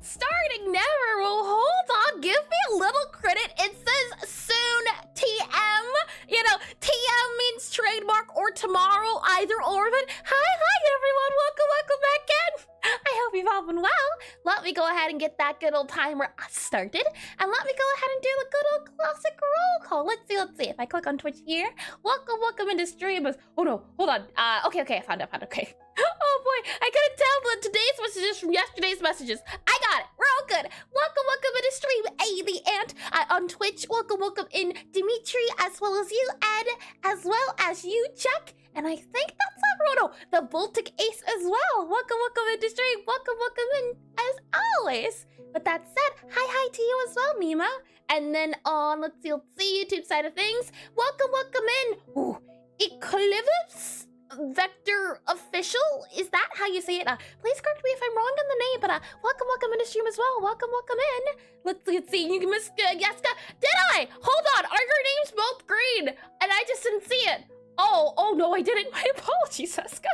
Starting never. Well, hold on. Give me a little credit. It says soon TM. You know, TM means trademark or tomorrow, either or. But hi, everyone. Welcome back in. I hope you've all been well. Let me go ahead and get that good old timer started. And let me go ahead and do the good old classic roll call. Let's see. If I click on Twitch here. Welcome into streamers. Oh no, hold on. Okay, I found it, okay. Oh boy, I couldn't tell the today's messages from yesterday's messages. I got it, we're all good. Welcome into stream, the Ant, on Twitch. Welcome in Dimitri, as well as you, Ed, as well as you, Chuck. And I think that's everyone. Oh, the Baltic Ace as well. Welcome into stream. Welcome in as always. With that said, hi to you as well, Mima. And then on, let's see, YouTube side of things. Welcome in. Ooh, Eclipse Vector Official. Is that how you say it? Please correct me if I'm wrong on the name, but welcome into stream as well. Welcome in. Let's see. You missed Yeska. Did I? Hold on. Are your names both green? And I just didn't see it. Oh no, I didn't. My apologies, Seska.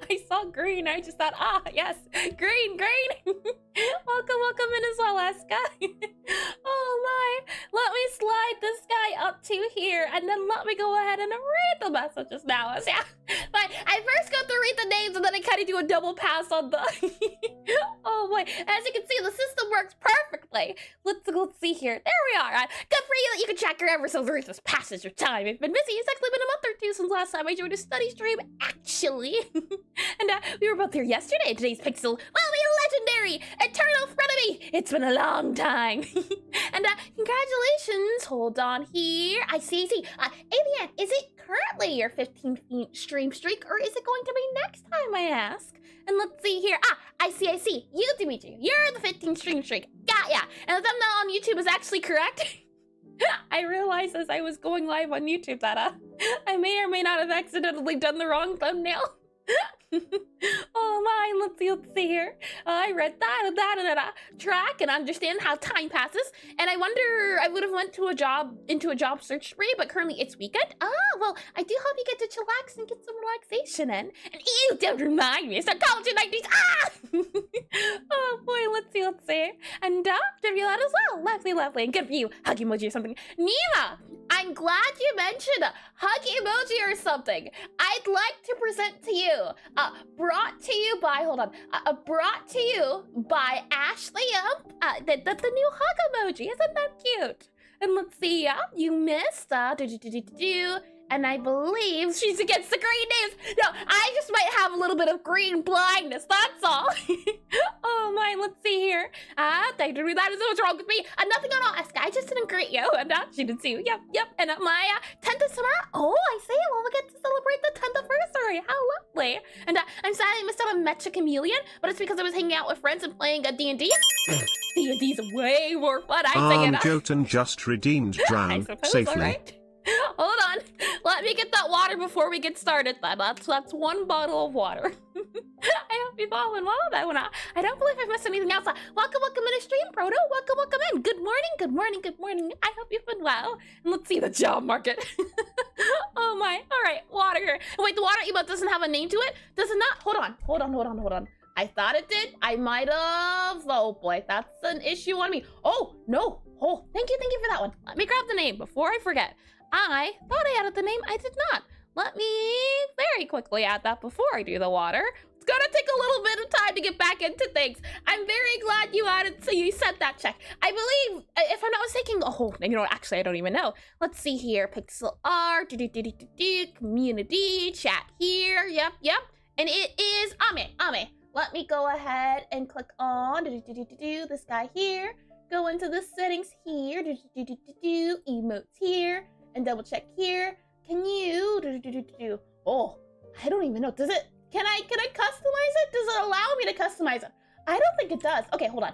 I saw green. I just thought, yes, green. welcome in as well, Eska. Oh my. Let me slide this guy up to here, and then let me go ahead and read the messages now. Yeah. But I first got to read the names, and then I kind of do a double pass on the... Oh boy. As you can see, the system works perfectly. Let's see here. There we are. Good for you that you can check your ever so brief passage of time. I've been busy. It's actually been a month or two since last time I joined a study stream, actually. And we were both here yesterday. Today's Pixel, legendary, eternal frenemy. It's been a long time. And congratulations. Hold on here. I see. Alien, is it currently your 15th stream streak, or is it going to be next time, I ask? And let's see here. I see. You, Dimitri, you're the 15th stream streak. Got ya. And the thumbnail on YouTube is actually correct. I realized as I was going live on YouTube that I may or may not have accidentally done the wrong thumbnail. Oh my, let's see here. I read that and then track and understand how time passes. And I wonder, I would have went to into a job search spree, but currently it's weekend. Well, I do hope you get to chillax and get some relaxation in. And ew, don't remind me, it's college in 90s. Oh boy, let's see. And Devula as well. Lovely. And good for you. Hug emoji or something. Nima, I'm glad you mentioned a hug emoji or something. I'd like to present to you, brought to you by Ashley the new hug emoji. Isn't that cute? And let's see, you missed, and I believe she's against the green names. No, I just might have a little bit of green blindness, that's all. Oh my, let's see here. Thank you, that is what's wrong with me. Nothing at all, Eska, I just didn't greet you. And she didn't see you, yep. And my 10th is tomorrow. Oh, I see, well, we get to celebrate the 10th anniversary. How lovely. And I'm sad I missed out on Mecha Chameleon, but it's because I was hanging out with friends and playing a D&D. D&D's way more fun, I think. Jotun just redeemed drown safely. Right? Hold on, let me get that water before we get started then. That's one bottle of water. I hope you've all been well though. I don't believe I've missed anything else. Welcome in stream, Proto. Welcome in. Good morning. I hope you've been well. And let's see the job market. Oh my, all right, water here. Wait, the water emote doesn't have a name to it? Does it not? Hold on. I thought it did. I might have. Oh boy, that's an issue on me. Oh no. Oh, thank you for that one. Let me grab the name before I forget. I thought I added the name. I did not. Let me very quickly add that before I do the water. It's gonna take a little bit of time to get back into things. I'm very glad you added, so you sent that check. I believe, if I'm not mistaken, actually, I don't even know. Let's see here. Pixelart, community, chat here. Yep. And it is Ame. Let me go ahead and click on this guy here. Go into the settings here. Emotes here. And double check here. Can you Oh, I don't even know. Does it? Can I customize it? Does it allow me to customize it? I don't think it does. Okay, hold on.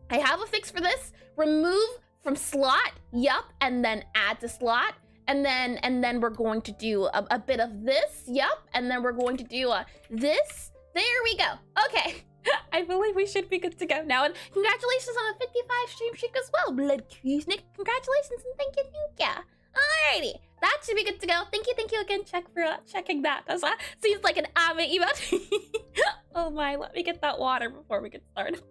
I have a fix for this. Remove from slot. Yup. And then add to slot. And then we're going to do a bit of this. Yup. And then we're going to do this. There we go. Okay. I believe we should be good to go now. And congratulations on a 55 stream streak as well, Blood Kuznik. Congratulations and thank you. Alrighty, that should be good to go. Thank you again, Check, for checking that. That seems like an Ame emote. Oh my, let me get that water before we get started.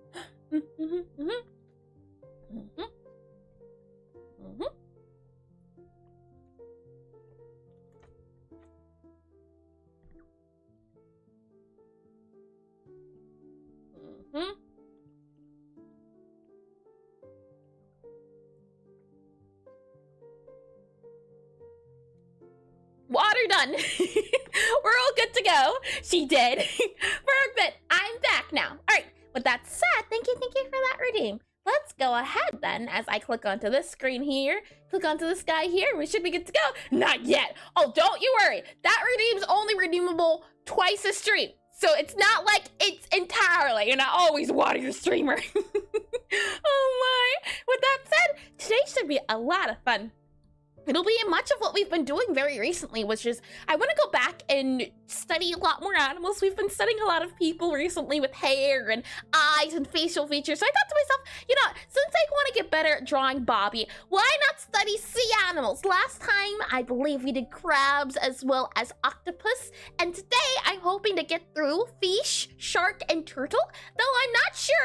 Water done. We're all good to go. She did. Perfect. I'm back now. All right. With that said, thank you for that redeem. Let's go ahead then, as I click onto this screen here, click onto this guy here, we should be good to go. Not yet. Oh, don't you worry. That redeem's only redeemable twice a stream. So it's not like it's entirely, you're not always water your streamer. Oh my. With that said, today should be a lot of fun. It'll be much of what we've been doing very recently, which is I want to go back and study a lot more animals. We've been studying a lot of people recently with hair and eyes and facial features. So I thought to myself, you know, since I want to get better at drawing Bobby, why not study sea animals? Last time, I believe we did crabs as well as octopus. And today, I'm hoping to get through fish, shark, and turtle, though I'm not sure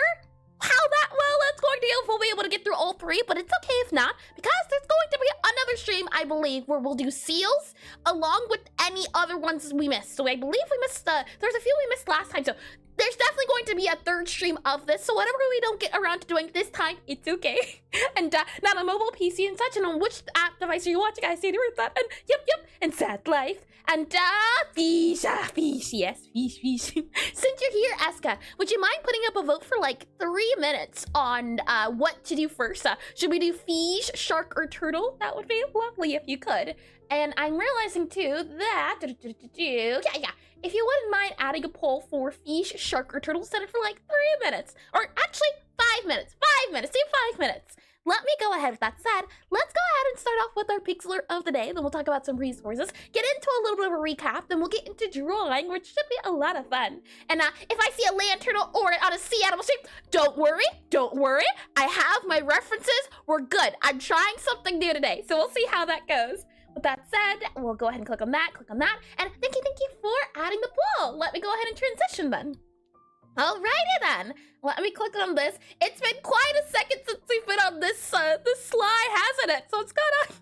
how that well that's going to go if we'll be able to get through all three, but it's okay if not, because there's going to be another stream, I believe, where we'll do seals along with any other ones we missed. So I believe we missed, there's a few we missed last time, so there's definitely going to be a third stream of this, so whatever we don't get around to doing this time, it's okay. And not on mobile PC and such, and on which app device are you watching? I see there is that, and yep, and sad life, and fish, yes, fish. Since you're here, Eska, would you mind putting up a vote for like 3 minutes on what to do first? Should we do fish, shark, or turtle? That would be lovely if you could. And I'm realizing too that, if you wouldn't mind adding a poll for fish, shark, or turtle, set it for like 3 minutes. Or actually, 5 minutes. 5 minutes. Do 5 minutes. Let me go ahead with that said. Let's go ahead and start off with our Pixelart of the day. Then we'll talk about some resources, get into a little bit of a recap, then we'll get into drawing, which should be a lot of fun. And if I see a land turtle or on a sea animal shape, don't worry. I have my references. We're good. I'm trying something new today, so we'll see how that goes. With that said, we'll go ahead and click on that, and thank you for adding the poll. Let me go ahead and transition then. Alrighty then, let me click on this. It's been quite a second since we've been on this slide, hasn't it? So it's gonna,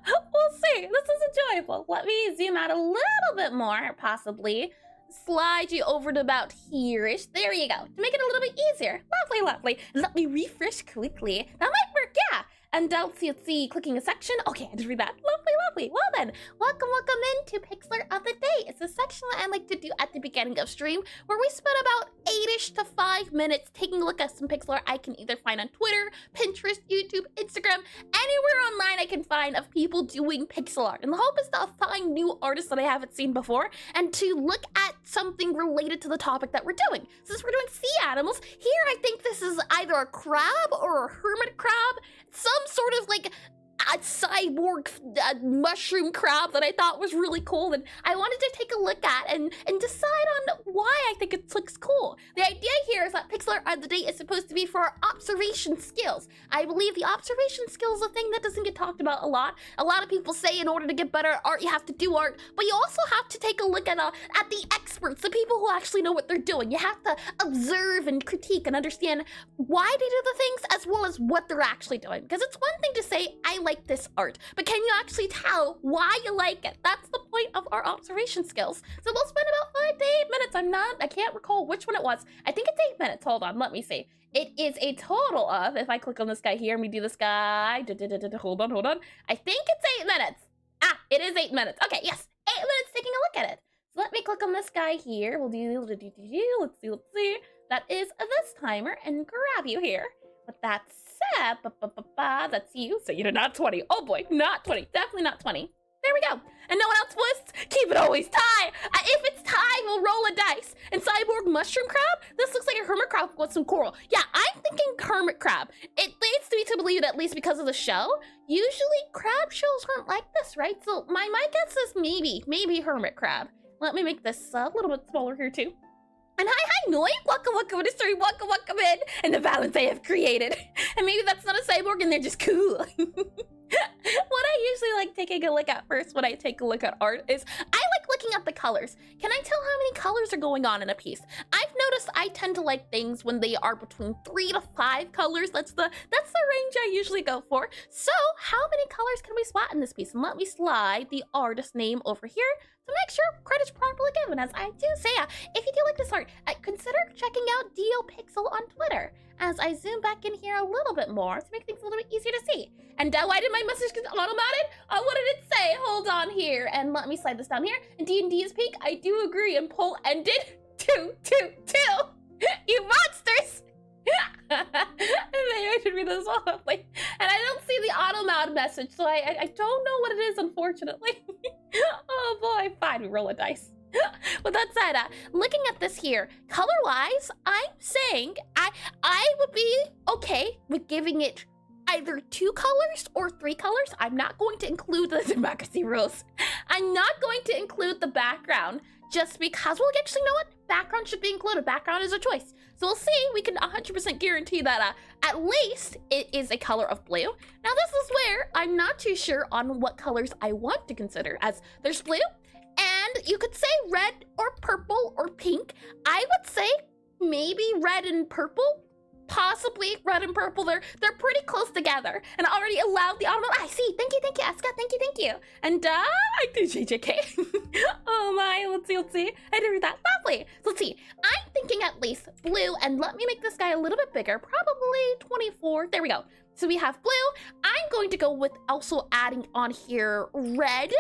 we'll see. This is enjoyable. Let me zoom out a little bit more, possibly. Slide you over to about here-ish. There you go, to make it a little bit easier. Lovely. Let me refresh quickly. That might work, yeah. And let's see, clicking a section. Okay, I just read that. Lovely. Well then, welcome into Pixelart of the Day. It's a section that I like to do at the beginning of stream, where we spend about 8-ish to 5 minutes taking a look at some pixel art I can either find on Twitter, Pinterest, YouTube, Instagram, anywhere online I can find of people doing pixel art. And the hope is to find new artists that I haven't seen before, and to look at something related to the topic that we're doing. Since we're doing sea animals, here I think this is either a crab or a hermit crab, some sort of like a cyborg mushroom crab that I thought was really cool, and I wanted to take a look at and decide on why I think it looks cool. The idea here is that Pixelart of the Day is supposed to be for our observation skills. I believe the observation skill is a thing that doesn't get talked about a lot. A lot of people say in order to get better at art, you have to do art, but you also have to take a look at the experts, the people who actually know what they're doing. You have to observe and critique and understand why they do the things as well as what they're actually doing. Because it's one thing to say, I like this art, but can you actually tell why you like it? That's the point of our observation skills. So we'll spend about 5 to 8 minutes. I can't recall which one it was. I think it's 8 minutes. Hold on, let me see. It is a total of, if I click on this guy here and we do this guy, hold on. I think it's 8 minutes. It is 8 minutes. Okay, yes, 8 minutes taking a look at it. So let me click on this guy here. We'll do, let's see. That is this timer and grab you here. With that said, that's you. So you're not 20. Oh boy, not 20. Definitely not 20. There we go. And no one else was. Keep it always tie. If it's tie, we'll roll a dice. And cyborg mushroom crab? This looks like a hermit crab with some coral. Yeah, I'm thinking hermit crab. It leads me to believe it, at least because of the show. Usually crab shows aren't like this, right? So my guess is maybe hermit crab. Let me make this a little bit smaller here too. And hi, Noi! Welcome to the stream, welcome in! And the balance I have created. And maybe that's not a cyborg and they're just cool. What I usually like taking a look at first when I take a look at art is, I like looking at the colors. Can I tell how many colors are going on in a piece? I've noticed I tend to like things when they are between 3 to 5 colors. That's the range I usually go for. So how many colors can we spot in this piece? And let me slide the artist name over here to make sure credit's properly given. As I do say, if you do like this art, consider checking out DOPixel on Twitter. As I zoom back in here a little bit more to make things a little bit easier to see. And why did my message get automated? What did it say? Hold on here, and let me slide this down here. And D&D is peak. I do agree, and poll ended 2, 2, 2. You monsters! Maybe I should read this off. And I don't see the auto-mad message, so I don't know what it is, unfortunately. Oh boy, fine, we roll a dice. With that said, looking at this here, color-wise, I'm saying I would be okay with giving it either 2 colors or 3 colors. I'm not going to include the democracy rules. I'm not going to include the background just because, well, actually, you know what? Background should be included. Background is a choice. So we'll see. We can 100% guarantee that at least it is a color of blue. Now, this is where I'm not too sure on what colors I want to consider, as there's blue, and you could say red or purple or pink. I would say maybe red and purple, possibly red and purple. They're pretty close together, and I already allowed the auto. I see. Thank you, Aska. Thank you. And I do JJK. Oh my, let's see. I did read that. Lovely. So let's see. I'm thinking at least blue, and let me make this guy a little bit bigger. Probably 24. There we go. So we have blue. I'm going to go with also adding on here red,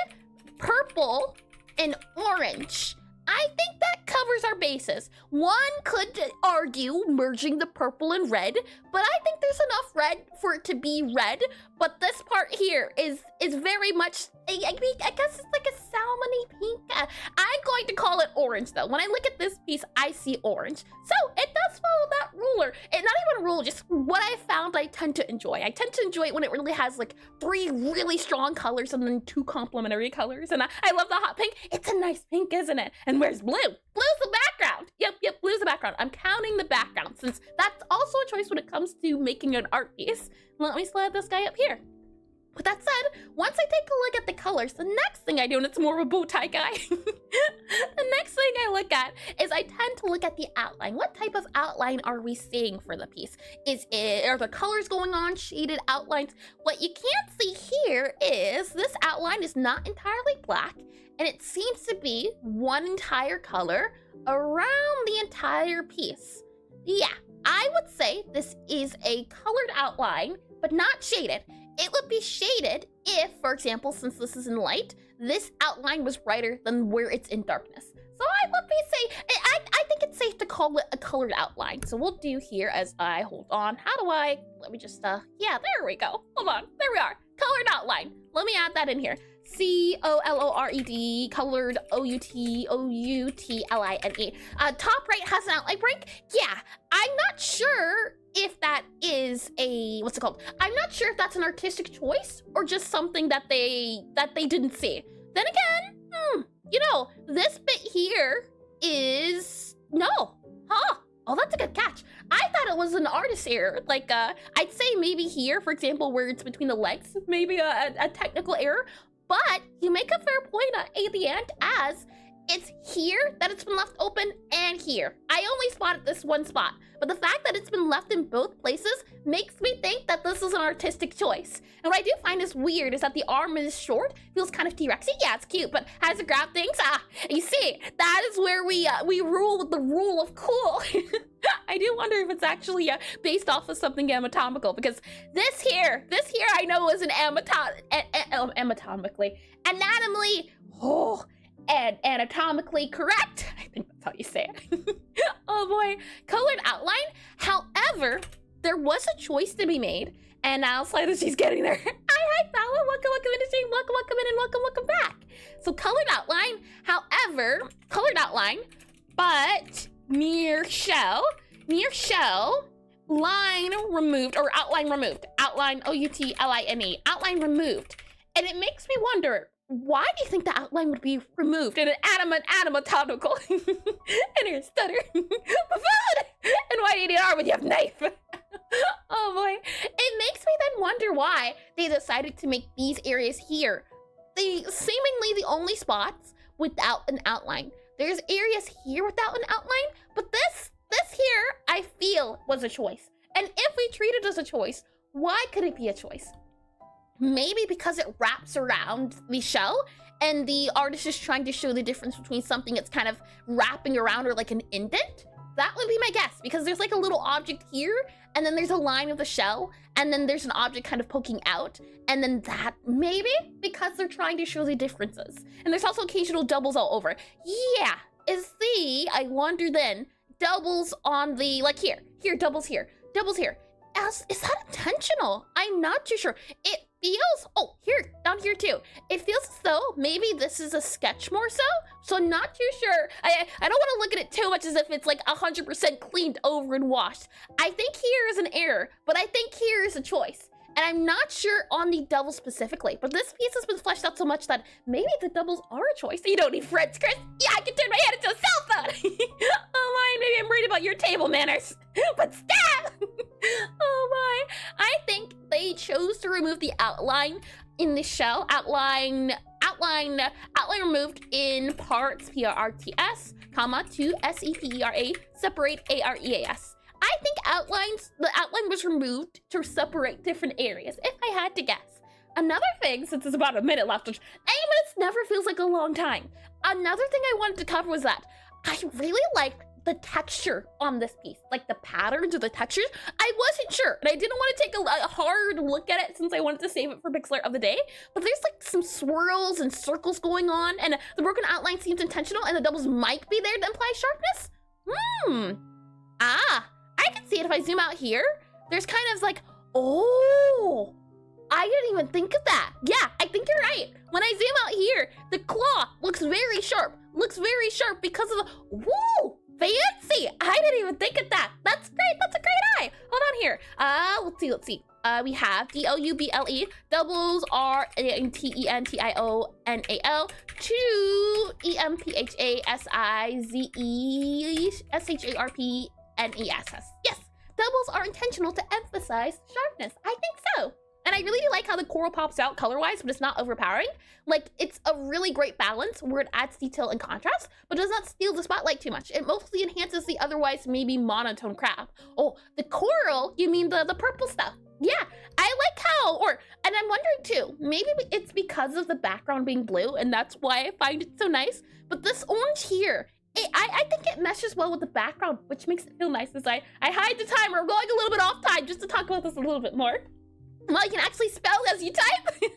purple, and orange. I think that covers our bases. One could argue merging the purple and red, but I think there's enough red for it to be red. But this part here is very much, I guess it's like a salmony pink. I'm going to call it orange though. When I look at this piece, I see orange. So it does follow that ruler. And not even a rule, just what I found I tend to enjoy. I tend to enjoy it when it really has like 3 really strong colors and then 2 complementary colors. And I love the hot pink. It's a nice pink, isn't it? And where's blue? Blue's the background. Yep, blue's the background. I'm counting the background since that's also a choice when it comes to making an art piece. Let me slide this guy up here. With that said, once I take a look at the colors, the next thing I do, and it's more of a bow tie guy, the next thing I look at is I tend to look at the outline. What type of outline are we seeing for the piece? Are the colors going on, shaded outlines? What you can't see here is this outline is not entirely black, and it seems to be one entire color around the entire piece. Yeah, I would say this is a colored outline, but not shaded. It would be shaded if, for example, since this is in light, this outline was brighter than where it's in darkness. So I would be saying, I think it's safe to call it a colored outline. So we'll do here as I hold on. Let me just, yeah, there we go. Hold on, there we are. Colored outline. Let me add that in here. COLORED, colored OUTOUTLINE. Top right has an outline break. Yeah, I'm not sure if that is a, what's it called? I'm not sure if that's an artistic choice or just something that they didn't see. Then again, you know, this bit here is no. Huh. Oh, that's a good catch. I thought it was an artist error. Like, I'd say maybe here, for example, where it's between the legs, maybe a technical error. But you make a fair point at the end, as it's here that it's been left open and here. I only spotted this one spot, but the fact that it's been left in both places makes me think that this is an artistic choice. And what I do find is weird is that the arm is short, feels kind of T-Rexy. Yeah, it's cute, but how does it grab things? You see, that is where we rule with the rule of cool. I do wonder if it's actually based off of something anatomical, because this here I know is an anatomically, and anatomically correct. I think that's how you say it. Oh boy, colored outline. However, there was a choice to be made, and now Slider, she's getting there. Hi, Fallon. Welcome in the stream. Welcome in, and welcome back. So colored outline. However, colored outline, but near shell, line removed, or outline removed. Outline, OUTLINE, outline removed. And it makes me wonder, why do you think the outline would be removed in an anatomical? And here, stutter. Food! And why do you need an arm when you have a knife? Oh boy. It makes me then wonder why they decided to make these areas here seemingly the only spots without an outline. There's areas here without an outline, but this I feel was a choice. And if we treat it as a choice, why could it be a choice? Maybe because it wraps around the shell and the artist is trying to show the difference between something that's kind of wrapping around or like an indent. That would be my guess, because there's like a little object here, and then there's a line of the shell, and then there's an object kind of poking out, and then that, maybe because they're trying to show the differences. And there's also occasional doubles all over. Yeah, I wonder then, doubles on the, like here, doubles here, doubles here. Is that intentional? I'm not too sure. It feels, oh, here, down here too. It feels as though maybe this is a sketch more so. So not too sure. I don't want to look at it too much as if it's like 100% cleaned over and washed. I think here is an error, but I think here is a choice. And I'm not sure on the doubles specifically, but this piece has been fleshed out so much that maybe the doubles are a choice. You don't need friends, Chris. Yeah, I can turn my head into a cell phone. Oh my, maybe I'm worried about your table manners. But stab! Oh my. I think they chose to remove the outline in the shell. Outline removed in parts, P-R-R-T-S, comma, to S-E-P-E-R-A, separate A-R-E-A-S. I think the outline was removed to separate different areas, if I had to guess. Another thing, since there's about a minute left, which 8 minutes never feels like a long time. Another thing I wanted to cover was that I really like the texture on this piece, like the patterns or the textures. I wasn't sure, and I didn't want to take a hard look at it since I wanted to save it for Pixelart of the day, but there's like some swirls and circles going on, and the broken outline seems intentional, and the doubles might be there to imply sharpness. I can see it if I zoom out here. There's kind of like, oh, I didn't even think of that. Yeah, I think you're right. When I zoom out here, the claw looks very sharp because of the, woo, fancy. I didn't even think of that. That's great, that's a great eye. Hold on here. Let's see. We have D-O-U-B-L-E, doubles are N-T-E-N-T-I-O-N-A-L, 2 E-M-P-H-A-S-I-Z-E-S-H-A-R-P-N-E-S-S. Yes, doubles are intentional to emphasize sharpness. I think so. And I really like how the coral pops out color-wise, but it's not overpowering. Like, it's a really great balance where it adds detail and contrast, but does not steal the spotlight too much. It mostly enhances the otherwise maybe monotone crab. Oh, the coral, you mean the purple stuff. Yeah, I like how, and I'm wondering too, maybe it's because of the background being blue, and that's why I find it so nice. But this orange here, I think it meshes well with the background, which makes it feel nice as I hide the timer. I'm going a little bit off time just to talk about this a little bit more. Well, you can actually spell as you type from time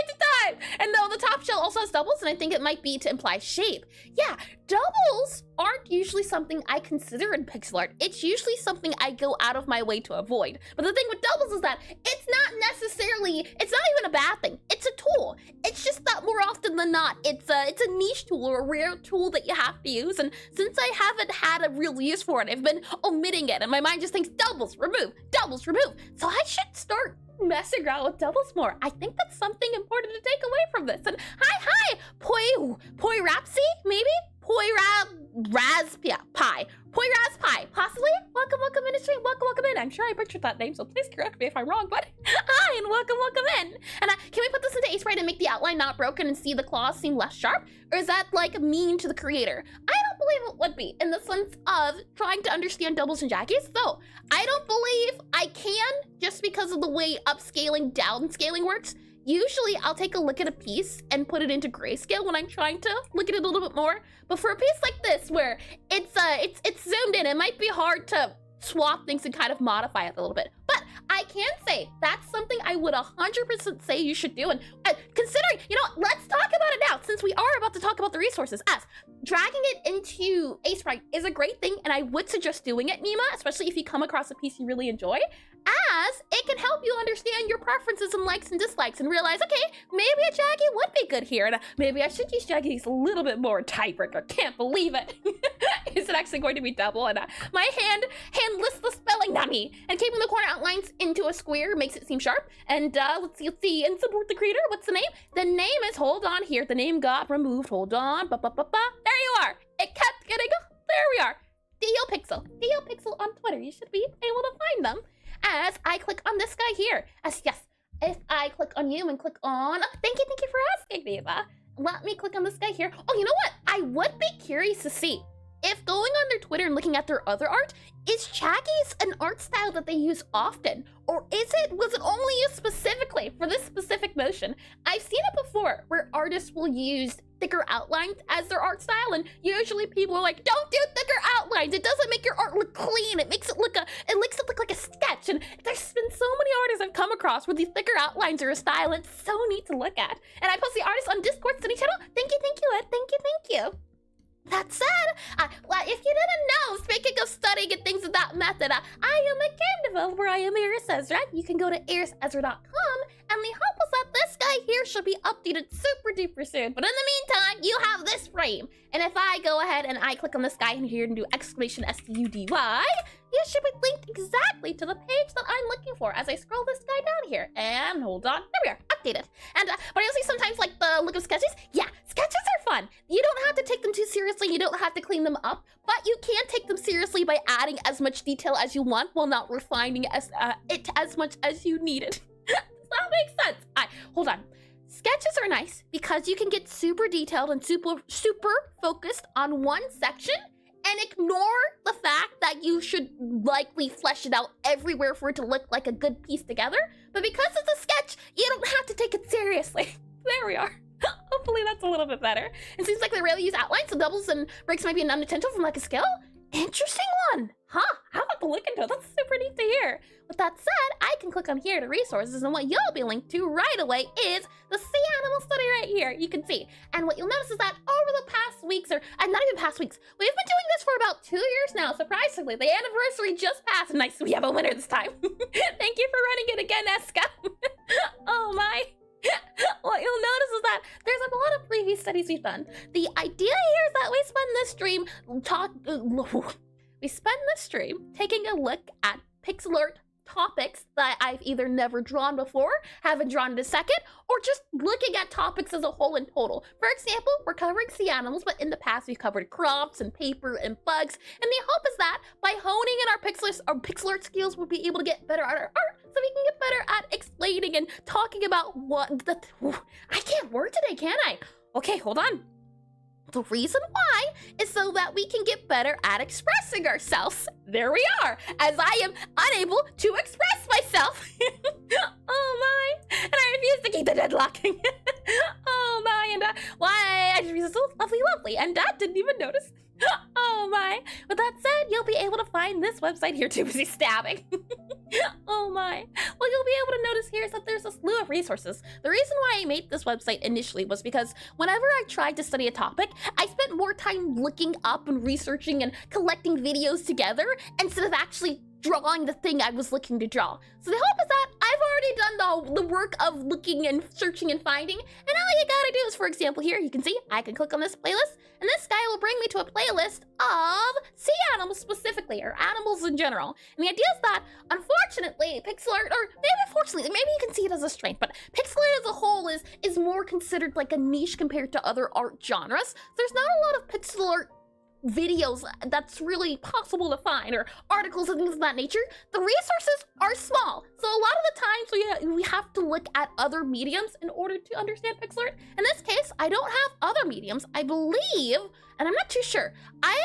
to time. And though the top shell also has doubles, and I think it might be to imply shape. Yeah, doubles aren't usually something I consider in pixel art. It's usually something I go out of my way to avoid. But the thing with doubles is that it's not even a bad thing. It's a tool. It's just that more often than not, it's a niche tool or a rare tool that you have to use. And since I haven't had a real use for it, I've been omitting it, and my mind just thinks doubles, remove, doubles, remove. So I should start messing around with doubles more. I think that's something important to take away from this. And hi, Poi Rapsy, maybe? Poi Raz Pie, possibly? Welcome in the stream, welcome in. I'm sure I butchered that name, so please correct me if I'm wrong, but hi, and welcome in. And can we put this into Aseprite and make the outline not broken and see the claws seem less sharp? Or is that like mean to the creator? I don't believe it would be, in the sense of trying to understand doubles and jackies, though. I don't believe I can, just because of the way upscaling, downscaling works. Usually I'll take a look at a piece and put it into grayscale when I'm trying to look at it a little bit more. But for a piece like this, where it's zoomed in, it might be hard to swap things and kind of modify it a little bit. But I can say that's something I would 100% say you should do. And considering, let's talk about it now, since we are about to talk about the resources. As dragging it into Aseprite is a great thing, and I would suggest doing it, Nima, especially if you come across a piece you really enjoy, as it can help you understand your preferences and likes and dislikes and realize, okay, maybe a Jaggy would be good here, and maybe I should use Jaggies a little bit more tiebreaker. Can't believe it. Is it actually going to be double? And my hand lists the spelling, not me. And keeping the corner outlines into a square makes it seem sharp. And let's see, and support the creator. What's the name? The name is, hold on here. The name got removed. Hold on. There you are. It kept getting, there we are. Pixel on Twitter. You should be able to find them. As I click on this guy here, if I click on you and click on, thank you for asking, Eva. Let me click on this guy here. Oh, you know what? I would be curious to see if going on their Twitter and looking at their other art, is Shaggy's an art style that they use often? Or was it only used specifically for this specific motion? I've seen it before where artists will use thicker outlines as their art style, and usually people are like, don't do thicker outlines, it doesn't make your art look clean, it makes it look like a sketch. And there's been so many artists I've come across where these thicker outlines are a style. It's so neat to look at. And I post the artists on Discord study channel. Thank you, Ed. Thank you. That said, well, if you didn't know, speaking of studying and things of that method, I am a game developer. I am Iris Ezra. You can go to irisezra.com, and the hope is that this guy here should be updated super duper soon. But in the meantime, you have this frame. And if I go ahead and I click on this guy in here and do exclamation STUDY, you should be linked exactly to the page that I'm looking for as I scroll this guy down here. And hold on, there we are, updated. And but you'll see sometimes like the look of sketches. Yeah, sketches are fun. You don't have to take them too seriously. You don't have to clean them up, but you can take them seriously by adding as much detail as you want while not refining it as much as you need it. Does that make sense? Hold on. Sketches are nice because you can get super detailed and super focused on one section and ignore the fact that you should likely flesh it out everywhere for it to look like a good piece together. But because it's a sketch, you don't have to take it seriously. There we are. Hopefully that's a little bit better. It seems like they rarely use outlines, so doubles and breaks might be a non-potential from like a skill. Interesting one. Huh, how about to look into it? That's super neat to hear. With that said, I can click on here to resources, and what you'll be linked to right away is the sea animal study right here. You can see. And what you'll notice is that over the past weeks, or not even past weeks, we've been doing this for about 2 years now, surprisingly. The anniversary just passed. Nice, we have a winner this time. Thank you for running it again, Eska. Oh my. What you'll notice is that there's a lot of previous studies we've done. The idea here is that we spend this stream taking a look at Pixelart topics that I've either never drawn before, haven't drawn in a second, or just looking at topics as a whole in total. For example, we're covering sea animals, but in the past we've covered crops and paper and bugs, and the hope is that by honing in our Pixelart skills, we'll be able to get better at our art, so we can get better at explaining and talking about I can't word today, can I? Okay, hold on. The reason why is so that we can get better at expressing ourselves. There we are, as I am unable to express myself. Oh my, and I refuse to keep the deadlocking. Oh my, and why, I just refuse, so lovely, and Dad didn't even notice. Oh my, with that said, you'll be able to find this website here, too busy stabbing. Oh my, what you'll be able to notice here is that there's a slew of resources. The reason why I made this website initially was because whenever I tried to study a topic, I spent more time looking up and researching and collecting videos together instead of actually drawing the thing I was looking to draw. So the hope is that I've already done the work of looking and searching and finding, and all you gotta do is, for example, here you can see I can click on this playlist, and this guy will bring me to a playlist of sea animals specifically, or animals in general. And the idea is that, unfortunately, Pixelart, or maybe fortunately, maybe you can see it as a strength, but Pixelart as a whole is more considered like a niche compared to other art genres. There's not a lot of Pixelart videos that's really possible to find, or articles and things of that nature. The resources are small, so a lot of the times we have to look at other mediums in order to understand Pixelart. In this case, I don't have other mediums, I believe, and I'm not too sure. I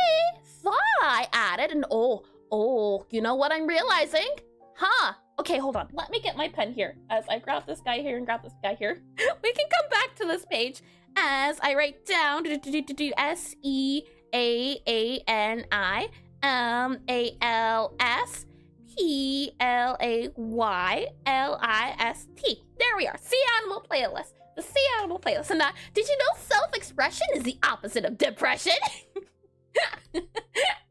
thought I added an you know what I'm realizing? Huh. Okay, hold on. Let me get my pen here as I grab this guy here and grab this guy here. We can come back to this page as I write down SEAANI ALSPLAYLIST. There we are. Sea animal playlist. The sea animal playlist. And did you know self-expression is the opposite of depression?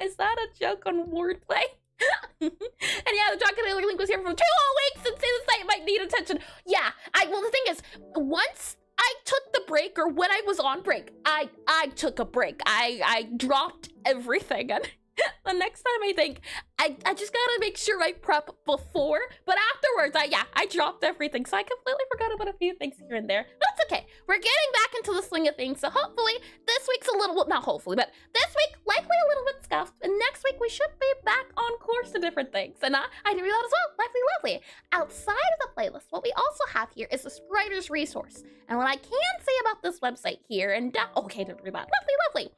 Is that a joke on wordplay? And yeah, the John Canary link was here for 2 whole weeks and say the site might need attention. Yeah, well the thing is, once I took the break, or when I was on break, I took a break. I dropped everything, and the next time I think I just gotta make sure I prep before, but afterwards I dropped everything, so I completely forgot about a few things here and there. But it's okay. We're getting back into the swing of things, so hopefully this week's a little, not hopefully, but this week likely a little bit scuffed, and next week we should be back on course to different things. And I didn't read that as well. Lovely. Outside of the playlist, what we also have here is the writer's resource. And what I can say about this website here, and okay, didn't read that. Lovely.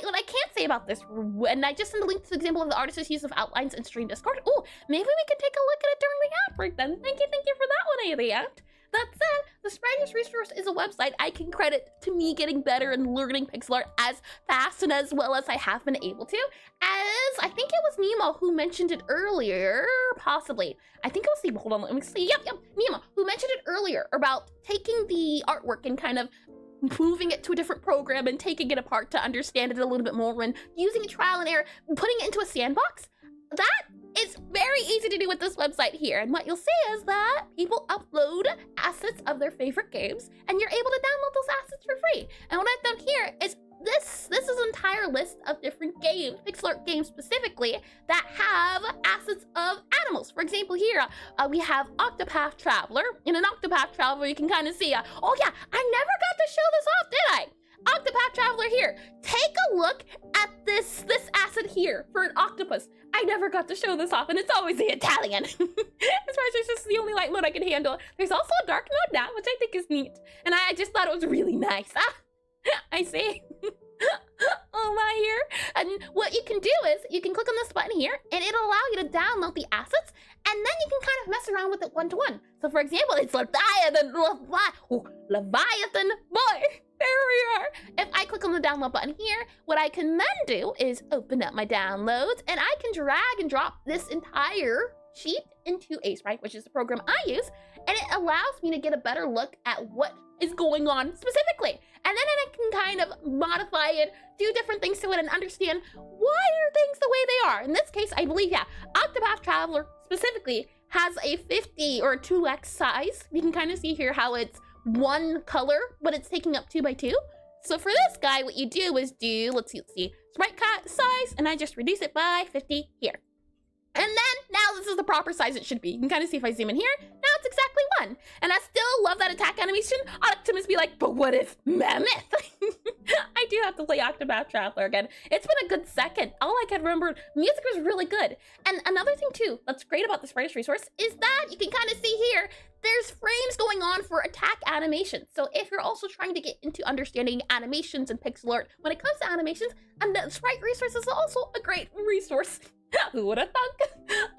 what I can't say about this, and I just sent a link to the example of the artist's use of outlines in stream Discord. Oh, maybe we can take a look at it during the ad break then. Thank you for that one, Aliat. That said, the Spriter's Resource is a website I can credit to me getting better and learning pixel art as fast and as well as I have been able to. As I think it was Nemo who mentioned it earlier, possibly. I think it was Nemo. Hold on, let me see. Yep, Nemo who mentioned it earlier about taking the artwork and kind of moving it to a different program and taking it apart to understand it a little bit more and using trial and error, putting it into a sandbox. That is very easy to do with this website here. And what you'll see is that people upload assets of their favorite games and you're able to download those assets for free. And what I've done here is this is an entire list of different games, pixel art games specifically, that have assets of animals. For example, here we have Octopath Traveler. In an Octopath Traveler, you can kind of see, oh yeah, I never got to show this off, did I? Octopath Traveler here. Take a look at this asset here for an octopus. I never got to show this off, and it's always the Italian. As far as this is the only light mode I can handle. There's also a dark mode now, which I think is neat. And I just thought it was really nice. I see. Oh my here. And what you can do is you can click on this button here and it'll allow you to download the assets and then you can kind of mess around with it one-to-one. So for example, it's Leviathan boy. There we are. If I click on the download button here, what I can then do is open up my downloads and I can drag and drop this entire sheet into Aseprite, which is the program I use, and it allows me to get a better look at what is going on specifically. And then I can kind of modify it, do different things to it, and understand why are things the way they are. In this case, I believe, yeah, Octopath Traveler specifically has a 50 or 2x size. You can kind of see here how it's one color, but it's taking up 2x2. So for this guy, what you do is let's see, sprite size, and I just reduce it by 50 here. And then, now this is the proper size it should be. You can kind of see if I zoom in here, now it's exactly 1. And I still love that attack animation. Optimus be like, but what if Mammoth? I do have to play Octopath Traveler again. It's been a good second. All I can remember, music was really good. And another thing too, that's great about the Spriter's Resource is that you can kind of see here, there's frames going on for attack animations. So if you're also trying to get into understanding animations and pixel art, when it comes to animations, and the Sprite Resource is also a great resource. Who would have thunk?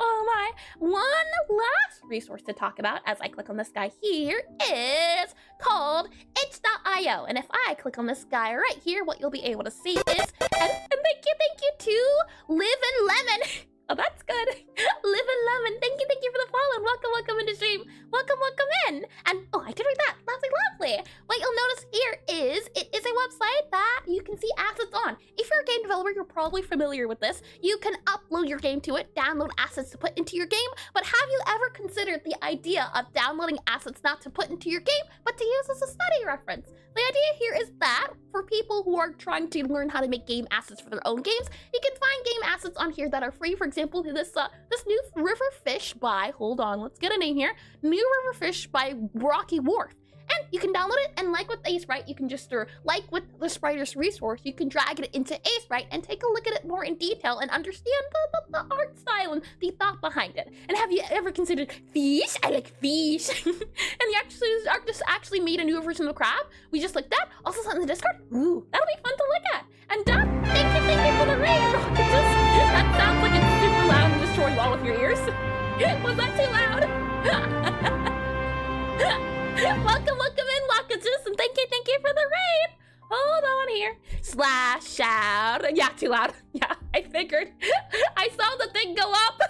Oh my. One last resource to talk about as I click on this guy here is called itch.io. And if I click on this guy right here, what you'll be able to see is, and thank you to Live and Lemon. Oh, that's good. Live and Lemon. Thank you for the follow. Welcome into stream. Welcome in. And oh, I did read that. Lovely. What you'll notice here is it is a website that you can see assets on. If you're a game developer, you're probably familiar with this. You can upload your game to it, download assets to put into your game. But have you ever considered the idea of downloading assets not to put into your game, but to use as a study reference? The idea here is that for people who are trying to learn how to make game assets for their own games, you can find game assets on here that are free. For example, this new river fish by, hold on, let's get a name here. New river fish by Rocky Wharf. And you can download it, and like with Aseprite, you can just, like with the Spriter's Resource, you can drag it into Aseprite and take a look at it more in detail and understand the art style and the thought behind it. And have you ever considered fish? I like fish. And the artist actually made a new version of crab. We just looked at, also sent in the Discord. Ooh, that'll be fun to look at. And thank you for the raid. That sounds like it's super loud and destroying all of your ears. Was that too loud? Welcome in, Lockages, and thank you for the raid. Hold on here. Slash out. Yeah, too loud. Yeah, I figured. I saw the thing go up.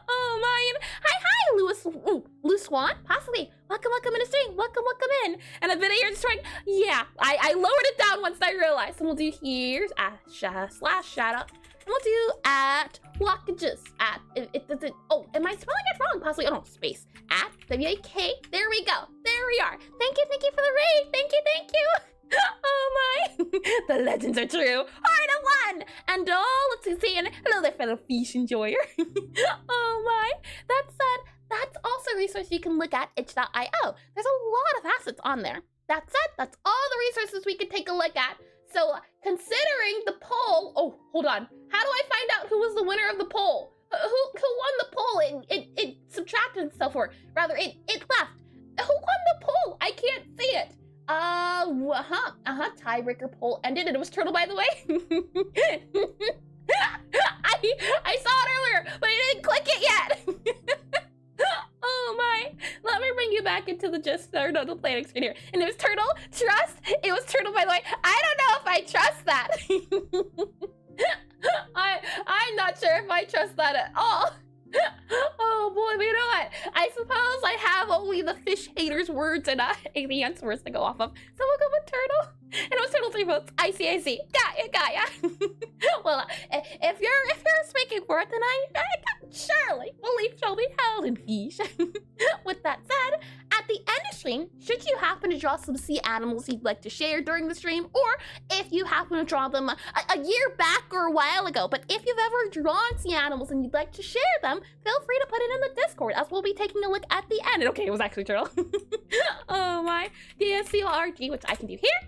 Oh my. Hi, Lewis. Ooh, Lou Swan, possibly. Welcome in the stream. Welcome in. And a video here destroying. Yeah, I lowered it down once I realized. And we'll do here's slash shout out. And we'll do at Lockages at it doesn't. Oh, am I spelling it wrong? Possibly. Oh no, space at WAK. There we go. There we are. Thank you for the raid. Thank you. Oh my. The legends are true. Alright, I won. And let's see. And hello there, fellow fish enjoyer. Oh my. That said, that's also a resource you can look at itch.io. There's a lot of assets on there. That said, that's all the resources we can take a look at. So considering the poll, oh, hold on. How do I find out who was the winner of the poll? Who won the poll? It subtracted itself, or rather, it left. Who won the poll? I can't see it. Tiebreaker poll ended, and it was Turtle, by the way. I saw it earlier, but I didn't click it yet. Oh my! Let me bring you back into the the planning screen here. And it was Turtle. Trust. It was Turtle, by the way. I don't know if I trust that. I'm not sure if I trust that at all. Oh boy, but you know what? I suppose I have only the fish haters' words and aliens words to go off of. So we'll go with Turtle. And it was Turtle 3 votes. I see. Got ya. Well, if you're speaking for it, then I surely belief shall be held in peace. With that said, at the end of stream, should you happen to draw some sea animals you'd like to share during the stream, or if you happen to draw them a year back or a while ago, but if you've ever drawn sea animals and you'd like to share them, feel free to put it in the Discord, as we'll be taking a look at the end. Okay, it was actually Turtle. Oh my. DSCORG, which I can do here.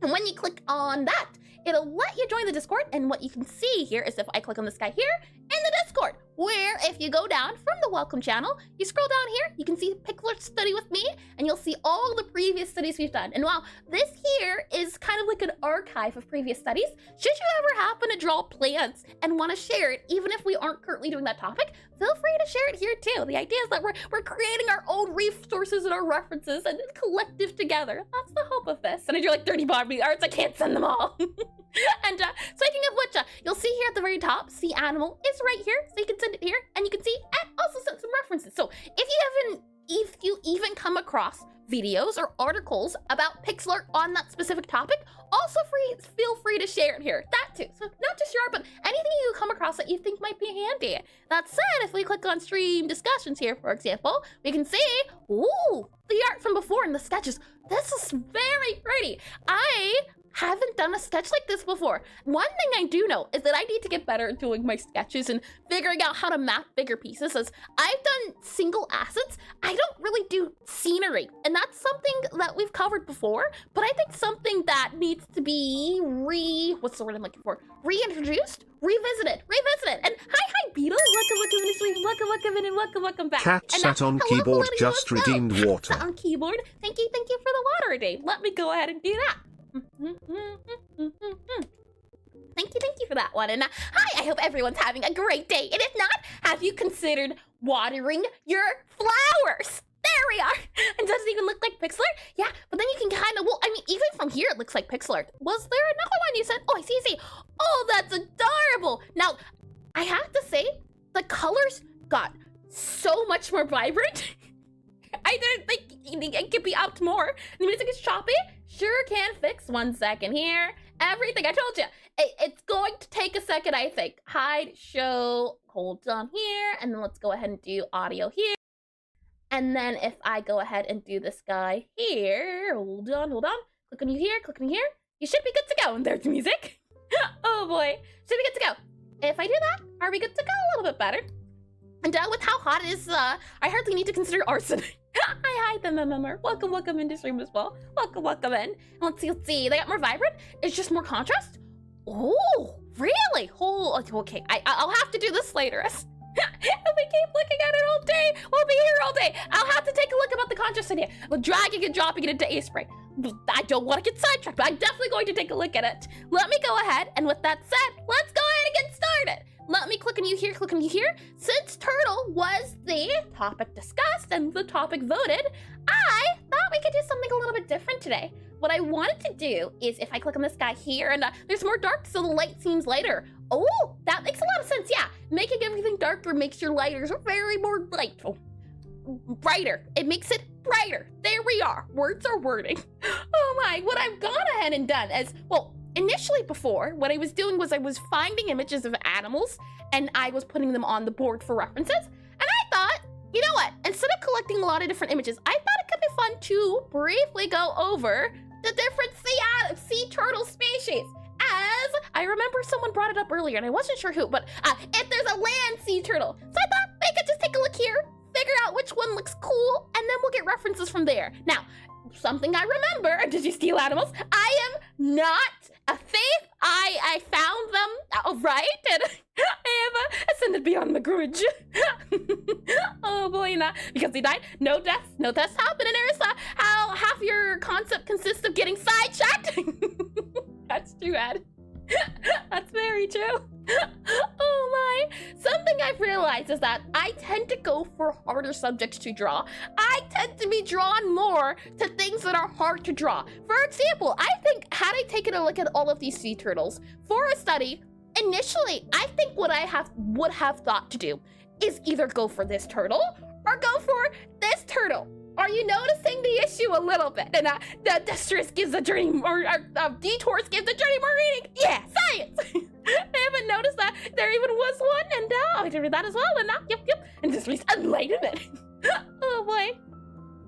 And when you click on that, it'll let you join the Discord, and what you can see here is if I click on this guy here in the Discord, where if you go down from the welcome channel, you scroll down here, you can see Pixelart study with me, and you'll see all the previous studies we've done. And while this here is kind of like an archive of previous studies, should you ever happen to draw plants and want to share it, even if we aren't currently doing that topic, feel free to share it here too. The idea is that we're creating our own resources and our references and collective together. That's the hope of this. And I drew like 30 Barbie arts, I can't send them all. And speaking of which, you'll see here at the very top, sea animal is right here, so you can send it here, and you can see and also send some references. So if you even come across videos or articles about Pixelart on that specific topic, also feel free to share it here. That too. So not just your art, but anything you come across that you think might be handy. That said, if we click on stream discussions here, for example, we can see, ooh, the art from before and the sketches. This is very pretty. I haven't done a sketch like this before. One thing I do know is that I need to get better at doing my sketches and figuring out how to map bigger pieces, as I've done single assets. I don't really do scenery, and that's something that we've covered before, but I think something that needs to be what's the word I'm looking for? Reintroduced? Revisited. And hi Beetle, welcome back. Cat And sat on hello, keyboard, hello, just hello. redeemed water. Sat on keyboard. Thank you for the water, Dave. Let me go ahead and do that. Thank you for that one. And hi, I hope everyone's having a great day. And if not, have you considered watering your flowers? There we are. And does it even look like Pixelart? Yeah, but then you can kind of, well, I mean, even from here, it looks like Pixelart. Was there another one you said? Oh, I see. Oh, that's adorable. Now, I have to say, the colors got so much more vibrant. I didn't think it could be upped more. The music is choppy. Sure can fix. 1 second here. Everything. I told you. It's going to take a second, I think. Hide, show, hold on here. And then let's go ahead and do audio here. And then if I go ahead and do this guy here. Hold on. Click on you here. You should be good to go. And there's music. Oh boy. Should be good to go. If I do that, are we good to go? A little bit better. And with how hot it is, I hardly need to consider arson. Hi, the member. Welcome into stream as well. Welcome in. Let's see. They got more vibrant. It's just more contrast. Oh, really? Oh, okay. I'll have to do this later. If we keep looking at it all day, we'll be here all day. I'll have to take a look about the contrast idea. We're dragging and dropping it into Aseprite. I don't want to get sidetracked, but I'm definitely going to take a look at it. Let me go ahead, and with that said, let's go ahead and get started. Let me click on you here. Since Turtle was the topic discussed and the topic voted, I thought we could do something a little bit different today. What I wanted to do is if I click on this guy here, and there's more dark, so the light seems lighter. Oh, that makes a lot of sense, yeah. Making everything darker makes your lighters very more light. Oh, brighter. It makes it brighter. There we are. Words are wording. Oh my, what I've gone ahead and done is, well, initially before, what I was doing was I was finding images of animals and I was putting them on the board for references. And I thought, you know what? Instead of collecting a lot of different images, I thought it could be fun to briefly go over the different sea turtle species. As I remember someone brought it up earlier and I wasn't sure who, but if there's a land sea turtle. So I thought we could just take a look here, figure out which one looks cool, and then we'll get references from there. Now, something I remember, did you steal animals? I am not a thief. I found them outright, and I have ascended beyond my grudge. Oh boy, because he died. No deaths happened, and there's how half your concept consists of getting sidetracked. That's too bad. That's very true. Oh my. Something I've realized is that I tend to go for harder subjects to draw. I tend to be drawn more to things that are hard to draw. For example, I think had I taken a look at all of these sea turtles for a study, initially, I think what I would have thought to do is either go for this turtle or go for this turtle. Are you noticing the issue a little bit? And the stress gives the journey, or detours gives the journey more meaning. Yeah, science. I haven't noticed that there even was one, and now I did read that as well. And now, yep, and this was enlightenment. Oh boy.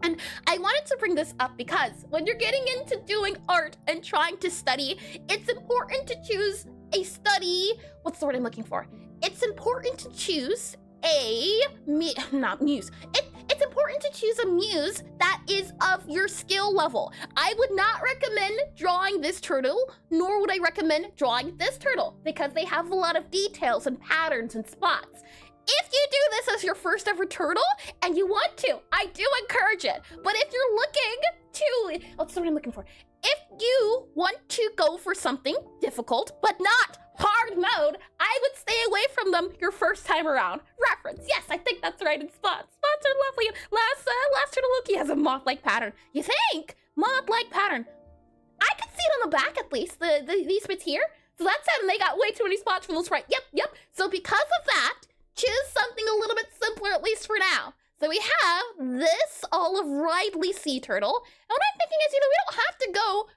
And I wanted to bring this up because when you're getting into doing art and trying to study, it's important to choose a study. What's the word I'm looking for? It's important to choose it's important to choose a muse that is of your skill level. I would not recommend drawing this turtle, nor would I recommend drawing this turtle, because they have a lot of details and patterns and spots. If you do this as your first ever turtle and you want to, I do encourage it. But if you're looking to, what's the word I'm looking for? If you want to go for something difficult, but not hard mode, I would stay away from them your first time around. Reference, yes, I think that's right in spots. Spots are lovely. Last turtle Loki has a moth-like pattern. You think? Moth-like pattern. I could see it on the back at least, these bits here. So that's it, and they got way too many spots for those right. Yep. So because of that, choose something a little bit simpler, at least for now. So we have this olive Ridley sea turtle. And what I'm thinking is, we don't have to go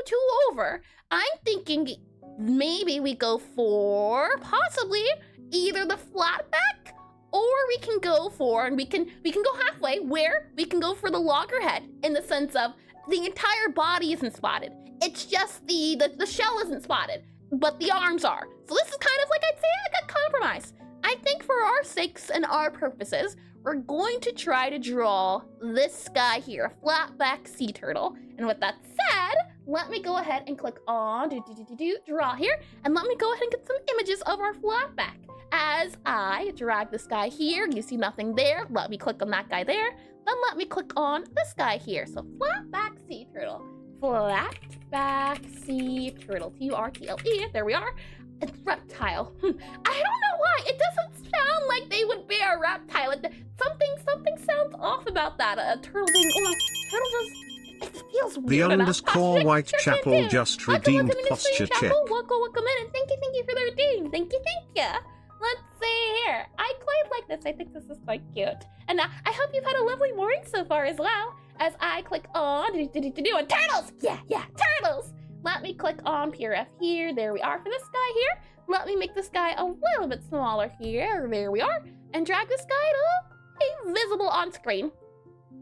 too over. I'm thinking maybe we go for possibly either the flat back, or we can go for, and we can go halfway, where we can go for the loggerhead, in the sense of the entire body isn't spotted. It's just the shell isn't spotted, but the arms are. So this is kind of like, I'd say, a good compromise. I think for our sakes and our purposes, we're going to try to draw this guy here, a flat back sea turtle. And with that said, let me go ahead and click on draw here, and let me go ahead and get some images of our flat back. As I drag this guy here, you see nothing there. Let me click on that guy there. Then let me click on this guy here. So flat back sea turtle. Flat back sea turtle. Turtle. There we are. It's reptile. I don't know why. It doesn't sound like they would be a reptile. Something sounds off about that. A turtle being, turtle just, it feels weird. The underscore Whitechapel just redeemed posture check. Welcome in, and thank you for the redeem. Thank you. Let's see here. I quite like this. I think this is quite cute. And I hope you've had a lovely morning so far as well. As I click on turtles. Yeah, turtles. Let me click on PRF here. There we are for this guy here. Let me make this guy a little bit smaller here. There we are. And drag this guy to be visible on screen.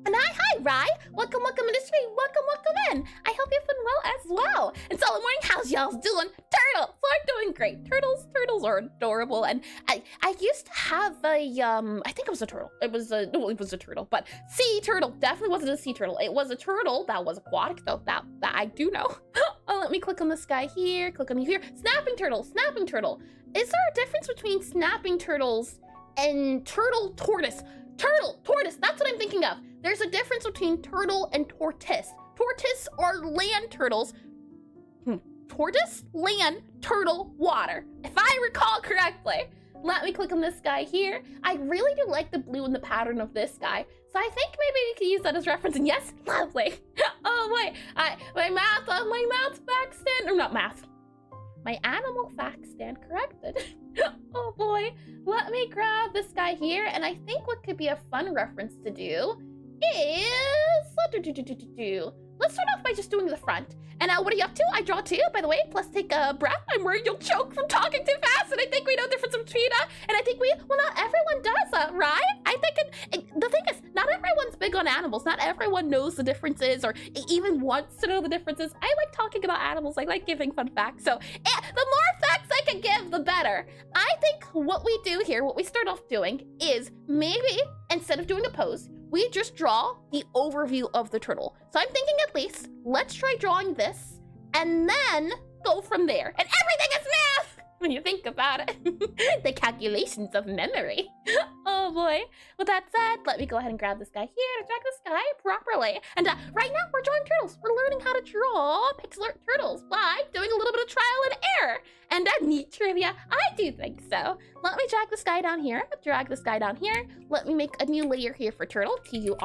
And hi, Rye. Welcome in the stream. Welcome in. I hope you've been well as well. And solid morning, how's y'all doing? Turtles are doing great. Turtles are adorable. And I used to have a, I think it was a turtle. It was a turtle, but sea turtle. Definitely wasn't a sea turtle. It was a turtle that was aquatic though. That I do know. Oh, let me click on this guy here. Click on you here. Snapping turtle. Is there a difference between snapping turtles and turtle tortoise? Tortoise, that's what I'm thinking of. There's a difference between turtle and tortoise. Tortoise are land turtles. Tortoise, land, turtle, water. If I recall correctly. Let me click on this guy here. I really do like the blue and the pattern of this guy. So I think maybe we could use that as reference. And yes, lovely. Oh boy, my math back stand, or not math. My animal facts stand corrected. Oh boy, let me grab this guy here, and I think what could be a fun reference to do is, let's start off by just doing the front. And what are you up to? I draw too, by the way. Plus take a breath. I'm worried you'll choke from talking too fast, and I think we know the difference between and I think well, not everyone does, right? I think the thing is, not everyone's big on animals. Not everyone knows the differences or even wants to know the differences. I like talking about animals. I like giving fun facts. So the more facts I can give, the better. I think what we do here, what we start off doing is maybe instead of doing a pose, we just draw the overview of the turtle. So I'm thinking at least, let's try drawing this and then go from there. And everything is math when you think about it. The calculations of memory. Oh Oh boy. With that said, let me go ahead and grab this guy here to drag this guy properly. And right now we're drawing turtles. We're learning how to draw Pixelart turtles by doing a little bit of trial and error. And neat trivia, I do think so. Let me drag this guy down here. Drag this guy down here. Let me make a new layer here for turtle. Turtle.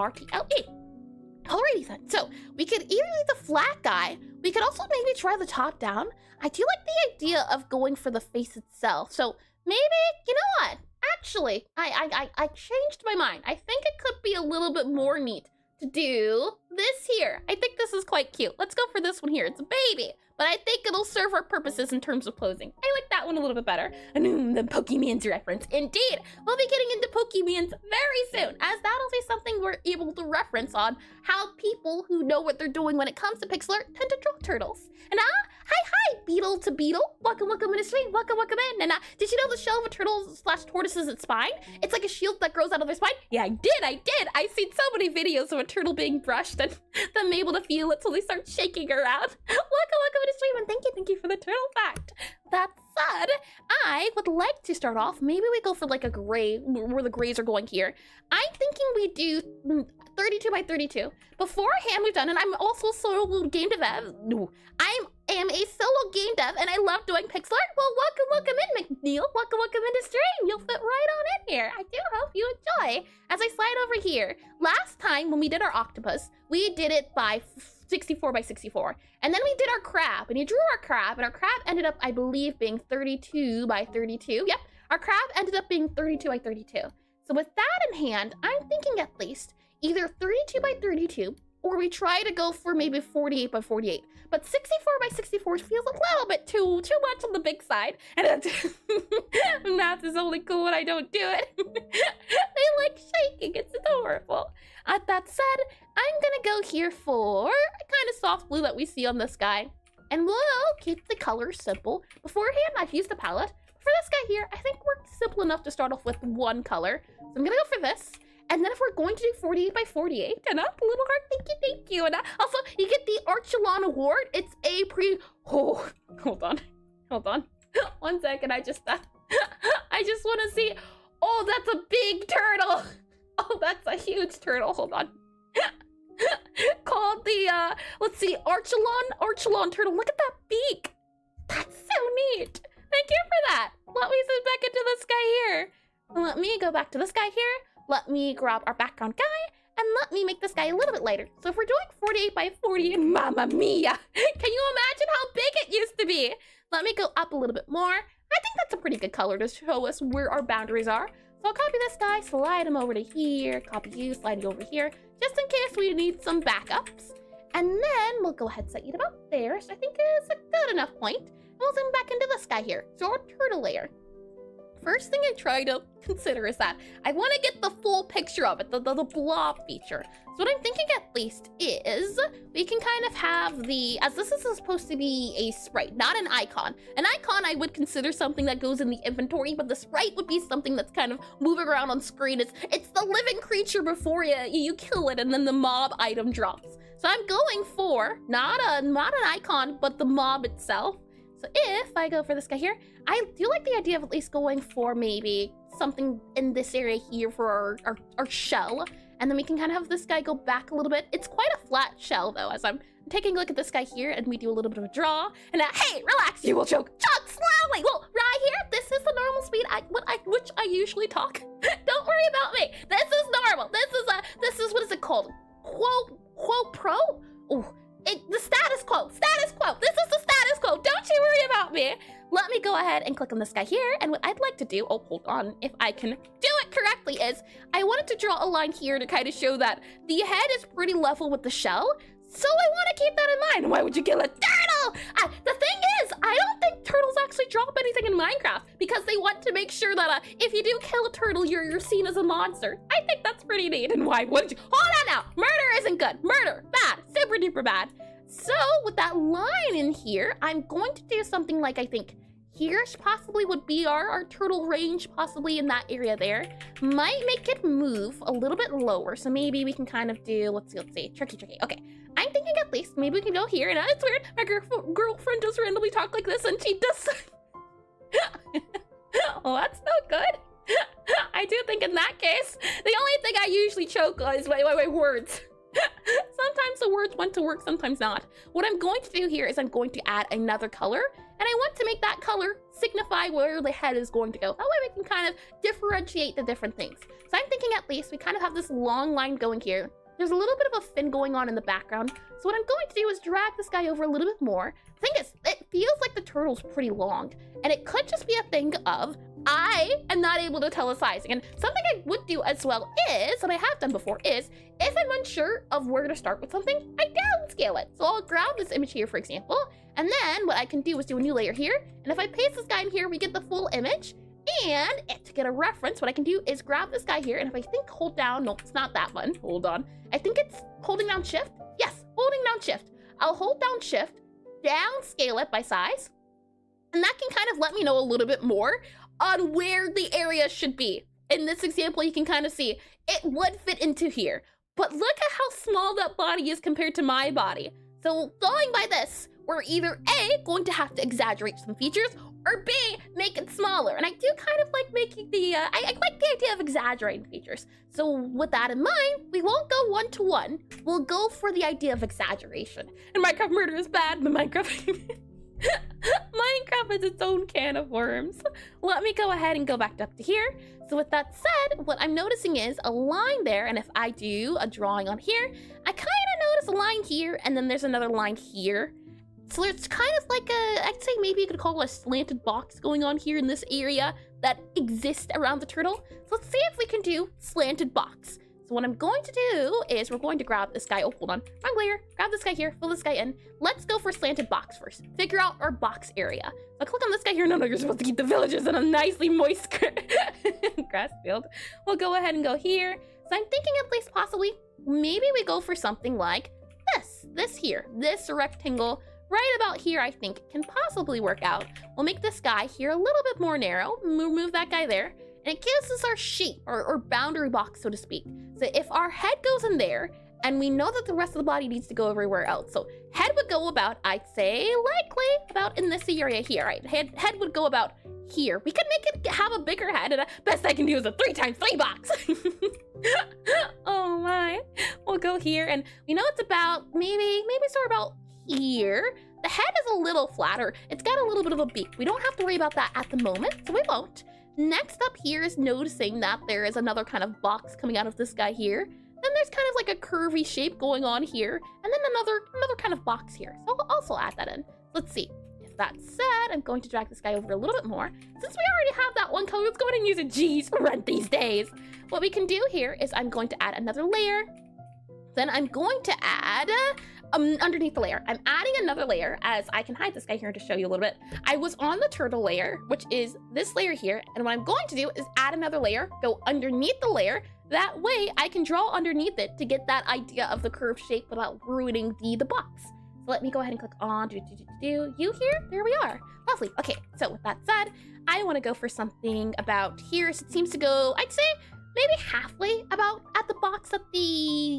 Alrighty then. So we could either do the flat guy. We could also maybe try the top down. I do like the idea of going for the face itself. So maybe, you know what? Actually, I changed my mind. I think it could be a little bit more neat to do this here. I think this is quite cute. Let's go for this one here. It's a baby, but I think it'll serve our purposes in terms of posing. I like that one a little bit better. The Pokemon's reference. Indeed, we'll be getting into Pokemon's very soon, as that'll be something we're able to reference on how people who know what they're doing when it comes to Pixelart tend to draw turtles. And hi, beetle to beetle. Welcome in the stream. Welcome in. And did you know the shell of a turtle / tortoise is its spine? It's like a shield that grows out of their spine. Yeah, I did. I've seen so many videos of a turtle being brushed and them able to feel it till they start shaking around. Welcome in the stream, and thank you for the turtle fact. That said, I would like to start off. Maybe we go for like a gray, where the grays are going here. I'm thinking we do 32 by 32. Beforehand, we've done, and I'm also solo game dev. I am a solo game dev, and I love doing Pixelart. Well, welcome in, McNeil. Welcome in the stream. You'll fit right on in here. I do hope you enjoy. As I slide over here, last time when we did our octopus, we did it by 64 by 64. And then we did our crab, and you drew our crab, and our crab ended up, I believe, being 32 by 32. Yep, our crab ended up being 32 by 32. So with that in hand, I'm thinking at least either 32 by 32, or we try to go for maybe 48 by 48. But 64 by 64 feels a little bit too much on the big side. And math is only cool when I don't do it. They like shaking, it's adorable. That said, I'm gonna go here for a kind of soft blue that we see on this guy. And we'll keep the colors simple. Beforehand, I've used a palette. For this guy here, I think we're simple enough to start off with one color. So I'm gonna go for this. And then if we're going to do 48 by 48, and a little heart, thank you. And also, you get the Archelon Award. It's a oh, hold on. 1 second, I just want to see. Oh, that's a big turtle. Oh, that's a huge turtle. Hold on. Called the, let's see, Archelon turtle. Look at that beak. That's so neat. Thank you for that. Let me zoom back into this guy here. Let me go back to this guy here. Let me grab our background guy, and let me make this guy a little bit lighter. So if we're doing 48 by 40, mamma mia, can you imagine how big it used to be? Let me go up a little bit more. I think that's a pretty good color to show us where our boundaries are. So I'll copy this guy, slide him over to here, copy you, slide you over here, just in case we need some backups. And then we'll go ahead and set you about there, so I think it's a good enough point. And we'll zoom back into this guy here, so our turtle layer. First thing I try to consider is that I want to get the full picture of it, the blob feature. So what I'm thinking at least is we can kind of have as this is supposed to be a sprite, not an icon. An icon I would consider something that goes in the inventory, but the sprite would be something that's kind of moving around on screen. It's the living creature before you kill it, and then the mob item drops. So I'm going for not an icon, but the mob itself. So if I go for this guy here, I do like the idea of at least going for maybe something in this area here for our shell. And then we can kind of have this guy go back a little bit. It's quite a flat shell though, as I'm taking a look at this guy here, and we do a little bit of a draw. And hey, relax, you will choke. Chug slowly. Well, right here, this is the normal speed which I usually talk. Don't worry about me. This is normal. This is what is it called? Quo pro? Oh. The status quo. This is the status quo. Don't you worry about me. Let me go ahead and click on this guy here. And what I'd like to do, oh, hold on, if I can do it correctly, is I wanted to draw a line here to kind of show that the head is pretty level with the shell. So I want to keep that in mind. Why would you kill a turtle? The thing is, I don't think turtles actually drop anything in Minecraft because they want to make sure that if you do kill a turtle, you're seen as a monster. I think that's pretty neat. And why wouldn't you? Hold on now. Murder isn't good. Murder, bad, super duper bad. So with that line in here, I'm going to do something like, I think here possibly would be our turtle range, possibly in that area there. Might make it move a little bit lower. So maybe we can kind of do, let's see, tricky. Okay. I'm thinking at least maybe we can go here, and it's weird. My girlfriend does randomly talk like this, and she does. Well, that's no good. I do think in that case, the only thing I usually choke on is my words. Sometimes the words want to work, sometimes not. What I'm going to do here is I'm going to add another color, and I want to make that color signify where the head is going to go. That way we can kind of differentiate the different things. So I'm thinking at least we kind of have this long line going here. There's a little bit of a fin going on in the background. So what I'm going to do is drag this guy over a little bit more. The thing is, it feels like the turtle's pretty long, and it could just be a thing of I am not able to tell the sizing. And something I would do as well is, what I have done before is, if I'm unsure of where to start with something, I downscale it. So I'll grab this image here, for example, and then what I can do is do a new layer here. And if I paste this guy in here, we get the full image. And to get a reference, what I can do is grab this guy here, and if I think hold down, no, it's not that one, hold on. I think it's holding down shift. Yes, holding down shift. I'll hold down shift, downscale it by size, and that can kind of let me know a little bit more on where the area should be. In this example, you can kind of see it would fit into here, but look at how small that body is compared to my body. So going by this, we're either A, going to have to exaggerate some features, or B, make it smaller. And I do kind of like making the, I like the idea of exaggerating features. So with that in mind, we won't go one-to-one. We'll go for the idea of exaggeration. And Minecraft murder is bad, but Minecraft is its own can of worms. Let me go ahead and go back up to here. So with that said, what I'm noticing is a line there, and if I do a drawing on here, I kind of notice a line here, and then there's another line here. So it's kind of like I'd say maybe you could call it a slanted box going on here in this area that exists around the turtle. So let's see if we can do slanted box. So what I'm going to do is we're going to grab this guy. Oh, hold on. Wrong layer. Grab this guy here. Fill this guy in. Let's go for slanted box first. Figure out our box area. So I click on this guy here. No, you're supposed to keep the villagers in a nicely moist grass field. We'll go ahead and go here. So I'm thinking at least possibly maybe we go for something like this here. This rectangle right about here, I think, can possibly work out. We'll make this guy here a little bit more narrow. Move that guy there. And it gives us our shape, or boundary box, so to speak. So if our head goes in there, and we know that the rest of the body needs to go everywhere else. So head would go about, I'd say, likely about in this area here, right? Head would go about here. We could make it have a bigger head, and the best I can do is a 3x3 box. Oh my. We'll go here, and we know it's about, maybe sort of about here. The head is a little flatter. It's got a little bit of a beak. We don't have to worry about that at the moment, so we won't. Next up here is noticing that there is another kind of box coming out of this guy here. Then there's kind of like a curvy shape going on here, and then another kind of box here. So I'll also add that in. Let's see. If that's said, I'm going to drag this guy over a little bit more. Since we already have that one color, let's go ahead and use it. Geez, rent these days. What we can do here is I'm going to add another layer. Then I'm going to add underneath the layer. I'm adding another layer, as I can hide this guy here to show you a little bit. I was on the turtle layer, which is this layer here, and what I'm going to do is add another layer, go underneath the layer. That way I can draw underneath it to get that idea of the curved shape without ruining the box. So let me go ahead and click on you here. There we are. Lovely. Okay, so with that said, I want to go for something about here. So it seems to go, I'd say, maybe halfway about at the box that the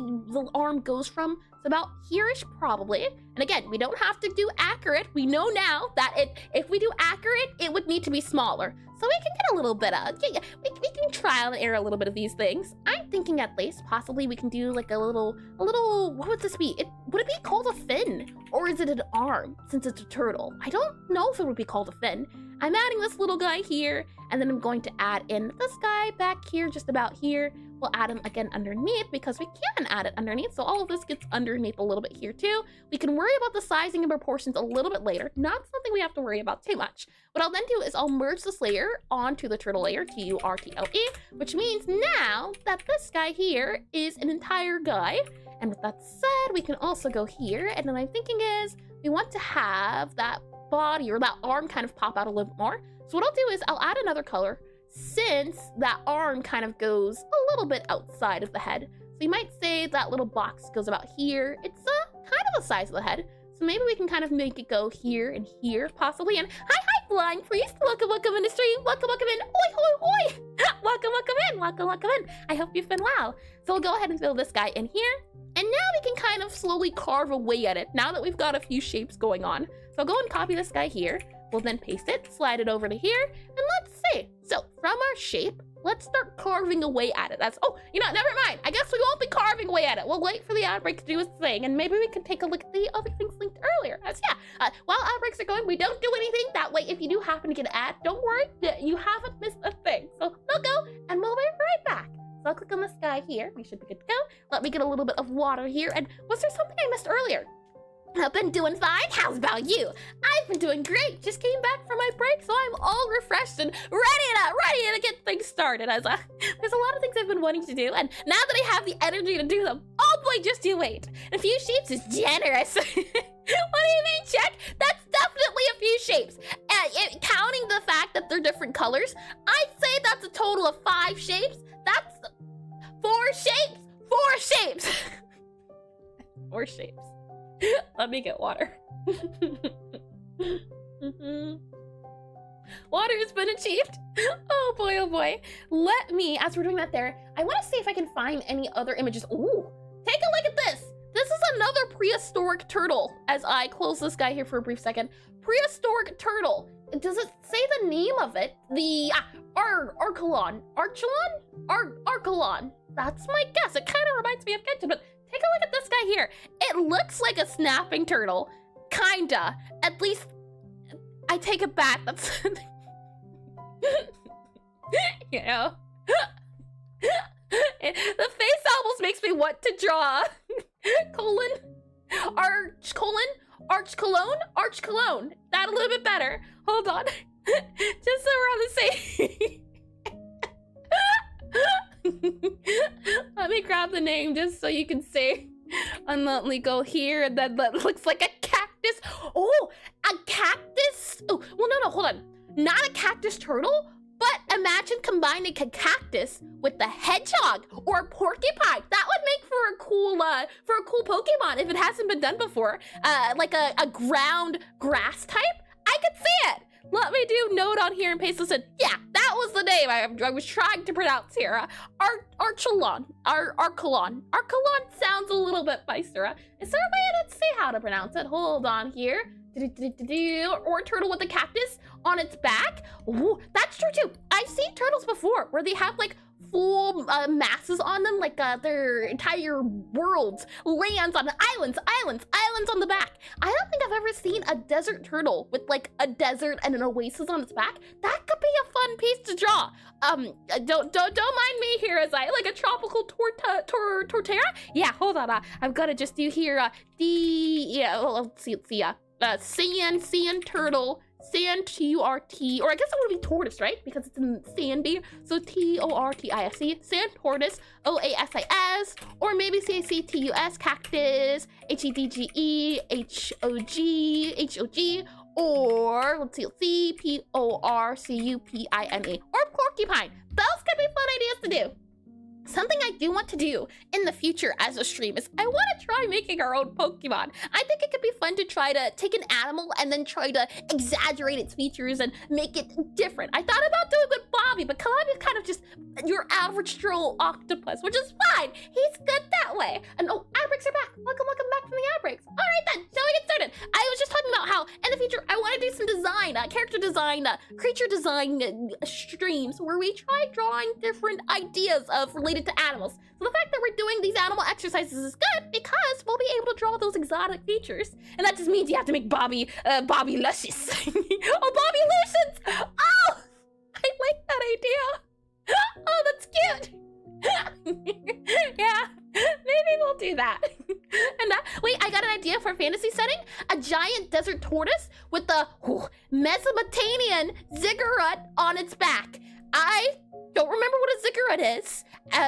arm goes from. So about here-ish probably. And again, we don't have to do accurate. We know now that if we do accurate, it would need to be smaller. So we can get a little bit of, we can trial and error a little bit of these things. I'm thinking at least possibly we can do like a little, what would this be? Would it be called a fin? Or is it an arm since it's a turtle? I don't know if it would be called a fin. I'm adding this little guy here, and then I'm going to add in this guy back here, just about here. We'll add him again underneath because we can add it underneath. So all of this gets underneath a little bit here too. We can worry about the sizing and proportions a little bit later. Not something we have to worry about too much. What I'll then do is I'll merge this layer onto the turtle layer, T-U-R-T-L-E, which means now that this guy here is an entire guy. And with that said, we can also go here. And then I'm thinking is we want to have that body or that arm kind of pop out a little bit more. So what I'll do is I'll add another color since that arm kind of goes a little bit outside of the head. So you might say that little box goes about here. It's kind of the size of the head. So maybe we can kind of make it go here and here possibly. And hi, flying priest. Welcome in the stream. Welcome in. Oi, hoi, hoi. Welcome in. Welcome in. I hope you've been well. So we'll go ahead and fill this guy in here. And now we can kind of slowly carve away at it now that we've got a few shapes going on. So I'll go and copy this guy here. We'll then paste it, slide it over to here, and let's see. So from our shape, let's start carving away at it. Oh, never mind. I guess we won't be carving away at it. We'll wait for the outbreak to do its thing, and maybe we can take a look at the other things linked earlier. While outbreaks are going, we don't do anything. That way, if you do happen to get an ad, don't worry, you haven't missed a thing. So they'll go, and we'll be right back. So I'll click on this guy here. We should be good to go. Let me get a little bit of water here. And was there something I missed earlier? I've been doing fine. How's about you? I've been doing great. Just came back from my break, so I'm all refreshed and ready to get things started. There's a lot of things I've been wanting to do, and now that I have the energy to do them, oh boy, just you wait. A few shapes is generous. What do you mean, Check? That's definitely a few shapes. Counting the fact that they're different colors, I'd say that's a total of 5 shapes. That's 4 shapes. 4 shapes. 4 shapes. Let me get water. Water has been achieved. Oh boy. Let me, as we're doing that there, I want to see if I can find any other images. Ooh, take a look at this. This is another prehistoric turtle. As I close this guy here for a brief second. Prehistoric turtle. Does it say the name of it? The Archelon. Archelon. That's my guess. It kind of reminds me of Genshin, but take a look at this guy here. It looks like a snapping turtle. Kinda. At least, I take it back. That's... The face almost makes me want to draw. Arch cologne. That a little bit better. Hold on. Just so we're on the same... Let me grab the name just so you can see. And let me go here, and then that looks like a cactus. Oh, a cactus. Oh, well, no, hold on. Not a cactus turtle, but imagine combining a cactus with the hedgehog or a porcupine. That would make for a cool Pokemon if it hasn't been done before. Like a ground grass type. I could see it. Let me do note on here and paste this in. Yeah, that was the name I was trying to pronounce here. Archelon. Archelon sounds a little bit nicer. Is there a way to see how to pronounce it? Hold on here. Or a turtle with a cactus on its back. Ooh, that's true too. I've seen turtles before where they have like full masses on them, like their entire worlds, lands on islands on the back. I don't think I've ever seen a desert turtle with like a desert and an oasis on its back. That could be a fun piece to draw. Don't mind me here as I like a tropical tortera. Yeah, hold on. I've got to just do here let's see. Sand turtle. Sand T-U-R-T, or I guess it would be tortoise, right? Because it's in sandy. So T-O-R-T-I-S-E, sand tortoise, O-A-S-I-S, or maybe C-A-C-T-U-S, cactus, H-E-D-G-E, H-O-G, or let's see, P-O-R-C-U-P-I-N-E, or porcupine. Those could be fun ideas to do. Something I do want to do in the future as a stream is I want to try making our own Pokemon. I think it could be fun to try to take an animal and then try to exaggerate its features and make it different. I thought about doing with Bobby, but Claude is kind of just your average troll octopus, which is fine. He's good that way. And oh, outbreaks are back. Welcome back from the outbreaks. All right then, shall we get started? I was just talking about how in the future I want to do some design, character design, creature design streams where we try drawing different ideas of related to animals. So the fact that we're doing these animal exercises is good because we'll be able to draw those exotic features. And that just means you have to make Bobby luscious. Oh, Bobby Lucians! Oh! I like that idea. Oh, that's cute. Yeah, maybe we'll do that. And wait, I got an idea for a fantasy setting. A giant desert tortoise with the Mesopotamian ziggurat on its back. I don't remember what a ziggurat is.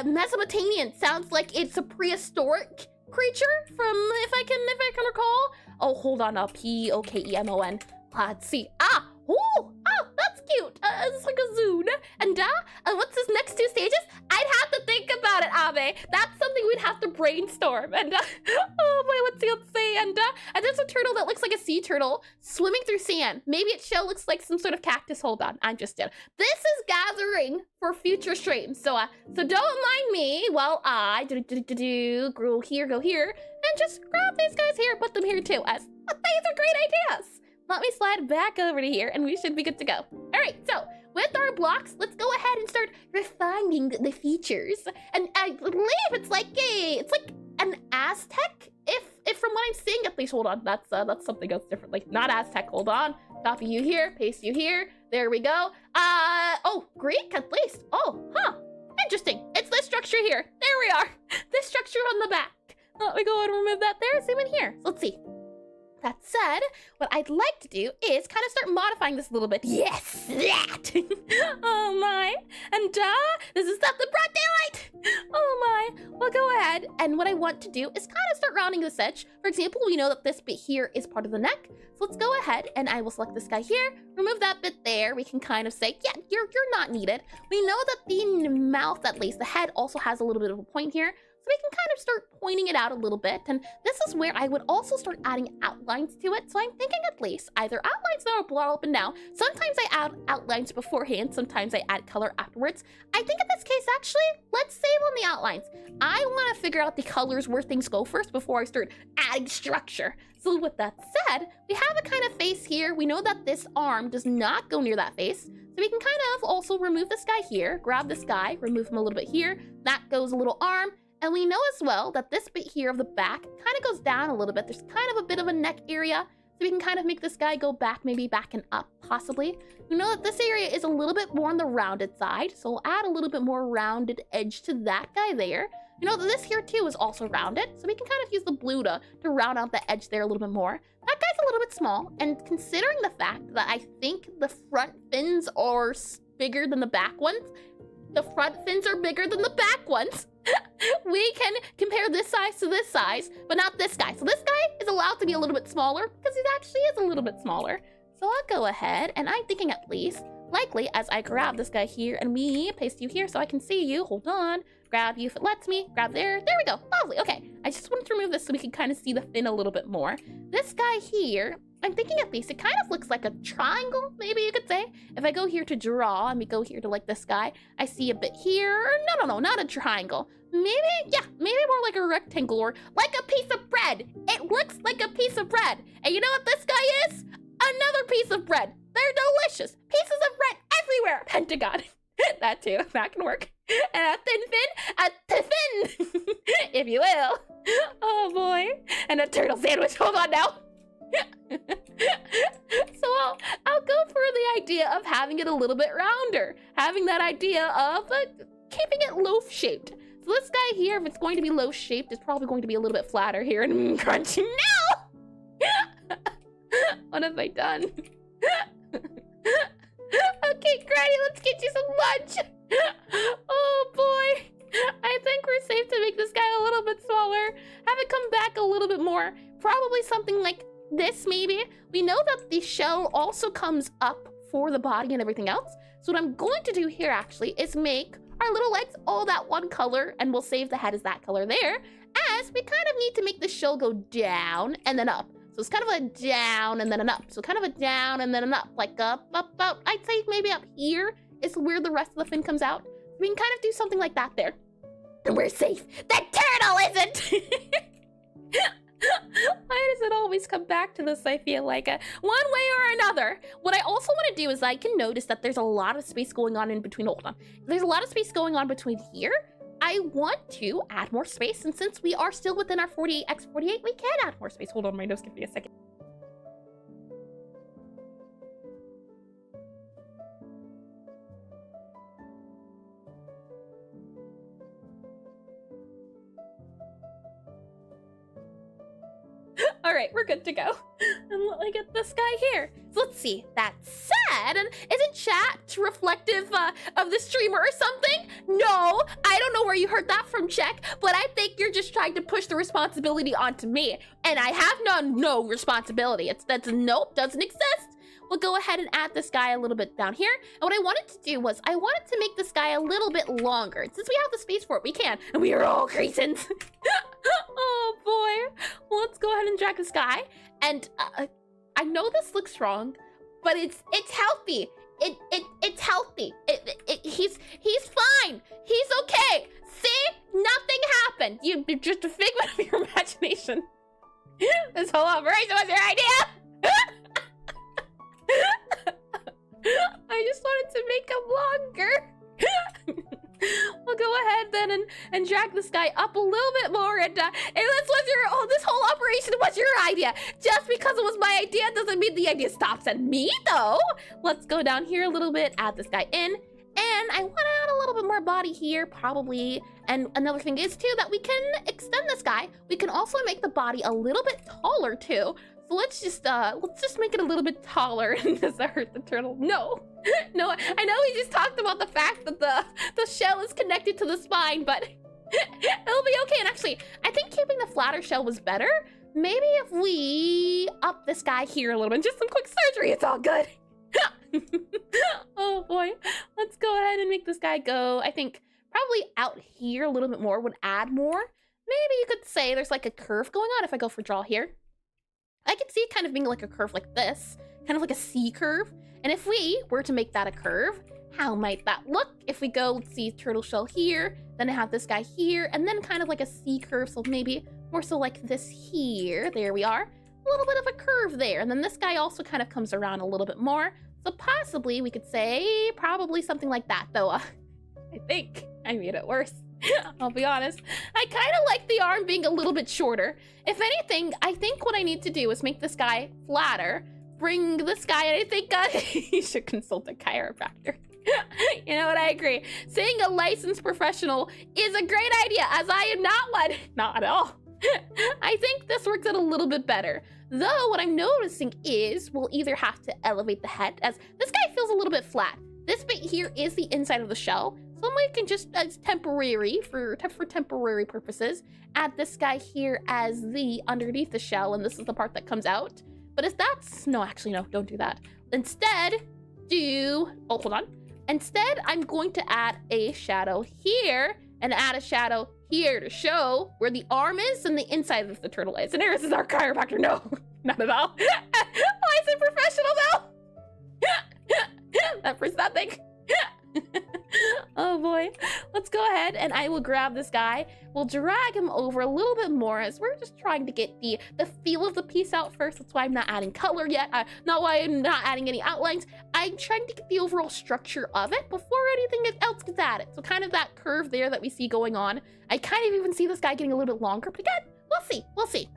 Mesopotamian sounds like it's a prehistoric creature from, if I can recall. Oh, hold on, P-O-K-E-M-O-N. Let's see. Oh, that's cute. It's like a zoon. And what's his next 2 stages? I'd have to think about it, Abe. That's something we'd have to brainstorm. And oh boy, let's see. And there's a turtle that looks like a sea turtle swimming through sand. Maybe its shell looks like some sort of cactus. Hold on, I'm just in. This is gathering for future streams. So don't mind me while I go here, and just grab these guys here, put them here too. As these are great ideas. Let me slide back over to here and we should be good to go. All right, so with with our blocks, let's go ahead and start refining the features. And I believe it's like an Aztec, if from what I'm seeing at least. Hold on, that's something else different. Like not Aztec. Hold on, copy you here, paste you here. There we go. Oh, Greek at least. Oh, huh. Interesting. It's this structure here. There we are. This structure on the back. Let me go ahead and remove that there. Zoom in here. So let's see. That said, what I'd like to do is kind of start modifying this a little bit. Yes, that. Oh my. And this is not the broad daylight. Oh my. Well, go ahead. And what I want to do is kind of start rounding this edge. For example, we know that this bit here is part of the neck. So let's go ahead and I will select this guy here, remove that bit there. We can kind of say, yeah, you're not needed. We know that the mouth, at least the head, also has a little bit of a point here. So we can kind of start pointing it out a little bit. And this is where I would also start adding outlines to it. So I'm thinking at least either outlines that are blur up and down. Sometimes I add outlines beforehand. Sometimes I add color afterwards. I think in this case, actually, let's save on the outlines. I want to figure out the colors where things go first before I start adding structure. So with that said, we have a kind of face here. We know that this arm does not go near that face. So we can kind of also remove this guy here, grab this guy, remove him a little bit here. That goes a little arm. And we know as well that this bit here of the back kind of goes down a little bit. There's kind of a bit of a neck area. So we can kind of make this guy go back, maybe back and up, possibly. We know that this area is a little bit more on the rounded side. So we'll add a little bit more rounded edge to that guy there. You know that this here too is also rounded. So we can kind of use the blue to round out the edge there a little bit more. That guy's a little bit small. And considering the fact that I think the front fins are bigger than the back ones, the front fins are bigger than the back ones. We can compare this size to this size, but not this guy. So this guy is allowed to be a little bit smaller because he actually is a little bit smaller. So I'll go ahead and I'm thinking at least likely as I grab this guy here and we paste you here so I can see you. Hold on. Grab you if it lets me. Grab there. There we go. Lovely. Okay. I just wanted to remove this so we can kind of see the fin a little bit more. This guy here, I'm thinking at least it kind of looks like a triangle, maybe you could say. If I go here to draw and we go here to like this guy, I see a bit here. No, not a triangle. Maybe, yeah, maybe more like a rectangle or like a piece of bread. It looks like a piece of bread. And you know what this guy is? Another piece of bread. They're delicious. Pieces of bread everywhere. Pentagon. That too. That can work. And a thin fin, if you will. Oh boy. And a turtle sandwich. Hold on now. So I'll go for the idea of having it a little bit rounder. Having that idea of keeping it loaf shaped. So this guy here, if it's going to be loaf shaped, is probably going to be a little bit flatter here and crunchy. No! What have I done? Okay, Granny, let's get you some lunch. Oh boy. I think we're safe to make this guy a little bit smaller. Have it come back a little bit more. Probably something like this maybe. We know that the shell also comes up for the body and everything else. So what I'm going to do here actually is make our little legs all that one color, and we'll save the head as that color there, as we kind of need to make the shell go down and then up. So it's kind of a down and then an up. So kind of a down and then an up, like up. I'd say maybe up here is where the rest of the fin comes out. We can kind of do something like that there. And we're safe. The turtle isn't! Why does it always come back to this, I feel like? One way or another. What I also want to do is I can notice that there's a lot of space going on in between. Hold on. There's a lot of space going on between here. I want to add more space. And since we are still within our 48x48, we can add more space. Hold on, my nose, give me a second. All right, we're good to go. And let me get this guy here. So let's see. That said, and isn't chat reflective of the streamer or something? No, I don't know where you heard that from, Check, but I think you're just trying to push the responsibility onto me. And I have no responsibility. Nope, doesn't exist. We'll go ahead and add this guy a little bit down here. And what I wanted to do was I wanted to make this guy a little bit longer. And since we have the space for it, we can. And we are all Graysons. Oh boy. Well, let's go ahead and drag this guy. And I know this looks wrong, but it's healthy. It's healthy. He's fine. He's okay. See? Nothing happened. You're just a figment of your imagination. This whole operation was your idea. I I just wanted to make him longer. We'll go ahead then and drag this guy up a little bit more, and this was this whole operation was your idea. Just because it was my idea doesn't mean the idea stops at me, though. Let's go down here a little bit, add this guy in, and I want to add a little bit more body here, probably. And another thing is too that we can extend this guy. We can also make the body a little bit taller too. So let's just make it a little bit taller. Does that hurt the turtle? No. No, I know we just talked about the fact that the shell is connected to the spine, but it'll be okay. And actually, I think keeping the flatter shell was better. Maybe if we up this guy here a little bit, just some quick surgery, it's all good. Oh boy, let's go ahead and make this guy go. I think probably out here a little bit more would add more. Maybe you could say there's like a curve going on if I go for draw here. I could see it kind of being like a curve like this, kind of like a C curve. And if we were to make that a curve, how might that look? If we go, let's see, turtle shell here, then I have this guy here, and then kind of like a C curve, so maybe more so like this here. There we are. A little bit of a curve there. And then this guy also kind of comes around a little bit more. So possibly we could say probably something like that, though. I think I made it worse. I'll be honest. I kind of like the arm being a little bit shorter. If anything, I think what I need to do is make this guy flatter, bring this guy, and I think you should consult a chiropractor. You know what? I agree. Saying a licensed professional is a great idea, as I am not one. Not at all. I think this works out a little bit better. Though what I'm noticing is we'll either have to elevate the head, as this guy feels a little bit flat. This bit here is the inside of the shell. So we can just, as temporary, for temporary purposes, add this guy here as the underneath the shell, and this is the part that comes out. But if that's, no, actually, no, don't do that. Instead, hold on. Instead, I'm going to add a shadow here, and add a shadow here to show where the arm is and the inside of the turtle is. And here is our chiropractor. No, not at all. Why is it professional, though? That proves nothing. Oh boy, let's go ahead and I will grab this guy. We'll drag him over a little bit more as we're just trying to get the feel of the piece out first. That's why I'm not adding color yet. Not why I'm not adding any outlines. I'm trying to get the overall structure of it before anything else gets added. So kind of that curve there that we see going on. I kind of even see this guy getting a little bit longer, but again, we'll see.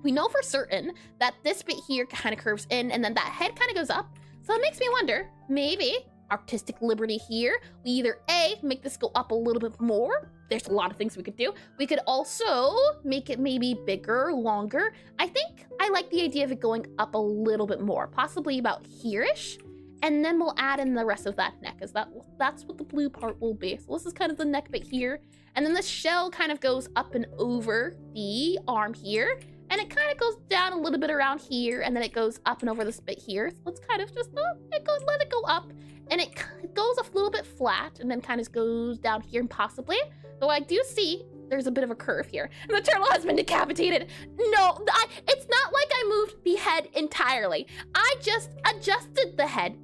We know for certain that this bit here kind of curves in and then that head kind of goes up. So it makes me wonder, maybe artistic liberty here. We either A, make this go up a little bit more. There's a lot of things we could do. We could also make it maybe bigger, longer. I think I like the idea of it going up a little bit more, possibly about here-ish. And then we'll add in the rest of that neck, as that's what the blue part will be. So this is kind of the neck bit here. And then the shell kind of goes up and over the arm here. And it kind of goes down a little bit around here, and then it goes up and over this bit here. So let's kind of just let it go up. And it goes a little bit flat and then kind of goes down here possibly. Though I do see there's a bit of a curve here. And the turtle has been decapitated. No, it's not like I moved the head entirely. I just adjusted the head.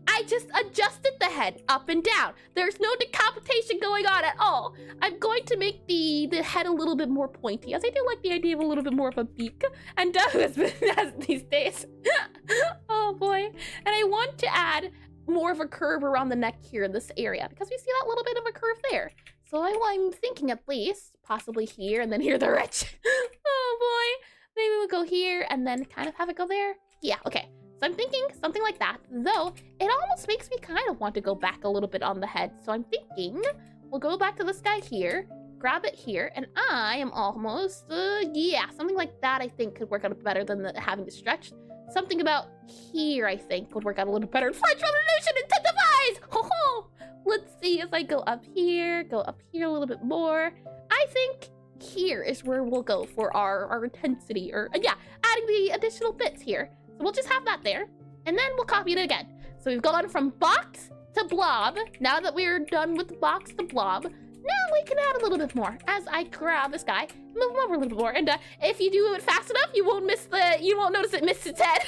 I just adjusted the head up and down. There's no decapitation going on at all. I'm going to make the head a little bit more pointy, as I do like the idea of a little bit more of a beak. And has these days. Oh boy. And I want to add more of a curve around the neck here in this area, because we see that little bit of a curve there. So I'm thinking at least possibly here and then here the rich. Oh boy, maybe we'll go here and then kind of have it go there. Yeah, okay. So I'm thinking something like that, though it almost makes me kind of want to go back a little bit on the head. So I'm thinking we'll go back to this guy here, grab it here, and I am almost, yeah, something like that I think could work out better than having to stretch. Something about here, I think, would work out a little better. French Revolution intensifies! Ho ho! Let's see if I go up here a little bit more. I think here is where we'll go for our intensity, or yeah, adding the additional bits here. So we'll just have that there, and then we'll copy it again. So we've gone from box to blob. Now that we're done with the box to blob, now we can add a little bit more as I grab this guy, move him over a little bit more, and if you do it fast enough, you won't notice it missed its head.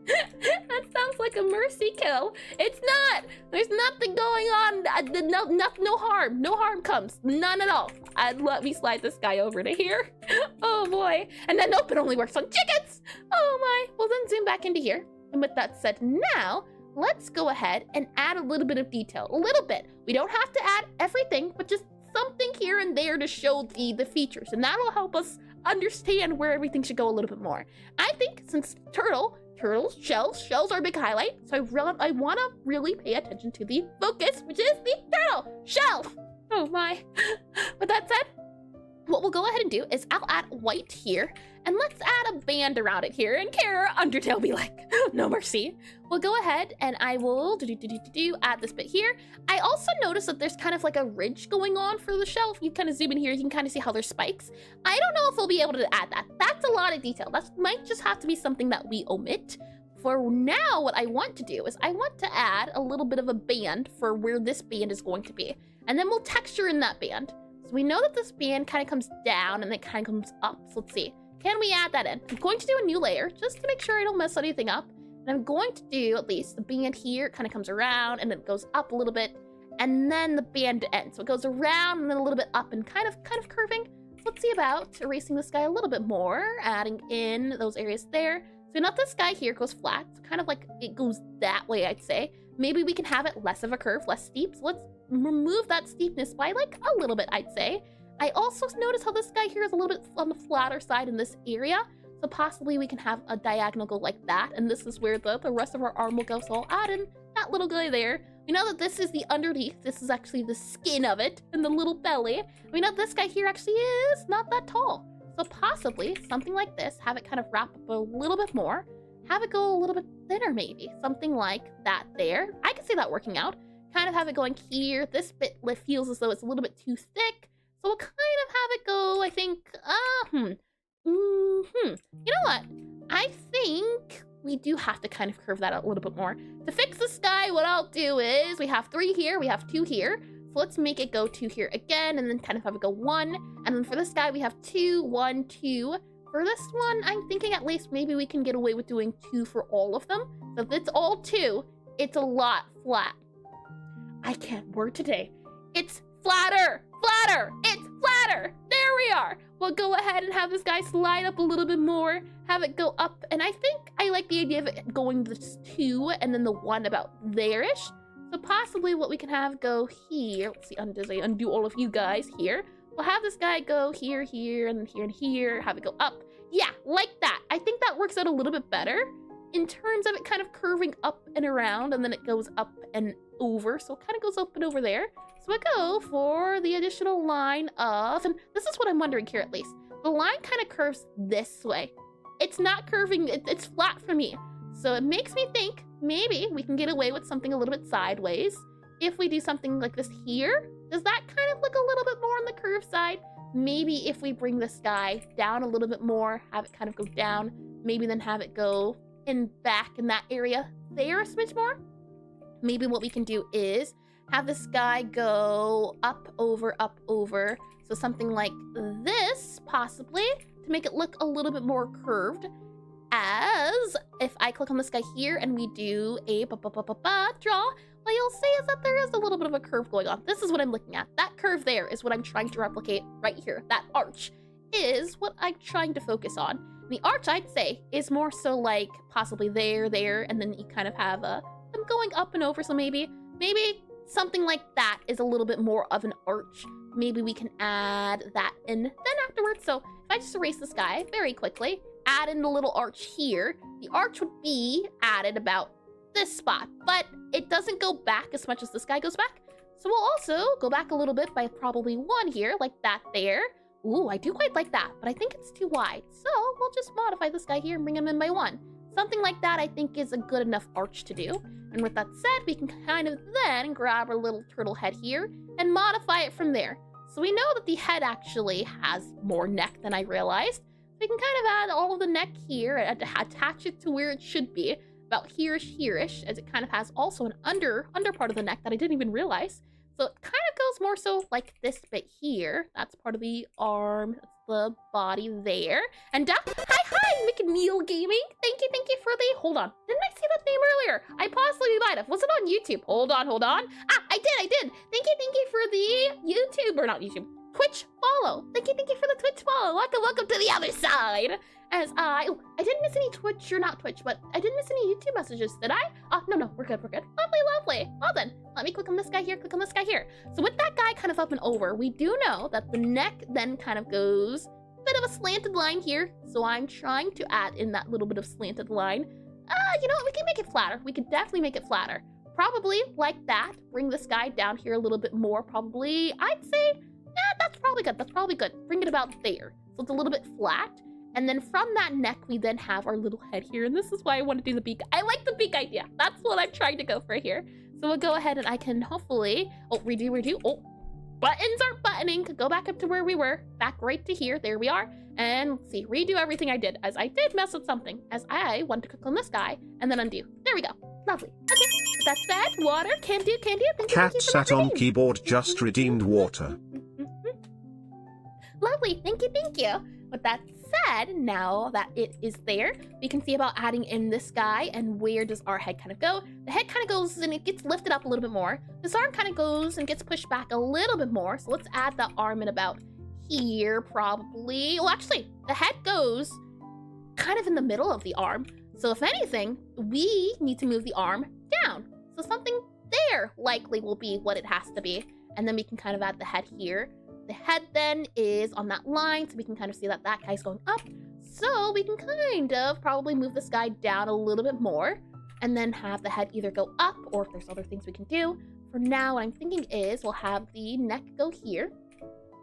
That sounds like a mercy kill. It's not. There's nothing going on. No harm. No harm comes. None at all. Let me slide this guy over to here. Oh boy. And then nope, it only works on chickens. Oh my. Well then zoom back into here. And with that said, now let's go ahead and add a little bit of detail, a little bit. We don't have to add everything, but just something here and there to show the features, and that'll help us understand where everything should go a little bit more. I think since turtles, shells are a big highlight, so I want to really pay attention to the focus, which is the turtle shell. Oh my. With that said, what we'll go ahead and do is I'll add white here, and let's add a band around it here, and Kara Undertale be like, no mercy. We'll go ahead and I will add this bit here. I also noticed that there's kind of like a ridge going on for the shell. If you kind of zoom in here, you can kind of see how there's spikes. I don't know if we'll be able to add that. That's a lot of detail. That might just have to be something that we omit. For now, what I want to do is I want to add a little bit of a band for where this band is going to be. And then we'll texture in that band. So we know that this band kind of comes down and then kind of comes up. So let's see. Can we add that in? I'm going to do a new layer just to make sure I don't mess anything up. And I'm going to do at least the band here kind of comes around and it goes up a little bit. And then the band ends. So it goes around and then a little bit up and kind of curving. So let's see about erasing this guy a little bit more, adding in those areas there. So not this guy here goes flat. So kind of like it goes that way, I'd say. Maybe we can have it less of a curve, less steep. So let's remove that steepness by like a little bit, I'd say. I also notice how this guy here is a little bit on the flatter side in this area. So possibly we can have a diagonal go like that. And this is where the rest of our arm will go. So I'll add in that little guy there. We know that this is the underneath. This is actually the skin of it and the little belly. We know this guy here actually is not that tall. So possibly something like this, have it kind of wrap up a little bit more. Have it go a little bit thinner maybe. Something like that there. I can see that working out. Kind of have it going here. This bit feels as though it's a little bit too thick. So we'll kind of have it go, I think, You know what? I think we do have to kind of curve that out a little bit more. To fix the sky, what I'll do is we have 3 here, we have 2 here. So let's make it go 2 here again, and then kind of have it go 1. And then for this guy, we have 2, 1, 2. For this one, I'm thinking at least maybe we can get away with doing 2 for all of them. So if it's all 2, it's a lot flat. I can't word today. It's flatter, it's flatter. There we are. We'll go ahead and have this guy slide up a little bit more, have it go up. And I think I like the idea of it going this 2 and then the 1 about there-ish. So possibly what we can have go here. Let's see, undo all of you guys here. We'll have this guy go here, here, and here, and here. Have it go up. Yeah, like that. I think that works out a little bit better in terms of it kind of curving up and around, and then it goes up and over. So it kind of goes up and over there. So I go for the additional line of, and this is what I'm wondering here at least. The line kind of curves this way. It's not curving, it's flat for me. So it makes me think maybe we can get away with something a little bit sideways. If we do something like this here, does that kind of look a little bit more on the curved side? Maybe if we bring this guy down a little bit more, have it kind of go down, maybe then have it go in back in that area there a smidge more. Maybe what we can do is have this guy go up, over, so something like this, possibly, to make it look a little bit more curved. As if I click on this guy here and we do a draw, what you'll see is that there is a little bit of a curve going on. This is what I'm looking at. That curve there is what I'm trying to replicate right here. That arch is what I'm trying to focus on. The arch, I'd say, is more so like possibly there, and then you kind of have them going up and over. So maybe something like that is a little bit more of an arch. Maybe we can add that in then afterwards. So if I just erase this guy very quickly, add in the little arch here, the arch would be added about this spot, but it doesn't go back as much as this guy goes back. So we'll also go back a little bit by probably 1 here, like that there. Ooh, I do quite like that, but I think it's too wide. So we'll just modify this guy here and bring him in by 1. Something like that I think is a good enough arch to do. And with that said, we can kind of then grab our little turtle head here and modify it from there. So we know that the head actually has more neck than I realized. We can kind of add all of the neck here and attach it to where it should be, about here-ish, as it kind of has also an under part of the neck that I didn't even realize. So it kind of goes more so like this bit here. That's part of the arm. That's the body there. And hi, McNeil Gaming. Thank you for the, hold on. Didn't I see that name earlier? I possibly might have. Was it on YouTube? Hold on. Ah, I did. Thank you for the YouTube, or not YouTube, Twitch follow. Thank you for the Twitch follow. Welcome to the other side. As I didn't miss any Twitch, or not Twitch, but I didn't miss any YouTube messages, did I? Oh, no, we're good. Lovely. Well then, let me click on this guy here, click on this guy here. So with that guy kind of up and over, we do know that the neck then kind of goes a bit of a slanted line here. So I'm trying to add in that little bit of slanted line. You know what, we can make it flatter. We could definitely make it flatter. Probably like that. Bring this guy down here a little bit more, probably. I'd say, that's probably good. Bring it about there. So it's a little bit flat. And then from that neck, we then have our little head here. And this is why I want to do the beak. I like the beak idea. That's what I'm trying to go for here. So we'll go ahead and I can hopefully, redo. Oh, buttons aren't buttoning. Go back up to where we were. Back right to here. There we are. And let's see, redo everything I did, as I did mess with something, as I want to click on this guy and then undo. There we go. Lovely. Okay, with that said, water, can do. Thank you sat on keyboard, just redeemed water. Lovely, thank you. With that said, now that it is there, we can see about adding in this guy and where does our head kind of go. The head kind of goes and it gets lifted up a little bit more. This arm kind of goes and gets pushed back a little bit more. So let's add the arm in about here, probably. Well, actually, the head goes kind of in the middle of the arm. So if anything, we need to move the arm down. So something there likely will be what it has to be. And then we can kind of add the head here. The head then is on that line, so we can kind of see that that guy's going up. So we can kind of probably move this guy down a little bit more and then have the head either go up, or if there's other things we can do. For now, what I'm thinking is we'll have the neck go here.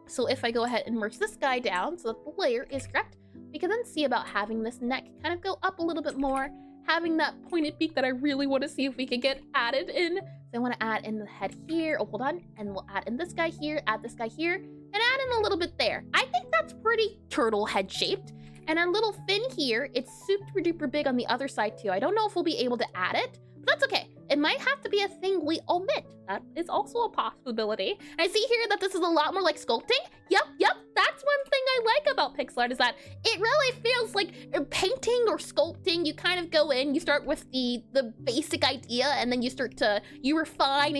So if I go ahead and merge this guy down so that the layer is correct, we can then see about having this neck kind of go up a little bit more, having that pointed beak that I really want to see if we can get added in. So I want to add in the head here. Oh, hold on. And we'll add in this guy here, add this guy here, and add in a little bit there. I think that's pretty turtle head shaped. And our little fin here, it's super duper big on the other side too. I don't know if we'll be able to add it, but that's okay. It might have to be a thing we omit. That is also a possibility. And I see here that this is a lot more like sculpting. Yep. That's one thing I like about Pixelart, is that it really feels like painting or sculpting. You kind of go in, you start with the basic idea, and then you refine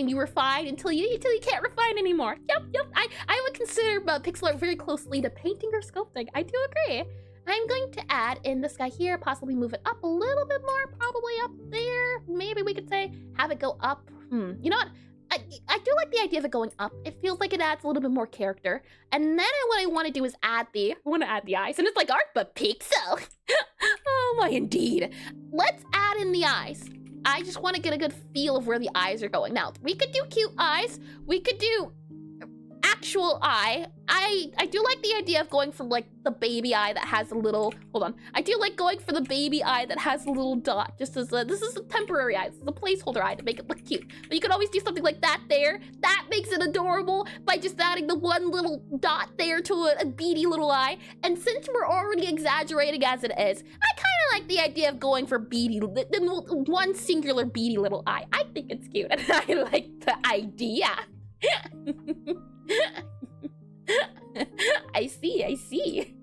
until you can't refine anymore. Yep. I would consider Pixelart very closely to painting or sculpting. I do agree. I'm going to add in this guy here, possibly move it up a little bit more, probably up there. Maybe we could say have it go up. You know what? I do like the idea of it going up. It feels like it adds a little bit more character. And then what I want to do is add the eyes. And it's like art, but pixel. Oh my, indeed. Let's add in the eyes. I just want to get a good feel of where the eyes are going. Now, we could do cute eyes. We could do actual eye. I do like the idea of going for like the baby eye that has a little, hold on. I do like going for the baby eye that has a little dot, just as this is a temporary eye. This is a placeholder eye to make it look cute. But you could always do something like that there. That makes it adorable by just adding the one little dot there to a beady little eye. And since we're already exaggerating as it is, I kind of like the idea of going for beady, one singular beady little eye. I think it's cute and I like the idea. I see.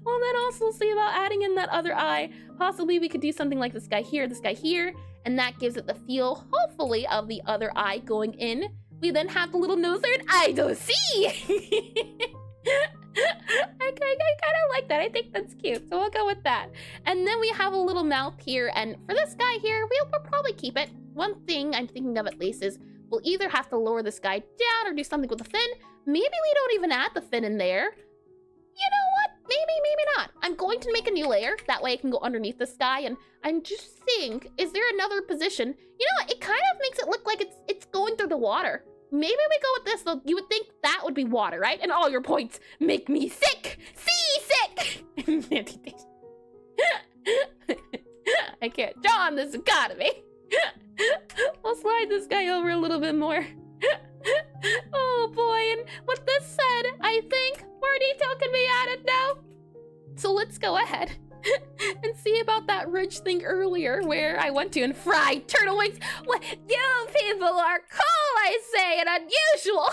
Well, then also see about adding in that other eye. Possibly we could do something like this guy here, and that gives it the feel, hopefully, of the other eye going in. We then have the little nose there, and I don't see. I kind of like that. I think that's cute, so we'll go with that. And then we have a little mouth here, and for this guy here, we'll probably keep it. One thing I'm thinking of at least is we'll either have to lower this guy down or do something with the fin. Maybe we don't even add the fin in there. You know what? Maybe not. I'm going to make a new layer. That way I can go underneath this guy, and I'm just seeing, is there another position? You know what? It kind of makes it look like it's going through the water. Maybe we go with this, though. You would think that would be water, right? And all your points make me sick. Seasick! I can't draw on this economy. I'll slide this guy over a little bit more. Oh boy, and with this said, I think more detail can be added now. So let's go ahead and see about that ridge thing earlier where I went to and fried turtle wings. What, you people are cool, I say, and unusual.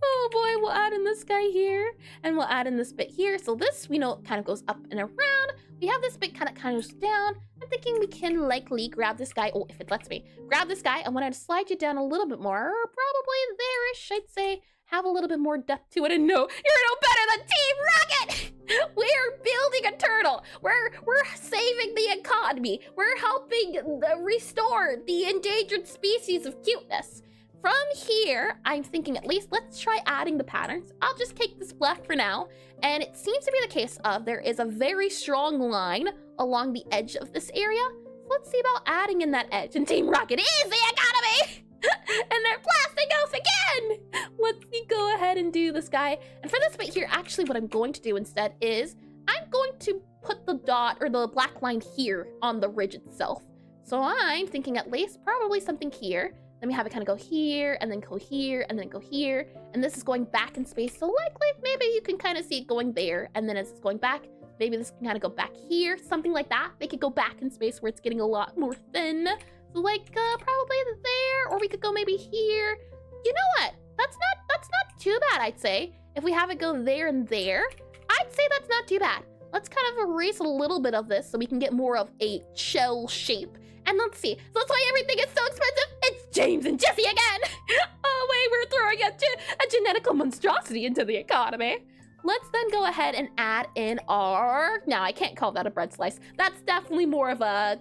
Oh boy, we'll add in this guy here, and we'll add in this bit here. So this, we know, kind of goes up and around. We have this bit kind of goes down. I'm thinking we can likely grab this guy. Oh, if it lets me. Grab this guy, and when I slide you down a little bit more, probably there-ish, I'd say, have a little bit more depth to it. And no, you're no better than Team Rocket! We're building a turtle. We're saving the economy. We're helping restore the endangered species of cuteness. From here, I'm thinking at least let's try adding the patterns. I'll just take this black for now. And it seems to be the case of there is a very strong line along the edge of this area. So let's see about adding in that edge. And Team Rocket is the economy! And they're blasting off again! Let's go ahead and do this guy. And for this bit here, actually what I'm going to do instead is I'm going to put the dot or the black line here on the ridge itself. So I'm thinking at least probably something here. Let me have it kind of go here and then go here and then go here. And this is going back in space. So likely maybe you can kind of see it going there. And then as it's going back, maybe this can kind of go back here, something like that. They could go back in space where it's getting a lot more thin. So like probably there, or we could go maybe here. You know what? That's not too bad, I'd say. If we have it go there and there, I'd say that's not too bad. Let's kind of erase a little bit of this so we can get more of a shell shape. And let's see. So that's why everything is so expensive. It's James and Jesse again. Oh wait, we're throwing a genetical monstrosity into the economy. Let's then go ahead and add in our, now I can't call that a bread slice. That's definitely more of a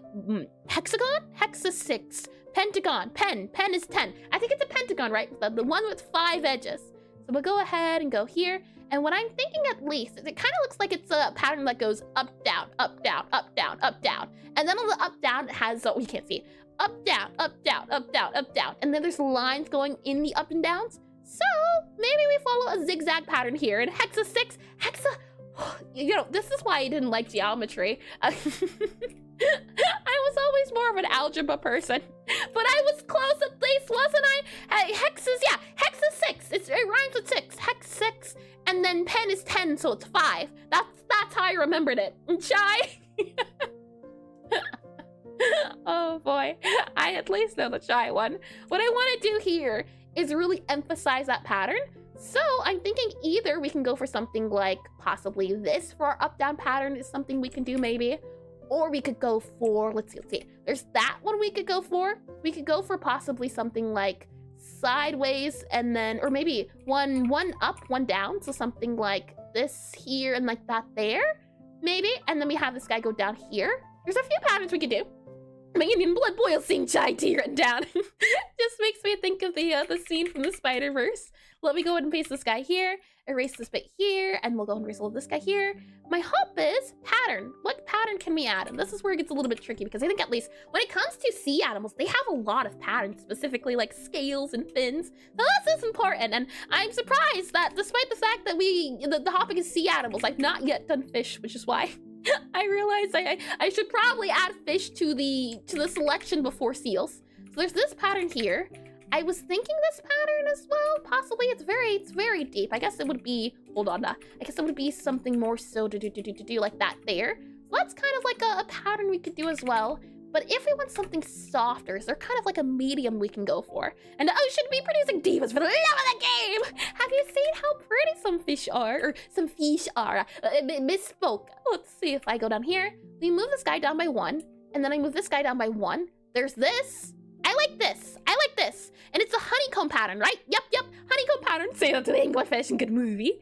hexagon? Hexa 6. Pentagon. Pen is 10. I think it's a pentagon, right? The one with 5 edges. So we'll go ahead and go here. And what I'm thinking at least is it kind of looks like it's a pattern that goes up, down, up, down, up, down, up, down. And then on the up, down, it has, oh, you can't see, up, down, up, down, up, down, up, down. And then there's lines going in the up and downs. So maybe we follow a zigzag pattern here. And Hexa 6, you know, this is why I didn't like geometry. I was always more of an algebra person, but I was close at least, wasn't I? Hexes, yeah, Hexa 6, it rhymes with 6, Hex 6, and then pen is 10, so it's 5. That's how I remembered it. Shy? Oh boy, I at least know the shy one. What I want to do here is really emphasize that pattern. So I'm thinking either we can go for something like possibly this for our up-down pattern is something we can do maybe. Or we could go for, let's see. There's that one we could go for. We could go for possibly something like sideways and then, or maybe one up, one down. So something like this here and like that there, maybe. And then we have this guy go down here. There's a few patterns we could do. My Indian blood boils seeing chai tea written down. Just makes me think of the scene from the Spider-Verse. Let me go ahead and paste this guy here, erase this bit here, and we'll go and erase all of this guy here. My hope is pattern. What pattern can we add? And this is where it gets a little bit tricky because I think at least when it comes to sea animals, they have a lot of patterns, specifically like scales and fins. So this is important. And I'm surprised that despite the fact that the topic is sea animals, I've not yet done fish, which is why I realized I should probably add fish to the selection before seals. So there's this pattern here. I was thinking this pattern as well. Possibly it's very deep. I guess it would be, hold on, I guess it would be something more so to do like that there. So that's kind of like a pattern we could do as well. But if we want something softer, is there kind of like a medium we can go for? And I should be producing divas for the love of the game! Have you seen how pretty some fish are? Or some fish are? Misspoke. Let's see if I go down here. We move this guy down by 1. And then I move this guy down by 1. There's this. I like this. I like this. And it's a honeycomb pattern, right? Yep. Honeycomb pattern. Say that to the anglerfish in good movie.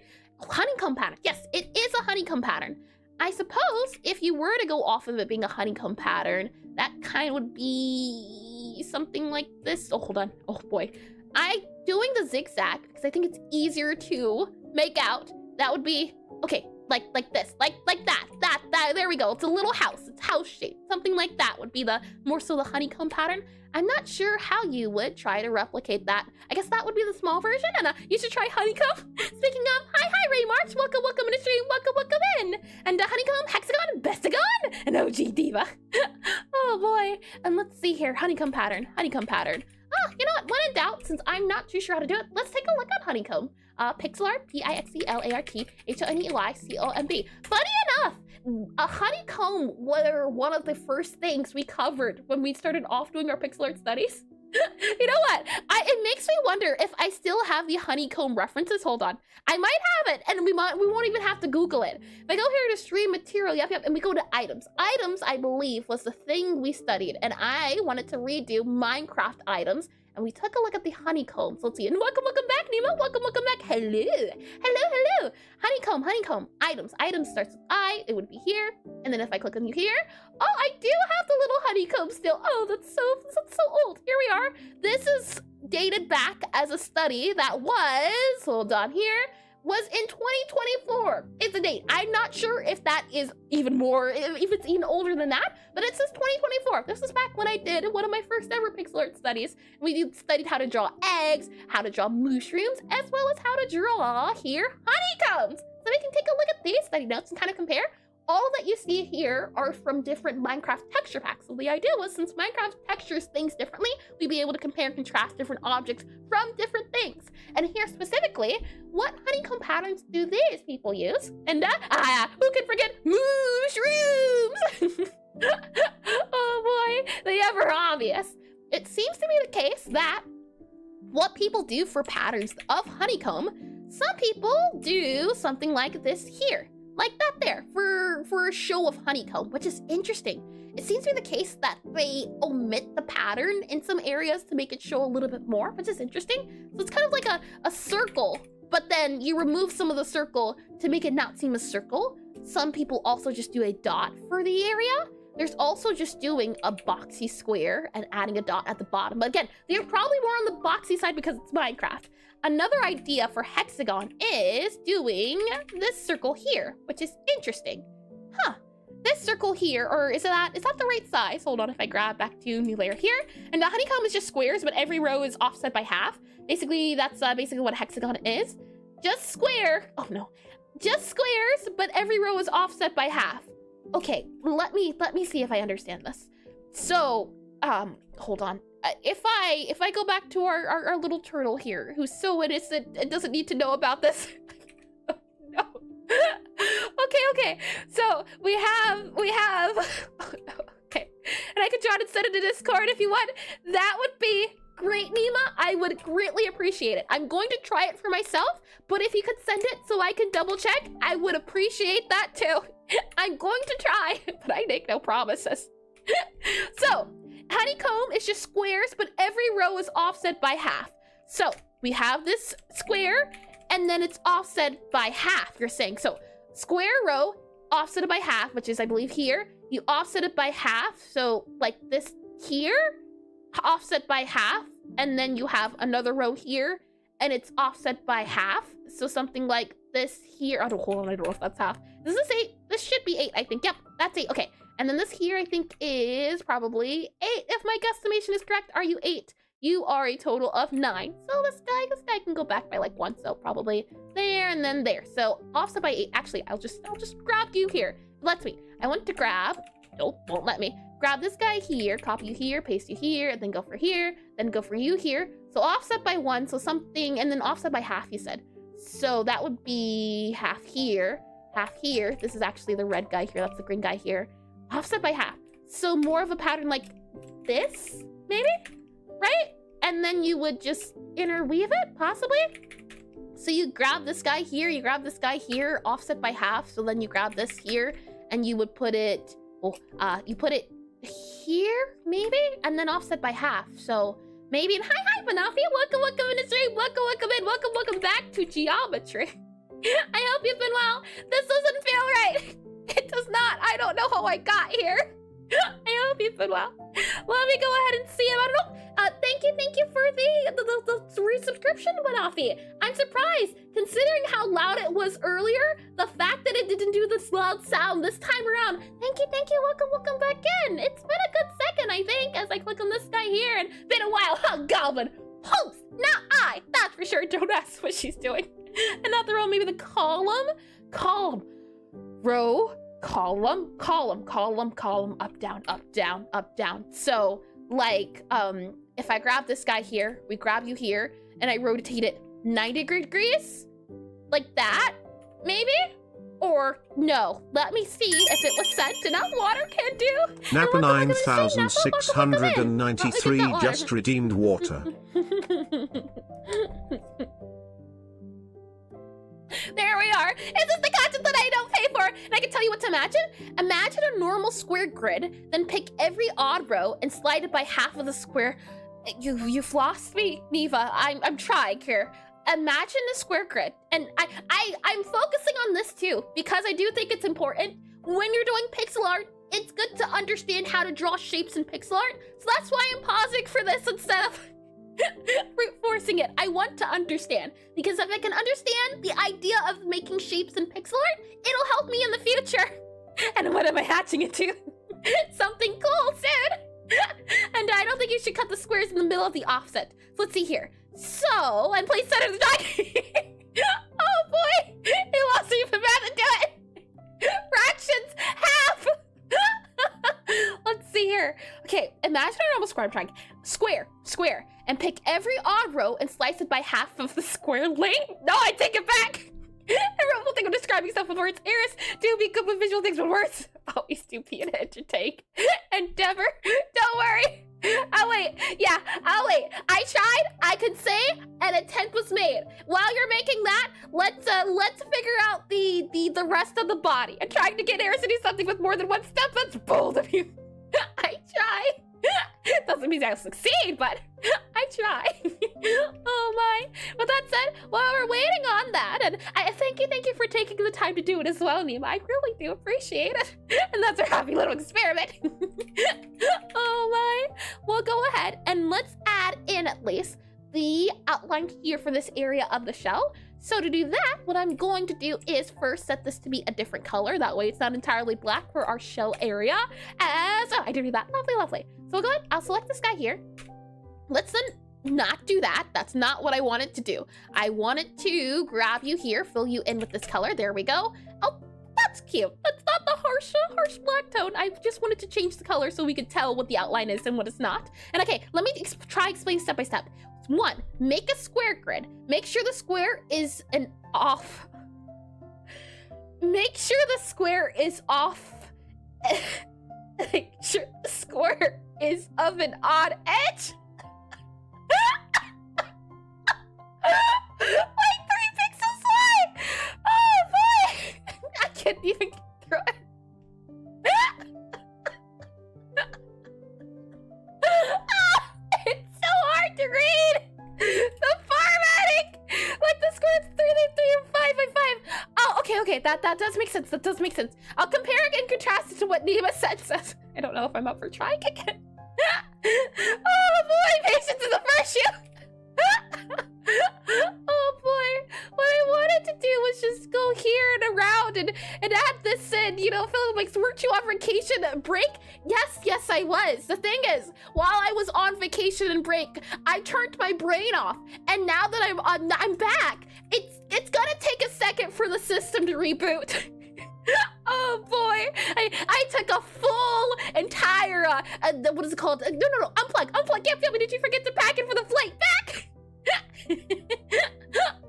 Honeycomb pattern. Yes, it is a honeycomb pattern. I suppose if you were to go off of it being a honeycomb pattern, that kind of would be something like this. Oh, hold on. Oh boy. I'm doing the zigzag because I think it's easier to make out. That would be, okay, like this, like that, there we go. It's a little house. It's house shaped. Something like that would be the more so the honeycomb pattern. I'm not sure how you would try to replicate that. I guess that would be the small version, and you should try honeycomb. Speaking of, hi Ray March, welcome in the stream, welcome in. And honeycomb, hexagon, bestagon, and OG diva. Oh boy. And let's see here, honeycomb pattern. Oh, you know what? When in doubt, since I'm not too sure how to do it, let's take a look at honeycomb. Pixelart, Pixelart, HONEYCOMB. Funny enough, a honeycomb were one of the first things we covered when we started off doing our Pixelart studies. You know what? It makes me wonder if I still have the honeycomb references. Hold on. I might have it, and we won't even have to Google it. If I go here to stream material, yep, and we go to items. Items, I believe, was the thing we studied, and I wanted to redo Minecraft items, and we took a look at the honeycombs. Let's see. And welcome back, Nemo. Welcome back. Hello. Honeycomb. Items starts with I. It would be here. And then if I click on you here, oh, I do have the little honeycomb still. Oh, that's so old. Here we are. This is dated back as a study that was, hold on here, was in 2024. It's a date. I'm not sure if that is even more, if it's even older than that, but it says 2024. This was back when I did one of my first ever Pixelart studies. We studied how to draw eggs, how to draw mushrooms, as well as how to draw here honeycombs. So we can take a look at these study notes and kind of compare. All that you see here are from different Minecraft texture packs. So the idea was, since Minecraft textures things differently, we'd be able to compare and contrast different objects from different things. And here specifically, what honeycomb patterns do these people use? And who can forget mushrooms? Oh boy, the ever obvious. It seems to be the case that what people do for patterns of honeycomb, some people do something like this here. Like that there, for a show of honeycomb, which is interesting. It seems to be the case that they omit the pattern in some areas to make it show a little bit more, which is interesting. So it's kind of like a circle, but then you remove some of the circle to make it not seem a circle. Some people also just do a dot for the area. There's also just doing a boxy square and adding a dot at the bottom. But again, they're probably more on the boxy side because it's Minecraft. Another idea for hexagon is doing this circle here, which is interesting. Huh. This circle here, or is that the right size? Hold on, if I grab back to new layer here. And the honeycomb is just squares, but every row is offset by half. Basically, that's basically what a hexagon is. Just square. Oh no. Just squares, but every row is offset by half. Okay, let me see if I understand this. So, hold on. If I go back to our little turtle here, who's so innocent and doesn't need to know about this. No. Okay. So we have. Oh, no. Okay, and I could try to send it to Discord if you want. That would be great, Nima. I would greatly appreciate it. I'm going to try it for myself, but if you could send it so I can double check, I would appreciate that too. I'm going to try, but I make no promises. So, honeycomb is just squares, but every row is offset by half. So, we have this square, and then it's offset by half, you're saying. So, square row, offset by half, which is, I believe, here. You offset it by half, so, like this here, offset by half, and then you have another row here, and it's offset by half. So, something like this here. Hold on, I don't know if that's half. Is this 8? This should be 8, I think. Yep, that's 8. Okay. And then this here, I think, is probably 8. If my guesstimation is correct, are you 8? You are a total of 9. So this guy can go back by like 1. So probably there and then there. So offset by 8. Actually, I'll just grab you here. It lets me. I want to grab. Nope, won't let me. Grab this guy here, copy you here, paste you here, and then go for here, then go for you here. So offset by 1. So something, and then offset by half. You said. So that would be half here, half here. This is actually the red guy here. That's the green guy here. Offset by half. So more of a pattern like this, maybe? Right? And then you would just interweave it, possibly? So you grab this guy here, you grab this guy here, offset by half. So then you grab this here, and you would put it, you put it here, maybe? And then offset by half. So maybe, and hi, Manafi, welcome in the stream, welcome back to geometry. I hope you've been well. This doesn't feel right. It does not. I don't know how I got here. I hope you've been well. Let me go ahead and see him. I don't know. Thank you for the resubscription, Manafi. I'm surprised, considering how loud it was earlier. The fact that it didn't do this loud sound this time around. Thank you. Welcome back in. It's been a good second, I think, as I click on this guy here, and been a while, huh, Galvin? Host, not I. That's for sure. Don't ask what she's doing. And not the row, maybe the column. Row, column, up, down. So, like, if I grab this guy here, we grab you here, and I rotate it 90 degrees, like that, maybe? Or no, let me see if it was sent. Enough water can do. Napa 9693 just redeemed water. There we are. Is this the content that I don't pay for? And I can tell you what to imagine. Imagine a normal square grid, then pick every odd row and slide it by half of the square. You've lost me, Neva. I'm trying here. Imagine a square grid, and I'm focusing on this too because I do think it's important when you're doing pixel art. It's good to understand how to draw shapes in pixel art, so that's why I'm pausing for this instead of brute forcing it. I want to understand, because if I can understand the idea of making shapes in pixel art, it'll help me in the future. And what am I hatching it to? Something cool soon. And I don't think you should cut the squares in the middle of the offset. So let's see here. So, and place center of the dog. Oh boy, it wasn't even bad to do it. Fractions, half. Let's see here. Okay, imagine a normal square. I'm trying. Square, and pick every odd row and slice it by half of the square length. No, I take it back. Everyone will think I'm describing stuff with words. Eris, do be good with visual things with words. Always do be an entertain. Endeavor, don't worry. I'll wait. Yeah, I'll wait. I tried. I could say an attempt was made. While you're making that, let's figure out the rest of the body. I'm trying to get Eris to do something with more than one step. That's bold of you. I try. Doesn't mean I'll succeed, but I try. Oh my. With that said, while we're waiting on that, and I thank you for taking the time to do it as well, Nima. I really do appreciate it. And that's our happy little experiment. Oh my. We'll go ahead and let's add in at least the outline here for this area of the shell. So to do that, what I'm going to do is first set this to be a different color. That way it's not entirely black for our shell area. Oh, I did do that. Lovely, lovely. So we'll go ahead. I'll select this guy here. Let's then not do that. That's not what I wanted to do. I wanted to grab you here, fill you in with this color. There we go. Oh, that's cute. That's not the harsh black tone. I just wanted to change the color so we could tell what the outline is and what it's not. And okay, let me try explain step by step. 1, make a square grid. Make sure the square is Make sure the square is off. Make sure the square is of an odd edge. Like 3 pixels wide. Oh boy. I can't even get through it. It's so hard to read. The formatting. Like the square's 3 and 5 by 5. Oh, okay. That does make sense. That does make sense. I'll compare it and contrast it to what Nima says. I don't know if I'm up for trying again. Oh boy, patience is the first shoe. Oh boy, what I wanted to do was just go here and around and add this in, you know, Philip, like, weren't you on vacation break? Yes, I was. The thing is, while I was on vacation and break, I turned my brain off, and now that I'm back, it's gonna take a second for the system to reboot. Oh boy, I took a full entire what is it called? No, unplug. Yeah, did you forget to pack it for the flight back?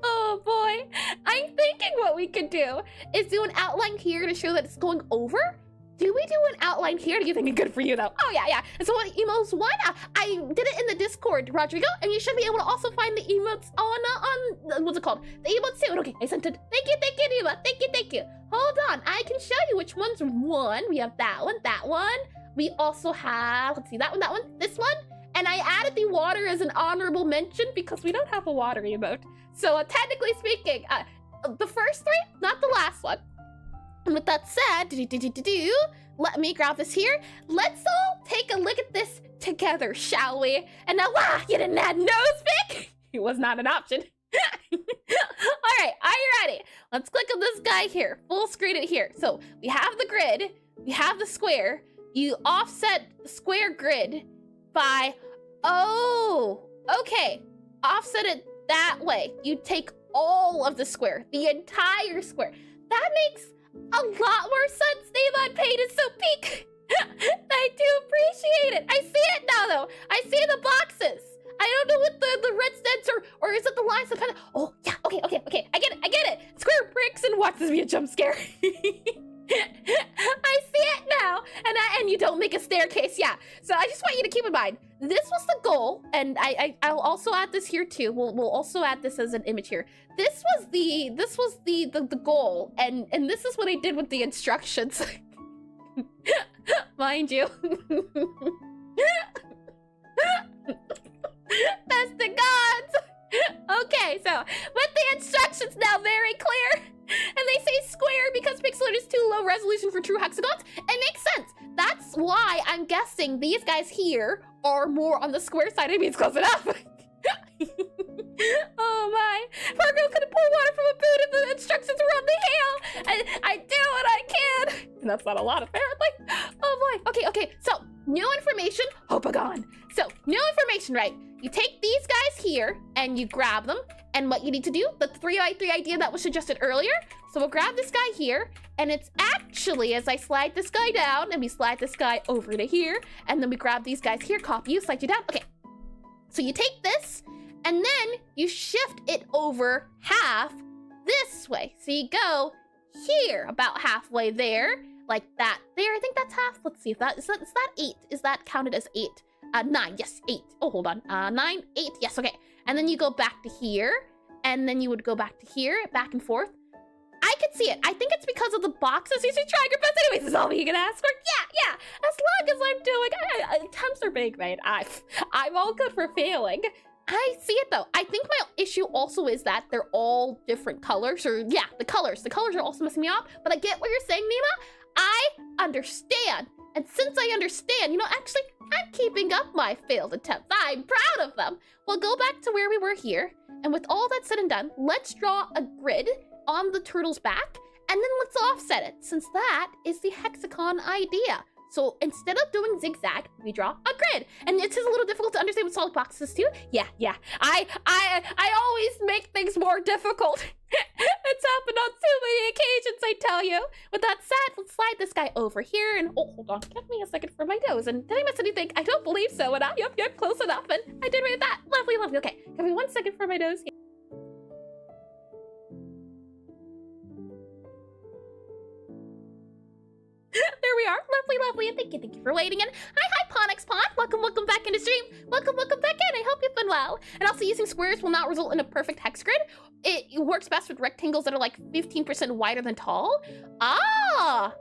Oh boy, I'm thinking what we could do is do an outline here to show that it's going over. Do we do an outline here? Do you think it's good for you though? Oh yeah. And so what emotes one? I did it in the Discord, Rodrigo, and you should be able to also find the emotes on what's it called? The emotes soon. Okay, I sent it. Thank you, Eva. Thank you. Hold on, I can show you which one's one. We have that one. We also have, let's see, that one, this one. And I added the water as an honorable mention because we don't have a water emote. So technically speaking, the first 3, not the last one. And with that said, let me grab this here. Let's all take a look at this together, shall we? And now, you didn't add nose pick? It was not an option. All right, are you ready? Let's click on this guy here, full screen it here. So we have the grid, we have the square. You offset the square grid by, okay, offset it that way. You take all of the square, the entire square. That makes a lot more sense. Name Paint is so peak. I do appreciate it. I see it now though. I see the boxes. I don't know what the red stands or is it the lines? Oh yeah, okay. I get it. Square bricks and watch this be a jump scare. I see it now, and you don't make a staircase, yeah. So I just want you to keep in mind, this was the goal, and I'll also add this here too. We'll also add this as an image here. This was the goal, and this is what I did with the instructions. Mind you. resolution for true hexagons. It makes sense. That's why I'm guessing these guys here are more on the square side. I mean, it's close enough. Oh my. Poor girl couldn't pour water from a boot if the instructions were on the hail. I do what I can. And that's not a lot, apparently. Oh boy. Okay. So, new information. Hopagon. So, new information, right? You take these guys here and you grab them. And what you need to do, the 3x3 idea that was suggested earlier. So we'll grab this guy here, and it's actually, as I slide this guy down, and we slide this guy over to here, and then we grab these guys here, copy you, slide you down. Okay, so you take this, and then you shift it over half this way. So you go here, about halfway there, like that there. I think that's half. Let's see if that, is that 8? Is that counted as 8? 9, yes, 8. Oh, hold on, 9, 8, yes, okay. And then you go back to here, and then you would go back to here, back and forth. I could see it. I think it's because of the boxes. You should try your best. Anyways, is all you can ask for. Yeah. As long as I'm doing, attempts are big, right? I'm all good for failing. I see it though. I think my issue also is that they're all different colors, or yeah, the colors. The colors are also messing me up. But I get what you're saying, Nima. I understand. And since I understand, actually, I'm keeping up my failed attempts. I'm proud of them. We'll go back to where we were here. And with all that said and done, let's draw a grid on the turtle's back, and then let's offset it, since that is the hexagon idea. So instead of doing zigzag, we draw a grid. And it's just a little difficult to understand with solid boxes too. Yeah. I always make things more difficult. It's happened on too many occasions, I tell you. With that said, let's slide this guy over here, and oh, hold on, give me a second for my nose. And did I miss anything? I don't believe so. And yep, close enough. And I did read that. Lovely. Okay, give me 1 second for my nose. There we are. Lovely. And thank you for waiting. And hi, Ponix Pond. Welcome back into stream. Welcome back in. I hope you've been well. And also, using squares will not result in a perfect hex grid. It works best with rectangles that are like 15% wider than tall. Ah.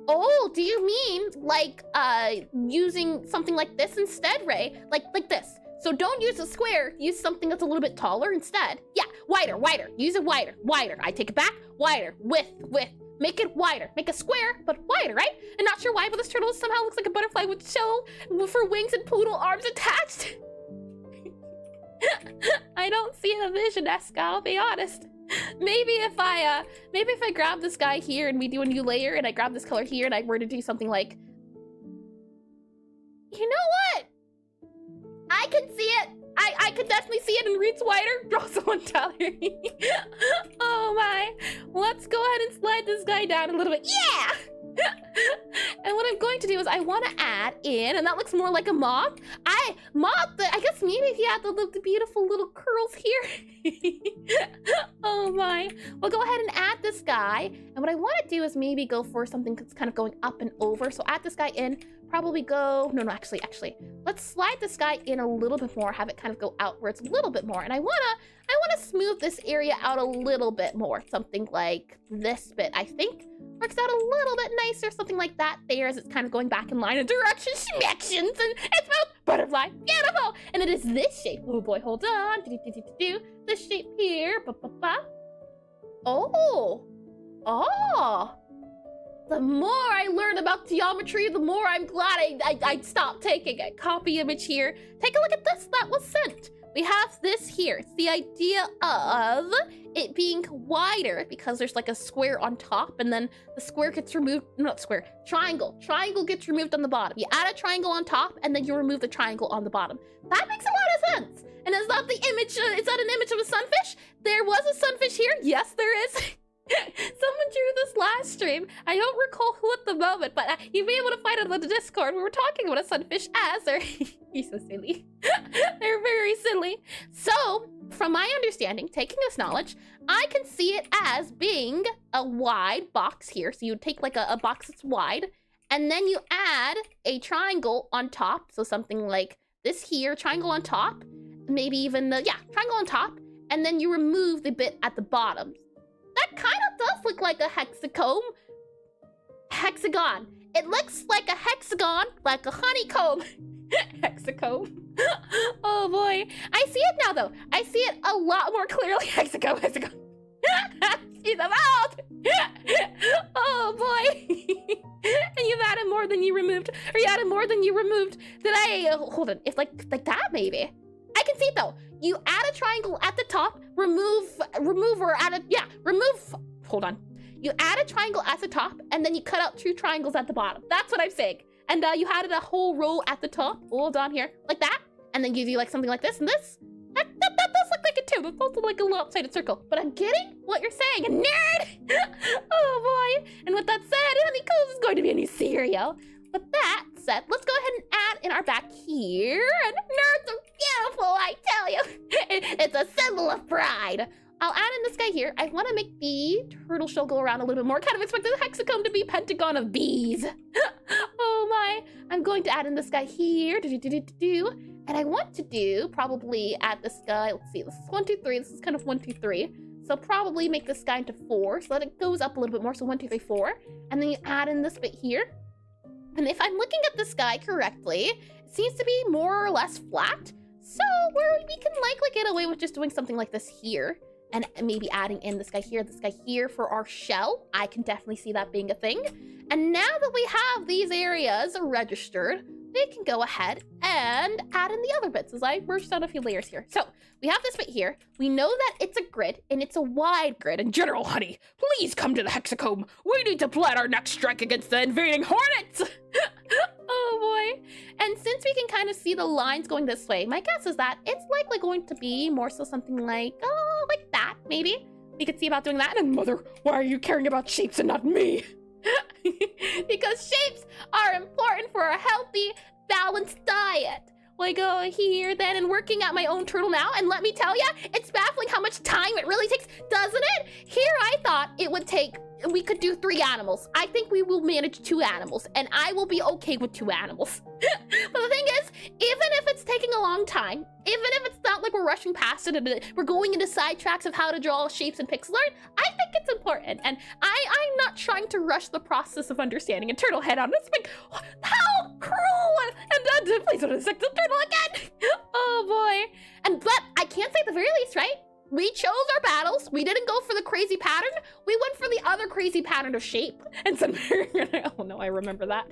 Oh, do you mean like using something like this instead, Ray? Like this. So don't use a square. Use something that's a little bit taller instead. Yeah, wider. Use it wider. I take it back. Wider. Width. Make it wider. Make a square, but wider, right? And not sure why, but this turtle somehow looks like a butterfly with shell for wings and poodle arms attached. I don't see a vision, Eska, I'll be honest. Maybe if I grab this guy here and we do a new layer, and I grab this color here and I were to do something like, you know what? I can see it. I could definitely see it, and reads wider. Draw someone taller. Oh my. Let's go ahead and slide this guy down a little bit. Yeah! And what I'm going to do is I want to add in, and that looks more like a moth. I guess maybe if you had the beautiful little curls here. Oh my. We'll go ahead and add this guy. And what I want to do is maybe go for something that's kind of going up and over. So add this guy in. Probably go, no, actually, let's slide this guy in a little bit more, have it kind of go outwards a little bit more. And I wanna smooth this area out a little bit more. Something like this bit, I think, works out a little bit nicer, something like that there, as it's kind of going back in line of directions, and it's both butterfly, beautiful. And it is this shape. Oh boy, hold on. This shape here. Oh. The more I learn about geometry, the more I'm glad I stopped taking it. Copy image here. Take a look at this that was sent. We have this here. It's the idea of it being wider because there's like a square on top, and then the square gets removed. Not square, triangle. Triangle gets removed on the bottom. You add a triangle on top, and then you remove the triangle on the bottom. That makes a lot of sense. And is that the image? Is that an image of a sunfish? There was a sunfish here. Yes, there is. Someone drew this last stream. I don't recall who at the moment, but you'll be able to find it on the Discord. We were talking about a sunfish as they're he's so silly. They're very silly. So, from my understanding, taking this knowledge, I can see it as being a wide box here. So you take like a box that's wide, and then you add a triangle on top. So something like this here, triangle on top, maybe even triangle on top, and then you remove the bit at the bottom. That kind of does look like a hexagon. It looks like a hexagon, like a honeycomb. Hexacomb. Oh boy. I see it now though. I see it a lot more clearly. Hexagon. See them out. Oh boy. added more than you removed, or you added more than you removed. Did I, hold on, if like that maybe. I can see it though. You add a triangle at the top, remove, hold on. You add a triangle at the top, and then you cut out 2 triangles at the bottom. That's what I'm saying. And you added a whole row at the top, all down here, like that. And then give you like something like this and this. That does look like it too. That's also like a lopsided circle. But I'm getting what you're saying, nerd! Oh boy. And with that said, honeycombs is going to be a new cereal. With that said, let's go ahead and add in our back here. And nerds are beautiful, I tell you. It's a symbol of pride. I'll add in this guy here. I want to make the turtle shell go around a little bit more. Kind of expected the hexagon to be a pentagon of bees. Oh my. I'm going to add in this guy here. And I want to do probably add this guy. Let's see. This is 1, 2, 3. This is kind of 1, 2, 3. So probably make this guy into 4 so that it goes up a little bit more. So 1, 2, 3, 4. And then you add in this bit here. And if I'm looking at this guy correctly, it seems to be more or less flat. So we can likely get away with just doing something like this here. And maybe adding in this guy here for our shell. I can definitely see that being a thing. And now that we have these areas registered, we can go ahead and add in the other bits as I merged out a few layers here. So we have this bit here. We know that it's a grid and it's a wide grid. And General Honey, please come to the hexacomb. We need to plan our next strike against the invading hornets. Oh boy. And since we can kind of see the lines going this way, my guess is that it's likely going to be more so something like that, maybe. We could see about doing that. And mother, why are you caring about shapes and not me? Because shapes are important for a healthy, balanced diet. We go here then and working at my own turtle now, and let me tell ya, it's baffling how much time it really takes, doesn't it? Here I thought it would take, we could do 3 animals. I think we will manage 2 animals, and I will be okay with 2 animals. But the thing is, even if it's taking a long time, even if it's not like we're rushing past it and we're going into sidetracks of how to draw shapes in Pixelart, I think it's important. And I'm not trying to rush the process of understanding a turtle head on this. Like, how cruel! And then please don't insect the turtle again! Oh boy. But I can't say at the very least, right? We chose our battles. We didn't go for the crazy pattern. We went for the other crazy pattern of shape. And some, oh no, I remember that.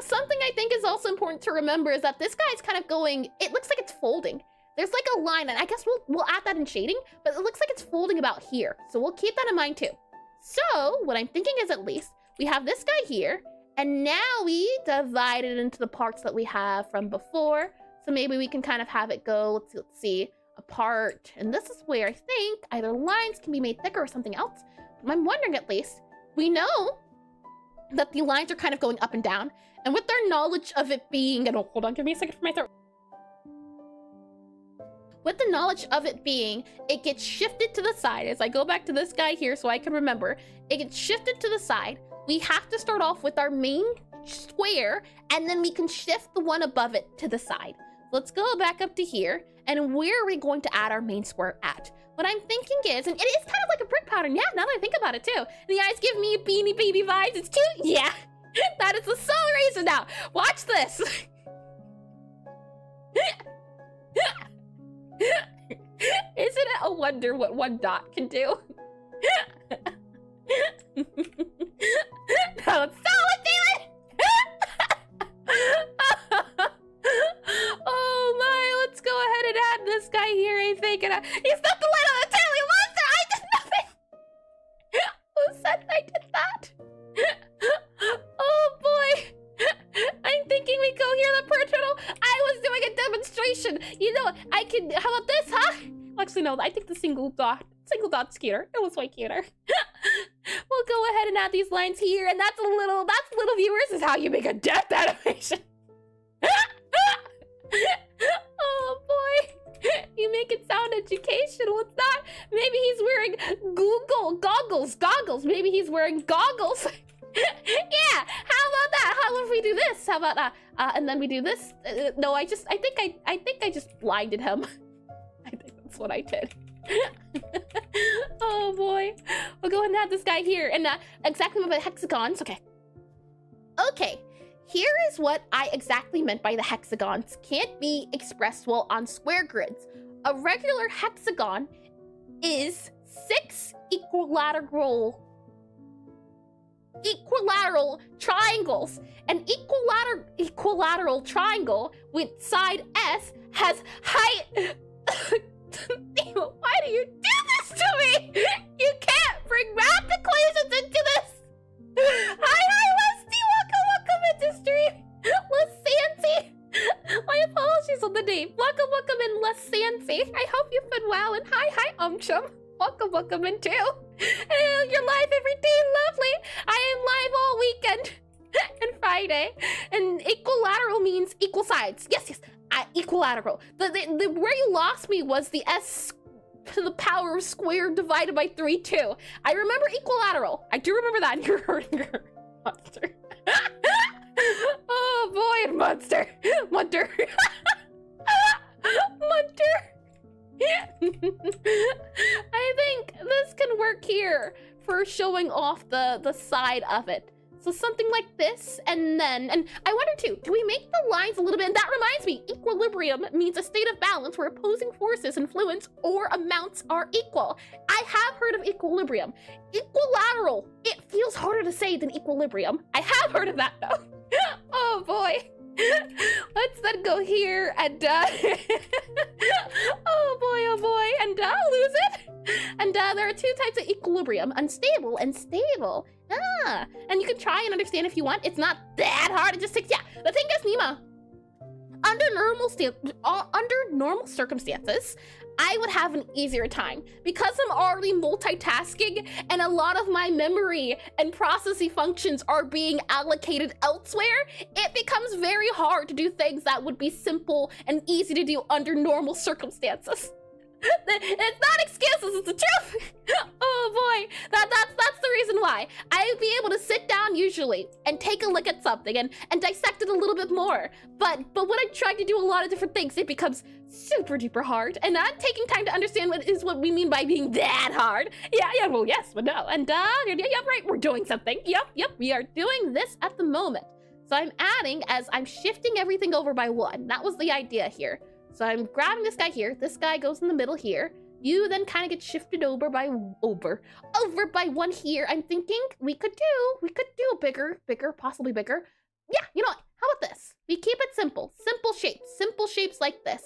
Something I think is also important to remember is that this guy's kind of going, it looks like it's folding. There's like a line, and I guess we'll add that in shading, but it looks like it's folding about here. So we'll keep that in mind too. So what I'm thinking is at least we have this guy here, and now we divide it into the parts that we have from before. So maybe we can kind of have it go, let's see, apart. And this is where I think either lines can be made thicker or something else. But I'm wondering at least, we know that the lines are kind of going up and down. And with their knowledge of it being, and hold on, give me a second for my throat. With the knowledge of it being, it gets shifted to the side. As I go back to this guy here so I can remember, it gets shifted to the side. We have to start off with our main square, and then we can shift the one above it to the side. Let's go back up to here, and where are we going to add our main square at? What I'm thinking is, and it is kind of like a brick pattern, yeah, now that I think about it too. The eyes give me Beanie Baby vibes, it's cute, yeah. That is the sole reason now. Watch this. Isn't it a wonder what one dot can do? Now let's solid, David! Oh my, let's go ahead and add this guy here, I think. And he's not the light on the tail, you monster! I did nothing! Who said I did that? Oh boy! I'm thinking we go here, the pearl turtle. I was doing a demonstration. You know, I can, how about this, huh? Actually, no, I think the single dot's cuter. It was way cuter. We'll go ahead and add these lines here, and that's little viewers, is how you make a death animation. Oh boy, you make it sound educational. It's not. Maybe he's wearing goggles. Maybe he's wearing goggles. Yeah, how about that? How about if we do this? How about and then we do this? No, I think I just blinded him. I think that's what I did. Oh boy, we'll go ahead and add this guy here, and exactly what the hexagons. Okay. Here is what I exactly meant by the hexagons can't be expressed well on square grids. A regular hexagon is 6 equilateral equilateral triangles. An equilateral triangle with side S has height. Why do you do this to me? You can't bring math equations into this. Hi, Lesty. Welcome into stream. Lesancy. My apologies on the name. Welcome in, Lesancy. I hope you've been well. And hi, Chum. Welcome in too. You're live every day, lovely. I am live all weekend and Friday. And equilateral means equal sides. Yes. Equilateral. The where you lost me was the S to the power of squared divided by 3, too. I remember equilateral. I do remember that. You're hurting her, monster. Oh boy, and monster. Munter. I think this can work here for showing off the side of it. So something like this, and I wonder too, do we make the lines a little bit, and that reminds me, equilibrium means a state of balance where opposing forces, influence, or amounts are equal. I have heard of equilibrium. Equilateral, it feels harder to say than equilibrium. I have heard of that though. Oh boy. Let's then go here and oh boy, and lose it. And there are two types of equilibrium, unstable and stable. And you can try and understand if you want. It's not that hard. It just takes, the thing is, Nima, under normal circumstances, I would have an easier time because I'm already multitasking and a lot of my memory and processing functions are being allocated elsewhere. It becomes very hard to do things that would be simple and easy to do under normal circumstances. It's not excuses, it's the truth. Oh boy, that's the reason why. I would be able to sit down usually and take a look at something and dissect it a little bit more. But when I try to do a lot of different things, it becomes super duper hard. And not taking time to understand what we mean by being that hard. Yeah, well, yes, but no. And yeah, right, we're doing something. Yep, we are doing this at the moment. So I'm adding as I'm shifting everything over by 1. That was the idea here. So I'm grabbing this guy here. This guy goes in the middle here. You then kind of get shifted over by 1 here. I'm thinking we could do a bigger, possibly bigger. Yeah, you know what? How about this? We keep it simple. Simple shapes like this.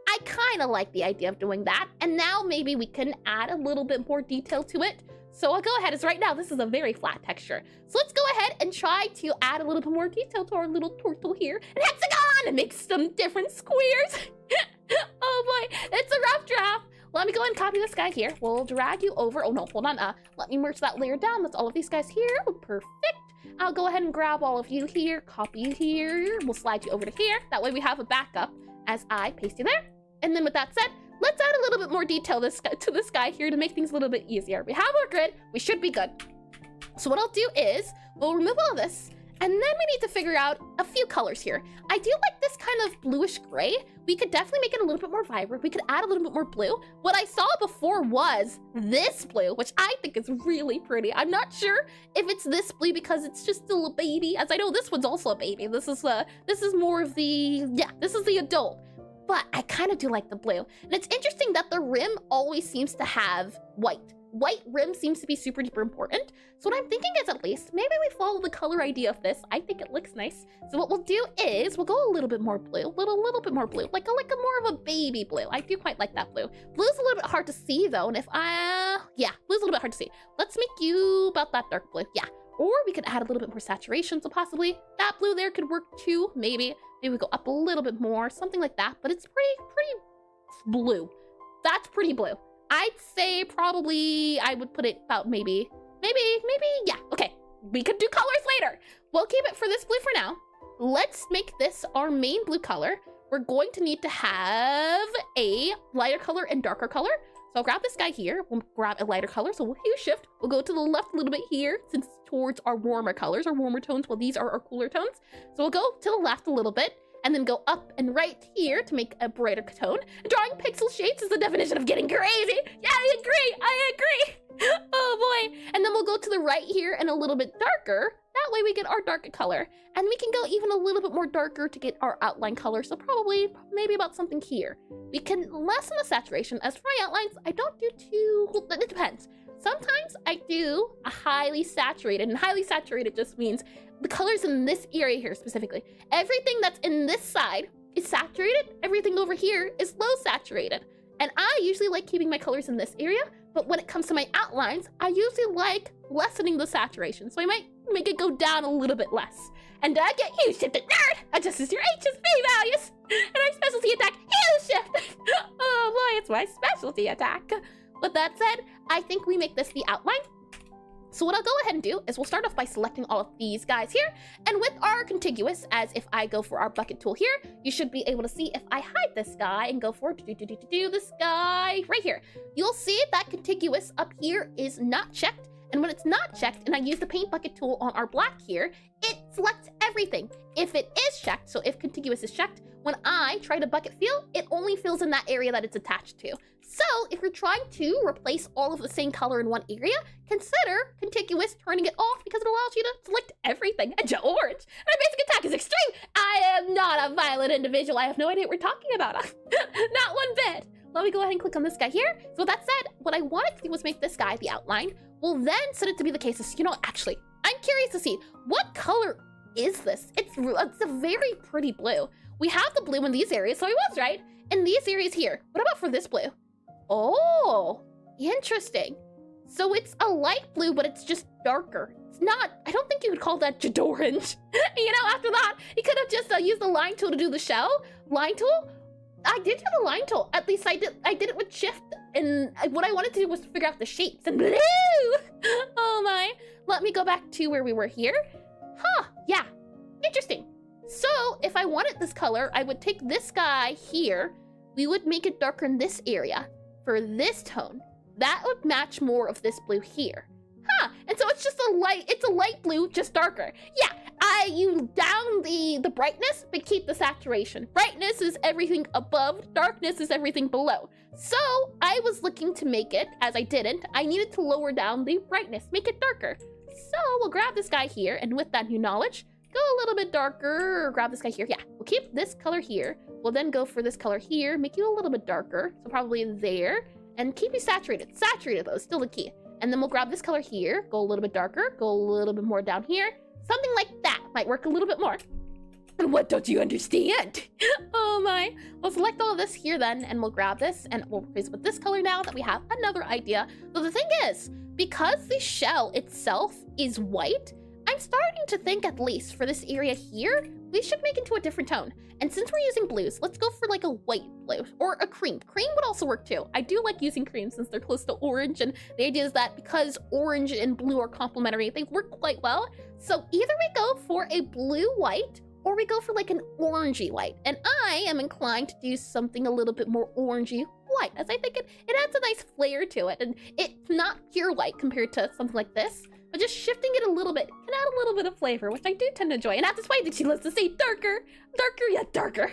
I kind of like the idea of doing that. And now maybe we can add a little bit more detail to it. So I'll go ahead, as right now, this is a very flat texture. So let's go ahead and try to add a little bit more detail to our little turtle here. And hexagon! And make some different squares. Oh boy, it's a rough draft. Let me go and copy this guy here. We'll drag you over. Oh no, hold on. Let me merge that layer down. That's all of these guys here. Oh, perfect. I'll go ahead and grab all of you here, copy you here. We'll slide you over to here. That way we have a backup as I paste you there. And then with that said, let's add a little bit more detail to this guy here to make things a little bit easier. We have our grid. We should be good. So what I'll do is we'll remove all of this. And then we need to figure out a few colors here. I do like this kind of bluish gray. We could definitely make it a little bit more vibrant. We could add a little bit more blue. What I saw before was this blue, which I think is really pretty. I'm not sure if it's this blue because it's just still a baby, as I know this one's also a baby. This is more of the, this is the adult. But I kind of do like the blue. And it's interesting that the rim always seems to have white. White rim seems to be super duper important. So what I'm thinking is at least, maybe we follow the color idea of this. I think it looks nice. So what we'll do is we'll go a little bit more blue, little bit more blue, like a more of a baby blue. I do quite like that blue. Blue's a little bit hard to see though. And if blue's a little bit hard to see. Let's make you about that dark blue. Yeah. Or we could add a little bit more saturation. So possibly that blue there could work too. Maybe we go up a little bit more, something like that. But it's pretty blue. That's pretty blue. I'd say probably I would put it about maybe, yeah, okay. We could do colors later. We'll keep it for this blue for now. Let's make this our main blue color. We're going to need to have a lighter color and darker color. So I'll grab this guy here. We'll grab a lighter color. So we'll hue shift. We'll go to the left a little bit here since towards our warmer colors, our warmer tones, while these are our cooler tones. So we'll go to the left a little bit and then go up and right here to make a brighter tone. Drawing pixel shapes is the definition of getting crazy. Yeah, I agree. Oh boy. And then we'll go to the right here and a little bit darker. That way we get our darker color. And we can go even a little bit more darker to get our outline color. So maybe about something here. We can lessen the saturation. As for my outlines, I don't do too, well, it depends. sometimes I do a highly saturated, and highly saturated just means the colors in this area here specifically. Everything that's in this side is saturated, everything over here is low saturated. And I usually like keeping my colors in this area, but when it comes to my outlines, I usually like lessening the saturation. So I might make it go down a little bit less. And get hue shifted, nerd! Adjusts your HSV values! And our specialty attack, hue shift! Oh boy, it's my specialty attack. With that said, I think we make this the outline. So what I'll go ahead and do is we'll start off by selecting all of these guys here. And with our contiguous, as if I go for our bucket tool here, you should be able to see if I hide this guy and go for this guy right here. You'll see that contiguous up here is not checked. And when it's not checked, and I use the paint bucket tool on our black here, it selects everything. If it is checked, so if contiguous is checked, when I try to bucket fill, it only fills in that area that it's attached to. So if you're trying to replace all of the same color in one area, consider contiguous turning it off because it allows you to select everything. And orange. And our basic attack is extreme. I am not a violent individual. I have no idea what we're talking about. Not one bit. Let me go ahead and click on this guy here. So with that said, what I wanted to do was make this guy the outline. We'll then set it to be the cases. You know, actually, I'm curious to see what color is this? It's a very pretty blue. We have the blue in these areas, so I was right. In these areas here. What about for this blue? Oh, interesting. So it's a light blue, but it's just darker. It's not, I don't think you would call that Jadorange. You know, after that, you could have just used the line tool to do the shell. Line tool? I did do the line tool. At least I did it with shift. And what I wanted to do was figure out the shapes. And blue! Oh my. Let me go back to where we were here. Huh, yeah, interesting. So if I wanted this color, I would take this guy here. We would make it darker in this area for this tone. That would match more of this blue here. Huh, and so it's just it's a light blue, just darker. Yeah, you down the brightness, but keep the saturation. Brightness is everything above, darkness is everything below. So I was looking to make it, as I didn't, I needed to lower down the brightness, make it darker. So we'll grab this guy here, and with that new knowledge, go a little bit darker, grab this guy here. Yeah, we'll keep this color here. We'll then go for this color here, make you a little bit darker, so probably there, and keep you saturated. Saturated though, is still the key. And then we'll grab this color here, go a little bit darker, go a little bit more down here. Something like that might work a little bit more. And what don't you understand? Oh my. We'll select all of this here then, and we'll grab this, and we'll replace it with this color now that we have another idea. So the thing is, because the shell itself is white, I'm starting to think, at least for this area here, we should make it into a different tone. And since we're using blues, let's go for like a white blue or a cream. Cream would also work too. I do like using cream since they're close to orange, and the idea is that because orange and blue are complementary, they work quite well. So either we go for a blue white or we go for like an orangey white. And I am inclined to do something a little bit more orangey white, as I think it adds a nice flair to it. And it's not pure white compared to something like this, but just shifting it a little bit can add a little bit of flavor, which I do tend to enjoy. And that's why she loves to say darker, darker yet darker.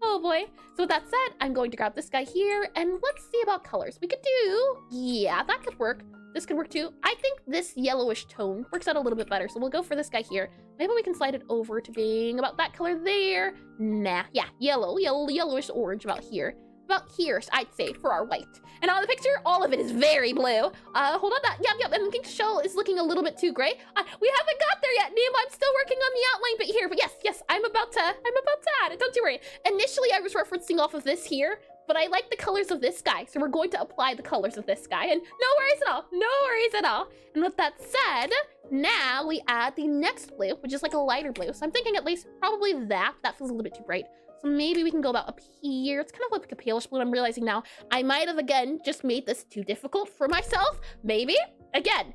Oh boy. So with that said, I'm going to grab this guy here, and let's see about colors. We could do, yeah, that could work. This could work too. I think this yellowish tone works out a little bit better, so we'll go for this guy here. Maybe we can slide it over to being about that color there. Nah, yeah, yellowish orange about here. About here, I'd say, for our white. And on the picture, all of it is very blue. Hold on, yep, and I think the shell is looking a little bit too gray. We haven't got there yet, Neem. I'm still working on the outline bit here, but yes, I'm about to add it, don't you worry. Initially, I was referencing off of this here, but I like the colors of this guy, so we're going to apply the colors of this guy, and no worries at all. And with that said, now we add the next blue, which is like a lighter blue. So I'm thinking at least probably that feels a little bit too bright. So maybe we can go about up here. It's kind of like a palish blue, I'm realizing now. I might have, again, just made this too difficult for myself. Maybe. Again,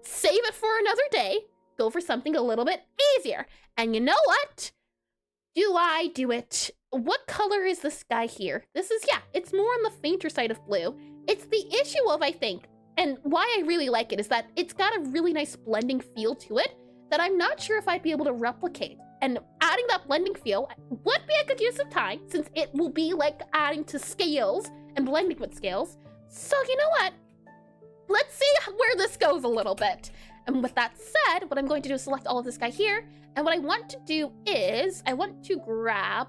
save it for another day. Go for something a little bit easier. And you know what? Do I do it? What color is this guy here? This is, yeah, it's more on the fainter side of blue. It's the issue of, I think, and why I really like it is that it's got a really nice blending feel to it that I'm not sure if I'd be able to replicate. And adding that blending feel would be a good use of time, since it will be like adding to scales and blending with scales. So you know what? Let's see where this goes a little bit. And with that said, what I'm going to do is select all of this guy here. And what I want to do is I want to grab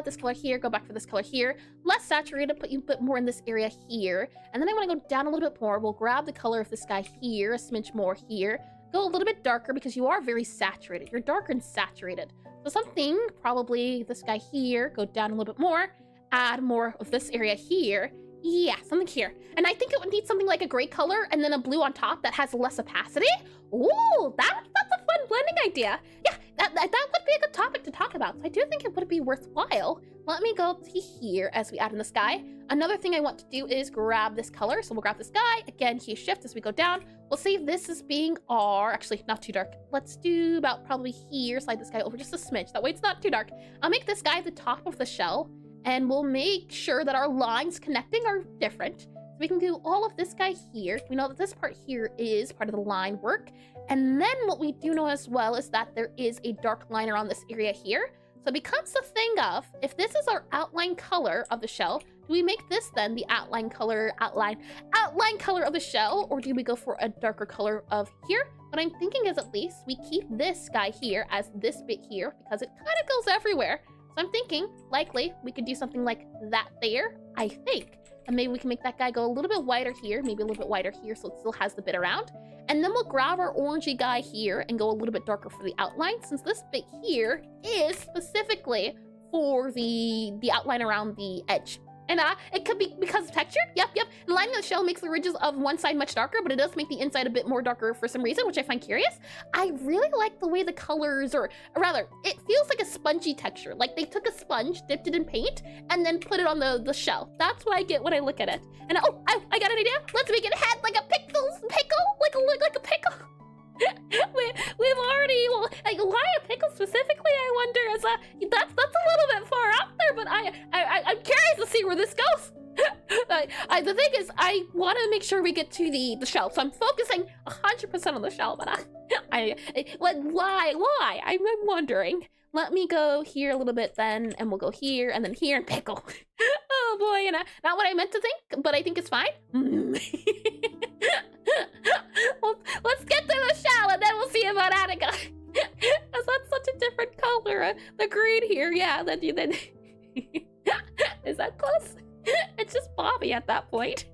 this color here, go back for this color here, less saturated, put you a bit more in this area here. And then I want to go down a little bit more. We'll grab the color of this guy here, a smidge more here. Go a little bit darker because you are very saturated. You're darker and saturated. So something, probably this guy here, go down a little bit more, add more of this area here. Yeah, something here. And I think it would need something like a gray color and then a blue on top that has less opacity. Ooh, that's a fun blending idea. Yeah, that would be a good topic to talk about. So I do think it would be worthwhile. Let me go to here as we add in the sky. Another thing I want to do is grab this color. So we'll grab this guy. Again, key shift as we go down. We'll save this as being our, actually not too dark. Let's do about probably here, slide this guy over just a smidge. That way it's not too dark. I'll make this guy the top of the shell. And we'll make sure that our lines connecting are different. So we can do all of this guy here. We know that this part here is part of the line work. And then what we do know as well is that there is a dark line around this area here. So it becomes the thing of, if this is our outline color of the shell, do we make this then the outline color of the shell? Or do we go for a darker color of here? What I'm thinking is at least we keep this guy here as this bit here because it kind of goes everywhere. So I'm thinking, likely, we could do something like that there, I think. And maybe we can make that guy go a little bit wider here, maybe a little bit wider here so it still has the bit around. And then we'll grab our orangey guy here and go a little bit darker for the outline, since this bit here is specifically for the outline around the edge. And it could be because of texture. Yep. And lining the shell makes the ridges of one side much darker, but it does make the inside a bit more darker for some reason, which I find curious. I really like the way the colors, or rather, it feels like a spongy texture. Like they took a sponge, dipped it in paint, and then put it on the shell. That's what I get when I look at it. And oh, I got an idea. Let's make it head like a pickle, like a pickle. We've already, well, like, why a pickle specifically, I wonder, as that's a little bit far out there, but I'm curious to see where this goes. The thing is, I want to make sure we get to the shell, so I'm focusing 100% on the shell, but why? I'm wondering. Let me go here a little bit then, and we'll go here, and then here, and pickle. Oh boy, you know, not what I meant to think, but I think it's fine. Well, let's get to the shell, and then we'll see about Attica. That's such a different color. The green here, yeah, then is that close? It's just Bobby at that point.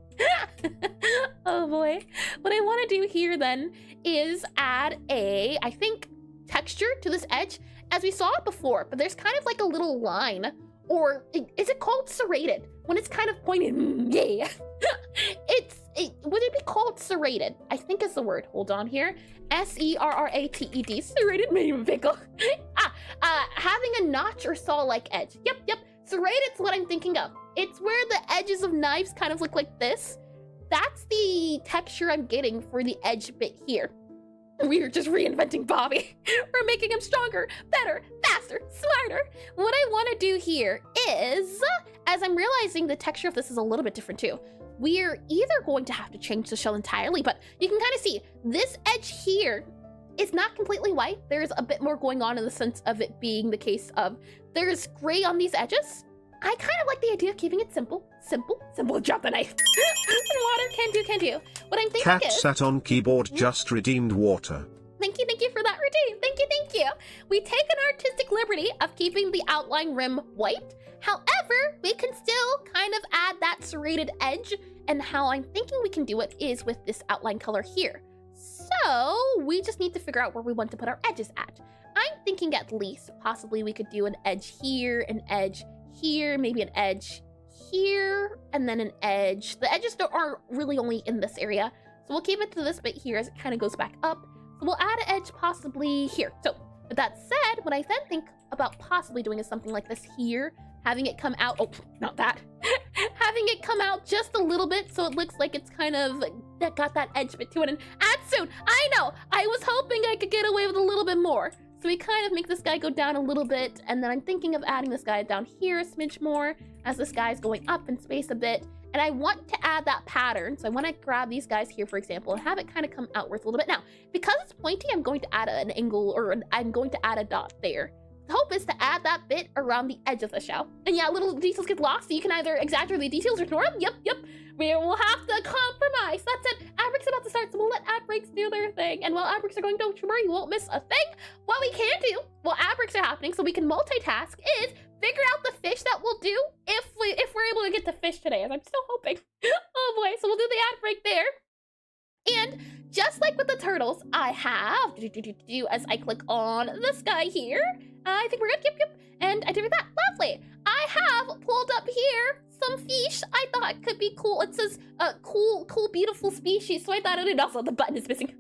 Oh boy. What I want to do here then is add I think, texture to this edge. As we saw it before, but there's kind of like a little line, or is it called serrated? When it's kind of pointed, yeah. Would it be called serrated? I think is the word. Hold on here. S-E-R-R-A-T-E-D, serrated, maybe pickle. Having a notch or saw-like edge. Yep. Serrated's what I'm thinking of. It's where the edges of knives kind of look like this. That's the texture I'm getting for the edge bit here. We're just reinventing Bobby. We're making him stronger, better, faster, smarter. What I want to do here is, as I'm realizing the texture of this is a little bit different too, we're either going to have to change the shell entirely, but you can kind of see this edge here is not completely white. There's a bit more going on in the sense of it being the case of there's gray on these edges. I kind of like the idea of keeping it simple. Drop the knife. Water can do. What I'm thinking Cat is, sat on keyboard just redeemed water. Thank you for that redeem. Thank you. We take an artistic liberty of keeping the outline rim white. However, we can still kind of add that serrated edge, and how I'm thinking we can do it is with this outline color here. So we just need to figure out where we want to put our edges at. I'm thinking at least possibly we could do an edge here, an edge here, maybe an edge here, and then an edge. The edges aren't really only in this area, so we'll keep it to this bit here as it kind of goes back up. So we'll add an edge possibly here. So with that said, what I then think about possibly doing is something like this here, having it come out, oh, not that, having it come out just a little bit so it looks like it's kind of got that edge bit to it. And add soon, I know, I was hoping I could get away with a little bit more. So we kind of make this guy go down a little bit, and then I'm thinking of adding this guy down here a smidge more as this guy's going up in space a bit. And I want to add that pattern, so I want to grab these guys here, for example, and have it kind of come outwards a little bit. Now, because it's pointy, I'm going to add an angle, or I'm going to add a dot there. hope is to add that bit around the edge of the shell. And yeah, little details get lost, so you can either exaggerate the details or ignore them. Yep. We will have to compromise. That's it. Ad breaks about to start, so we'll let ad breaks do their thing. And while ad breaks are going, don't you worry, you won't miss a thing. What we can do while ad breaks are happening, so we can multitask, is figure out the fish that we'll do if we're able to get to fish today, as I'm still hoping. Oh boy, so we'll do the ad break there. And just like with the turtles, I have, as I click on this guy here, I think we're good, yep, and I did that, lovely. I have pulled up here some fish I thought could be cool. It says, cool, beautiful species, so I thought it, and also the button is missing.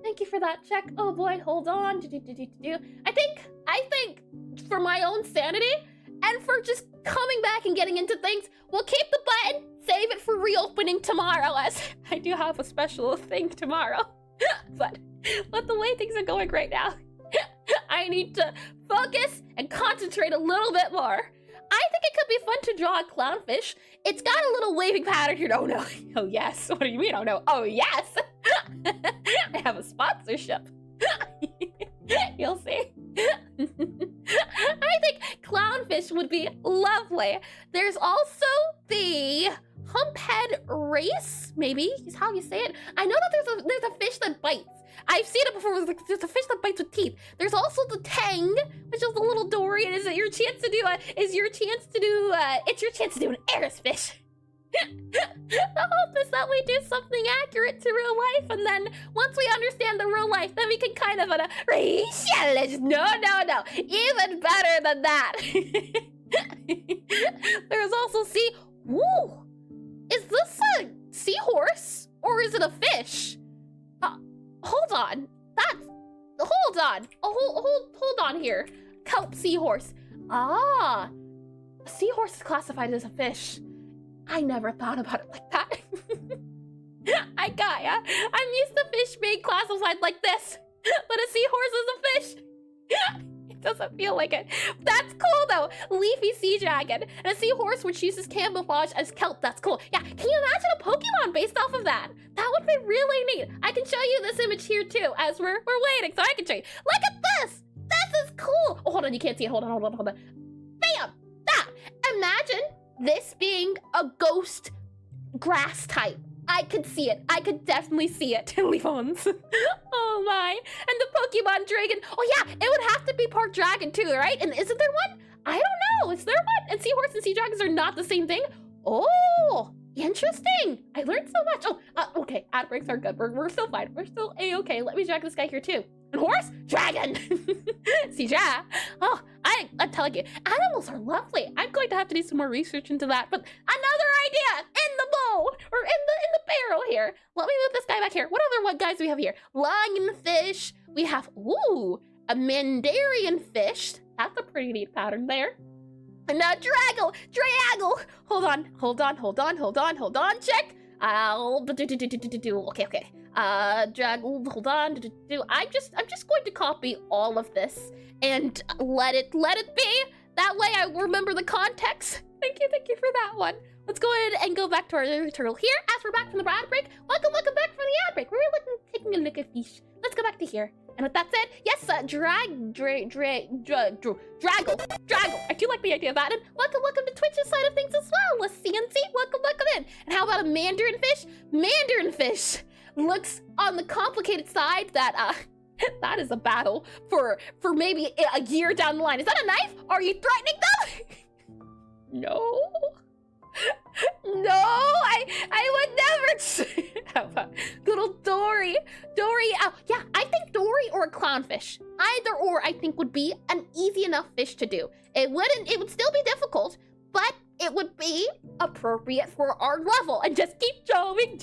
Thank you for that check. Oh boy, hold on. I think for my own sanity, and for just coming back and getting into things, we'll keep the button, save it for reopening tomorrow, as I do have a special thing tomorrow. But the way things are going right now, I need to focus and concentrate a little bit more. I think it could be fun to draw a clownfish. It's got a little waving pattern here. Oh no. Oh yes. What do you mean? Oh no. Oh yes. I have a sponsorship. You'll see. I think clownfish would be lovely. There's also the humphead race, maybe is how you say it. I know that there's a fish that bites. I've seen it before. There's a fish that bites with teeth. There's also the tang, which is the little dory. And it's your chance to do an Eris fish. The hope is that we do something accurate to real life, and then once we understand the real life, then we can kind of challenge. No, even better than that. There's also ooh, is this a seahorse or is it a fish? Hold on. Hold on here. Kelp seahorse. Ah, a seahorse is classified as a fish. I never thought about it like that. I got ya. I'm used to fish being classified like this, but a seahorse is a fish. It doesn't feel like it. That's cool though. Leafy sea dragon. And a seahorse which uses camouflage as kelp. That's cool. Yeah, can you imagine a Pokemon based off of that? That would be really neat. I can show you this image here too as we're waiting, so I can show you. Look at this! This is cool! Oh, hold on, you can't see it. Hold on. Bam! That! Imagine this being a ghost grass type. I could see it. I could definitely see it. Leafons. Oh my. And the Pokemon dragon. Oh yeah, it would have to be part dragon too, right? And isn't there one? I don't know. Is there one? And seahorse and sea dragons are not the same thing? Oh, interesting. I learned so much. Oh, okay. Ad breaks are good. We're still fine. We're still A-okay. Let me drag this guy here too. And horse? Dragon! See, ja. Oh, I'm telling you, animals are lovely. I'm going to have to do some more research into that. But another idea in the bowl, or in the barrel here. Let me move this guy back here. What other guys do we have here? Lionfish. We have, ooh, a Mandarian fish. That's a pretty neat pattern there. And now Draggle. Hold on. Check. Okay. Drag, hold on. I'm just going to copy all of this and let it be. That way I remember the context. Thank you for that one. Let's go ahead and go back to our turtle here. As we're back from the ad break, welcome back from the ad break. We're taking a look at fish. Let's go back to here. And with that said, yes, Draggle. I do like the idea of that. And welcome to Twitch's side of things as well. Let's CNC. Welcome in. And how about a Mandarin fish? Mandarin fish looks on the complicated side that that is a battle for maybe a year down the line. Is that a knife? Are you threatening them? No. No, I would never. How about little Dory? Yeah, I think Dory or a clownfish. Either or, I think would be an easy enough fish to do. It would still be difficult, but it would be appropriate for our level. And just keep drawing.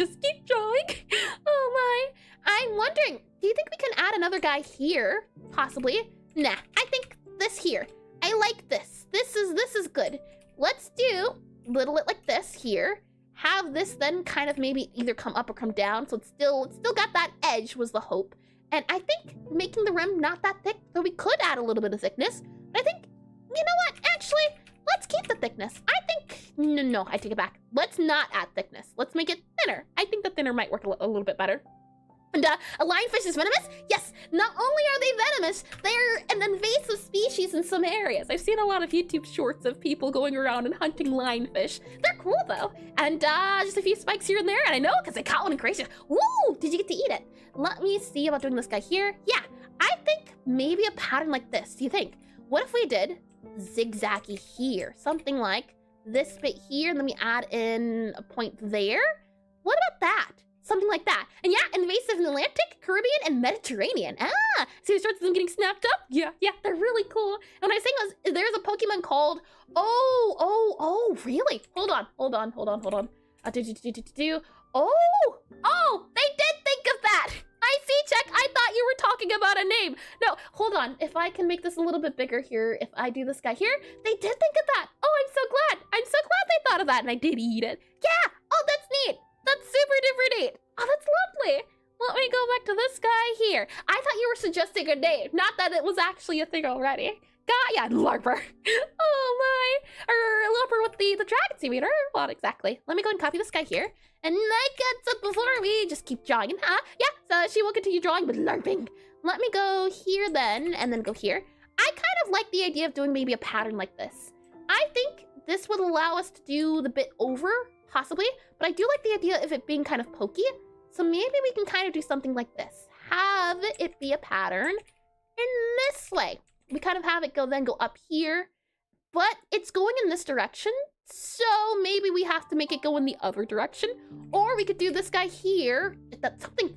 Oh my. I'm wondering, do you think we can add another guy here? Possibly. Nah, I think this here. I like this. This is good. Let's do little it like this here. Have this then kind of maybe either come up or come down, so it's still got that edge was the hope. And I think making the rim not that thick, though we could add a little bit of thickness. But I think, you know what? Actually, let's keep the thickness. I think no, I take it back. Let's not add thickness. Let's make it thinner. I think the thinner might work a little bit better. And a lionfish is venomous? Yes, not only are they venomous, they're an invasive species in some areas. I've seen a lot of YouTube shorts of people going around and hunting lionfish. They're cool though. And just a few spikes here and there, and I know because I caught one in Croatia. Woo! Did you get to eat it? Let me see about doing this guy here. Yeah, I think maybe a pattern like this. Do you think? What if we did zigzaggy here? Something like this bit here, and then we add in a point there? What about that? Something like that. And yeah, invasive in Atlantic, Caribbean, and Mediterranean. Ah, see the sorts of them getting snapped up? Yeah, they're really cool. And what I was saying was, there's a Pokemon called, oh, really? Hold on. Oh, they did think of that. I see, Check. I thought you were talking about a name. No, hold on. If I can make this a little bit bigger here, if I do this guy here, they did think of that. Oh, I'm so glad. I'm so glad they thought of that, and I did eat it. Yeah. Oh, that's neat. That's super duper neat. Oh, that's lovely. Let me go back to this guy here. I thought you were suggesting a name, not that it was actually a thing already. Yeah, Larper. Oh my. Or Larper with the dragon seaweed, or what exactly? Let me go and copy this guy here. And like I said before, we just keep drawing. Yeah, so she will continue drawing with LARPing. Let me go here then, and then go here. I kind of like the idea of doing maybe a pattern like this. I think this would allow us to do the bit over, possibly, but I do like the idea of it being kind of pokey. So maybe we can kind of do something like this. Have it be a pattern in this way. We kind of have it go up here, but it's going in this direction. So maybe we have to make it go in the other direction, or we could do this guy here.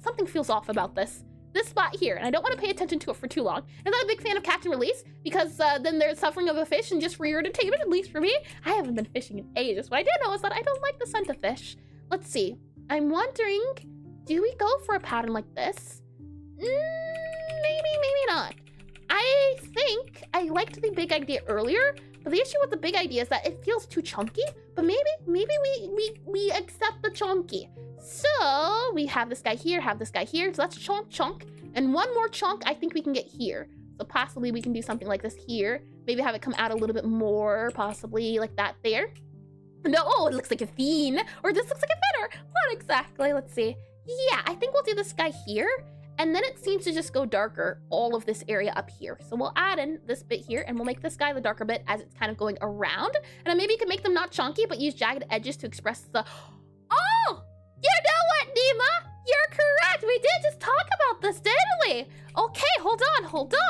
Something feels off about this spot here, and I don't want to pay attention to it for too long. I'm not a big fan of catch and release because then there's suffering of a fish and just for your entertainment, at least for me. I haven't been fishing in ages. What I did know is that I don't like the scent of fish. Let's see. I'm wondering, do we go for a pattern like this? Maybe not. I think I liked the big idea earlier, but the issue with the big idea is that it feels too chunky. But maybe we accept the chunky. So we have this guy here, so that's chunk, and one more chunk I think we can get here. So possibly we can do something like this here. Maybe have it come out a little bit more, possibly like that there. No, oh, it looks like a fin, or this looks like a fin, or what exactly? Let's see. Yeah, I think we'll do this guy here, and then it seems to just go darker, all of this area up here. So we'll add in this bit here, and we'll make this guy the darker bit as it's kind of going around. And then maybe you can make them not chunky, but use jagged edges to express the... Oh! You know what, Nima? You're correct. We did just talk about this, didn't we? Okay, hold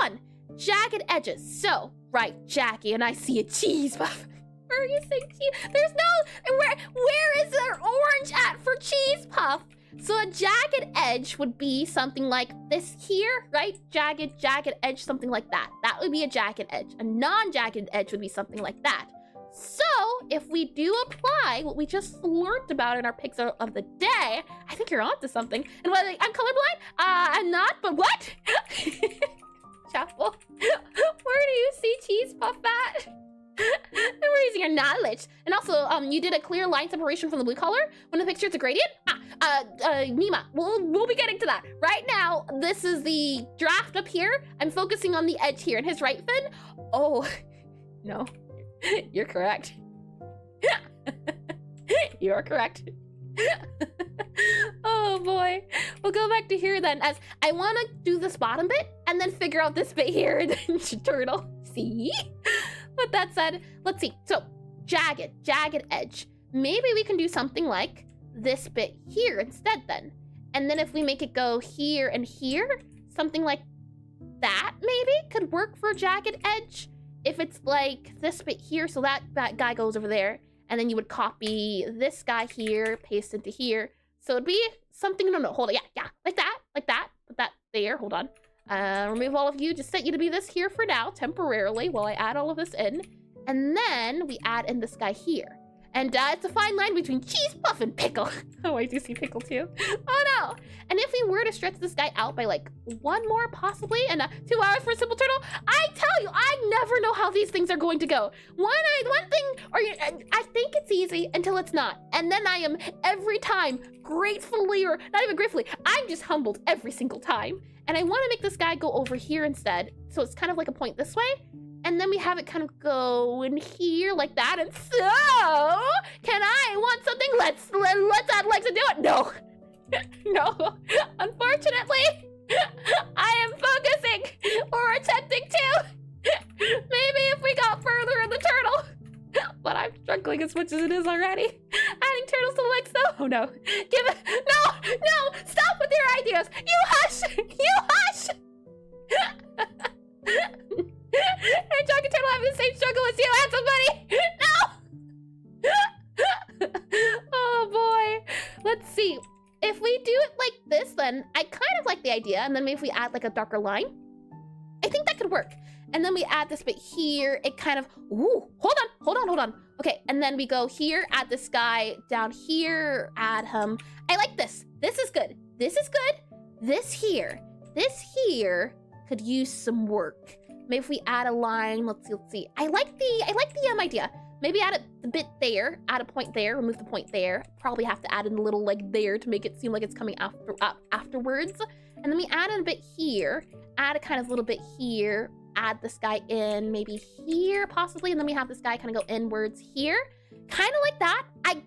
on. Jagged edges. So, right, Jackie, and I see a cheese puff. Where are you saying cheese? There's no... Where is there orange at for cheese puff? So a jagged edge would be something like this here, right? Jagged edge, something like that. That would be a jagged edge. A non-jagged edge would be something like that. So if we do apply what we just learned about in our pixel of the day, I think you're onto something. And what, I'm colorblind? I'm not, but what? Chapel, where do you see cheese puff at? We're using your knowledge. And also, you did a clear line separation from the blue color when the picture it's a gradient. Mima, we'll be getting to that. Right now, this is the draft up here. I'm focusing on the edge here and his right fin. Oh, no, you're correct. You are correct. Oh boy. We'll go back to here then, as I want to do this bottom bit and then figure out this bit here and then turtle. See? With that said, let's see. So, jagged edge. Maybe we can do something like this bit here instead then. And then if we make it go here and here, something like that maybe could work for a jagged edge. If it's like this bit here, so that guy goes over there, and then you would copy this guy here, paste into here. So it'd be something, no, hold on, yeah, like that, put that there, hold on. Remove all of you, just set you to be this here for now, temporarily, while I add all of this in. And then we add in this guy here. And it's a fine line between cheese puff and pickle. Oh, I do see pickle too. Oh no! And if we were to stretch this guy out by like one more possibly, and 2 hours for a simple turtle, I tell you, I never know how these things are going to go. One thing, I think it's easy until it's not. And then I am every time gratefully, or not even gratefully, I'm just humbled every single time. And I want to make this guy go over here instead. So it's kind of like a point this way. And then we have it kind of go in here like that. And so, can I want something? Let's add legs and do it. No, No, unfortunately, I am focusing or attempting to. Maybe if we got further in the turtle. But I'm struggling as much as it is already. Adding turtles to the mix though? Oh no. Give it. No! No! Stop with your ideas! You hush! You hush! Hey, Jock and Turtle having the same struggle as you. Add somebody! No! Oh boy. Let's see. If we do it like this, then I kind of like the idea. And then maybe if we add like a darker line, I think that could work. And then we add this bit here. It kind of, ooh, hold on. Okay, and then we go here, add this guy down here, add him. I like this. This is good. This is good. This here could use some work. Maybe if we add a line, let's see. I like the idea. Maybe add a bit there, add a point there, remove the point there. Probably have to add in a little like there to make it seem like it's coming afterwards. And then we add in a bit here, add a kind of little bit here, add this guy in maybe here possibly, and then we have this guy kind of go inwards here. Kind of like that.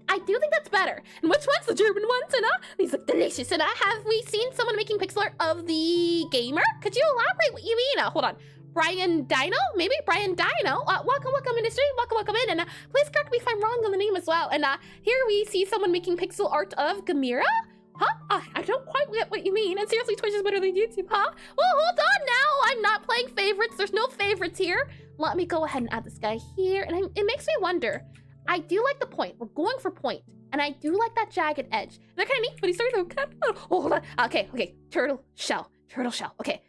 I do think that's better. And which one's the German ones? And these look delicious. And have we seen someone making pixel art of the gamer? Could you elaborate what you mean? Hold on. Brian Dino? Maybe Brian Dino. Welcome in the stream. Welcome in. And please correct me if I'm wrong on the name as well. And here we see someone making pixel art of Gamira. Huh? I don't quite get what you mean. And seriously, Twitch is better than YouTube, huh? Well, hold on now. I'm not playing favorites. There's no favorites here. Let me go ahead and add this guy here. And it makes me wonder. I do like the point. We're going for point. And I do like that jagged edge. They're kind of neat, but he's starting to... Oh, hold on. Okay. Turtle shell. Okay.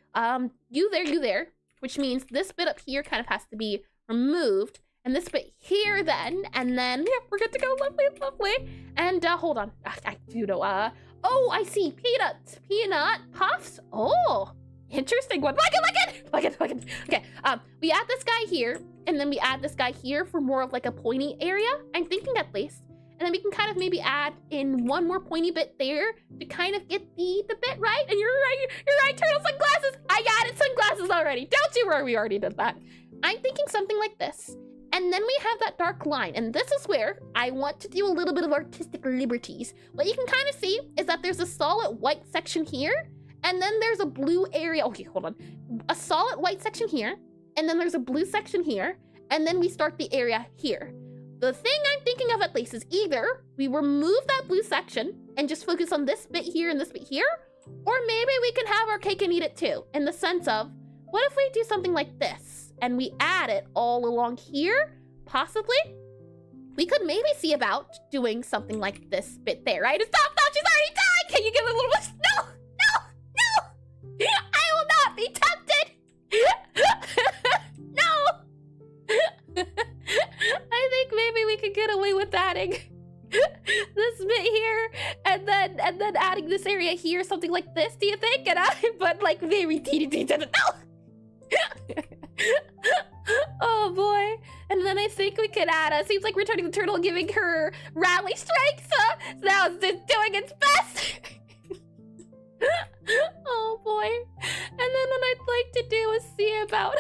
You there. Which means this bit up here kind of has to be removed. And this bit here then. And then, yeah, we're good to go. Lovely. And hold on. I do know. Oh, I see. Peanut puffs. Oh, interesting one. Like it. Okay. We add this guy here. And then we add this guy here for more of like a pointy area. I'm thinking at least. And then we can kind of maybe add in one more pointy bit there to kind of get the bit right. And you're right, turtle sunglasses. I added sunglasses already. Don't you worry, we already did that. I'm thinking something like this. And then we have that dark line. And this is where I want to do a little bit of artistic liberties. What you can kind of see is that there's a solid white section here. And then there's a blue area. Okay, hold on. A solid white section here. And then there's a blue section here. And then we start the area here. The thing I'm thinking of at least is either we remove that blue section and just focus on this bit here and this bit here, or maybe we can have our cake and eat it too, in the sense of, what if we do something like this and we add it all along here, possibly? We could maybe see about doing something like this bit there, right? Stop, she's already dying! Can you give it a little bit? No! I will not be tempted! No! I think maybe we could get away with adding this bit here and then adding this area here, something like this, do you think? And but like very teeny. No! Oh boy. And then I think we could add seems like Returning the Turtle giving her rally strikes. Now it's doing its best. Oh boy. And then what I'd like to do is see about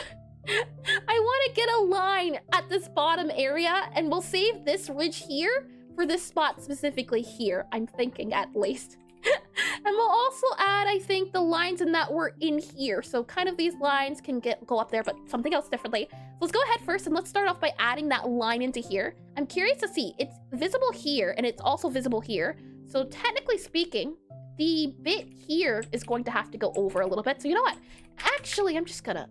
I want to get a line at this bottom area, and we'll save this ridge here for this spot specifically here, I'm thinking at least. And we'll also add, I think, the lines in that were in here. So kind of these lines can go up there, but something else differently. So let's go ahead first and let's start off by adding that line into here. I'm curious to see, it's visible here and it's also visible here. So technically speaking, the bit here is going to have to go over a little bit. So you know what? Actually, I'm just gonna,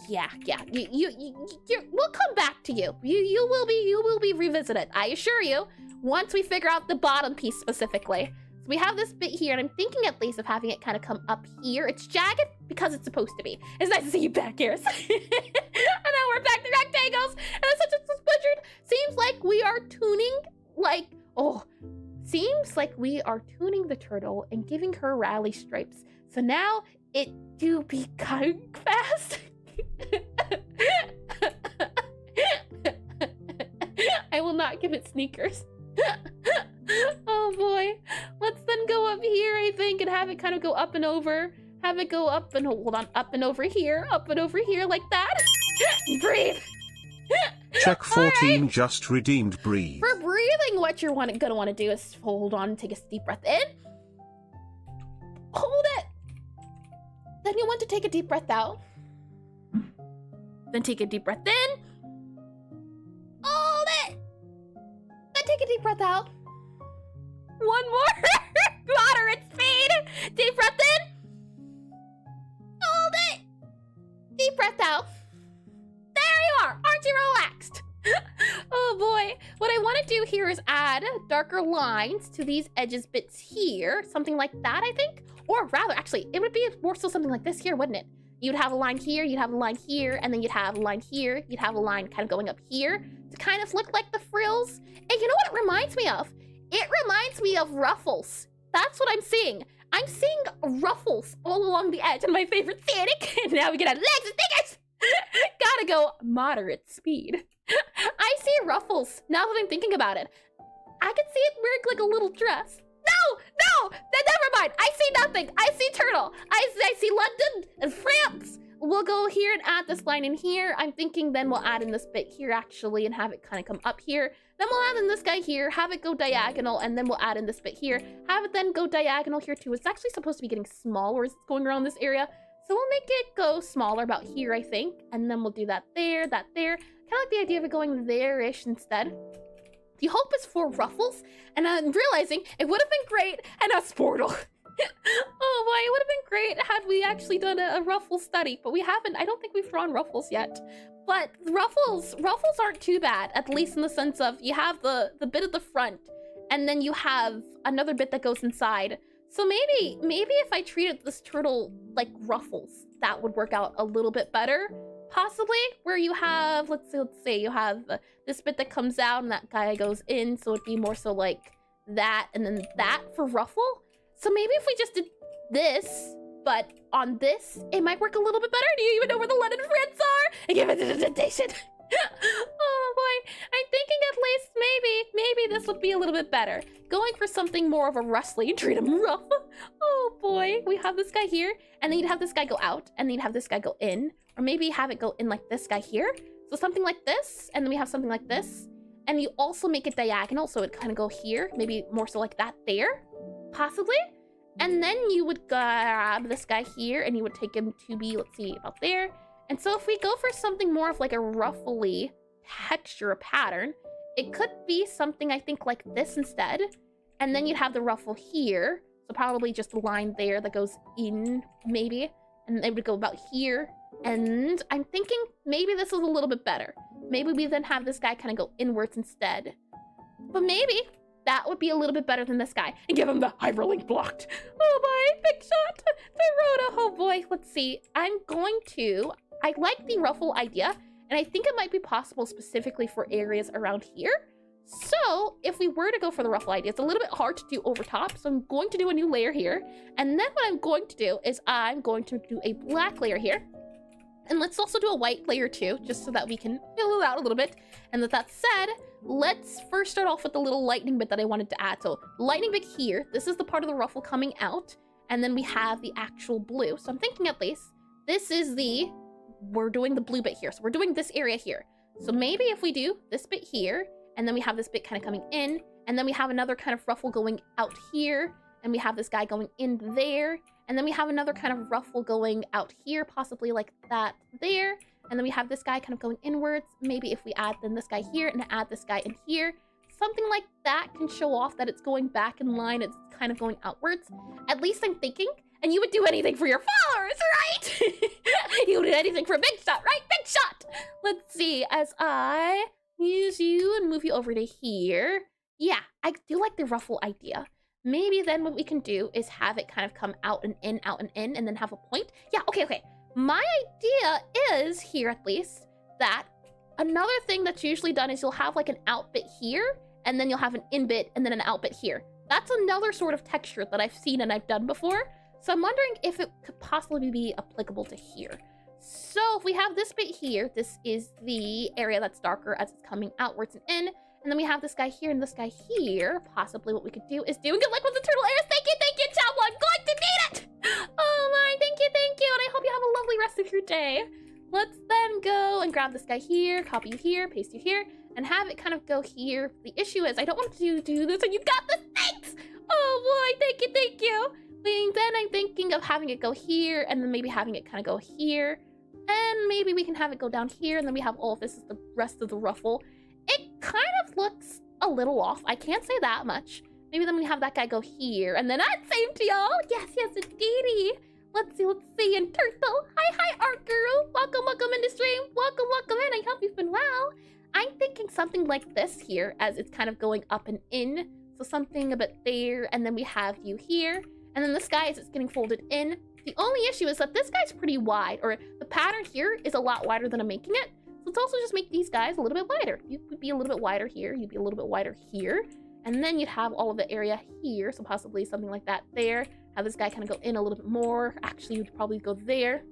yeah. We'll come back to you. You will be revisited. I assure you. Once we figure out the bottom piece specifically. So we have this bit here, and I'm thinking at least of having it kind of come up here. It's jagged because it's supposed to be. It's nice to see you back, Garrus. And now we're back to rectangles, and it's such a butchered. Seems like we are tuning, seems like we are tuning the turtle and giving her rally stripes. So now it do be going fast. I will not give it sneakers. Oh boy. Let's then go up here, I think, and have it kind of go up and over. Have it go up and hold on, up and over here like that. Breathe. Check 14 right. Just redeemed breathe. For breathing, what you're gonna want to do is hold on and take a deep breath in. Then you'll want to take a deep breath out. Then take a deep breath in. Hold it. Then take a deep breath out. One more. Moderate speed. Deep breath in. Hold it. Deep breath out. There you are. Aren't you relaxed? Oh boy. What I want to do here is add darker lines to these edges bits here. Something like that, I think. Or rather, actually, it would be more so something like this here, wouldn't it? You'd have a line here, you'd have a line here, and then you'd have a line here. You'd have a line kind of going up here to kind of look like the frills. And you know what it reminds me of? It reminds me of ruffles. That's what I'm seeing. I'm seeing ruffles all along the edge, and my favorite scenic. And now we can add legs and fingers. Gotta go moderate speed. I see ruffles now that I'm thinking about it. I can see it wearing like a little dress. No, never mind. I see nothing. I see turtle. I see London and France. We'll go here and add this line in here. I'm thinking then we'll add in this bit here actually and have it kind of come up here. Then we'll add in this guy here, have it go diagonal, and then we'll add in this bit here. Have it then go diagonal here too. It's actually supposed to be getting smaller as it's going around this area. So we'll make it go smaller about here, I think. And then we'll do that there, that there. Kind of like the idea of it going there-ish instead. The hope is for ruffles, and I'm realizing it would have been great and a sportle. Oh boy, it would have been great had we actually done a ruffle study, but we haven't. I don't think we've drawn ruffles yet. But ruffles aren't too bad, at least in the sense of you have the bit at the front, and then you have another bit that goes inside. So maybe if I treated this turtle like ruffles, that would work out a little bit better. Possibly, where you have, let's say you have this bit that comes out and that guy goes in, so it'd be more so like that and then that for ruffle. So maybe if we just did this, but on this, it might work a little bit better. Do you even know where the London friends are? And give it an indentation. Oh boy, I'm thinking at least maybe this would be a little bit better. Going for something more of a rustly, treat him rough. Oh boy, we have this guy here, and then you'd have this guy go out, and then you'd have this guy go in, or maybe have it go in like this guy here. So something like this, and then we have something like this, and you also make it diagonal, so it kind of go here, maybe more so like that there, possibly. And then you would grab this guy here, and you would take him to be, let's see, about there. And so if we go for something more of like a ruffly texture, a pattern, it could be something I think like this instead. And then you'd have the ruffle here. So probably just a line there that goes in, maybe. And it would go about here. And I'm thinking maybe this is a little bit better. Maybe we then have this guy kind of go inwards instead. But maybe that would be a little bit better than this guy. And give him the hyperlink blocked. Oh boy, big shot. Dorota. Oh boy, let's see. I like the ruffle idea, and I think it might be possible specifically for areas around here. So if we were to go for the ruffle idea, it's a little bit hard to do over top. So I'm going to do a new layer here. And then what I'm going to do is I'm going to do a black layer here. And let's also do a white layer too, just so that we can fill it out a little bit. And with that said, let's first start off with the little lightning bit that I wanted to add. So lightning bit here, this is the part of the ruffle coming out. And then we have the actual blue. So I'm thinking at least this is we're doing the blue bit here. So we're doing this area here. So maybe if we do this bit here, and then we have this bit kind of coming in, and then we have another kind of ruffle going out here, and we have this guy going in there, and then we have another kind of ruffle going out here, possibly like that there, and then we have this guy kind of going inwards. Maybe if we add then this guy here and add this guy in here, something like that can show off that it's going back in line, it's kind of going outwards. At least I'm thinking. And you would do anything for your followers, right? You would do anything for a big shot, right? Big shot! Let's see, as I use you and move you over to here. Yeah, I do like the ruffle idea. Maybe then what we can do is have it kind of come out and in, and then have a point. Yeah, okay. My idea is here, at least, that another thing that's usually done is you'll have like an out bit here, and then you'll have an in bit, and then an out bit here. That's another sort of texture that I've seen and I've done before. So I'm wondering if it could possibly be applicable to here. So if we have this bit here, this is the area that's darker as it's coming outwards and in. And then we have this guy here and this guy here. Possibly what we could do is do, and good luck with the turtle airs. Thank you, Chapel. I'm going to need it. Oh my, thank you. And I hope you have a lovely rest of your day. Let's then go and grab this guy here, copy you here, paste you here, and have it kind of go here. The issue is I don't want to do this, and you got this. Thanks. Oh boy, thank you. Then I'm thinking of having it go here, and then maybe having it kind of go here. And maybe we can have it go down here, and then we have all of this as the rest of the ruffle. It kind of looks a little off. I can't say that much. Maybe then we have that guy go here, and then that's same to y'all. Yes, indeedy. Let's see. And Turtle. Hi, art girl. Welcome in the stream. Welcome in. I hope you've been well. I'm thinking something like this here, as it's kind of going up and in. So something a bit there, and then we have you here. And then this guy is getting folded in. The only issue is that this guy's pretty wide, or the pattern here is a lot wider than I'm making it. So let's also just make these guys a little bit wider. You would be a little bit wider here. You'd be a little bit wider here. And then you'd have all of the area here. So possibly something like that there. Have this guy kind of go in a little bit more. Actually, you'd probably go there.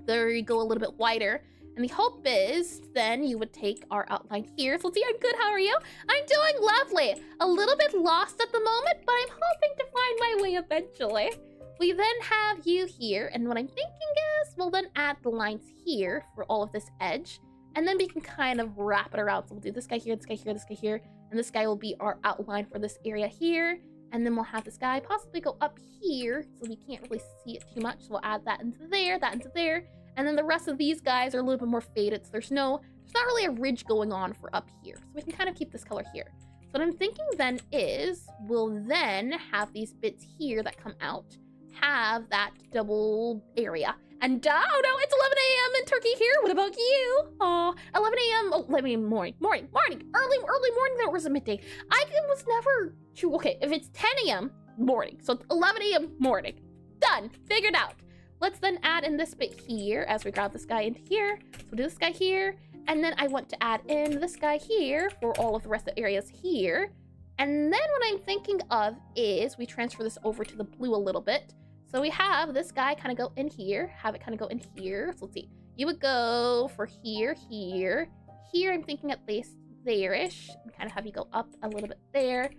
There you go, a little bit wider. And the hope is then you would take our outline here. So let's see, I'm good, how are you? I'm doing lovely. A little bit lost at the moment, but I'm hoping to find my way eventually. We then have you here, and what I'm thinking is we'll then add the lines here for all of this edge, and then we can kind of wrap it around. So we'll do this guy here, this guy here, this guy here, and this guy will be our outline for this area here, and then we'll have this guy possibly go up here, so we can't really see it too much. So we'll add that into there, and then the rest of these guys are a little bit more faded, so there's not really a ridge going on for up here. So we can kind of keep this color here. So what I'm thinking then is we'll then have these bits here that come out, have that double area. And oh no, it's 11 a.m. in Turkey here. What about you? Oh, 11 a.m. Oh, 11 a.m. morning, early morning. There was a midday. I was never true. Okay, if it's 10 a.m. morning, so 11 a.m. morning, done, figured out. Let's then add in this bit here as we grab this guy into here. So we'll do this guy here, and then I want to add in this guy here for all of the rest of the areas here. And then what I'm thinking of is we transfer this over to the blue a little bit. So we have this guy kind of go in here, have it kind of go in here. So let's see, you would go for here. I'm thinking at least there-ish, and kind of have you go up a little bit there.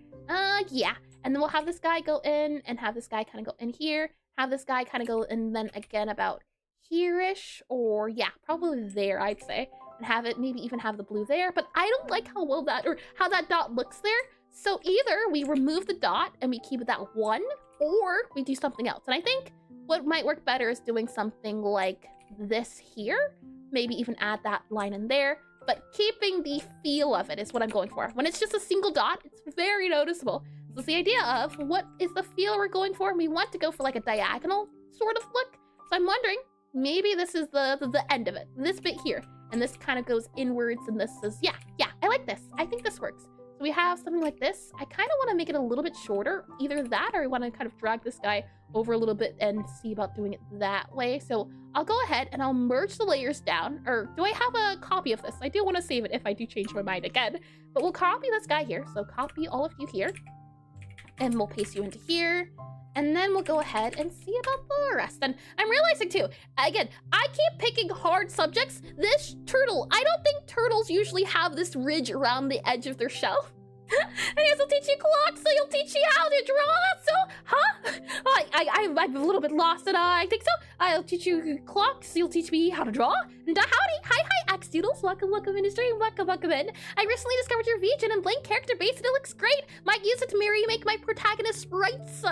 Yeah. And then we'll have this guy go in and have this guy kind of go in here, have this guy kind of go in then again about here-ish, or yeah, probably there, I'd say. And have it maybe even have the blue there, but I don't like how well that, or how that dot looks there. So either we remove the dot and we keep it that one, or we do something else. And I think what might work better is doing something like this here. Maybe even add that line in there, but keeping the feel of it is what I'm going for. When it's just a single dot, it's very noticeable. So it's the idea of what is the feel we're going for. We want to go for like a diagonal sort of look. So I'm wondering, maybe this is the end of it. This bit here, and this kind of goes inwards, and this is, yeah, I like this. I think this works. So we have something like this. I kind of want to make it a little bit shorter, either that, or I want to kind of drag this guy over a little bit and see about doing it that way. So I'll go ahead and I'll merge the layers down, or do I have a copy of this? I do want to save it if I do change my mind again, but we'll copy this guy here. So copy all of you here, and we'll paste you into here. And then we'll go ahead and see about the rest. And I'm realizing too, again, I keep picking hard subjects. This turtle, I don't think turtles usually have this ridge around the edge of their shell. And yes, I'll teach you clocks, so you'll teach you how to draw. So, huh? Oh, I'm a little bit lost, and I think so. I'll teach you clocks, so you'll teach me how to draw. And howdy, hi, Axe Doodles. Welcome in the stream. Welcome in. I recently discovered your VGen and blank character base, and it looks great. Might use it to make my protagonist sprites.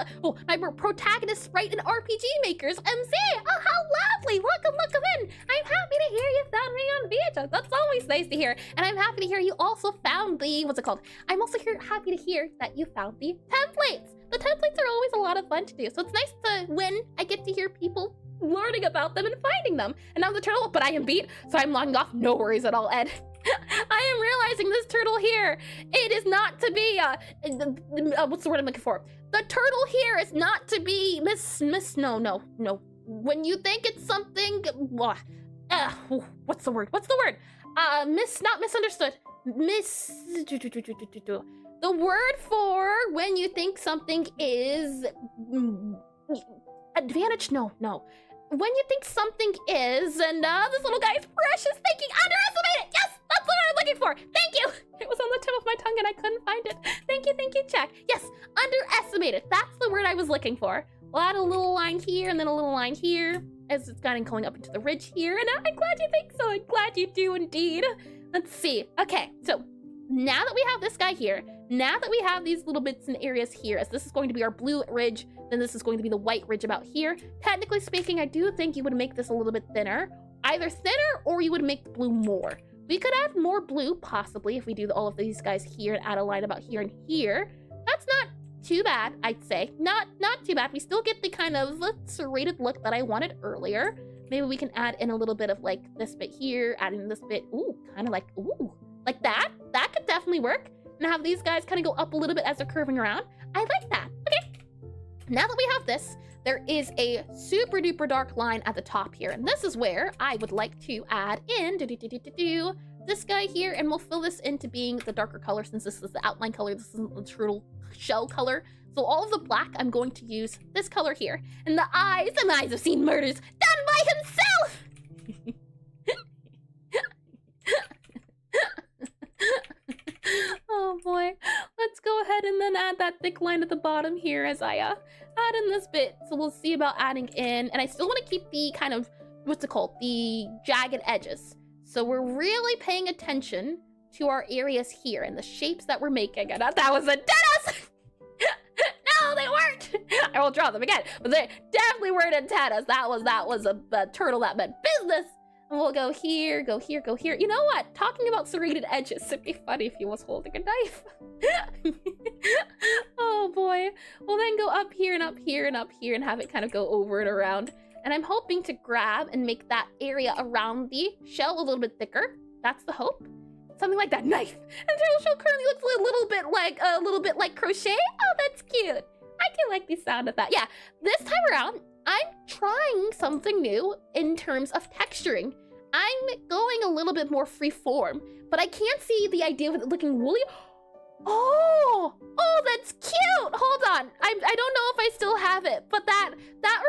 My protagonist sprite and RPG makers. MC. Oh, how lovely. Welcome in. I'm happy to hear you found me on VGen. That's always nice to hear. And I'm happy to hear you also found the, what's it called? I'm also happy to hear that you found the templates. The templates are always a lot of fun to do, so it's nice to, when I get to hear people learning about them and finding them. And now the turtle, but I am beat, so I'm logging off. No worries at all, Ed. I am realizing this turtle here, it is not to be, what's the word I'm looking for? The turtle here is not to be no. When you think it's something, what's the word? Not misunderstood. The word for when you think something is advantage. No. When you think something is, and this little guy is precious thinking, underestimated. Yes, that's what I'm looking for. Thank you. It was on the tip of my tongue and I couldn't find it. Thank you, Jack. Yes, underestimated. That's the word I was looking for. We'll add a little line here and then a little line here as it's kind of going up into the ridge here. And I'm glad you think so. I'm glad you do indeed. Let's see. Okay, so now that we have this guy here, Now that we have these little bits and areas here, as this is going to be our blue ridge, then this is going to be the white ridge about here. Technically speaking, I do think you would make this a little bit thinner. Either thinner or you would make the blue more. We could add more blue, possibly, if we do all of these guys here and add a line about here and here. That's not too bad, I'd say. Not too bad. We still get the kind of serrated look that I wanted earlier. Maybe we can add in a little bit of like this bit here, adding this bit, ooh, kind of like, ooh, like that. That could definitely work. And have these guys kind of go up a little bit as they're curving around. I like that. Okay. Now that we have this, there is a super duper dark line at the top here. And this is where I would like to add in this guy here. And we'll fill this into being the darker color since this is the outline color. This isn't the true shell color. So all of the black, I'm going to use this color here. And the eyes have seen murders done by himself. Oh boy. Let's go ahead and then add that thick line at the bottom here as I add in this bit. So we'll see about adding in. And I still want to keep the kind of, what's it called? The jagged edges. So we're really paying attention to our areas here and the shapes that we're making. And that was a antennas! No, they weren't! I will draw them again. But they definitely weren't antennas. That was a turtle that meant business. And we'll go here, go here, go here. You know what? Talking about serrated edges, it'd be funny if he was holding a knife. Oh boy. We'll then go up here and up here and up here and have it kind of go over and around. And I'm hoping to grab and make that area around the shell a little bit thicker. That's the hope. Something like that. Knife. And turtle shell currently looks a little bit like crochet. Oh, that's cute. I do like the sound of that. Yeah, this time around, I'm trying something new in terms of texturing. I'm going a little bit more free form, but I can't see the idea of it looking woolly. Oh, that's cute. Hold on. I don't know if I still have it, but that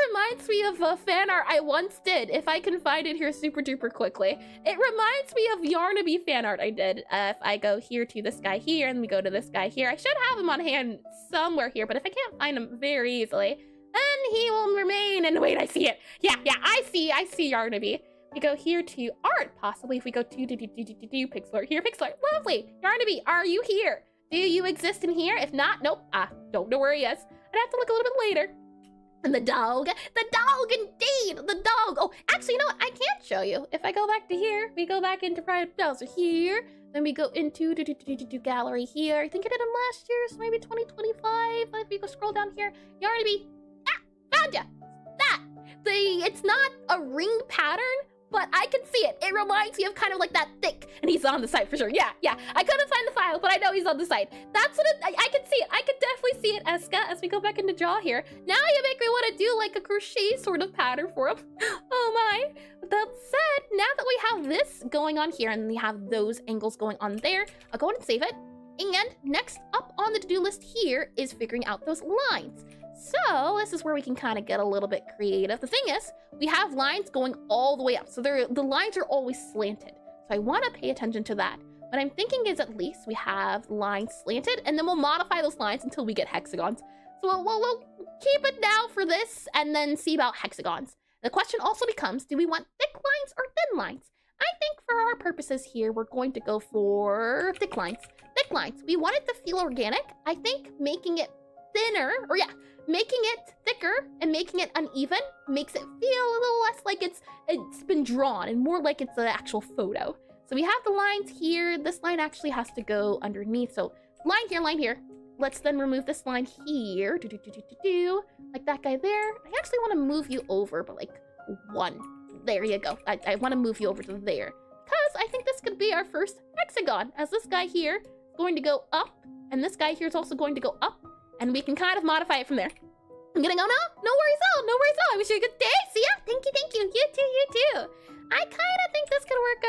reminds me of a fan art I once did. If I can find it here super duper quickly. It reminds me of Yarnaby fan art I did. If I go here to this guy here and we go to this guy here, I should have him on hand somewhere here, but if I can't find him very easily, then he will remain. And wait, I see it. Yeah, I see Yarnaby. We go here to art, possibly. If we go to Pixelart here, Pixelart, lovely. Yarnaby, are you here? Do you exist in here? If not, nope. Don't know where he is. I'd have to look a little bit later. And the dog indeed, the dog. Oh, actually, you know what? I can't show you. If I go back to here, we go back into private browser here. Then we go into gallery here. I think I did them last year, so maybe 2025. If we go scroll down here, Yarnaby. Found ya. That. It's not a ring pattern, but I can see it. It reminds me of kind of like that thick, and he's on the side for sure. Yeah. I couldn't find the file, but I know he's on the side. That's what I can see it. I can definitely see it, Eska, as we go back into draw here. Now you make me want to do like a crochet sort of pattern for him. Oh my. With that said, now that we have this going on here, and we have those angles going on there, I'll go ahead and save it. And next up on the to-do list here is figuring out those lines. So this is where we can kind of get a little bit creative. The thing is, we have lines going all the way up. So the lines are always slanted. So I want to pay attention to that. What I'm thinking is at least we have lines slanted, and then we'll modify those lines until we get hexagons. So we'll keep it now for this and then see about hexagons. The question also becomes, do we want thick lines or thin lines? I think for our purposes here, we're going to go for thick lines. Thick lines. We want it to feel organic. I think making it thinner, or yeah, making it thicker and making it uneven makes it feel a little less like it's been drawn and more like it's an actual photo. So we have the lines here. This line actually has to go underneath. So line here. Let's then remove this line here. Like that guy there. I actually want to move you over, but like one. There you go. I want to move you over to there. Because I think this could be our first hexagon, as this guy here is going to go up, and this guy here is also going to go up, and we can kind of modify it from there. I'm gonna go now? No worries at all, no worries at all. I wish you a good day. See ya. Thank you. You too. I kind of think this could work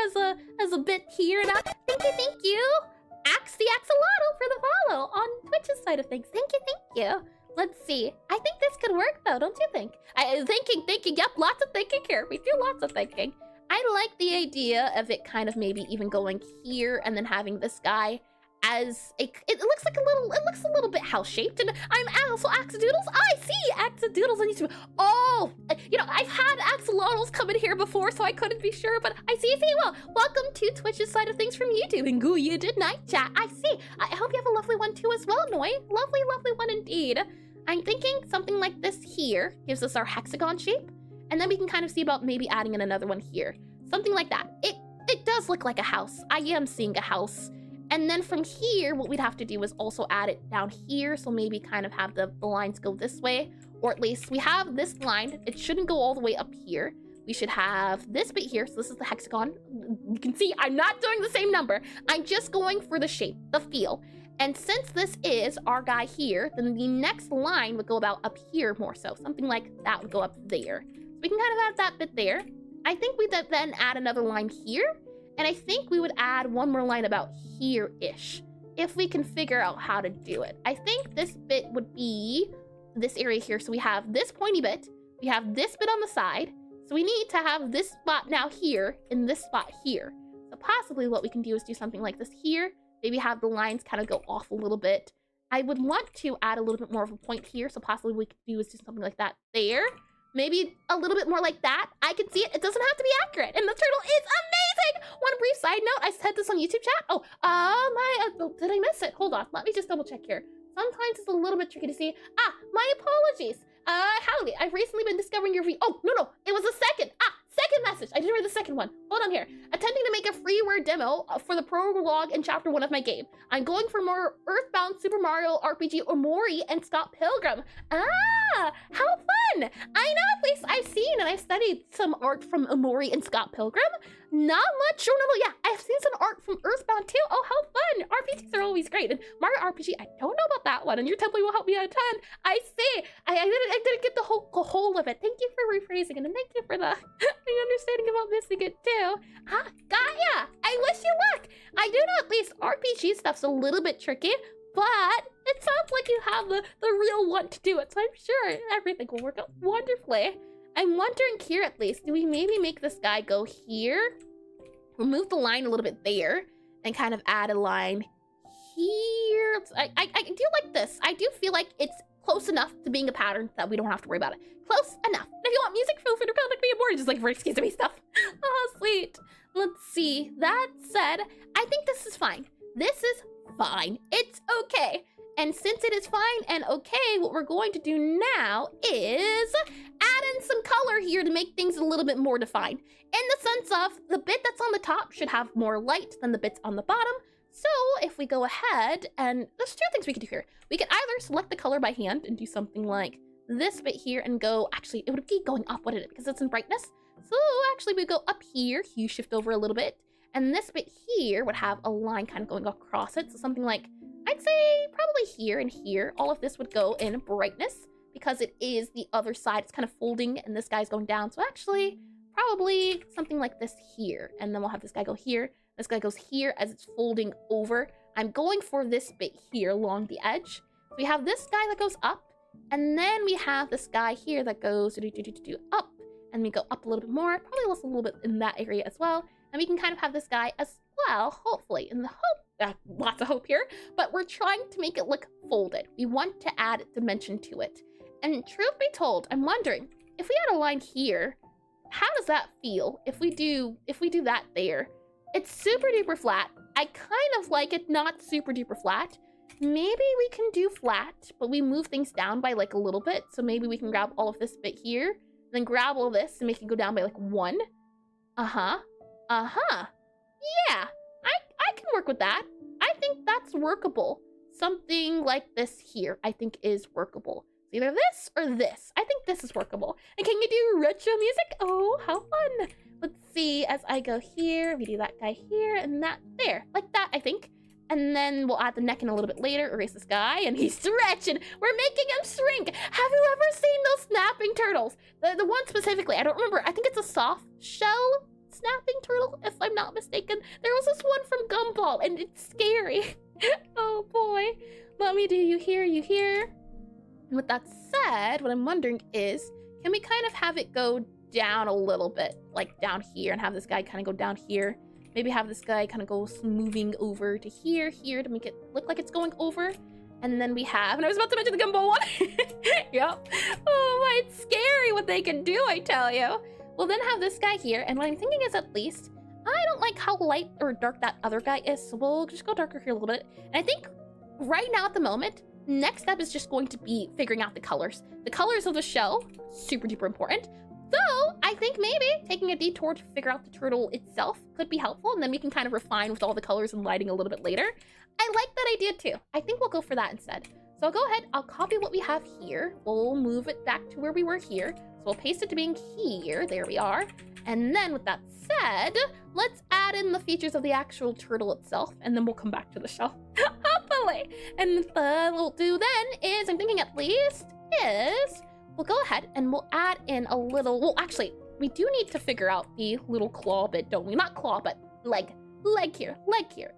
as a bit here. Now, thank you. Axe the Axolotl for the follow on Twitch's side of things. Thank you. Let's see. I think this could work though, don't you think? Thinking. Yep, lots of thinking here. We do lots of thinking. I like the idea of it kind of maybe even going here and then having this guy as it looks a little bit house shaped, and I'm also Axadoodles. I see Axadoodles on YouTube. Oh, you know, I've had axolotls come in here before, so I couldn't be sure, but I see. Well, welcome to Twitch's side of things from YouTube, and goo, you did night chat. I see. I hope you have a lovely one too as well, Noi. Lovely, lovely one indeed. I'm thinking something like this here gives us our hexagon shape, and then we can kind of see about maybe adding in another one here. Something like that. It does look like a house. I am seeing a house. And then from here, what we'd have to do is also add it down here. So maybe kind of have the lines go this way, or at least we have this line. It shouldn't go all the way up here. We should have this bit here. So this is the hexagon. You can see I'm not doing the same number. I'm just going for the shape, the feel. And since this is our guy here, then the next line would go about up here more so. Something like that would go up there. So we can kind of have that bit there. I think we'd then add another line here. And I think we would add one more line about here-ish, if we can figure out how to do it. I think this bit would be this area here. So we have this pointy bit, we have this bit on the side. So we need to have this spot now here, and this spot here. So possibly what we can do is do something like this here. Maybe have the lines kind of go off a little bit. I would want to add a little bit more of a point here. So possibly what we could do is do something like that there. Maybe a little bit more like that. I can see it. It doesn't have to be accurate. And the turtle is amazing. One brief side note. I said this on YouTube chat. Oh, did I miss it? Hold on. Let me just double check here. Sometimes it's a little bit tricky to see. My apologies. Howdy. I've recently been discovering your Oh, no. It was a second. Second message. I didn't read the second one. Hold on here. Attempting to make a freeware demo for the prologue in chapter 1 of my game. I'm going for more Earthbound, Super Mario RPG, Omori, and Scott Pilgrim. How fun! I know, at least I've seen and I've studied some art from Omori and Scott Pilgrim. Not much. Oh, no, yeah. I've seen some art from Earthbound too. Oh, how fun. RPGs are always great. And Mario RPG, I don't know about that one. And your template will help me out a ton. I see. I didn't get the whole of it. Thank you for rephrasing it. And thank you for the understanding about missing it too. Got ya. I wish you luck. I do know at least RPG stuff's a little bit tricky, but it sounds like you have the real want to do it. So I'm sure everything will work out wonderfully. I'm wondering here at least, do we maybe make this guy go here? Remove the line a little bit there and kind of add a line here. I do like this. I do feel like it's close enough to being a pattern that we don't have to worry about it. Close enough. And if you want music, feel free to contact me more, just like for excuse me stuff. Oh, sweet. Let's see. That said, I think this is fine. This is fine. It's okay. And since it is fine and okay, what we're going to do now is add in some color here to make things a little bit more defined. In the sense of the bit that's on the top should have more light than the bits on the bottom. So if we go ahead, and there's two things we can do here. We can either select the color by hand and do something like this bit here and go, actually it would be going up, wouldn't it? Because it's in brightness. So actually we go up here, hue shift over a little bit. And this bit here would have a line kind of going across it. So something like, I'd say probably here and here. All of this would go in brightness because it is the other side. It's kind of folding and this guy's going down. So actually probably something like this here. And then we'll have this guy go here. This guy goes here as it's folding over. I'm going for this bit here along the edge. So we have this guy that goes up. And then we have this guy here that goes up. And we go up a little bit more. Probably also a little bit in that area as well. And we can kind of have this guy as well, hopefully, in the hope, lots of hope here, but we're trying to make it look folded. We want to add dimension to it. And truth be told, I'm wondering, if we add a line here, how does that feel if we do that there? It's super duper flat. I kind of like it not super duper flat. Maybe we can do flat, but we move things down by like a little bit. So maybe we can grab all of this bit here, then grab all this and make it go down by like 1. Yeah, I can work with that. I think that's workable. Something like this here, I think is workable. It's either this or this. I think this is workable. And can you do retro music? Oh, how fun. Let's see, as I go here, we do that guy here and that there. Like that, I think. And then we'll add the neck in a little bit later, erase this guy, and he's stretching. We're making him shrink. Have you ever seen those snapping turtles? The one specifically, I don't remember. I think it's a soft shell snapping turtle, if I'm not mistaken. There was this one from Gumball, and it's scary. Oh boy. Let me do you here, you here. And with that said, what I'm wondering is, can we kind of have it go down a little bit, like down here, and have this guy kind of go down here? Maybe have this guy kind of go moving over to here to make it look like it's going over. And then we have, and I was about to mention the Gumball one. Yep. Oh, it's scary what they can do, I tell you. we'll then have this guy here. And what I'm thinking is at least, I don't like how light or dark that other guy is. So we'll just go darker here a little bit. And I think right now at the moment, next step is just going to be figuring out the colors. The colors of the shell, super duper important. So I think maybe taking a detour to figure out the turtle itself could be helpful, and then we can kind of refine with all the colors and lighting a little bit later. I like that idea too. I think we'll go for that instead. So I'll go ahead, I'll copy what we have here. We'll move it back to where we were here. So we'll paste it to being here, there we are. And then with that said, let's add in the features of the actual turtle itself, and then we'll come back to the shell, hopefully. And what we'll do then is, I'm thinking at least is, we'll go ahead and we'll add in a little, well, actually, we do need to figure out the little claw bit, don't we? Not claw, but leg here,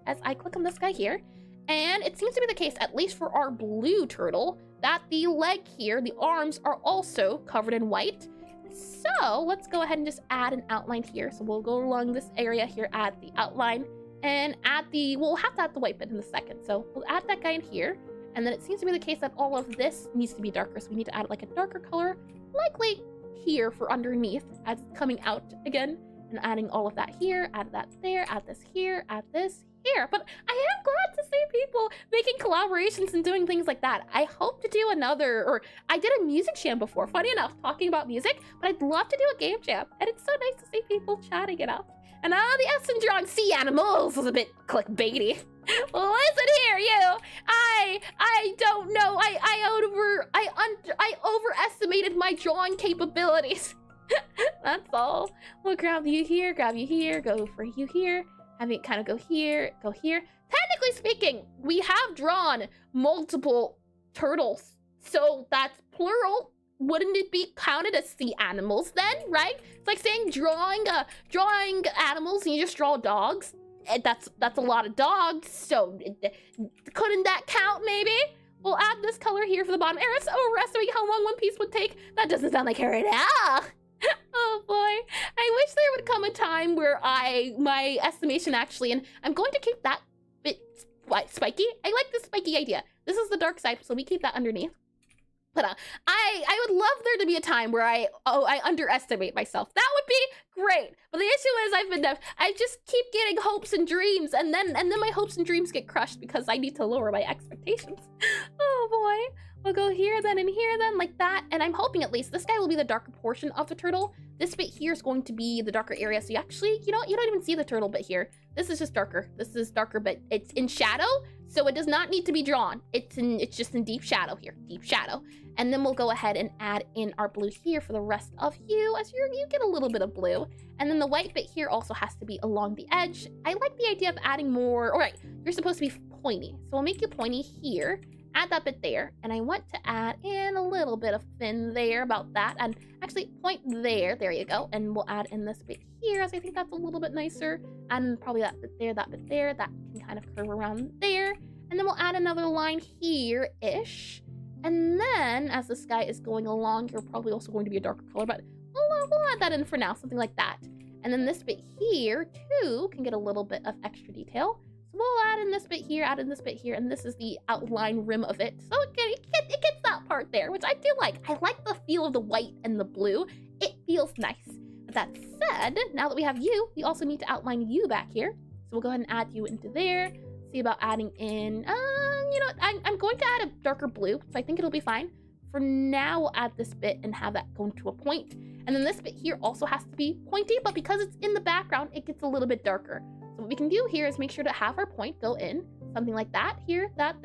as I click on this guy here. And it seems to be the case, at least for our blue turtle, that the leg here, the arms are also covered in white. So let's go ahead and just add an outline here. So we'll go along this area here, add the outline, and add the, we'll have to add the white bit in a second. So we'll add that guy in here. And then it seems to be the case that all of this needs to be darker. So we need to add like a darker color, likely here for underneath as it's coming out again. And adding all of that here, add that there, add this here, add this here. But I am glad to see people making collaborations and doing things like that. I hope to do another, or I did a music jam before, funny enough, talking about music, but I'd love to do a game jam. And it's so nice to see people chatting it up. And the S and drawing sea animals was a bit clickbaity. Listen here, you. I don't know. I overestimated my drawing capabilities. That's all. We'll grab you here, go for you here. Having it kind of go here, go here. Technically speaking, we have drawn multiple turtles, so that's plural. Wouldn't it be counted as sea animals then, right? It's like saying drawing animals and you just draw dogs. And that's a lot of dogs, so couldn't that count maybe? We'll add this color here for the bottom. Eris, overestimate how long one piece would take. That doesn't sound like her at all. Oh boy, I wish there would come a time where my estimation actually, and I'm going to keep that bit spiky. I like the spiky idea. This is the dark side, so we keep that underneath. But I would love there to be a time where I underestimate myself. That would be great. But the issue is I just keep getting hopes and dreams, and then my hopes and dreams get crushed because I need to lower my expectations. Oh boy. We'll go here then and here then, like that. And I'm hoping at least this guy will be the darker portion of the turtle. This bit here is going to be the darker area. So you actually, you don't even see the turtle bit here. This is just darker. This is darker, but it's in shadow. So it does not need to be drawn. It's just in deep shadow here, deep shadow. And then we'll go ahead and add in our blue here for the rest of you, as you get a little bit of blue. And then the white bit here also has to be along the edge. I like the idea of adding more. All right, you're supposed to be pointy. So we'll make you pointy here. Add that bit there, and I want to add in a little bit of thin there about that, and actually point there you go, and we'll add in this bit here, as I think that's a little bit nicer, and probably that bit there, that can kind of curve around there, and then we'll add another line here-ish, and then as this guy is going along, you're probably also going to be a darker color, but we'll add that in for now, something like that. And then this bit here, too, can get a little bit of extra detail. We'll add in this bit here, add in this bit here, and this is the outline rim of it. So it gets that part there, which I do like. I like the feel of the white and the blue. It feels nice. But that said, now that we have you, we also need to outline you back here. So we'll go ahead and add you into there. See about adding in, you know, I'm going to add a darker blue, so I think it'll be fine. For now, we'll add this bit and have that go into a point. And then this bit here also has to be pointy, but because it's in the background, it gets a little bit darker. So what we can do here is make sure to have our point go in, something like that here, that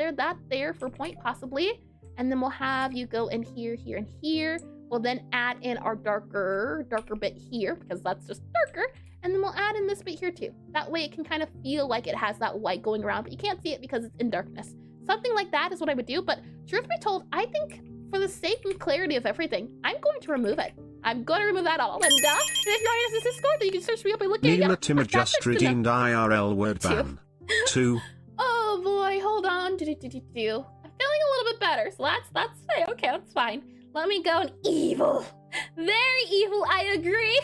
there for point possibly. And then we'll have you go in here, here, and here. We'll then add in our darker bit here because that's just darker. And then we'll add in this bit here too. That way it can kind of feel like it has that white going around, but you can't see it because it's in darkness. Something like that is what I would do, but truth be told, I think for the sake and clarity of everything, I'm going to remove it. I'm going to remove that all. And if you're on this Discord, then you can search me up by looking at Nima Timmer just redeemed IRL word ban. 2. Oh boy, hold on. I'm feeling a little bit better, so that's fine. Okay, that's fine. Let me go and evil. Very evil, I agree.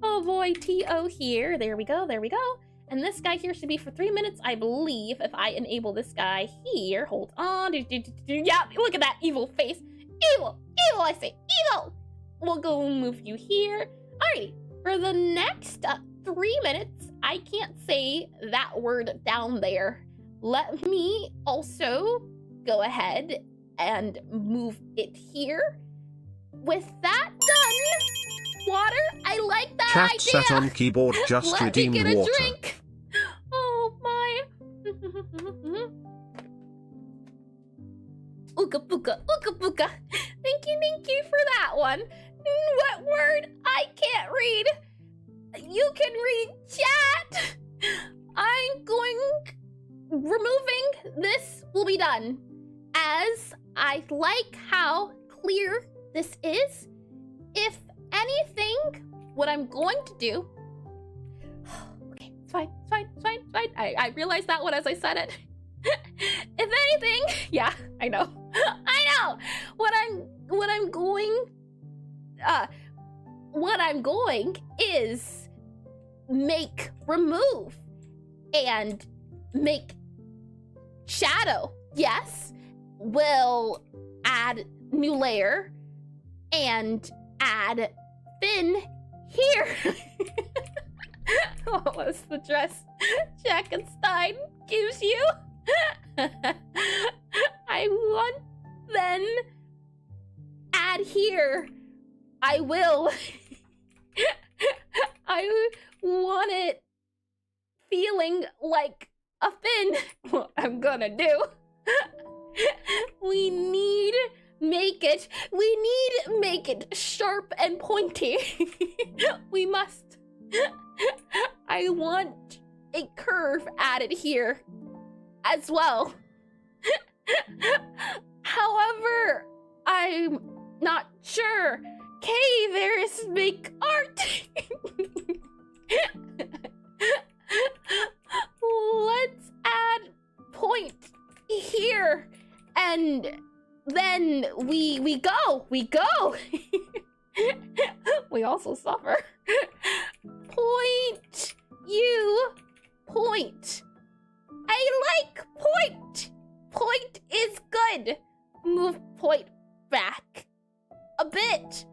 Oh boy, TO here. There we go, there we go. And this guy here should be for 3 minutes, I believe, if I enable this guy here. Hold on. Yeah, look at that evil face. Evil, I say, evil. We'll go move you here. All Alrighty, for the next 3 minutes, I can't say that word down there. Let me also go ahead and move it here. With that done, water, I like that Cat idea. sat on keyboard, just Let redeemed me get a water. drink. Oh my. Ooka pooka, ooka pooka. Thank you for that one. What word? I can't read. You can read chat. I'm removing this will be done. As I like how clear this is. If anything, what I'm going to do. Okay, it's fine. I realized that one as I said it. If anything, yeah, I know. What I'm going is remove and make shadow. Yes, we'll add new layer and add fin here. What was the dress Jackenstein gives you? I want then add here. I will. I want it feeling like a fin. What I'm gonna do. We need make it sharp and pointy. We must. I want a curve added here as well. However, I'm not sure. There's make art. Let's add point here, and then we go. We also suffer. Point. You point. I like point. Point is good. Move point back a bit.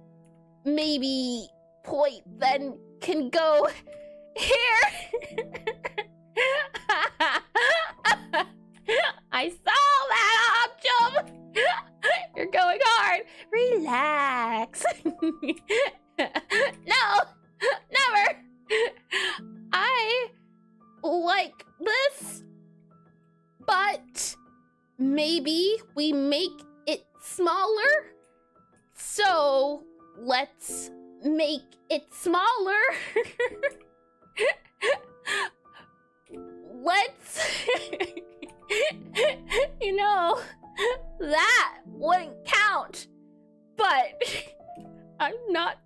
Maybe point then can go here. I saw that, Optum. You're going hard. Relax. No, never. I like this, but maybe we make it smaller. So let's make it smaller. Let's, that wouldn't count, but I'm not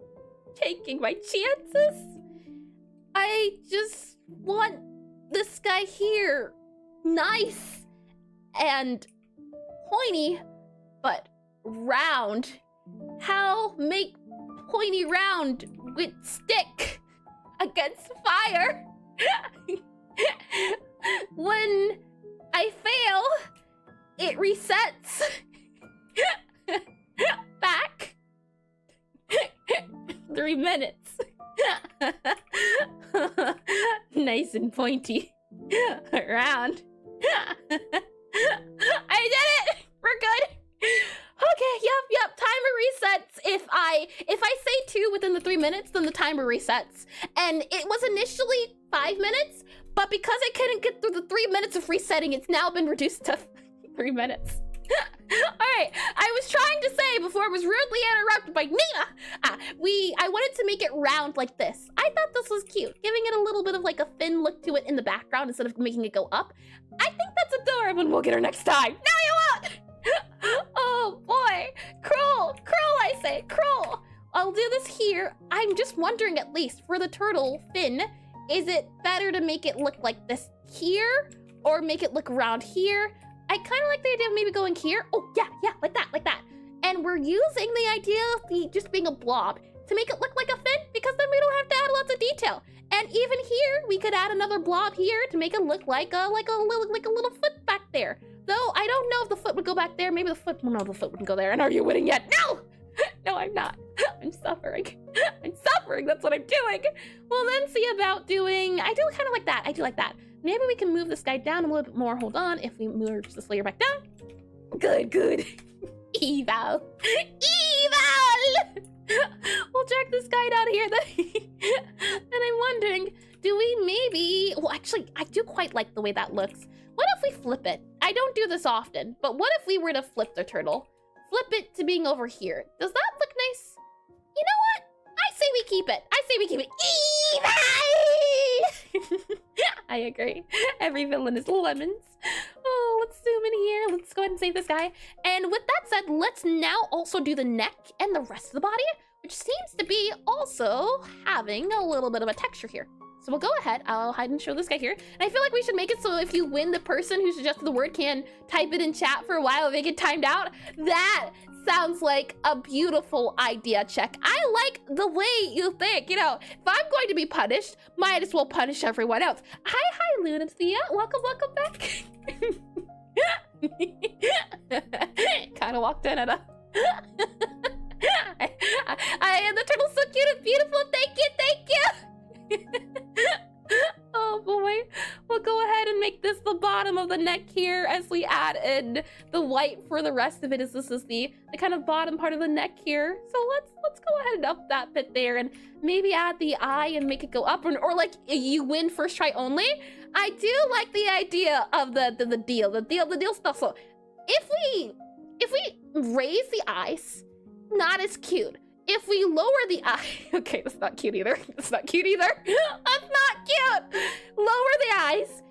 taking my chances. I just want this guy here nice and pointy, but round. How make pointy round with stick against fire? When I fail, it resets back 3 minutes. Nice and pointy around. I did it. We're good. Okay, yep. Timer resets. If I say 2 within the 3 minutes, then the timer resets. And it was initially 5 minutes, but because I couldn't get through the 3 minutes of resetting, it's now been reduced to 3 minutes. Alright, I was trying to say before I was rudely interrupted by Nina, I wanted to make it round like this. I thought this was cute, giving it a little bit of like a fin look to it in the background instead of making it go up. I think that's adorable, and we'll get her next time. No, you won't! Oh boy, cruel, I say, cruel. I'll do this here. I'm just wondering, at least for the turtle fin, is it better to make it look like this here or make it look around here? I kind of like the idea of maybe going here. Oh yeah, like that. And we're using the idea of just being a blob to make it look like a fin, because then we don't have to add lots of detail. And even here, we could add another blob here to make it look like a little foot back there. Though I don't know if the foot would go back there. Maybe the foot, no, the foot wouldn't go there. And are you winning yet? No! No, I'm not. I'm suffering. I'm suffering. That's what I'm doing. We'll then see about doing, I do kind of like that. I do like that. Maybe we can move this guy down a little bit more. Hold on. If we move this layer back down. Good, good. Evil. Evil! We'll check this guy down here. And I'm wondering, do we maybe... Well, actually, I do quite like the way that looks. What if we flip it? I don't do this often, but what if we were to flip the turtle? Flip it to being over here. Does that look nice? You know what? I say we keep it. I say we keep it. Evil! I agree. Every villain is lemons. Oh, let's zoom in here. Let's go ahead and save this guy. And with that said, let's now also do the neck and the rest of the body, which seems to be also having a little bit of a texture here. So we'll go ahead. I'll hide and show this guy here. And I feel like we should make it so if you win, the person who suggested the word can type it in chat for a while and make it timed out. That sounds like a beautiful idea, Check. I like the way you think. You know, if I'm going to be punished, might as well punish everyone else. Hi, Luna Thea. Welcome back. Kind of walked in at a... I the turtle's so cute and beautiful. Thank you. Oh boy, we'll go ahead and make this the bottom of the neck here as we add in the white for the rest of it, as this is the kind of bottom part of the neck here. So let's go ahead and up that bit there and maybe add the eye and make it go up, or like you win first try only. I do like the idea of the deal stuff. So if we raise the eyes, not as cute. If we lower the eye, okay, that's not cute either. That's not cute. Lower the eyes.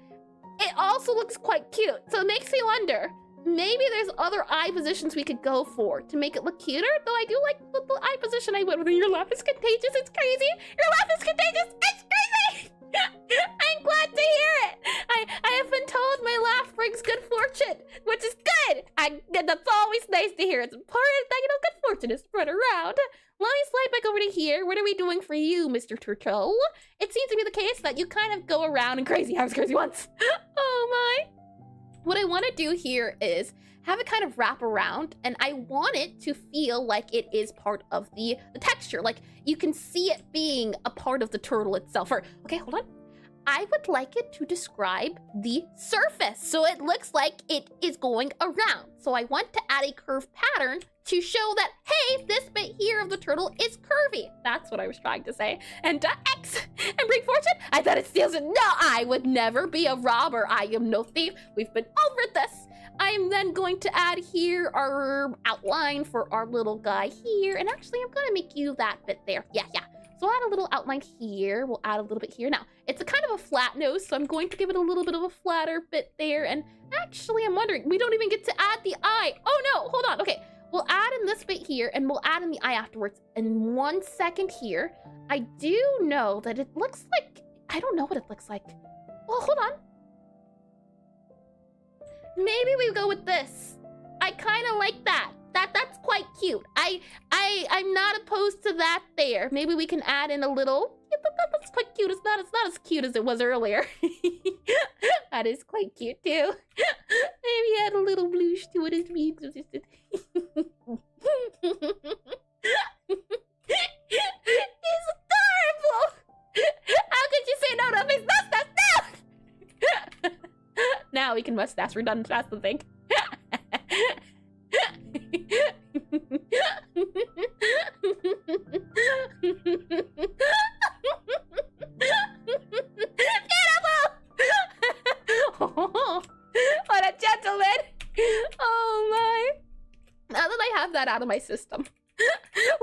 It also looks quite cute. So it makes me wonder, maybe there's other eye positions we could go for to make it look cuter. Though I do like the eye position I went with. Your laugh is contagious. It's crazy. Your laugh is contagious. It's crazy. I'm glad to hear it. I have been told my laugh brings good fortune, which is good. That's always nice to hear. It's important that, you know, good fortune is spread around. Let me slide back over to here. What are we doing for you, Mr. Turtle? It seems to be the case that you kind of go around and crazy. I was crazy once. Oh my. What I want to do here is have it kind of wrap around, and I want it to feel like it is part of the texture. Like you can see it being a part of the turtle itself. Or, okay, hold on. I would like it to describe the surface, so it looks like it is going around. So I want to add a curved pattern to show that, hey, this bit here of the turtle is curvy. That's what I was trying to say. And X and bring fortune. I thought it steals it. No, I would never be a robber. I am no thief. We've been over this. I am then going to add here our outline for our little guy here. And actually, I'm going to make you that bit there. Yeah. So I'll add a little outline here. We'll add a little bit here. Now, it's a kind of a flat nose, so I'm going to give it a little bit of a flatter bit there. And actually, I'm wondering, we don't even get to add the eye. Oh no, hold on. Okay, we'll add in this bit here, and we'll add in the eye afterwards. In 1 second here, I do know that it looks like, I don't know what it looks like. Well, hold on. Maybe we go with this. I kind of like that. That's quite cute. I'm not opposed to that there. Maybe we can add in a little. Yeah, that's quite cute. It's not as cute as it was earlier. That is quite cute too. Maybe add a little blush to it as we. He's adorable. How could you say no to his mustache? No. Now we can mustache. We're done. That's the thing. What a gentleman! Oh my! Now that I have that out of my system,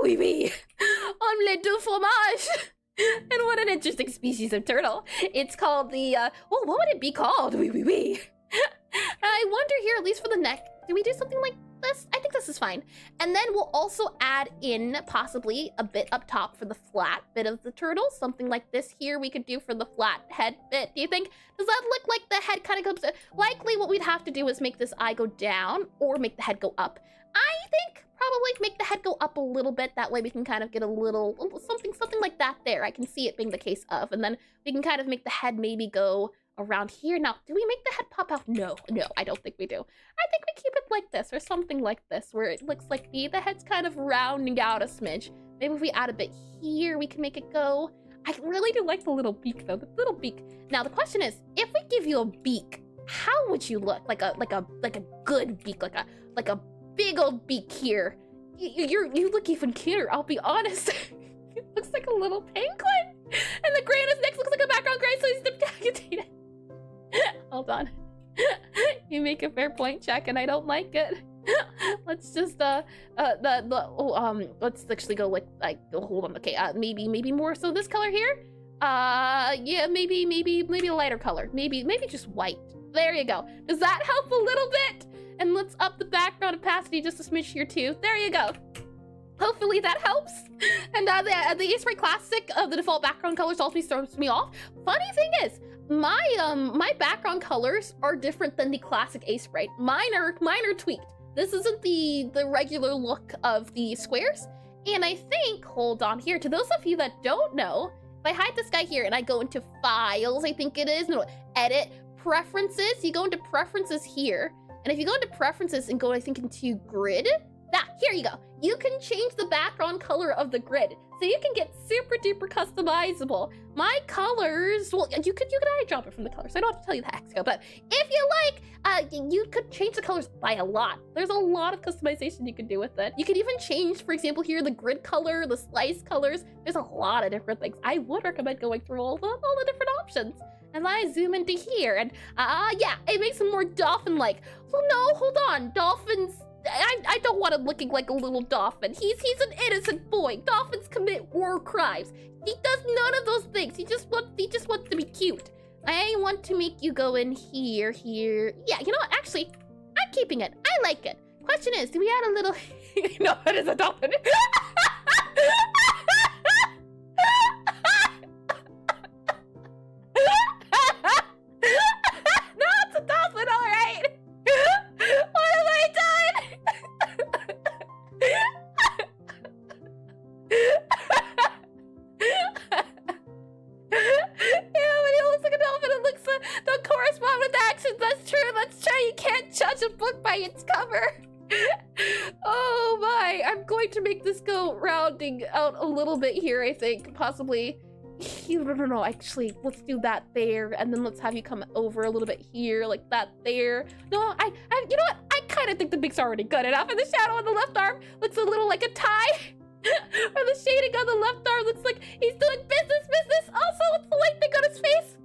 oui, omelette du fromage. And what an interesting species of turtle! It's called the well, what would it be called? Oui. I wonder here, at least for the neck, do we do something like this? I think this is fine. And then we'll also add in possibly a bit up top for the flat bit of the turtle. Something like this here we could do for the flat head bit. Do you think, does that look like the head kind of goes, likely what we'd have to do is make this eye go down or make the head go up. I think probably make the head go up a little bit. That way we can kind of get a little, something like that there. I can see it being the case of, and then we can kind of make the head maybe go around here. Now, do we make the head pop out? No, I don't think we do. I think we keep it like this or something like this, where it looks like the head's kind of rounding out a smidge. Maybe if we add a bit here, we can make it go. I really do like the little beak though, the little beak. Now the question is, if we give you a beak, how would you look? Like a good beak, like a big old beak here. You look even cuter, I'll be honest. It looks like a little penguin. And the gray on his neck looks like a background gray, so he's decapitated. Hold on. You make a fair point, check, and I don't like it. Let's just let's actually go with hold on. Okay, maybe more so this color here. Yeah, maybe a lighter color. Maybe just white. There you go. Does that help a little bit? And let's up the background opacity just a smidge here too. There you go. Hopefully that helps. And the Aseprite Classic of the default background colors also throws me off. Funny thing is, my background colors are different than the classic Aseprite. Mine are tweaked. This isn't the regular look of the squares. And I think, hold on here, to those of you that don't know, if I hide this guy here and I go into files, I think it is, no, edit, preferences, you go into preferences here. And if you go into preferences and go, I think, into grid, here you go. You can change the background color of the grid. So you can get super duper customizable. My colors, well, you could eyedrop it from the colors. So I don't have to tell you the hex code, but if you like, you could change the colors by a lot. There's a lot of customization you can do with it. You could even change, for example, here, the grid color, the slice colors. There's a lot of different things. I would recommend going through all the different options. As I zoom into here, and yeah, it makes them more dolphin-like. Well, no, hold on, dolphins. I don't want him looking like a little dolphin. He's an innocent boy. Dolphins commit war crimes. He does none of those things. He just wants to be cute. I want to make you go in here. Yeah, you know what? Actually, I'm keeping it. I like it. Question is, do we add a little? No, it is a dolphin. Its cover. Oh my, I'm going to make this go rounding out a little bit here, I think, possibly. No, actually, let's do that there, and then let's have you come over a little bit here, like that there. No, I you know what? I kind of think the beak's already good enough, and the shadow on the left arm looks a little like a tie. Or the shading on the left arm looks like he's doing business. Also, what's the white thing on his face?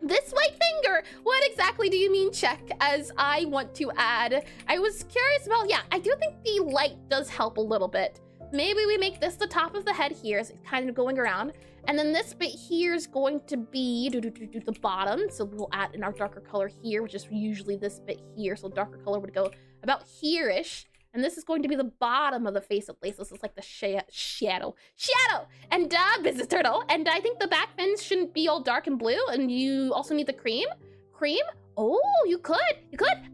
This white finger, what exactly do you mean, check? As I want to add, I was curious about, yeah, I do think the light does help a little bit. Maybe we make this the top of the head here, so it's kind of going around. And then this bit here is going to be the bottom. So we'll add in our darker color here, which is usually this bit here. So darker color would go about here-ish. And this is going to be the bottom of the face at least. This is like the shadow. And business turtle. And I think the back fins shouldn't be all dark and blue. And you also need the cream. Oh, you could.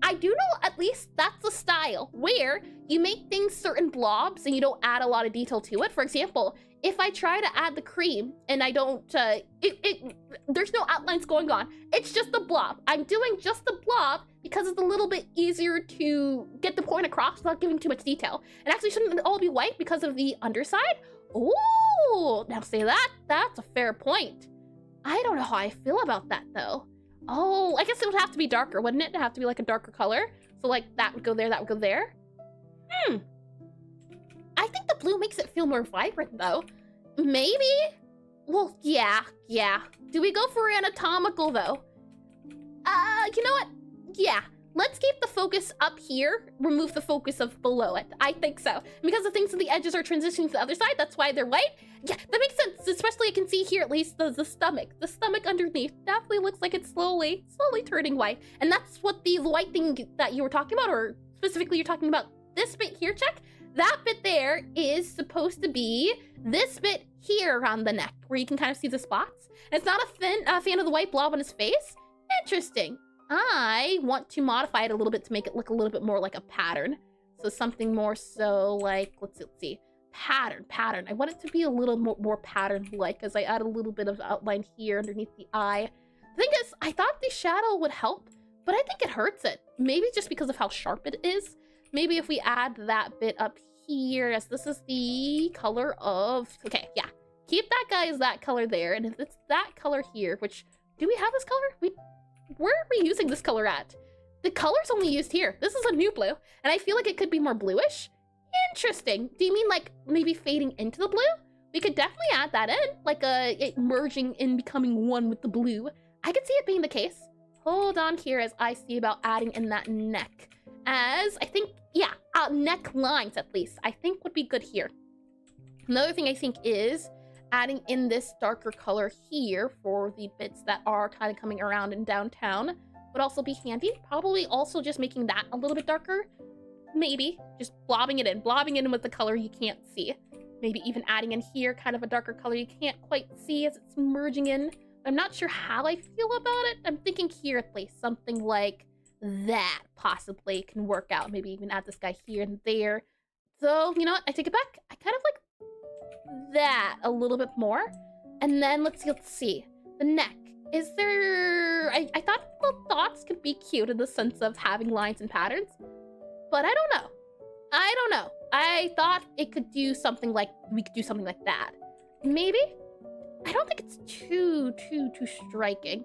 I do know at least that's the style where you make things certain blobs and you don't add a lot of detail to it. For example, if I try to add the cream and I don't, there's no outlines going on. It's just the blob. I'm doing just the blob because it's a little bit easier to get the point across without giving too much detail. And actually shouldn't all be white because of the underside? Oh, now say that's a fair point. I don't know how I feel about that though. Oh, I guess it would have to be darker, wouldn't it? It'd have to be like a darker color. So like that would go there, that would go there. I think the blue makes it feel more vibrant though. Maybe? Well, yeah. Do we go for anatomical though? You know what? Yeah, let's keep the focus up here, remove the focus of below it. I think so. And because the things on the edges are transitioning to the other side, that's why they're white. Yeah, that makes sense, especially I can see here at least the stomach. The stomach underneath definitely looks like it's slowly turning white. And that's what the white thing that you were talking about, or specifically you're talking about this bit here, check? That bit there is supposed to be this bit here around the neck, where you can kind of see the spots. And it's not a fan of the white blob on his face. Interesting. I want to modify it a little bit to make it look a little bit more like a pattern. So something more so like, let's see, pattern. I want it to be a little more pattern-like as I add a little bit of outline here underneath the eye. The thing is, I thought the shadow would help, but I think it hurts it. Maybe just because of how sharp it is. Maybe if we add that bit up here, as this is the color of, okay, yeah. Keep that guy as that color there, and if it's that color here, which, do we have this color? Where are we using this color at? The color's only used here. This is a new blue, and I feel like it could be more bluish. Interesting. Do you mean like maybe fading into the blue? We could definitely add that in, like it merging in, becoming one with the blue. I could see it being the case. Hold on here as I see about adding in that neck. As I think, yeah, neck lines at least, I think would be good here. Another thing I think is adding in this darker color here for the bits that are kind of coming around in downtown would also be handy. Probably also just making that a little bit darker. Maybe just blobbing it in with the color you can't see. Maybe even adding in here kind of a darker color you can't quite see as it's merging in. I'm not sure how I feel about it. I'm thinking here at least something like that possibly can work out. Maybe even add this guy here and there. So, you know what? I take it back. I kind of like that a little bit more. And then let's see. The neck. Is there... I thought little dots could be cute in the sense of having lines and patterns. But I don't know. I thought it could do something like... we could do something like that. Maybe? I don't think it's too striking.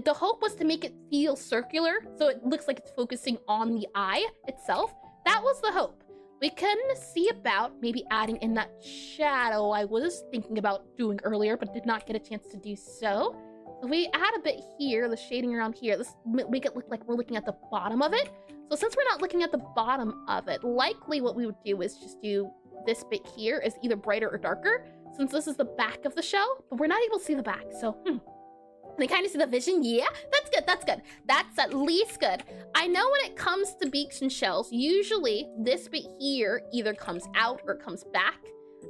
The hope was to make it feel circular, so it looks like it's focusing on the eye itself. That was the hope. We can see about maybe adding in that shadow I was thinking about doing earlier, but did not get a chance to do so. So we add a bit here, the shading around here. Let's make it look like we're looking at the bottom of it. So since we're not looking at the bottom of it, likely what we would do is just do this bit here is either brighter or darker, since this is the back of the shell, but we're not able to see the back, so They kind of see the vision? Yeah, that's good, that's good. That's at least good. I know when it comes to beaks and shells, usually this bit here either comes out or comes back.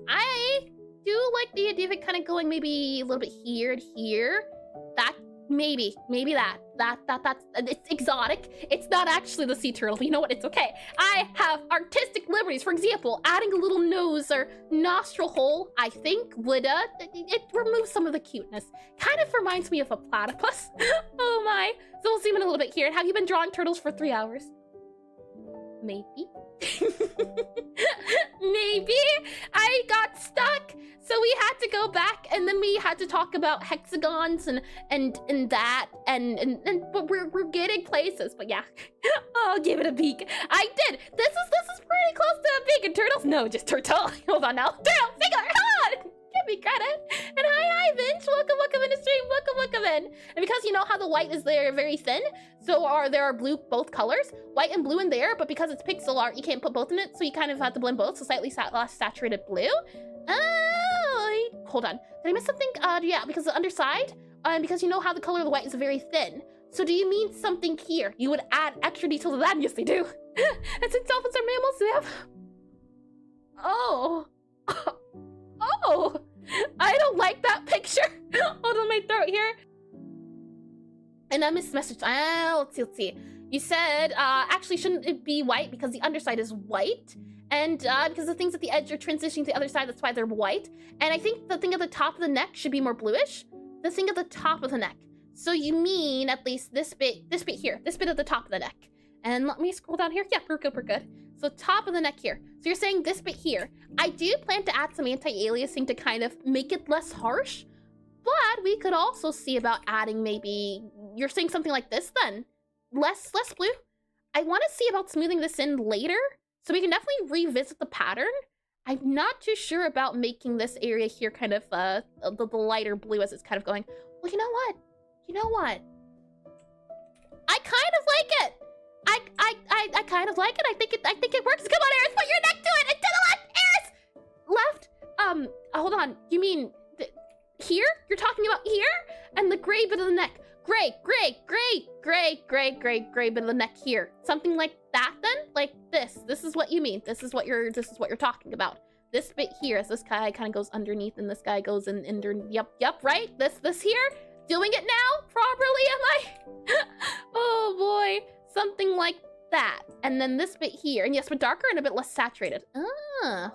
I do like the idea of it kind of going maybe a little bit here and here. That, maybe that's, it's exotic. It's not actually the sea turtle, but you know what, it's okay. I have artistic liberties. For example, adding a little nose or nostril hole, I think would, it removes some of the cuteness. Kind of reminds me of a platypus. Oh my. So we'll zoom in a little bit here. Have you been drawing turtles for 3 hours? Maybe. Maybe I got stuck, so we had to go back, and then we had to talk about hexagons and that and but we're getting places. But yeah, I'll give it a beak. I did. This is pretty close to a beak. And turtles? No, just turtle. Hold on now. Turtle singular. Hold on. Give me credit. And hi Vince. Welcome in the stream. Welcome in. And because you know how the white is there very thin, so there are blue both colors, white and blue in there, but because it's pixel art, you can't put both in it, so you kind of have to blend both, so slightly less saturated blue. Oh, hold on. Did I miss something? Yeah, because the underside, and because you know how the color of the white is very thin. So do you mean something here? You would add extra detail to that? And yes, they do. And since dolphins are mammals, they have... Oh. Oh. I don't like that picture. Hold on my throat here. And I missed the message. Let's see. You said, actually, shouldn't it be white because the underside is white? And because the things at the edge are transitioning to the other side, that's why they're white. And I think the thing at the top of the neck should be more bluish. The thing at the top of the neck. So you mean at least this bit here, this bit at the top of the neck. And let me scroll down here. Yeah, we're good. So top of the neck here. So you're saying this bit here. I do plan to add some anti-aliasing to kind of make it less harsh. But we could also see about adding maybe, you're saying something like this then? Less blue? I want to see about smoothing this in later. So we can definitely revisit the pattern. I'm not too sure about making this area here kind of the lighter blue as it's kind of going. Well, you know what? I kind of like it. I kind of like it. I think it works. Come on, Eris, put your neck to it and to the left. Eris! Left? Hold on. You mean here? You're talking about here? And the gray bit of the neck. Gray bit of the neck here. Something like that then? Like this. This is what you mean. This is what you're talking about. This bit here, as this guy kind of goes underneath and this guy goes in under. Yep, right? This here? Doing it now? Properly, am I? Oh boy. Something like that. And then this bit here. And yes, but darker and a bit less saturated.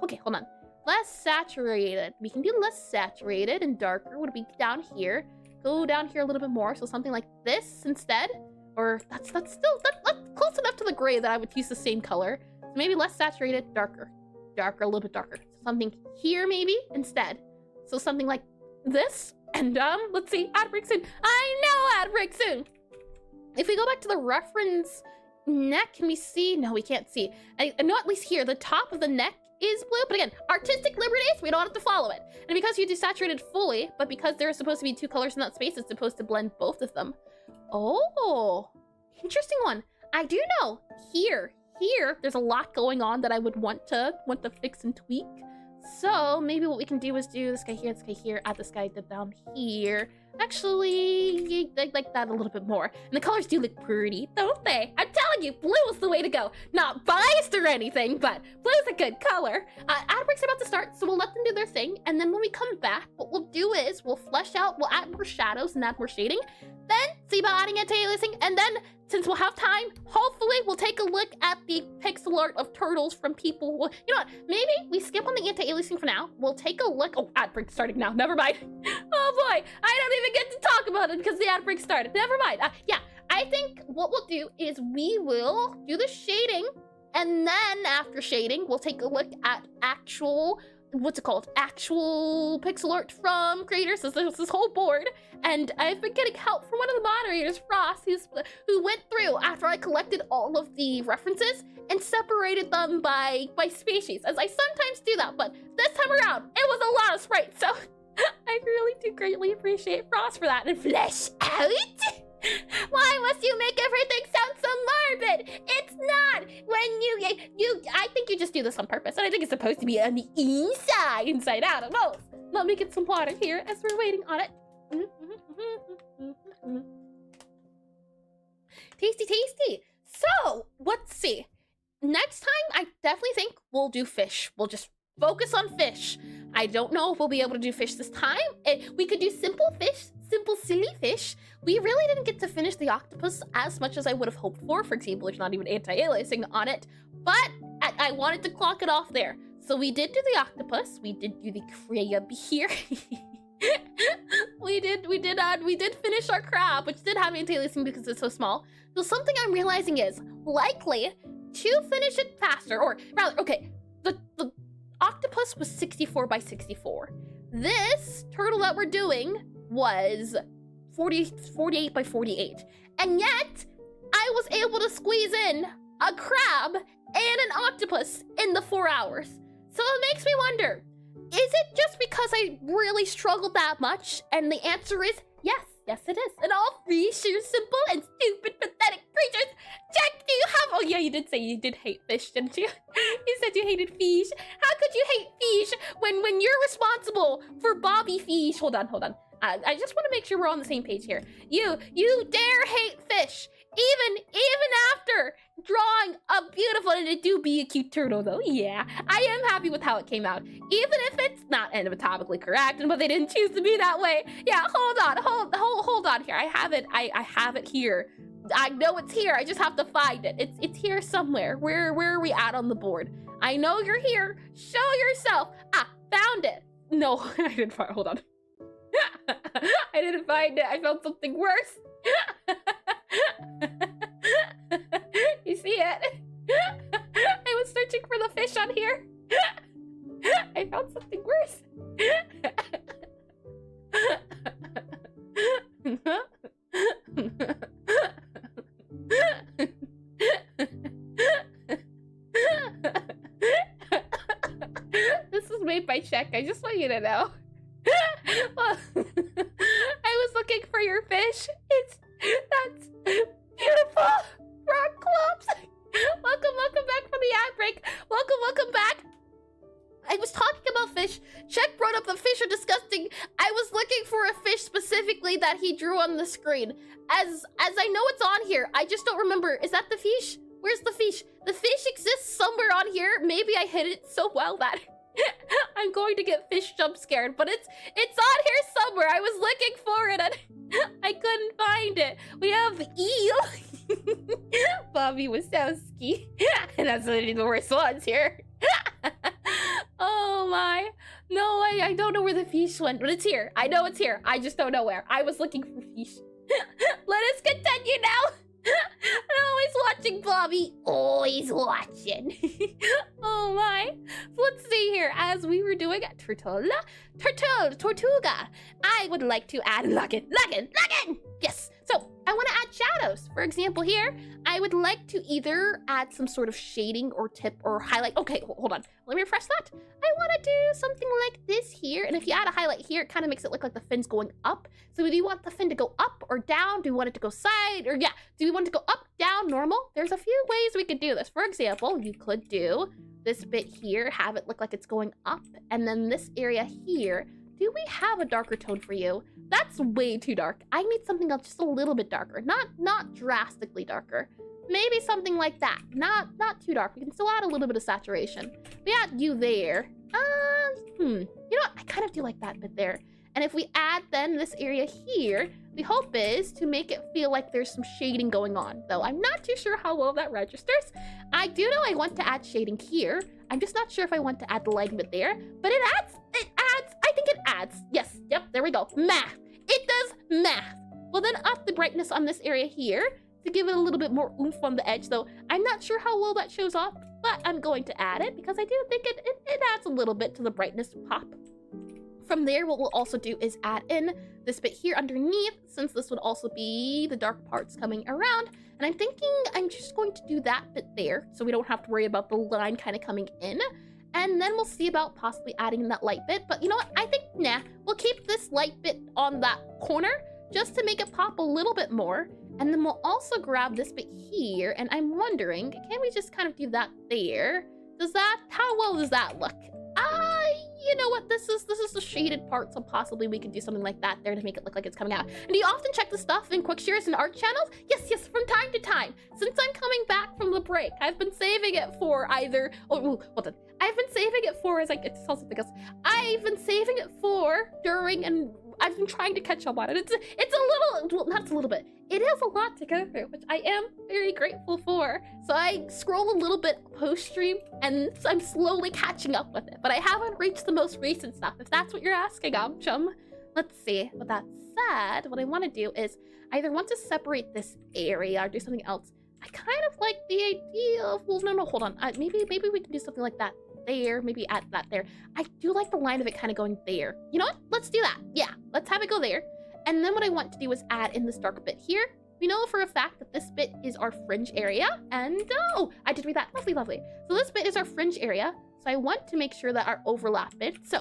Okay, hold on. Less saturated. We can do less saturated and darker would be down here. Go down here a little bit more. So something like this instead. Or that's still that's close enough to the gray that I would use the same color. So maybe less saturated, darker. darker, a little bit darker. Something here maybe instead. So something like this. And let's see, ad break soon. I know, ad break soon. If we go back to the reference neck, can we see? No, we can't see. I know at least here, the top of the neck is blue, but again, artistic liberties, we don't have to follow it. And because you desaturated fully, but because there are supposed to be 2 colors in that space, it's supposed to blend both of them. Oh, interesting one. I do know here, there's a lot going on that I would want to fix and tweak. So maybe what we can do is do this guy here, add this guy down here. Actually, I like that a little bit more. And the colors do look pretty, don't they? I'm telling you, blue is the way to go. Not biased or anything, but blue is a good color. Ad break's about to start, so we'll let them do their thing. And then when we come back, what we'll do is we'll flesh out, we'll add more shadows and add more shading. Then see about adding anti-aliasing, and then since we'll have time, hopefully we'll take a look at the Pixelart of turtles from people who, you know what, maybe we skip on the anti-aliasing for now. We'll take a look. Oh, ad break starting now. Never mind. Oh boy, I don't even get to talk about it because the ad break started. Never mind. Yeah, I think what we'll do is we will do the shading, and then after shading, we'll take a look at actual, what's it called? Actual pixel art from creators. So there's this whole board, and I've been getting help from one of the moderators, Frost, who went through after I collected all of the references and separated them by species, as I sometimes do that, but this time around, it was a lot of sprites, so I really do greatly appreciate Frost for that. And flesh out? Why must you make everything sound so morbid? It's not. When I think you just do this on purpose, and I think it's supposed to be on the inside out of both. Let me get some water here as we're waiting on it. Tasty, tasty. So, let's see. Next time, I definitely think we'll do fish. We'll just focus on fish. I don't know if we'll be able to do fish this time. We could do simple fish, simple silly fish. We really didn't get to finish the octopus as much as I would have hoped for. For example, there's not even anti-aliasing on it, but I wanted to clock it off there. So we did do the octopus. We did do the crab here. we did finish our crab, which did have anti-aliasing because it's so small. So something I'm realizing is likely to finish it faster, or rather, okay, the octopus was 64 by 64. This turtle that we're doing was 48 by 48. And yet, I was able to squeeze in a crab and an octopus in the 4 hours. So it makes me wonder, is it just because I really struggled that much? And the answer is yes. Yes, it is. And all fish are simple and stupid, pathetic creatures. Jack, do you have... Oh, yeah, you did say you did hate fish, didn't you? You said you hated fish. How could you hate fish when you're responsible for Bobby Fish? Hold on. I just want to make sure we're on the same page here. You dare hate fish. Even after drawing a beautiful, and it do be a cute turtle though, yeah. I am happy with how it came out. Even if it's not anatomically correct, but they didn't choose to be that way. Yeah, hold on here. I have it here. I know it's here, I just have to find it. It's here somewhere. Where are we at on the board? I know you're here. Show yourself. Ah, found it. No, I didn't find it. Hold on. I didn't find it. I found something worse. You see it? I was searching for the fish on here. I found something worse. This was made by Check. I just want you to know. Well, I was looking for your fish. That's beautiful. Rock clumps. Welcome back from the ad break. Welcome back. I was talking about fish. Check brought up the fish are disgusting. I was looking for a fish specifically that he drew on the screen. As I know it's on here, I just don't remember. Is that the fish? Where's the fish? The fish exists somewhere on here. Maybe I hid it so well that I'm going to get fish jump scared, but it's on here somewhere. I was looking for it and I couldn't find it. We have eel. Bobby was so ski. And that's literally the worst ones here. Oh my. No, I don't know where the fish went, but it's here. I know it's here. I just don't know where. I was looking for fish. Let us continue now. And always watch watching, Bobby. Always watching. Oh my. So let's see here. As we were doing Tortuga, I would like to add Login. Yes. So I want to add shadows. For example, here, I would like to either add some sort of shading or tip or highlight. Okay, hold on. Let me refresh that. I want to do something like this here. And if you add a highlight here, it kind of makes it look like the fin's going up. So do you want the fin to go up or down? Do you want it to go side? Or yeah, do you want it to go up, down, normal? There's a few ways we could do this. For example, you could do this bit here, have it look like it's going up. And then this area here, do we have a darker tone for you? That's way too dark. I need something else just a little bit darker. Not drastically darker. Maybe something like that. Not too dark. We can still add a little bit of saturation. We add you there. You know what? I kind of do like that bit there. And if we add then this area here, the hope is to make it feel like there's some shading going on. Though I'm not too sure how well that registers. I do know I want to add shading here. I'm just not sure if I want to add the lighting bit there. But it adds. I think it adds. Yes, yep, there we go. Math. It does math. We'll then up the brightness on this area here to give it a little bit more oomph on the edge, though I'm not sure how well that shows off, but I'm going to add it because I do think it adds a little bit to the brightness pop. From there, what we'll also do is add in this bit here underneath, since this would also be the dark parts coming around. And I'm thinking I'm just going to do that bit there, so we don't have to worry about the line kind of coming in. And then we'll see about possibly adding that light bit. But you know what? I think, nah, we'll keep this light bit on that corner just to make it pop a little bit more. And then we'll also grab this bit here. And I'm wondering, can we just kind of do that there? How well does that look? You know what? This is the shaded part, so possibly we could do something like that there to make it look like it's coming out. And do you often check the stuff in quick shares and art channels? Yes, from time to time. Since I'm coming back from the break, I've been saving it for either. I've been saving it for I've been saving it for during, and I've been trying to catch up on it. It's a little, well, not a little bit. It is a lot to go through, which I am very grateful for. So I scroll a little bit post-stream, and I'm slowly catching up with it. But I haven't reached the most recent stuff, if that's what you're asking, chum. Let's see. With that said, what I want to do is either want to separate this area or do something else. I kind of like the idea of, well, no, hold on. Maybe we can do something like that there. Maybe add that there. I do like the line of it kind of going there. You know what? Let's do that. Yeah, let's have it go there. And then what I want to do is add in this dark bit here. We know for a fact that this bit is our fringe area. And, oh, I did read that. Lovely. So this bit is our fringe area. So I want to make sure that our overlap bit. So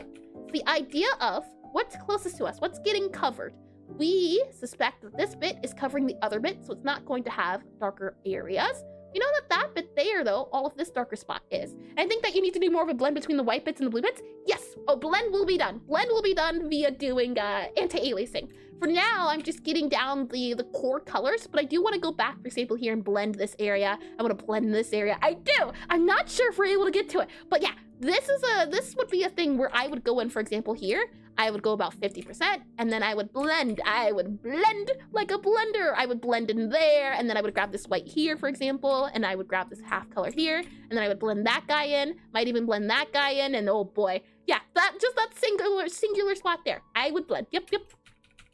the idea of what's closest to us, what's getting covered. We suspect that this bit is covering the other bit, so it's not going to have darker areas. You know that bit there, though, all of this darker spot is. I think that you need to do more of a blend between the white bits and the blue bits. Yes, blend will be done. Blend will be done via doing anti-aliasing. For now, I'm just getting down the core colors, but I do want to go back, for example, here and blend this area. I want to blend this area. I do. I'm not sure if we're able to get to it, but yeah, this would be a thing where I would go in, for example, here. I would go about 50%, and then I would blend. I would blend like a blender. I would blend in there, and then I would grab this white here, for example, and I would grab this half color here, and then I would blend that guy in. Might even blend that guy in, and oh boy. Yeah, that singular spot there. I would blend. Yep.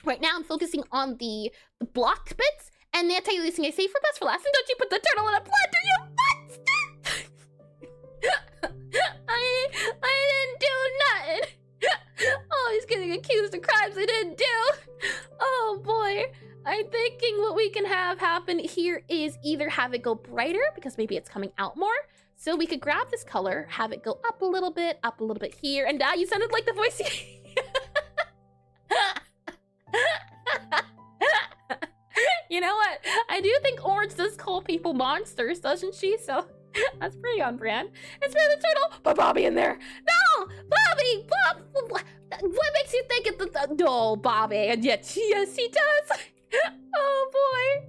Right now, I'm focusing on the blocked bits, and the anti-aliasing I save for best for last. And don't you put the turtle in a blender, you monster! I didn't do nothing. Oh, he's getting accused of crimes I didn't do. Oh boy. I'm thinking what we can have happen here is either have it go brighter because maybe it's coming out more. So we could grab this color, have it go up a little bit here. And you sounded like the voice. You know what? I do think Orange does call people monsters, doesn't she? So that's pretty on brand. It's for the turtle, but Bobby in there. No, Bobby, what makes you think it's no, Bobby? And yet, yes, he does. Oh boy.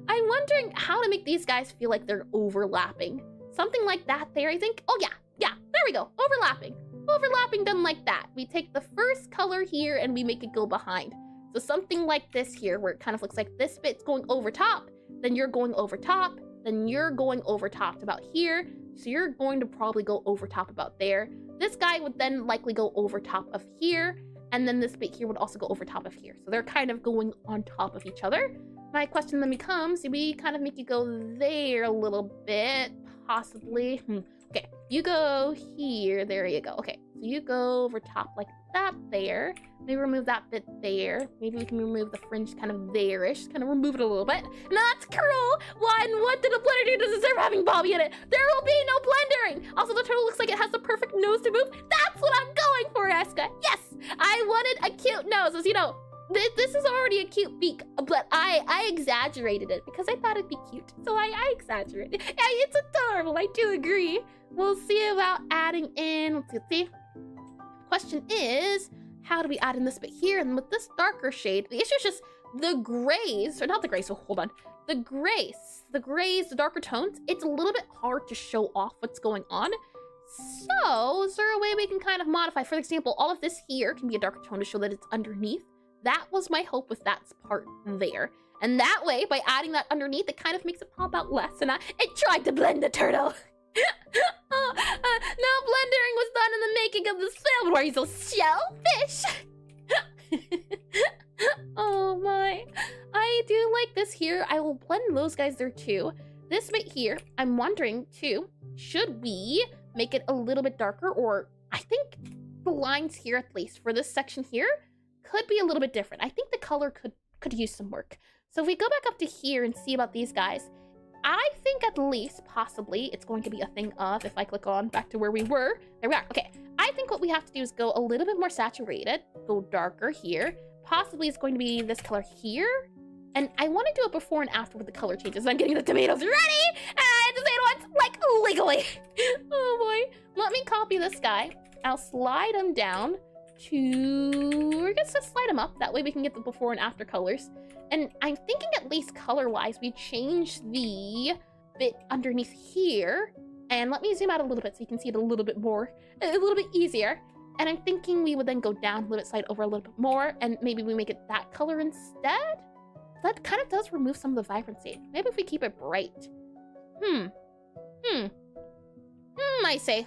I'm wondering how to make these guys feel like they're overlapping. Something like that there, I think. Oh yeah, there we go. Overlapping done like that. We take the first color here and we make it go behind. So something like this here, where it kind of looks like this bit's going over top, then you're going over top, then you're going over top to about here. So you're going to probably go over top about there. This guy would then likely go over top of here. And then this bit here would also go over top of here. So they're kind of going on top of each other. my question then becomes, do we kind of make you go there a little bit? Possibly. Okay, you go here. There you go. Okay, so you go over top like that there. Maybe remove that bit there. Maybe we can remove the fringe kind of there-ish. Kind of remove it a little bit. That's cruel! What did a blender do to deserve having Bobby in it? There will be no blendering! Also, the turtle looks like it has the perfect nose to move. That's what I'm going for, Eska! Yes! I wanted a cute nose. As you know, this is already a cute beak, but I exaggerated it because I thought it'd be cute. So I exaggerated. Yeah, it's adorable. I do agree. We'll see about adding in. Let's see. Question is, how do we add in this bit here? And with this darker shade, the issue is just the grays, or not the grays, so hold on. The grays, the darker tones, it's a little bit hard to show off what's going on. So, is there a way we can kind of modify? For example, all of this here can be a darker tone to show that it's underneath. That was my hope with that part there. And that way, by adding that underneath, it kind of makes it pop out less. And it tried to blend the turtle. No blendering was done in the making of the film where he's a shellfish. Oh my. I do like this here. I will blend those guys there too. This bit here, I'm wondering too, should we make it a little bit darker? Or I think the lines here, at least for this section here, could be a little bit different. I think the color could use some work. So if we go back up to here and see about these guys, I think at least possibly it's going to be a thing of, if I click on back to where we were, there we are. Okay, I think what we have to do is go a little bit more saturated, go darker here. Possibly it's going to be this color here. And I want to do it before and after with the color changes. I'm getting the tomatoes ready at the same once, like legally. Oh boy. Let me copy this guy. I'll slide him down to, we're gonna slide them up. That way we can get the before and after colors. And I'm thinking at least color-wise, we change the bit underneath here. And let me zoom out a little bit so you can see it a little bit more, a little bit easier. And I'm thinking we would then go down a little bit, slide over a little bit more, and maybe we make it that color instead. That kind of does remove some of the vibrancy. Maybe if we keep it bright. I say,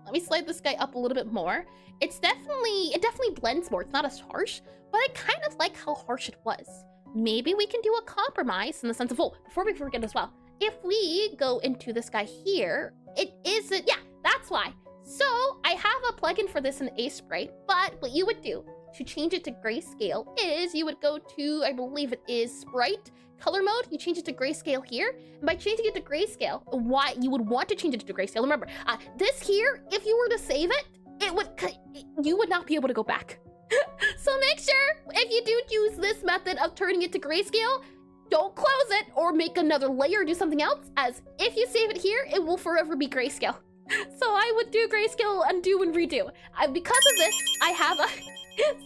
Let me slide this guy up a little bit more. It definitely blends more. It's not as harsh, but I kind of like how harsh it was. Maybe we can do a compromise in the sense of, before we forget as well, if we go into this guy here, it isn't, yeah, that's why. So I have a plugin for this in Aseprite, but what you would do to change it to grayscale is you would go to, I believe it is Sprite color mode. You change it to grayscale here. And by changing it to grayscale, why you would want to change it to grayscale, remember, this here, if you were to save it, you would not be able to go back. So make sure if you do use this method of turning it to grayscale, don't close it or make another layer or do something else, as if you save it here, it will forever be grayscale. So I would do grayscale, undo, and redo. Because of this, I have a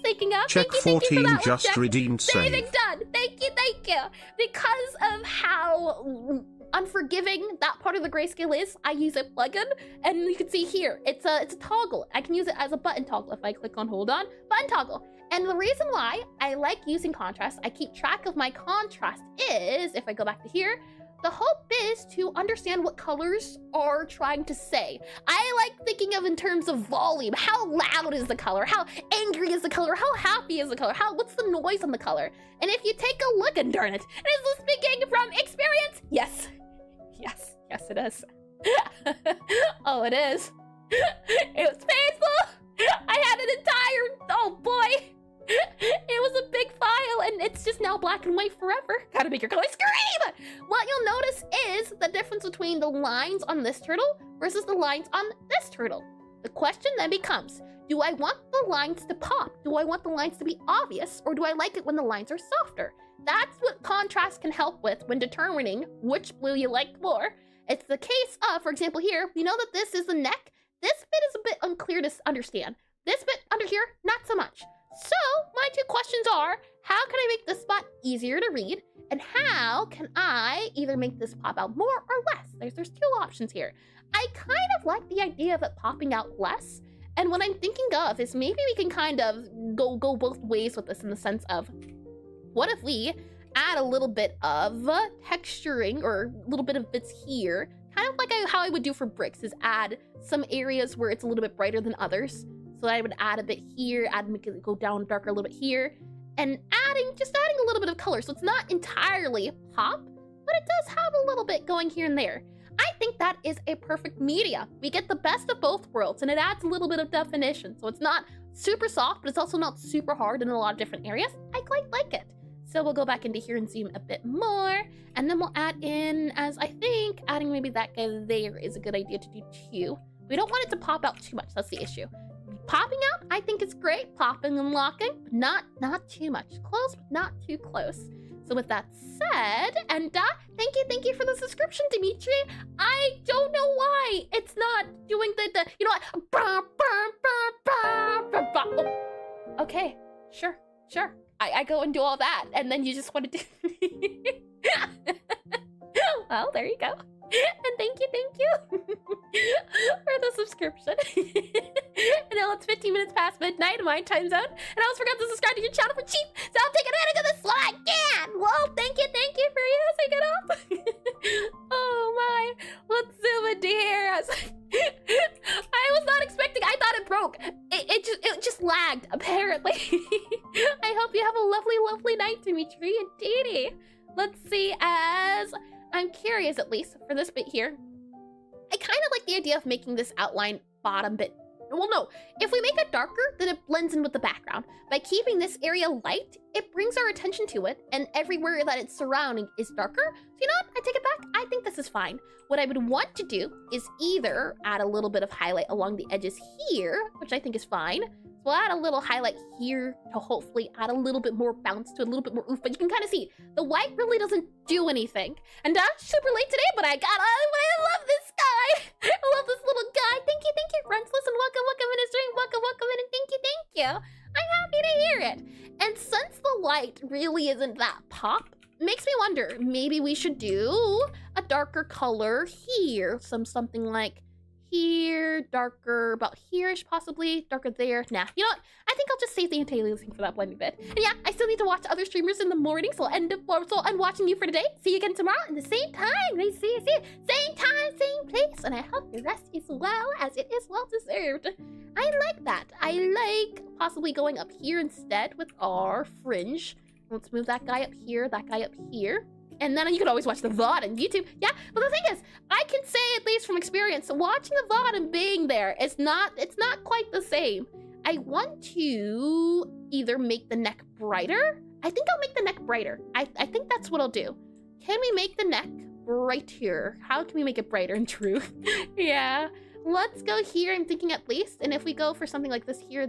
syncing up. Check thank you 14 for that just check. redeemed Saving save. done. Thank you. Because of how unforgiving that part of the grayscale is, I use a plugin, and you can see here, it's a toggle. I can use it as a button toggle if I click on hold on, button toggle. And the reason why I like using contrast, I keep track of my contrast is, if I go back to here, the hope is to understand what colors are trying to say. I like thinking of in terms of volume. How loud is the color? How angry is the color? How happy is the color? What's the noise on the color? And if you take a look, and darn it, is this speaking from experience? Yes, it is. Oh, it is. It was painful. I had an entire, oh boy. It was a big file, and it's just now black and white forever. Gotta make your color scream! What you'll notice is the difference between the lines on this turtle versus the lines on this turtle. The question then becomes, do I want the lines to pop? Do I want the lines to be obvious, or do I like it when the lines are softer? That's what contrast can help with when determining which blue you like more. It's the case of, for example here, we know that this is the neck. This bit is a bit unclear to understand. This bit under here, not so much. So, my two questions are, how can I make this spot easier to read? And how can I either make this pop out more or less? There's two options here. I kind of like the idea of it popping out less. And what I'm thinking of is maybe we can kind of go both ways with this in the sense of, what if we add a little bit of texturing or a little bit of bits here, kind of like how I would do for bricks, is add some areas where it's a little bit brighter than others. So I would add a bit here, make it go down darker a little bit here, and just adding a little bit of color. So it's not entirely pop, but it does have a little bit going here and there. I think that is a perfect media. We get the best of both worlds, and it adds a little bit of definition. So it's not super soft, but it's also not super hard in a lot of different areas. I quite like it. So we'll go back into here and zoom a bit more, and then we'll add in, as I think, adding maybe that guy there is a good idea to do too. We don't want it to pop out too much, that's the issue. Popping out, I think it's great. Popping and locking, but not too much. Close, but not too close. So with that said, and thank you for the subscription, Dimitri. I don't know why it's not doing the you know what? Oh, okay, sure. I go and do all that, and then you just want to do. Well, there you go. And thank you for the subscription. And now it's 15 minutes past midnight in my time zone, and I almost forgot to subscribe to your channel for cheap, so I'll take advantage of this while I can. Well, thank you for using it up. Oh my, let's zoom into here. I was not expecting, I thought it broke. It just lagged, apparently. I hope you have a lovely night, Dimitri and Didi. Let's see, as I'm curious, at least for this bit here, I kind of like the idea of making this outline bottom bit. Well, no, if we make it darker, then it blends in with the background. By keeping this area light, it brings our attention to it, and everywhere that it's surrounding is darker. So you know what? I take it back. I think this is fine. What I would want to do is either add a little bit of highlight along the edges here, which I think is fine. So we'll add a little highlight here to hopefully add a little bit more bounce to it, a little bit more oof, but you can kind of see the white really doesn't do anything. And super late today, but I love this guy. I love this little guy. Thank you, Rensless, and welcome in his stream. Welcome in, and thank you. I'm happy to hear it. And since the light really isn't that pop, makes me wonder, maybe we should do a darker color here. Something like here, darker about here-ish possibly, darker there. Nah, you know what? I think I'll just save the anti-aliasing for that blending bit. And yeah, I still need to watch other streamers in the morning, so I'll end watching you for today. See you again tomorrow at the same time. See you. Same time, same place. And I hope the rest is well, as it is well deserved. I like that. I like possibly going up here instead with our fringe. Let's move that guy up here, that guy up here. And then you can always watch the VOD on YouTube. Yeah, but the thing is, I can say, at least from experience, watching the VOD and being there, it's not quite the same. I want to either make the neck brighter. I think I'll make the neck brighter. I think that's what I'll do. Can we make the neck brighter? How can we make it brighter and true? Yeah, let's go here, I'm thinking at least. And if we go for something like this here,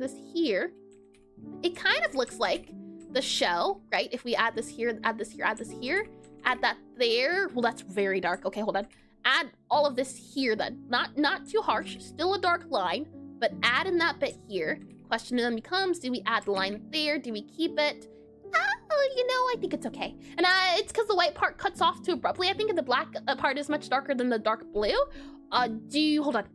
it kind of looks like the shell, right? If we add this here, add this here, add this here, add that there. Well, that's very dark. Okay, hold on. Add all of this here then. Not too harsh, still a dark line, but add in that bit here. Question then becomes, do we add the line there? Do we keep it? Oh, you know, I think it's okay. And it's because the white part cuts off too abruptly. I think the black part is much darker than the dark blue. Hold on.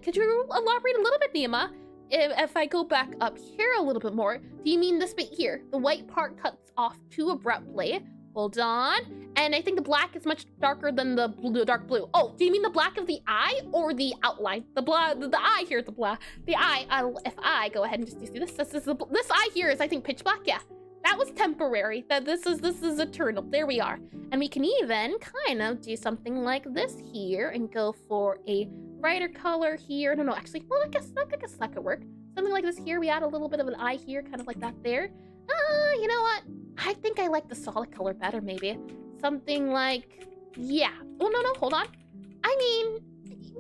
Could you elaborate a little bit, Nima? If I go back up here a little bit more, do you mean this bit here? The white part cuts off too abruptly. Hold on. And I think the black is much darker than the dark blue. Oh, do you mean the black of the eye or the outline? The eye here, the eye. If I go ahead and just do this eye here is, I think, pitch black. Yeah, that was temporary. This is eternal. There we are. And we can even kind of do something like this here and go for a brighter color here. No, actually, well, I guess that could work. Something like this here. We add a little bit of an eye here, kind of like that there. You know what? I think I like the solid color better, maybe. Something like, yeah. Oh, no, hold on. I mean,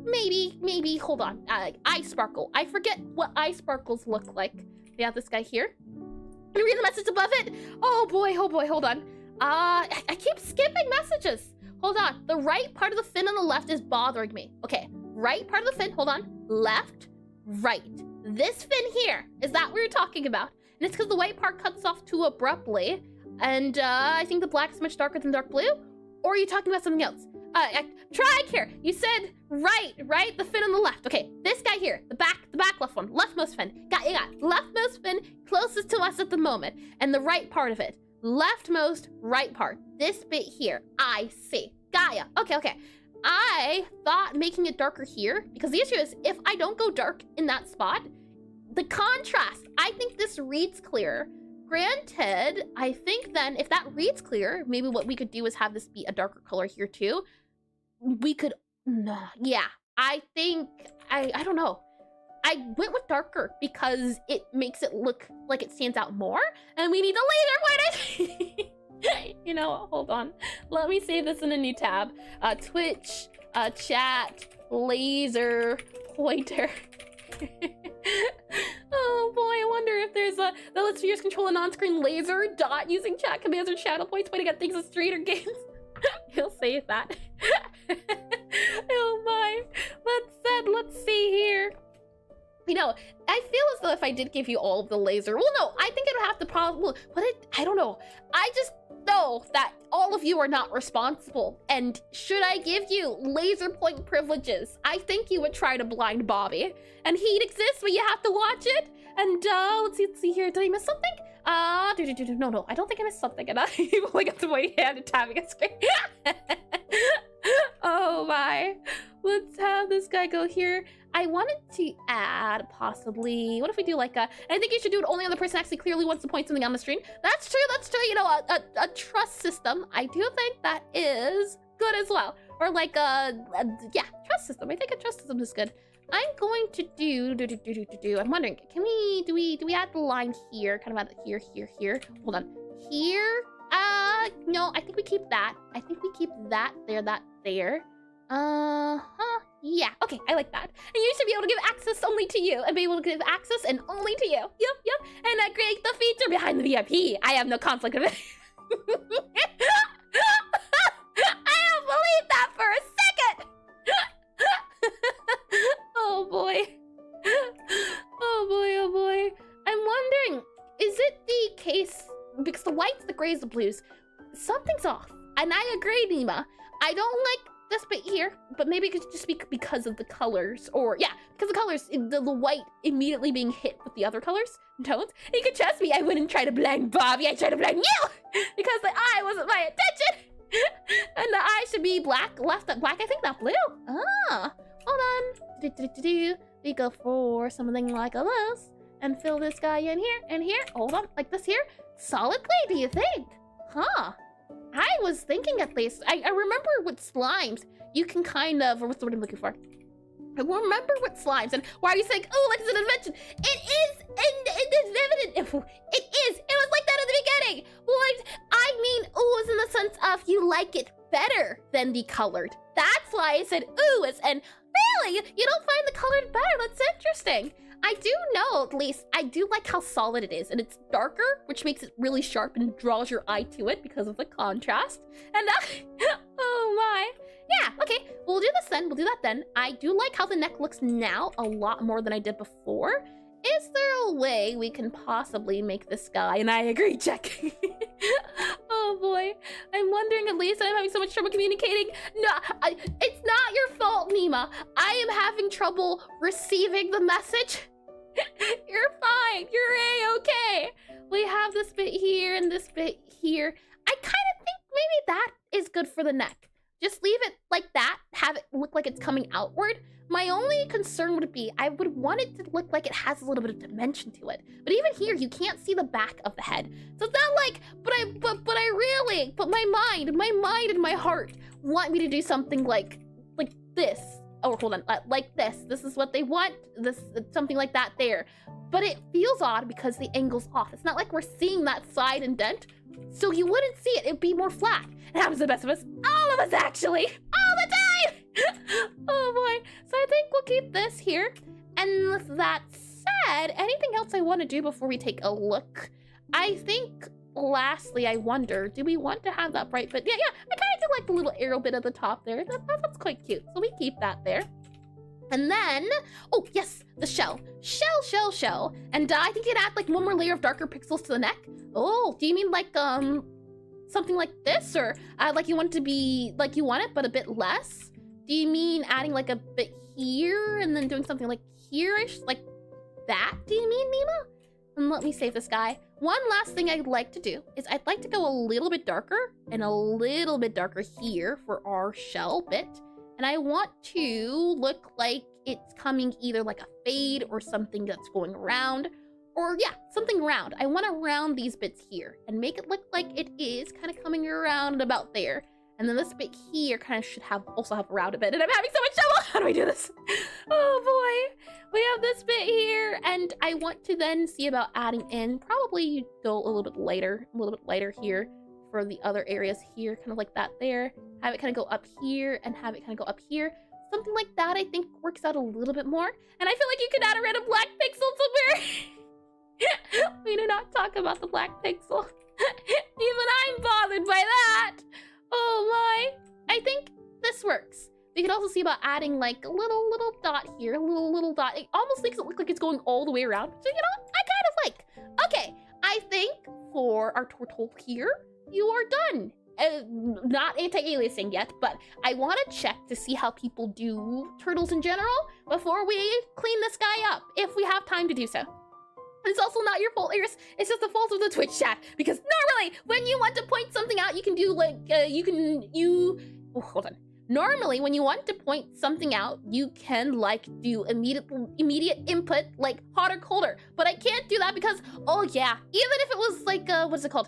maybe, hold on. Eye sparkle. I forget what eye sparkles look like. We have this guy here. Can you read the message above it? Oh boy, hold on. I keep skipping messages. Hold on. The right part of the fin on the left is bothering me. Okay, right part of the fin, hold on. Left, right. This fin here, is that what we're talking about? And it's because the white part cuts off too abruptly. And I think the black is much darker than dark blue. Or are you talking about something else? Try here. You said right? The fin on the left. Okay, this guy here, the back left one, leftmost fin. Got leftmost fin closest to us at the moment. And the right part of it, leftmost right part. This bit here, I see. Gaia. Okay. I thought making it darker here, because the issue is if I don't go dark in that spot, the contrast, I think this reads clearer. granted, I think then if that reads clear, maybe what we could do is have this be a darker color here too. We could, yeah, I think, I don't know. I went with darker because it makes it look like it stands out more, and we need the laser pointer. You know, hold on. Let me save this in a new tab. Twitch, chat, laser pointer. Oh boy, I wonder if there's a that lets viewers control a non-screen laser dot using chat commands or channel points way to get things in streamer games. He'll save that. Oh my. Let's see here. You know, I feel as though if I did give you all of the laser, well, no, I think it would have to probably, I don't know. I just know that all of you are not responsible. And should I give you laser point privileges, I think you would try to blind Bobby. And he'd exist, but you have to watch it. And let's see here. Did I miss something? No, I don't think I missed something. And I'm pulling up to my hand and tapping a screen. Oh my. Let's have this guy go here. I wanted to add possibly, what if we do like a, I think you should do it only on the person actually clearly wants to point something on the screen. That's true, you know, a trust system. I do think that is good as well. Or like yeah, trust system. I think a trust system is good. I'm going to do, I'm wondering, can we, do we add the line here, kind of add it here. Hold on, here, no, I think we keep that. I think we keep that there. Yeah, okay, I like that. And you should be able to give access only to you, and be able to give access and only to you. Yep. And I create the feature behind the VIP. I have no conflict of it. I don't believe that for a second. Oh boy. Oh boy. I'm wondering, is it the case, because the whites, the grays, the blues, something's off. And I agree, Nima. I don't like this bit here, but maybe it could just be because of the colors, or yeah, because the colors, the white immediately being hit with the other colors and tones. You can trust me, I wouldn't try to blind Bobby, I try to blind you! Because the eye wasn't my attention! And the eye should be black, left at black, I think not blue. Ah, hold on. We go for something like this, and fill this guy in here, and here, hold on, like this here. Solid clay, do you think? Huh. I was thinking at least, I remember with slimes, you can kind of, or what's the word I'm looking for? I remember with slimes, and why are you saying, oh, like it's an invention? It is, it was like that at the beginning. Well, I mean, ooh, in the sense of you like it better than the colored. That's why I said ooh, and really, you don't find the colored better, that's interesting. I do know, at least, I do like how solid it is, and it's darker, which makes it really sharp and draws your eye to it because of the contrast. And oh my. Yeah, okay, we'll do this then, we'll do that then. I do like how the neck looks now a lot more than I did before. Is there a way we can possibly make this guy, and I agree, check. Oh boy, I'm wondering, at least I'm having so much trouble communicating. No, it's not your fault, Nima. I am having trouble receiving the message. You're fine, you're A-okay. We have this bit here and this bit here. I kind of think maybe that is good for the neck. Just leave it like that, have it look like it's coming outward. My only concern would be, I would want it to look like it has a little bit of dimension to it. But even here, you can't see the back of the head. So it's not like, but my mind and my heart want me to do something like this. Oh, hold on, like this. This is what they want, this, something like that there. But it feels odd because the angle's off. It's not like we're seeing that side indent, so you wouldn't see it, it'd be more flat. It happens to the best of us, all of us actually, all the time! Oh boy, so I think we'll keep this here. And with that said, anything else I want to do before we take a look? I think, lastly, I wonder, do we want to have that bright bit? Yeah, I kind of do like the little arrow bit at the top there. That's quite cute, so we keep that there. And then, oh yes, the shell. Shell. And I think you'd add like one more layer of darker pixels to the neck. Oh, do you mean like, something like this? Or like you want it to be, like you want it, but a bit less? Do you mean adding like a bit here and then doing something like here-ish? Like that, do you mean, Nima? And let me save this guy. One last thing I'd like to do is I'd like to go a little bit darker and a little bit darker here for our shell bit. And I want to look like it's coming either like a fade or something that's going around, or yeah, something round. I want to round these bits here and make it look like it is kind of coming around about there. And then this bit here kind of should also have a rounded bit. And I'm having so much trouble. How do I do this? Oh boy. We have this bit here, and I want to then see about adding in, probably go a little bit lighter here for the other areas here, kind of like that there. Have it kind of go up here and have it kind of go up here. Something like that I think works out a little bit more. And I feel like you could add a random black pixel somewhere. We do not talk about the black pixel. Even I'm bothered by that. Oh my. I think this works. We can also see about adding like a little dot here, a little dot. It almost makes it look like it's going all the way around. So, you know, I kind of like. Okay, I think for our turtle here, you are done. Not anti-aliasing yet, but I want to check to see how people do turtles in general before we clean this guy up, if we have time to do so. It's also not your fault, Iris. It's just the fault of the Twitch chat. Because normally, when you want to point something out, you can do like, hold on. Normally, when you want to point something out, you can like do immediate input, like hot or colder. But I can't do that because, oh yeah, even if it was like, what's it called?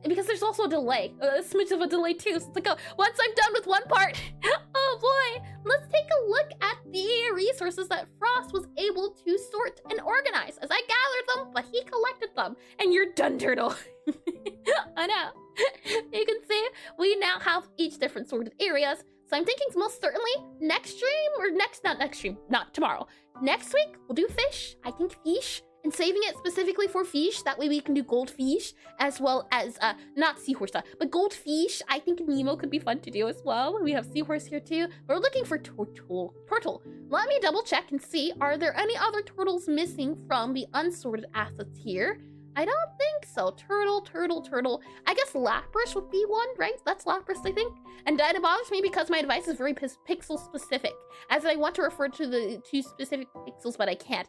Because there's also a delay, a smidge of a delay too. So it's like, once I'm done with one part, oh boy, let's take a look at the resources that Frost was able to sort and organize. As I gathered them, but he collected them. And you're done, turtle. I know. You can see we now have each different sorted areas. So I'm thinking most certainly next stream, or not tomorrow. Next week, we'll do fish. I think fish. And saving it specifically for fish, that way we can do goldfish, as well as, not seahorse, but goldfish. I think Nemo could be fun to do as well. We have seahorse here too. We're looking for turtle. Let me double check and see, are there any other turtles missing from the unsorted assets here? I don't think so. Turtle. I guess Lapras would be one, right? That's Lapras, I think. And it bothers me because my device is very pixel specific, as I want to refer to the two specific pixels, but I can't.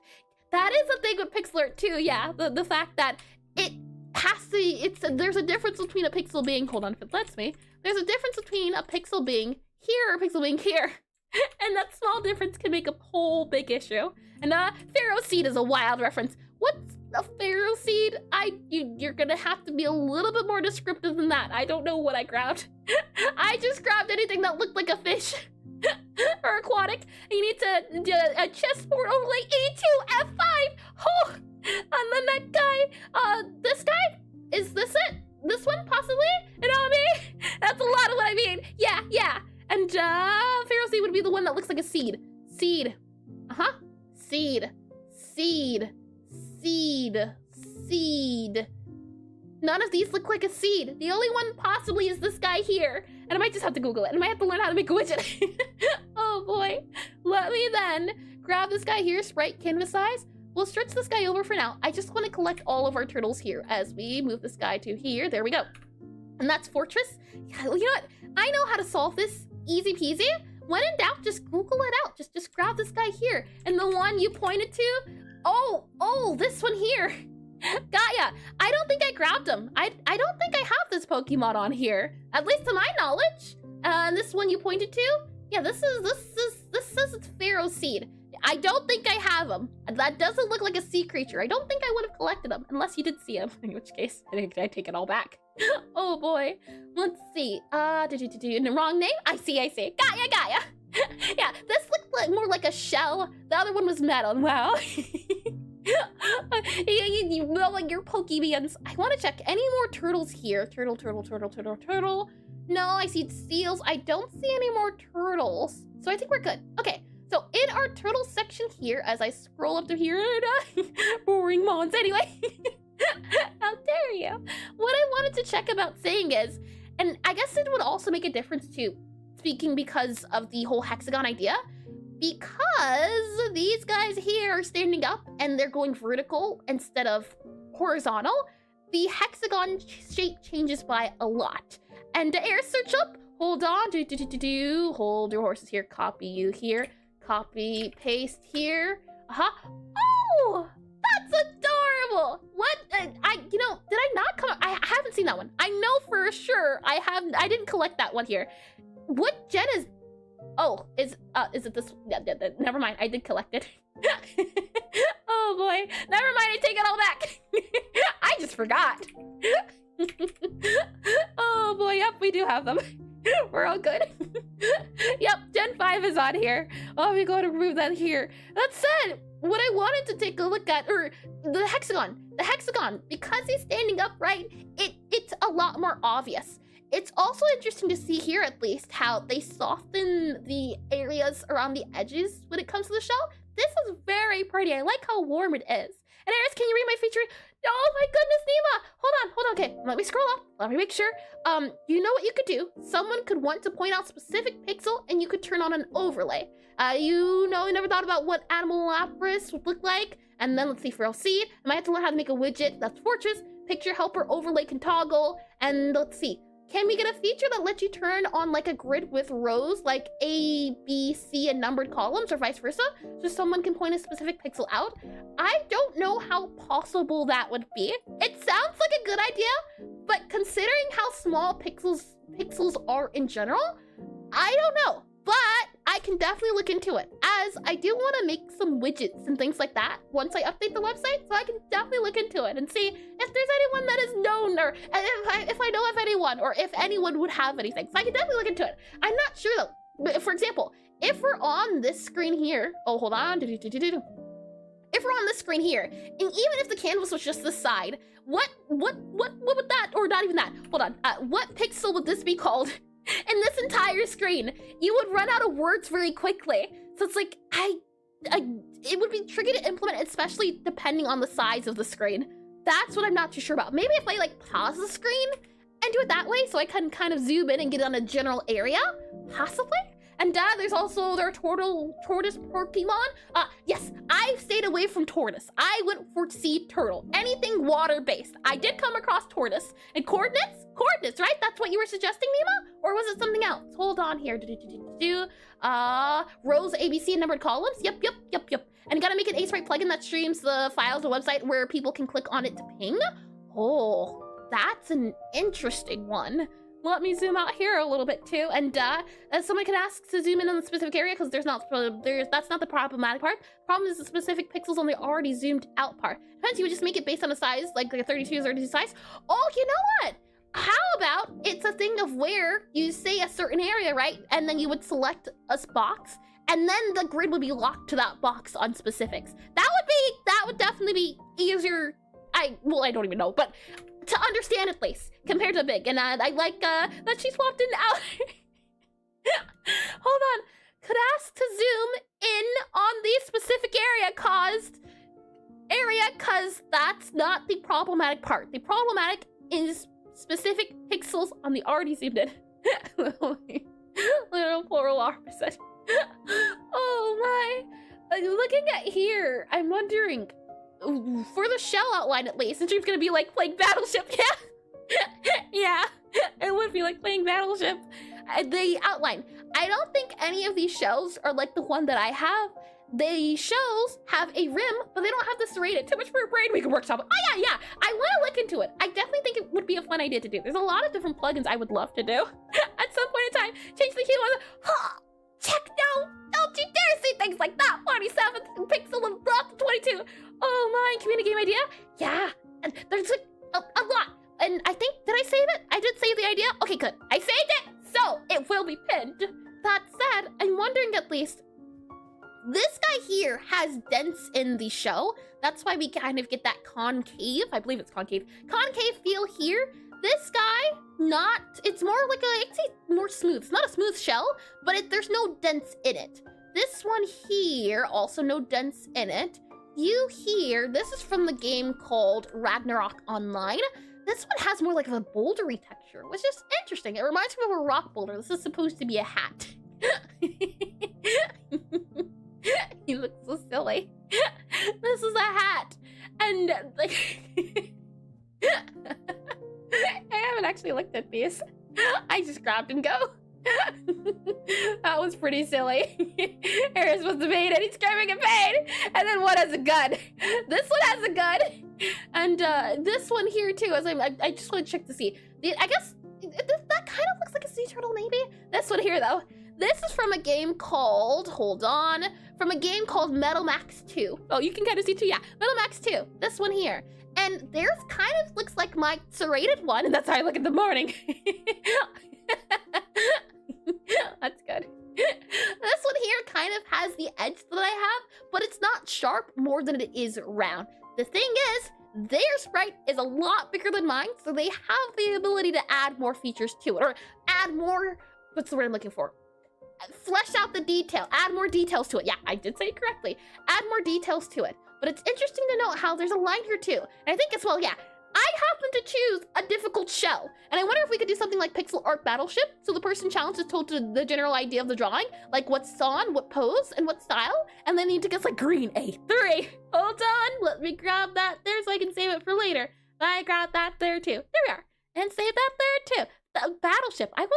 That is a thing with Pixelart too, yeah. The fact that it has to, there's a difference between a pixel being, hold on if it lets me, there's a difference between a pixel being here or a pixel being here. And that small difference can make a whole big issue. And Pharaoh Seed is a wild reference. What's a Pharaoh Seed? You're gonna have to be a little bit more descriptive than that. I don't know what I grabbed. I just grabbed anything that looked like a fish. Or aquatic. You need to do a chessboard overlay E2 F5. Oh, and then that guy, this guy, is this it? This one possibly? You know what I mean? That's a lot of what I mean. Yeah. And Pharaoh Seed would be the one that looks like a seed. Seed. None of these look like a seed. The only one possibly is this guy here. And I might just have to Google it. And I might have to learn how to make a widget. Oh boy. Let me then grab this guy here, sprite canvas size. We'll stretch this guy over for now. I just want to collect all of our turtles here as we move this guy to here. There we go. And that's Fortress. Yeah, you know what? I know how to solve this. Easy peasy. When in doubt, just Google it out. Just grab this guy here. And the one you pointed to, oh, this one here. Gaia, I don't think I grabbed him. I don't think I have this Pokemon on here, at least to my knowledge. And this one you pointed to, yeah, this says it's Pharaoh Seed. I don't think I have him. That doesn't look like a sea creature. I don't think I would have collected him unless you did see him. In which case, I think I take it all back. Oh boy. Let's see. In the wrong name? I see. Gaia. Yeah, this looked more like a shell. The other one was metal. Wow. You know, like your Pokemons. I want to check any more turtles here. Turtle. No, I see seals. I don't see any more turtles. So I think we're good. Okay, so in our turtle section here, as I scroll up to here, boring mons anyway. How dare you? What I wanted to check about saying is, and I guess it would also make a difference too, speaking because of the whole hexagon idea, because these guys here are standing up and they're going vertical instead of horizontal, the hexagon shape changes by a lot. And to air search up, hold on, hold your horses here, copy you here, copy, paste here. Oh, that's adorable. What, did I not come, I haven't seen that one. I know for sure I didn't collect that one here. What gen is, oh, is it this? Yeah, never mind. I did collect it. Oh Oh boy. Never mind, I take it all back. I just forgot. Oh boy, yep, we do have them. We're all good. Yep, Gen 5 is on here. Oh, we gotta remove that here. That said, what I wanted to take a look at, or the hexagon. The hexagon, because he's standing upright, it's a lot more obvious. It's also interesting to see here, at least, how they soften the areas around the edges when it comes to the shell. This is very pretty. I like how warm it is. And Eris, can you read my feature? Oh my goodness, Nima! Hold on, okay. Let me scroll up. Let me make sure. You know what you could do? Someone could want to point out specific pixel and you could turn on an overlay. You never thought about what animal lapis would look like? And then let's see, for seed, I might have to learn how to make a widget. That's fortress, picture helper, overlay can toggle. And let's see. Can we get a feature that lets you turn on like a grid with rows, like A, B, C, and numbered columns, or vice versa, so someone can point a specific pixel out? I don't know how possible that would be. It sounds like a good idea, but considering how small pixels are in general, I don't know. But I can definitely look into it, as I do want to make some widgets and things like that once I update the website, so I can definitely look into it and see if there's anyone that is known, or if I know of anyone, or if anyone would have anything. So I can definitely look into it. I'm not sure though. But for example, if we're on this screen here, oh, hold on. If we're on this screen here, and even if the canvas was just this side, what would that, or not even that, hold on, what pixel would this be called? In this entire screen, you would run out of words very quickly. So it's like, it would be tricky to implement, especially depending on the size of the screen. That's what I'm not too sure about. Maybe if I like pause the screen and do it that way, so I can kind of zoom in and get on a general area, possibly. And there's also their tortoise Pokemon. Yes, I've stayed away from tortoise. I went for sea turtle, anything water-based. I did come across tortoise. And coordinates, right? That's what you were suggesting, Nima? Or was it something else? Hold on here. Rows, ABC, and numbered columns. Yep. And you gotta make an Aseprite plugin that streams the files to a website where people can click on it to ping. Oh, that's an interesting one. Let me zoom out here a little bit too, and someone can ask to zoom in on the specific area, because that's not the problematic part. The problem is the specific pixels on the already zoomed out part. Depends, you would just make it based on a size, like a 32 size. Oh, you know what? How about it's a thing of where you say a certain area, right? And then you would select a box, and then the grid would be locked to that box on specifics. That would definitely be easier. I don't even know, but to understand at least, compared to big. And I like that she swapped in out. Hold on. Could ask to zoom in on the specific area, cause that's not the problematic part. The problematic is specific pixels on the already zoomed in. Little plural opposite. Oh my. Looking at here, I'm wondering, for the shell outline at least, the dream's gonna be like playing Battleship, yeah, it would be like playing Battleship. The outline, I don't think any of these shells are like the one that I have. The shells have a rim, but they don't have the serrated. Too much for a brain. We can workshop it. Oh yeah, I want to look into it. I definitely think it would be a fun idea to do. There's a lot of different plugins I would love to do at some point in time. Change the key one. Check, no, don't you dare say things like that. 47 pixel and block 22. Oh my, community game idea? Yeah, and there's a lot. And I think, did I save it? I did save the idea. Okay, good. I saved it, so it will be pinned. That said, I'm wondering at least, this guy here has dents in the shell. That's why we kind of get that concave, I believe it's concave feel here. This guy, it's more like I'd say more smooth. It's not a smooth shell, but there's no dents in it. This one here, also no dents in it. You here, this is from the game called Ragnarok Online. This one has more like of a bouldery texture, which is interesting. It reminds me of a rock boulder. This is supposed to be a hat. He looks so silly. This is a hat. And like, I haven't actually looked at these. I just grabbed and go. That was pretty silly. Harris was the maid and he's screaming in pain. And then one has a gun. This one has a gun. And this one here too, as I just want to check to see. I guess that kind of looks like a sea turtle maybe. This one here though. This is from a game called, hold on, from a game called Metal Max 2. Oh, you can kind of see too, yeah. Metal Max 2, this one here. And theirs kind of looks like my serrated one, and that's how I look in the morning. That's good. This one here kind of has the edge that I have, but it's not sharp more than it is round. The thing is, their sprite is a lot bigger than mine, so they have the ability to add more features to it, or add more, what's the word I'm looking for? Flesh out the detail, add more details to it. Yeah, I did say it correctly. Add more details to it. But it's interesting to note how there's a line here too. And I think it's, well, yeah, I happen to choose a difficult shell. And I wonder if we could do something like Pixelart Battleship. So the person challenged is told to the general idea of the drawing, like what's on, what pose, and what style. And then they need to guess like green A3. Hold on, let me grab that there so I can save it for later. I grabbed that there too. There we are. And save that there too. The Battleship. Well,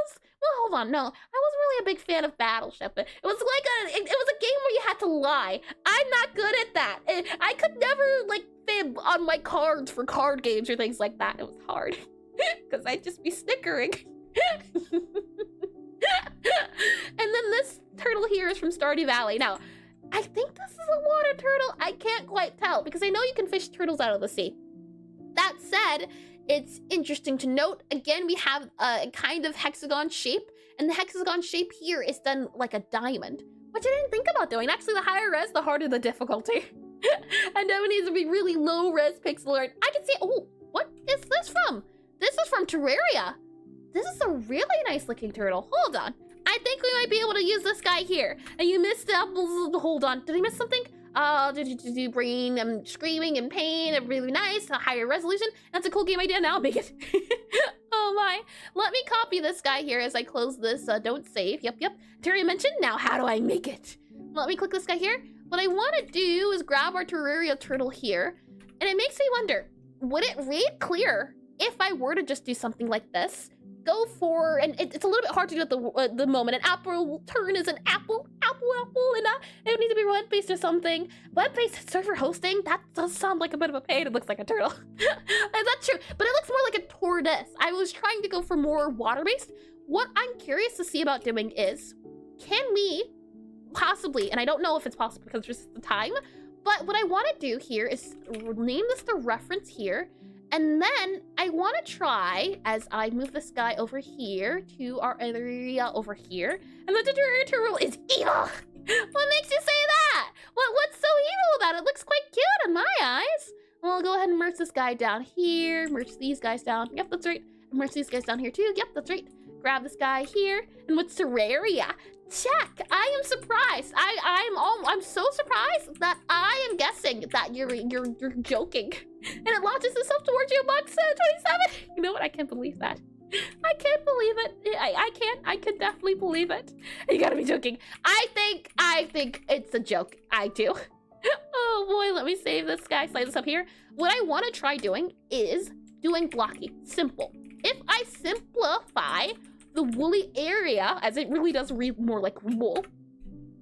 hold on, no. I wasn't really a big fan of Battleship. It was like it was a game where you had to lie. I'm not good at that. I could never like fib on my cards for card games or things like that. It was hard because I'd just be snickering. And then this turtle here is from Stardew Valley. Now, I think this is a water turtle. I can't quite tell because I know you can fish turtles out of the sea. That said, it's interesting to note, again, we have a kind of hexagon shape, and the hexagon shape here is done like a diamond, which I didn't think about doing. Actually, the higher res, the harder the difficulty. And that one needs to be really low res pixel art. I can see, oh, what is this from? This is from Terraria. This is a really nice looking turtle. Hold on. I think we might be able to use this guy here. And you missed apples, hold on. Did I miss something? Brain, I'm screaming in pain, really nice, a higher resolution. That's a cool game idea, now I'll make it. Oh my. Let me copy this guy here as I close this, don't save, yep. Terry mentioned, now how do I make it? Let me click this guy here. What I want to do is grab our Terraria turtle here, and it makes me wonder, would it read clear if I were to just do something like this? Go for, and it's a little bit hard to do at the moment. An apple will turn as an apple, and it would need to be web-based or something. Web-based server hosting, that does sound like a bit of a pain. It looks like a turtle. That's true, but it looks more like a tortoise. I was trying to go for more water-based. What I'm curious to see about doing is, can we possibly, and I don't know if it's possible because it's just the time, but what I want to do here is name this the reference here. And then I want to try, as I move this guy over here to our area over here, and the Generative turtle is evil. What makes you say that? What's so evil about it? It looks quite cute in my eyes. Well, I'll go ahead and merge this guy down here, merge these guys down. Yep, that's right. Merge these guys down here too. Yep, that's right. Grab this guy here, and what's Terraria? Check. I am surprised. I'm so surprised that I am guessing that you're joking, and it launches itself towards you, box 27. You know what? I can't believe that. I can't believe it. I can't. I can definitely believe it. You gotta be joking. I think it's a joke. I do. Oh boy, let me save this guy. Slide this up here. What I want to try doing is doing blocky. Simple. If I simplify the woolly area, as it really does read more like wool.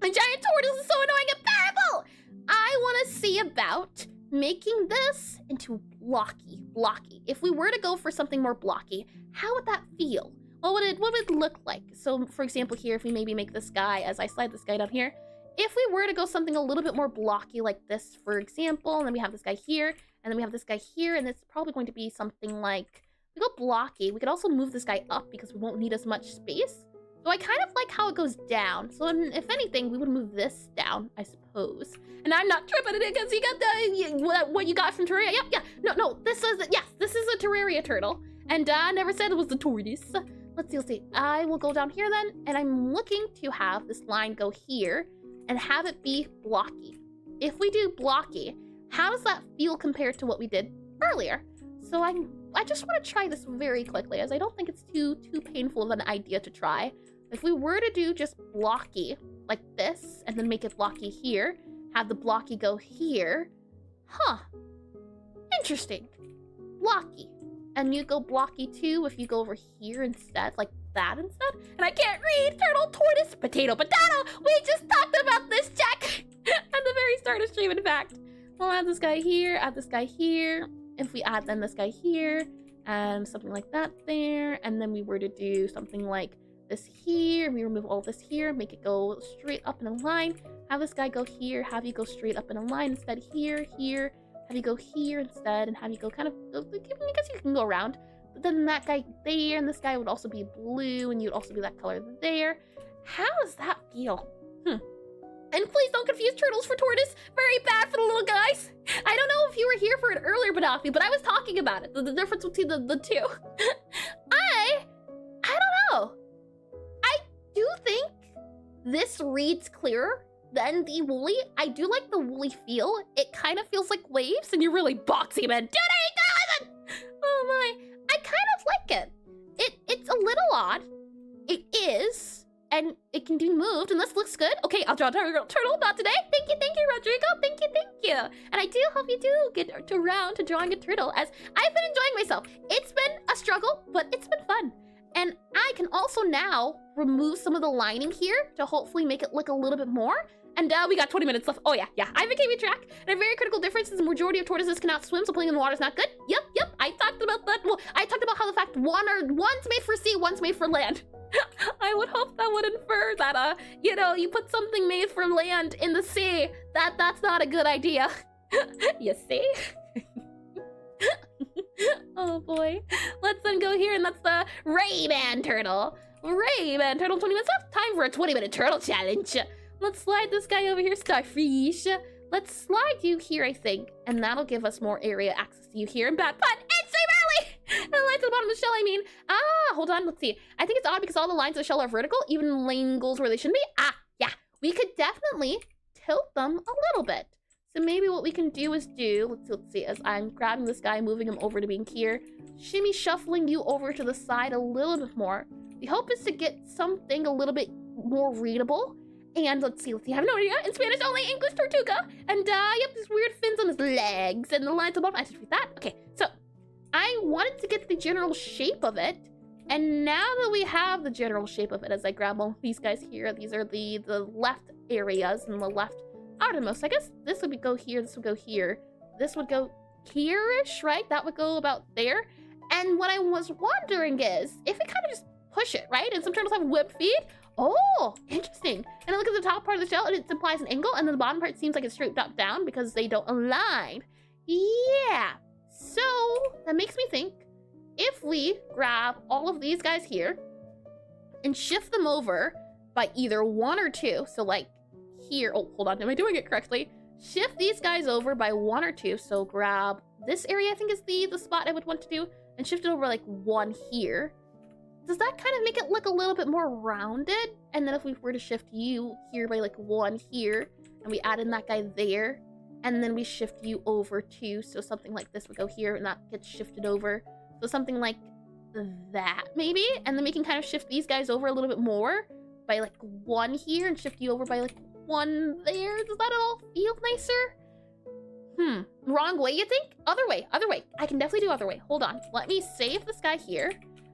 A giant tortoise is so annoying and terrible! I want to see about making this into blocky. If we were to go for something more blocky, how would that feel? What would it look like? So, for example, here, if we maybe make this guy, as I slide this guy down here, if we were to go something a little bit more blocky like this, for example, and then we have this guy here, and then we have this guy here, and it's probably going to be something like, we go blocky. We could also move this guy up because we won't need as much space. So I kind of like how it goes down. So if anything, we would move this down, I suppose. And I'm not tripping it because you got what you got from Terraria. Yep, yeah. No, this is a Terraria turtle. And I never said it was the tortoise. Let's see. I will go down here then, and I'm looking to have this line go here and have it be blocky. If we do blocky, how does that feel compared to what we did earlier? So I just want to try this very quickly, as I don't think it's too painful of an idea to try. If we were to do just blocky like this, and then make it blocky here, have the blocky go here, interesting. Blocky. And you go blocky too if you go over here instead, like that instead. And I can't read. Turtle, tortoise, potato. We just talked about this, Jack, at the very start of stream, in fact. We'll add this guy here, add this guy here. If we add then this guy here, and something like that there, and then we were to do something like this here. We remove all this here. Make it go straight up in a line. Have this guy go here. Have you go straight up in a line instead. Here, here. Have you go here instead, and have you go kind of. I guess you can go around. But then that guy there, and this guy would also be blue, and you'd also be that color there. How does that feel? And please don't confuse turtles for tortoise. Very bad for the little guys. I don't know if you were here for it earlier, Badafi, but I was talking about it. The difference between the two. I don't know. I do think this reads clearer than the woolly. I do like the woolly feel. It kind of feels like waves, and you're really boxy, man. Oh my. I kind of like it. It's a little odd. It is. And it can be moved, and this looks good. Okay, I'll draw a turtle, not today. Thank you, Rodrigo. Thank you. And I do hope you do get around to drawing a turtle, as I've been enjoying myself. It's been a struggle, but it's been fun. And I can also now remove some of the lining here to hopefully make it look a little bit more. And we got 20 minutes left. Oh yeah, I've been keeping track. And a very critical difference is the majority of tortoises cannot swim, so playing in the water is not good. Yep. I talked about that. Well, I talked about how the fact one's made for sea, one's made for land. I would hope that would infer that, you put something made for land in the sea. That's not a good idea. You see? Oh boy. Let's then go here, and that's the Ray-Ban turtle. Ray-Ban turtle, 20 minutes left. Time for a 20-minute turtle challenge. Let's slide this guy over here, Starfish. Let's slide you here, I think, and that'll give us more area access to you here. And bad pun, it's too early! And the lines at the bottom of the shell, I mean. Hold on, let's see. I think it's odd because all the lines of the shell are vertical, even angles where they shouldn't be. Yeah. We could definitely tilt them a little bit. So maybe what we can do is let's see, as I'm grabbing this guy, moving him over to being here, shimmy shuffling you over to the side a little bit more. The hope is to get something a little bit more readable. And let's see, I have no idea. In Spanish only, English Tortuga. And yep, these weird fins on his legs and the lines above. I should read that. Okay, so I wanted to get the general shape of it. And now that we have the general shape of it, as I grab all these guys here, these are the left areas and the left outermost. I guess this would go here, this would go here. This would go here-ish, right? That would go about there. And what I was wondering is, if we kind of just push it, right? And some turtles have web feet. Oh, interesting. And I look at the top part of the shell, and it implies an angle, and then the bottom part seems like it's straight up down because they don't align. Yeah. So that makes me think, if we grab all of these guys here and shift them over by either 1 or 2, so like here, oh, hold on, am I doing it correctly? Shift these guys over by 1 or 2, so grab this area, I think is the spot I would want to do, and shift it over like 1 here. Does that kind of make it look a little bit more rounded? And then if we were to shift you here by like 1 here, and we add in that guy there, and then we shift you over 2, so something like this would go here, and that gets shifted over. So something like that, maybe? And then we can kind of shift these guys over a little bit more by like 1 here, and shift you over by like 1 there. Does that all feel nicer? Wrong way, you think? Other way. I can definitely do other way. Hold on. Let me save this guy here.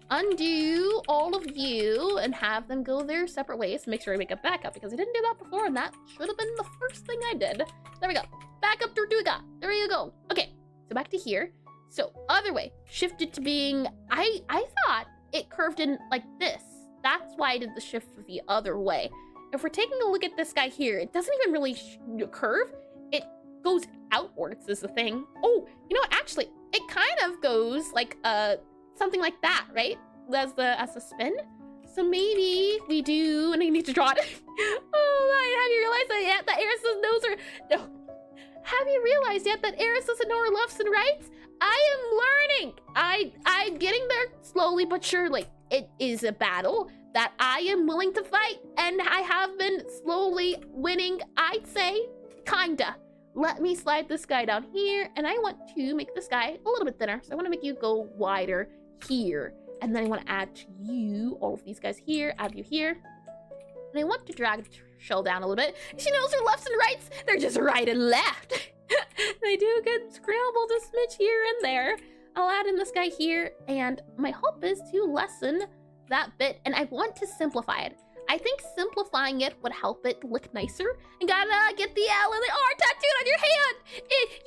Undo all of you and have them go their separate ways. Make sure I make a backup because I didn't do that before, and that should have been the first thing I did. There we go. Backup Tortuga. There you go. Okay, so back to here. So other way, shifted to being, I thought it curved in like this. That's why I did the shift the other way. If we're taking a look at this guy here, it doesn't even really curve. It goes outwards is the thing. Oh, you know what? Actually, it kind of goes like something like that, right? As a spin. So maybe we do, and I need to draw it. Oh my, have you realized that yet that Eris knows her? No. Have you realized yet that Eris doesn't know her lefts and rights? I am learning. I'm getting there slowly but surely. It is a battle that I am willing to fight, and I have been slowly winning, I'd say, kinda. Let me slide this guy down here, and I want to make this guy a little bit thinner. So I want to make you go wider here, and then I want to add to you all of these guys here, add you here, and I want to drag the shell down a little bit. She knows her lefts and rights. They're just right and left. They do get scrambled a smidge here and there. I'll add in this guy here, and my hope is to lessen that bit, and I want to simplify it. I think simplifying it would help it look nicer. And gotta get the L and the R tattooed on your hand.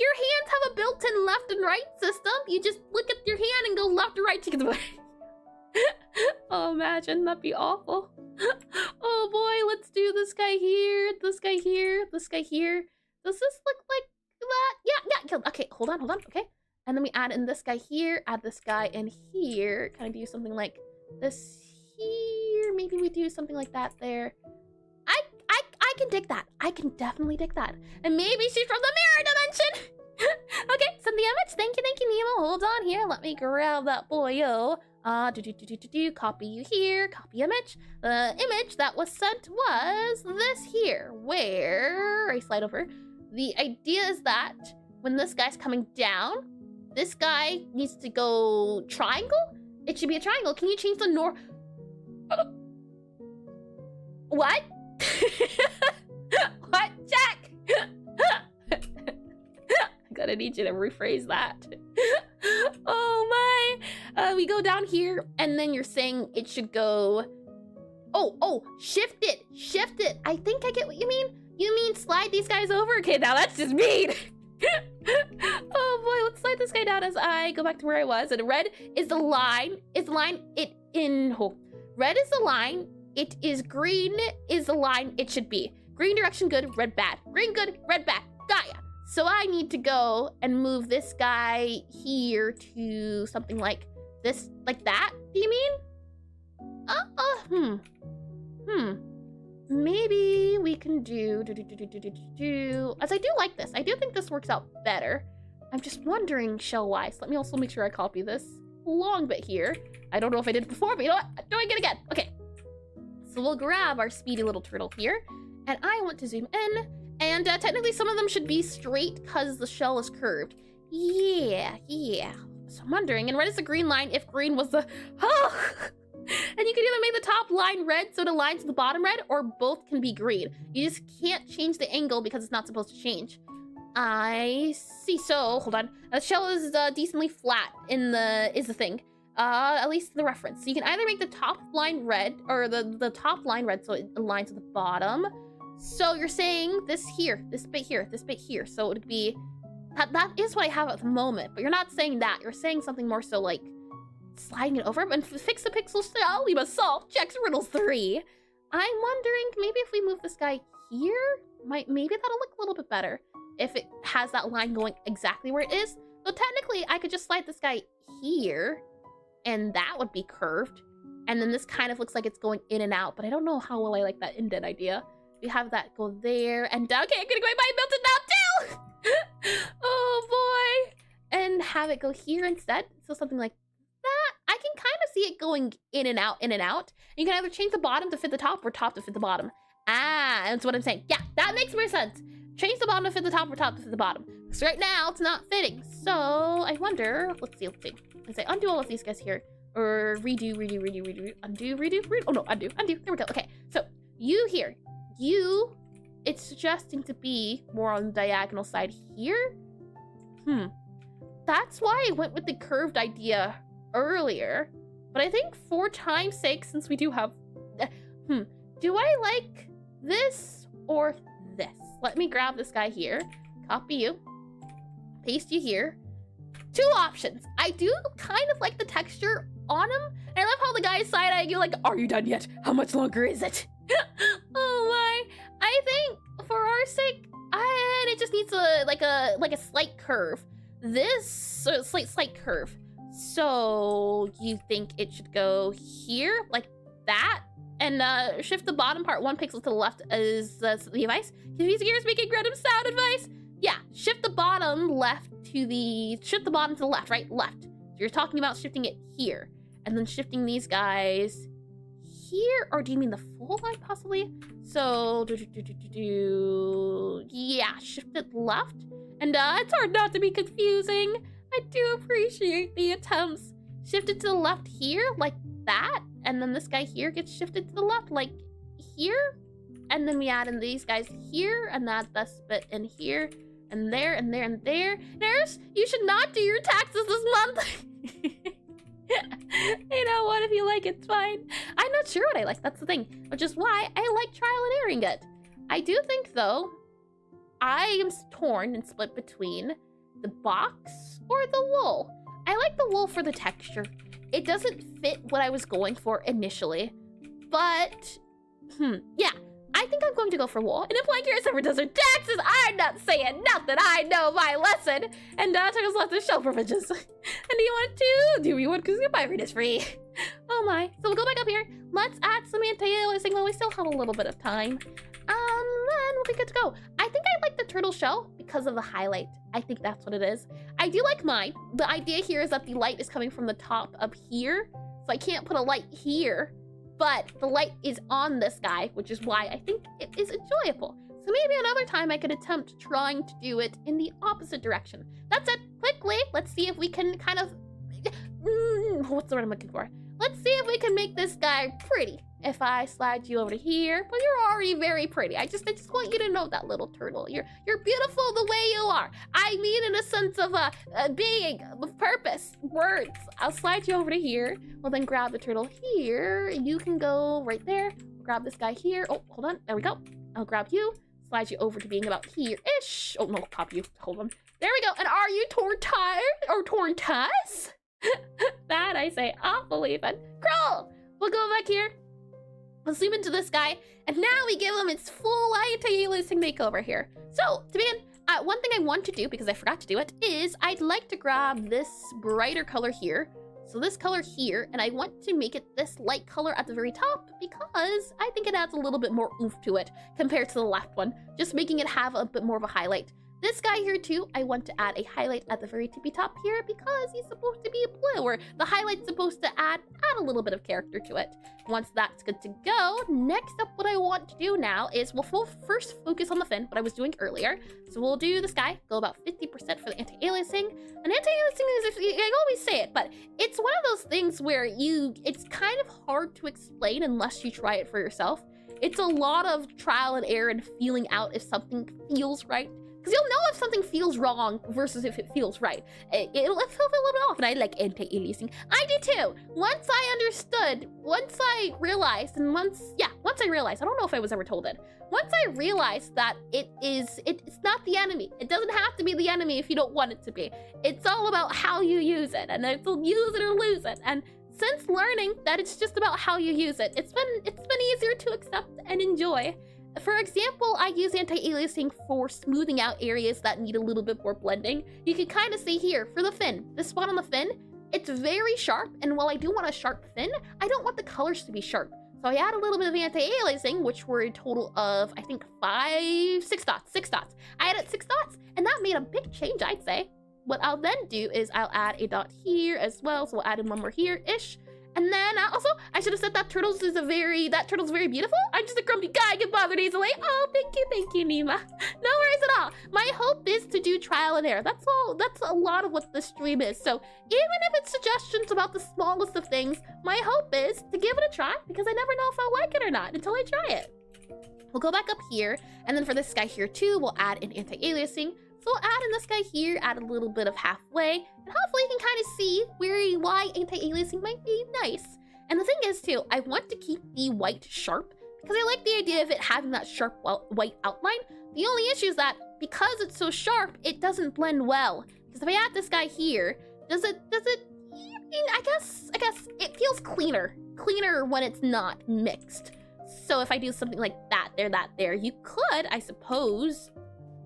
Your hands have a built-in left and right system. You just look at your hand and go left or right. Oh, imagine, that'd be awful. Oh boy, let's do this guy here, this guy here, this guy here. Does this look like that? Yeah, okay, hold on, okay. And then we add in this guy here, add this guy in here. Kind of do something like this here. Maybe we do something like that there. I can dig that. I can definitely dig that. And maybe she's from the mirror dimension. Okay, send the image. Thank you, Nemo. Hold on here. Let me grab that boyo. Copy you here. Copy image. The image that was sent was this here. Where I slide over. The idea is that when this guy's coming down, this guy needs to go triangle. It should be a triangle. Can you change the What? What, Jack? I'm gonna need you to rephrase that. Oh my. We go down here, and then you're saying it should go. Oh, shift it. I think I get what you mean. You mean slide these guys over? Okay, now that's just mean. Oh boy, let's slide this guy down as I go back to where I was. And red is the line. Red is the line. It is green is the line it should be. Green direction good, red bad. Green good, red bad. Got ya. So I need to go and move this guy here to something like this, like that. Do you mean? Maybe we can do. As I do like this. I do think this works out better. I'm just wondering shell-wise. Let me also make sure I copy this long bit here. I don't know if I did it before, but you know what? Doing it again. Okay. So we'll grab our speedy little turtle here, and I want to zoom in, and technically some of them should be straight because the shell is curved. Yeah. So I'm wondering, and red is the green line if green was the, and you can either make the top line red so the lines at the bottom red, or both can be green. You just can't change the angle because it's not supposed to change. I see, so hold on. The shell is decently flat is the thing. At least the reference. So you can either make the top line red, or the top line red so it aligns with the bottom. So you're saying this here, this bit here, this bit here. So it would be, that is what I have at the moment, but you're not saying that. You're saying something more so like sliding it over. And fix the pixel shell, we must solve Jack's Riddles 3. I'm wondering, maybe if we move this guy here, maybe that'll look a little bit better if it has that line going exactly where it is. So technically, I could just slide this guy here, and that would be curved. And then this kind of looks like it's going in and out, but I don't know how well I like that indent idea. We have that go there and down. Okay, I'm gonna go my melted now too! Oh boy! And have it go here instead. So something like that. I can kind of see it going in and out, in and out. You can either change the bottom to fit the top or top to fit the bottom. Ah, that's what I'm saying. Yeah, that makes more sense. Change the bottom to fit the top or top to fit the bottom. Because right now it's not fitting. So I wonder, let's see. I say undo all of these guys here, or redo, undo, redo. Oh no, undo. There we go. Okay, so you here, it's suggesting to be more on the diagonal side here. That's why I went with the curved idea earlier. But I think for time's sake, since we do have, do I like this or this? Let me grab this guy here, copy you, paste you here. Two options. I do kind of like the texture on him. And I love how the guy's side-eyeing you like, are you done yet? How much longer is it? Oh my. I think for our sake, it just needs a slight curve. This slight curve. So you think it should go here like that? And shift the bottom part 1 pixel to the left as the advice. Confused gears making random sound advice. Yeah, shift the bottom to the left, right? Left. So you're talking about shifting it here. And then shifting these guys here, or do you mean the full line possibly? So, yeah, shift it left. And it's hard not to be confusing. I do appreciate the attempts. Shift it to the left here, like that. And then this guy here gets shifted to the left, like here. And then we add in these guys here, and add this bit in here. And there, and there, and there. Nurse, you should not do your taxes this month. You know what, if you like it, it's fine. I'm not sure what I like, that's the thing. Which is why I like trial and erroring it. I do think, though, I am torn and split between the box or the wool. I like the wool for the texture. it doesn't fit what I was going for initially. But, yeah. I think I'm going to go for wool. And applying your summer desert taxes, I'm not saying nothing. I know my lesson. And turtles left the show privileges. And do you want to? Do you want to? Because my read is free. Oh my. So we'll go back up here. Let's add some anti-aliasing while we still have a little bit of time. Then we'll be good to go. I think I like the turtle shell because of the highlight. I think that's what it is. I do like mine. The idea here is that the light is coming from the top up here. So I can't put a light here. But the light is on this guy, which is why I think it is enjoyable. So maybe another time I could attempt trying to do it in the opposite direction. That's it. Quickly, let's see if we can kind of... what's the word I'm looking for? Let's see if we can make this guy pretty. If I slide you over to here, but you're already very pretty. I just want you to know that, little turtle. You're beautiful the way you are. I mean in a sense of being, of purpose, words. I'll slide you over to here. We'll then grab the turtle here. You can go right there. Grab this guy here. Oh, hold on. There we go. I'll grab you. Slide you over to being about here-ish. Oh, no, pop you. Hold on. There we go. And are you torn tired or torn ties? That I say awful even. Crawl! We'll go back here. We'll zoom into this guy, and now we give him its full anti-aliasing makeover here. So, to begin, one thing I want to do, because I forgot to do it, is I'd like to grab this brighter color here. So this color here, and I want to make it this light color at the very top because I think it adds a little bit more oomph to it compared to the left one, just making it have a bit more of a highlight. This guy here too, I want to add a highlight at the very tippy top here because he's supposed to be blue, or the highlight's supposed to add a little bit of character to it. Once that's good to go, next up what I want to do now is we'll first focus on the fin, what I was doing earlier. So we'll do this guy, go about 50% for the anti-aliasing. And anti-aliasing is, I always say it, but it's one of those things where it's kind of hard to explain unless you try it for yourself. It's a lot of trial and error and feeling out if something feels right. Because you'll know if something feels wrong versus if it feels right. It'll feel a little bit off, and I like anti-aliasing. I do too. Once I understood, once I realized, I don't know if I was ever told it. Once I realized that it's not the enemy. It doesn't have to be the enemy if you don't want it to be. It's all about how you use it, and it's use it or lose it. And since learning that it's just about how you use it, it's been easier to accept and enjoy. For example, I use anti-aliasing for smoothing out areas that need a little bit more blending. You can kind of see here, for the fin, this spot on the fin, it's very sharp, and while I do want a sharp fin, I don't want the colors to be sharp. So I add a little bit of anti-aliasing, which were a total of, I think, 6 dots. I added 6 dots, and that made a big change, I'd say. What I'll then do is I'll add a dot here as well, so we'll add in one more here-ish. And then also, I should have said that turtle's very beautiful. I'm just a grumpy guy, I get bothered easily. Oh, thank you, Nima. No worries at all. My hope is to do trial and error. That's all. That's a lot of what this stream is. So even if it's suggestions about the smallest of things, my hope is to give it a try because I never know if I'll like it or not until I try it. We'll go back up here, and then for this guy here too, we'll add an anti-aliasing. So we'll add in this guy here, add a little bit of halfway, and hopefully you can kind of see why anti-aliasing might be nice. And the thing is too, I want to keep the white sharp because I like the idea of it having that sharp white outline. The only issue is that because it's so sharp, it doesn't blend well. Because if I add this guy here, does it, I guess it feels cleaner when it's not mixed. So if I do something like that there, you could, I suppose,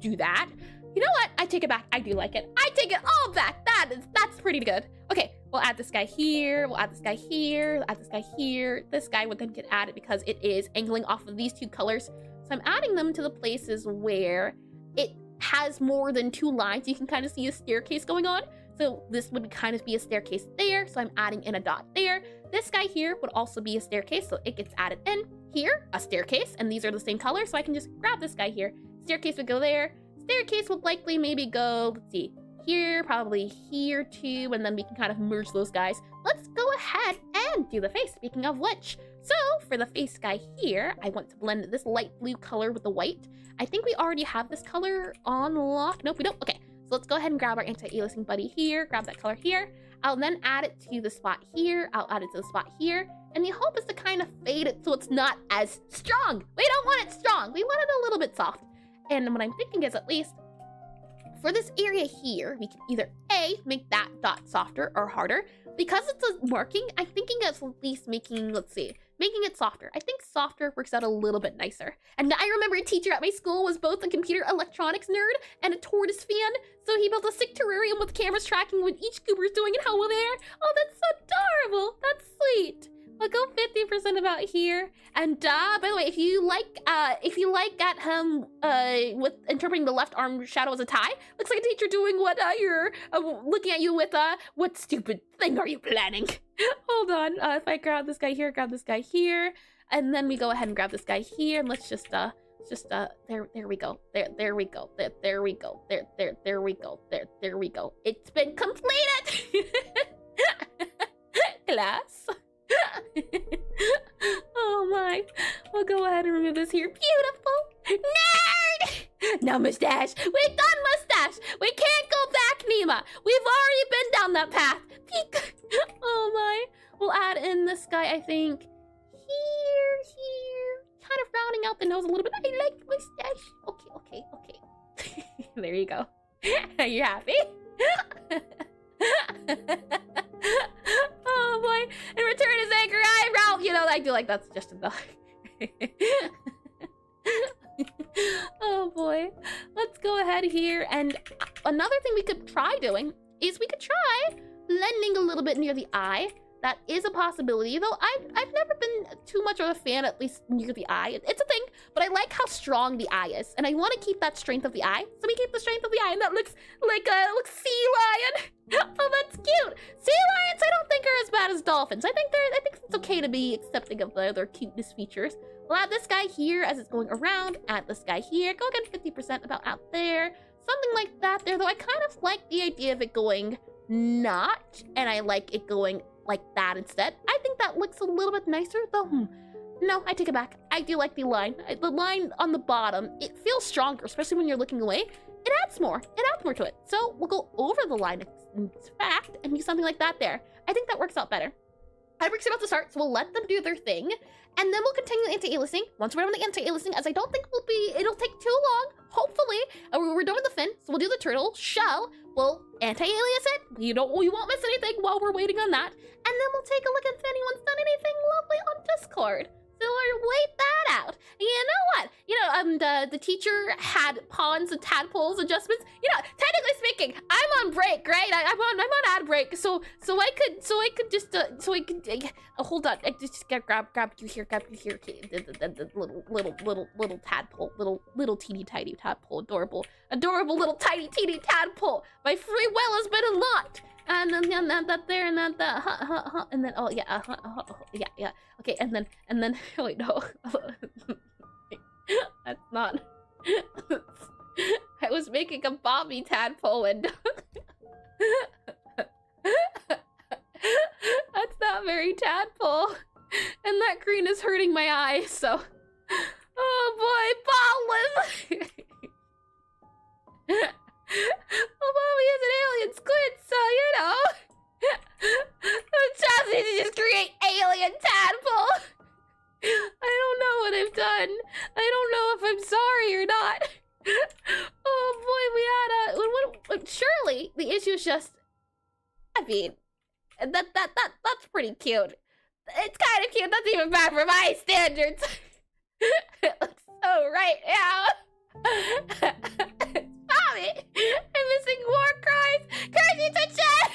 do that. You know what? I take it back. I do like it. I take it all back. That's pretty good. Okay, we'll add this guy here. We'll add this guy here. We'll add this guy here. This guy would then get added because it is angling off of these 2 colors. So I'm adding them to the places where it has more than 2 lines. You can kind of see a staircase going on. So this would kind of be a staircase there. So I'm adding in a dot there. This guy here would also be a staircase. So it gets added in here, a staircase. And these are the same color. So I can just grab this guy here. Staircase would go there. Staircase would likely maybe go, let's see, here, probably here too, and then we can kind of merge those guys. Let's go ahead and do the face, speaking of which. So for the face guy here, I want to blend this light blue color with the white. I think we already have this color on lock. Nope, we don't. Okay, so let's go ahead and grab our anti-aliasing buddy here, grab that color here. I'll then add it to the spot here. I'll add it to the spot here. And the hope is to kind of fade it so it's not as strong. We don't want it strong. We want it a little bit soft. And what I'm thinking is at least for this area here, we can either A, make that dot softer or harder. Because it's a marking, I'm thinking of at least making, let's see, making it softer. I think softer works out a little bit nicer. And I remember a teacher at my school was both a computer electronics nerd and a tortoise fan. So he built a sick terrarium with cameras tracking what each goober's doing and how well they are. Oh, that's so adorable. That's sweet. We'll go 50% about here. And by the way, if you like at him with interpreting the left arm shadow as a tie, looks like a teacher doing what you're looking at you with what stupid thing are you planning? Hold on. If I grab this guy here, grab this guy here, and then we go ahead and grab this guy here, and let's just there we go. There we go. There we go. There we go. There we go. It's been completed. Class. Oh my. We'll go ahead and remove this here. Beautiful. Nerd! No mustache. We've done mustache. We can't go back, Nima. We've already been down that path. Peek. Oh my. We'll add in this guy, I think. Here. Kind of rounding out the nose a little bit. I like mustache. Okay. There you go. Are you happy? Oh boy. And return his angry eyebrow. You know, I do like that's just enough. Oh boy. Let's go ahead here. And another thing we could try doing is we could try blending a little bit near the eye. That is a possibility, though I've never been too much of a fan, at least near the eye. It's a thing, but I like how strong the eye is, and I want to keep that strength of the eye. So we keep the strength of the eye, and that looks like sea lion. Oh, that's cute. Sea lions, I don't think are as bad as dolphins. I think it's okay to be accepting of their cuteness features. We'll add this guy here as it's going around. Add this guy here. Go again 50% about out there. Something like that there, though I kind of like the idea of it going not, and I like it going like that instead. I think that looks a little bit nicer, though. No, I take it back. I do like the line. The line on the bottom, it feels stronger, especially when you're looking away. It adds more. It adds more to it. So we'll go over the line, in fact, and do something like that there. I think that works out better. Hyper's about to start, so we'll let them do their thing, and then we'll continue the anti-aliasing. Once we're done with the anti-aliasing, as I don't think it'll take too long, hopefully. We're done with the fin, so we'll do the turtle shell. We'll anti-alias it. We won't miss anything while we're waiting on that. And then we'll take a look if anyone's done anything lovely on Discord. So we'll wait that out. And you know what? You know, the teacher had pawns and tadpoles adjustments. You know, technically speaking, I'm on break, right? I'm on ad break. So I could just hold on. I just grab you here, okay, the little tadpole, little teeny tiny tadpole, adorable little tiny teeny tadpole. My free will has been unlocked. And then that there and that and then oh yeah yeah okay and then wait no that's not I was making a Bobby tadpole and that's not very tadpole, and that green is hurting my eyes, so oh boy, Bottlin. Well, Bobby is an alien squid, so you know. Just need to just create alien tadpole. I don't know what I've done. I don't know if I'm sorry or not. Oh boy, we had surely the issue is just, I mean, that's pretty cute. It's kind of cute. That's even bad for my standards. It looks so right now. Bobby, I'm missing war cries. Curse to chat.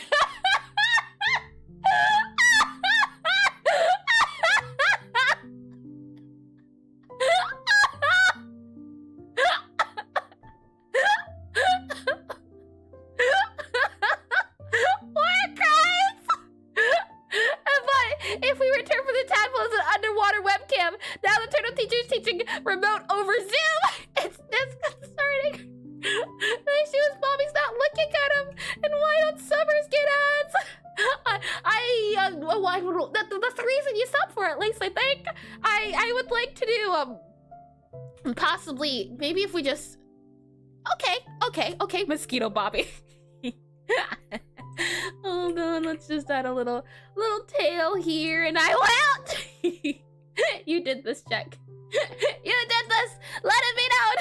If we return for the tadpole as an underwater webcam, now the turtle teacher is teaching remote over Zoom. It's disconcerting. The issue is Bobby's not looking at him, and why don't subbers get ads? That's the reason you sub for, at least I think. I would like to do possibly maybe if we just okay, Mosquito Bobby. Hold on, let's just add a little tail here, and I will. You did this, Jack. You did this. Let it be known.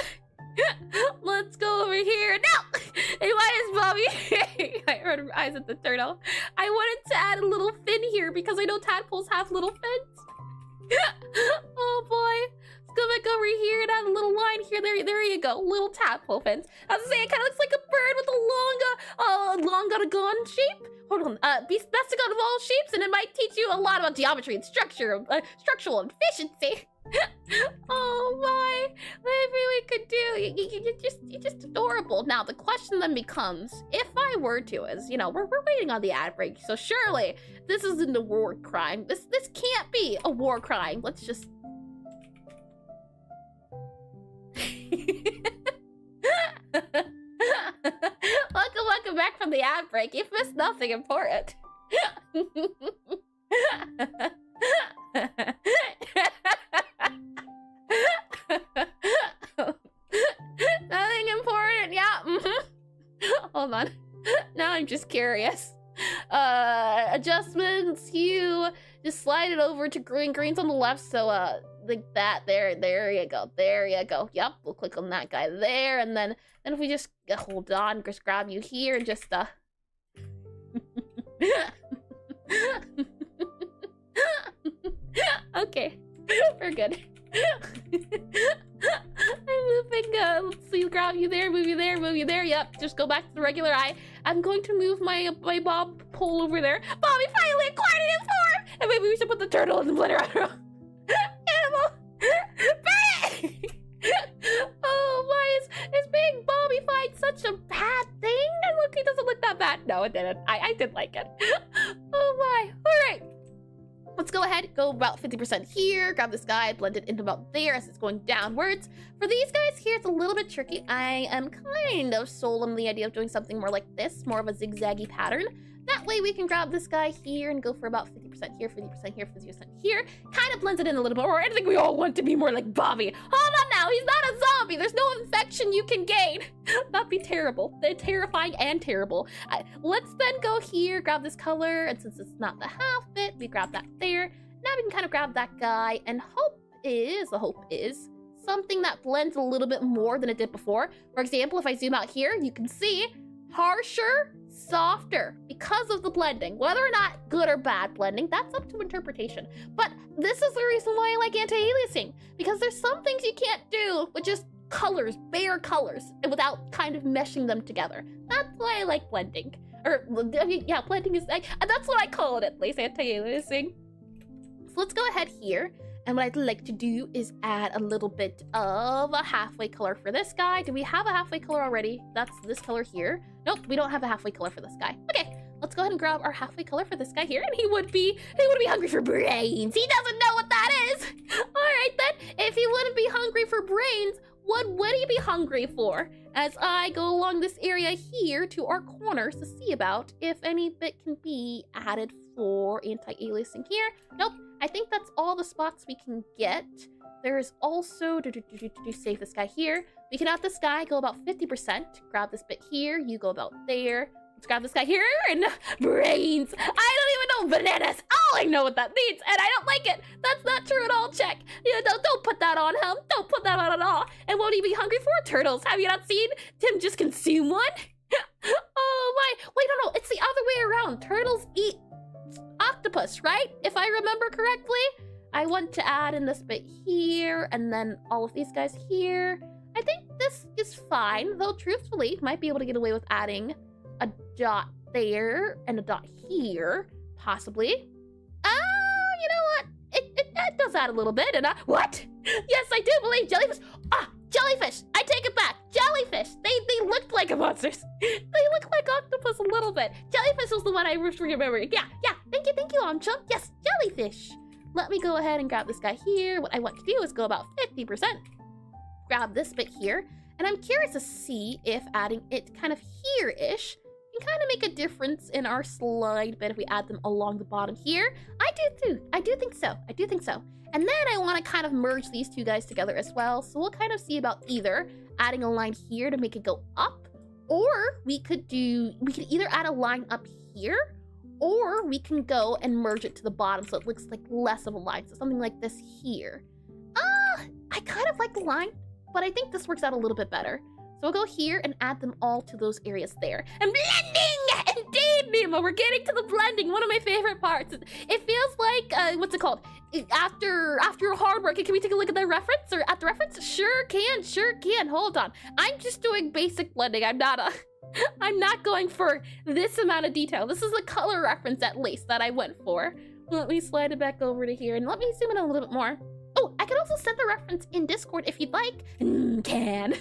Let's go over here. No, Hey, why is Bobby? I heard eyes at the turtle. I wanted to add a little fin here because I know tadpoles have little fins. Oh boy. Let's go back over here and add a little line here. There you go. Little tadpole fins. I was gonna say it kind of looks like a bird with a long shape. Hold on. Best of all shapes, and it might teach you a lot about geometry and structural efficiency. Oh my! Maybe we could do. You're just adorable. Now the question then becomes, if I were to, as you know, we're waiting on the ad break, so surely this isn't a war crime. This can't be a war crime. Let's just. Welcome back from the ad break. You've missed nothing important. Nothing important, yeah. Hold on. Now I'm just curious. Adjustments, hue, just slide it over to green. Green's on the left, so like that. There you go. There you go. Yep, we'll click on that guy there, and then if we just hold on, just grab you here and just okay, we're good. I'm moving, let's see, grab you there, move you there, move you there. Yep, just go back to the regular eye. I'm going to move my bob pole over there. Bobby finally acquired a new form! And maybe we should put the turtle in the blender. I don't know. Animal! Oh, why is being Bobby-fied such a bad thing? And look, he doesn't look that bad. No, it didn't. I did like it. Oh my, all right. Let's go ahead, go about 50% here, grab this guy, blend it into about there as it's going downwards. For these guys here, it's a little bit tricky. I am kind of sold on the idea of doing something more like this, more of a zigzaggy pattern. That way we can grab this guy here and go for about 50% here, 50% here, 50% here. Kind of blends it in a little bit more. I think we all want to be more like Bobby. Hold on now, he's not a zombie. There's no infection you can gain. That'd be terrible. They're terrifying and terrible. Let's then go here, grab this color, and since it's not the half bit, we grab that there. Now we can kind of grab that guy, and the hope is something that blends a little bit more than it did before. For example, if I zoom out here, you can see harsher, softer, because of the blending. Whether or not good or bad blending, that's up to interpretation. But this is the reason why I like anti-aliasing, because there's some things you can't do with just colors, bare colors, and without kind of meshing them together. That's why I like blending. Or, I mean, yeah, blending is, that's what I call it at least, anti-aliasing. So let's go ahead here. And what I'd like to do is add a little bit of a halfway color for this guy. Do we have a halfway color already? That's this color here. Nope, we don't have a halfway color for this guy. Okay, let's go ahead and grab our halfway color for this guy here. And he would be hungry for brains. He doesn't know what that is. All right then, if he wouldn't be hungry for brains, what would he be hungry for? As I go along this area here to our corners to see about if any bit can be added for anti-aliasing here. Nope, I think that's all the spots we can get. There's also, save this guy here. We can add this guy, go about 50%. Grab this bit here, you go about there. Let's grab this guy here, and brains. I don't even know bananas. Oh, I know what that means, and I don't like it. That's not true at all, check. Yeah, don't put that on him. Don't put that on at all. And won't he be hungry for turtles? Have you not seen Tim just consume one? Oh my, wait, no, it's the other way around. Turtles eat octopus, right? If I remember correctly. I want to add in this bit here, and then all of these guys here. I think this is fine, though truthfully, might be able to get away with adding a dot there and a dot here, possibly. You know what? It does add a little bit, and what? Yes, I do believe jellyfish. Jellyfish! I take it back. Jellyfish. They looked like monsters. They look like octopus a little bit. Jellyfish was the one I was remembering. Yeah. Thank you, Amcha. Yes, jellyfish. Let me go ahead and grab this guy here. What I want to do is go about 50%. Grab this bit here, and I'm curious to see if adding it kind of here-ish can kind of make a difference in our slide bit if we add them along the bottom here. I do think so. And then I want to kind of merge these two guys together as well. So we'll kind of see about either adding a line here to make it go up, or we could either add a line up here, or we can go and merge it to the bottom so it looks like less of a line. So something like this here. I kind of like the line, but I think this works out a little bit better. So So we'll go here and add them all to those areas there. And blending! Indeed, Nemo, we're getting to the blending, one of my favorite parts. It feels like, what's it called? After hard work, can we take a look at the reference, or at the reference? Sure can, hold on. I'm just doing basic blending, I'm not going for this amount of detail. This is the color reference, at least, that I went for. Let me slide it back over to here, and let me zoom in a little bit more. Oh, I can also send the reference in Discord if you'd like. Can.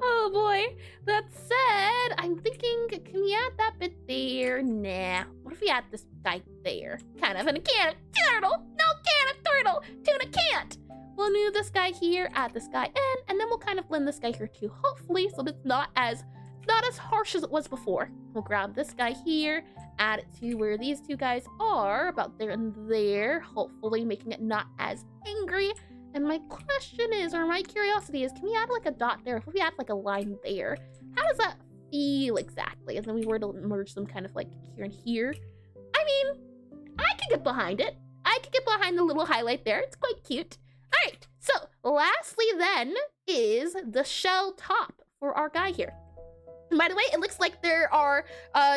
Oh boy. That said, I'm thinking, can we add that bit there? Nah. What if we add this guy there? Kind of, and a can of turtle. No can of turtle. Tuna can't. We'll move this guy here, add this guy in, and then we'll kind of blend this guy here too, hopefully, so that it's not as harsh as it was before. We'll grab this guy here, add it to where these two guys are, about there and there, hopefully making it not as angry. And my question is, or my curiosity is, can we add like a dot there? If we add like a line there, how does that feel exactly? And then we were to merge them kind of like here and here. I mean, I could get behind it. I could get behind the little highlight there. It's quite cute. All right, so lastly then is the shell top for our guy here. And by the way, it looks like there are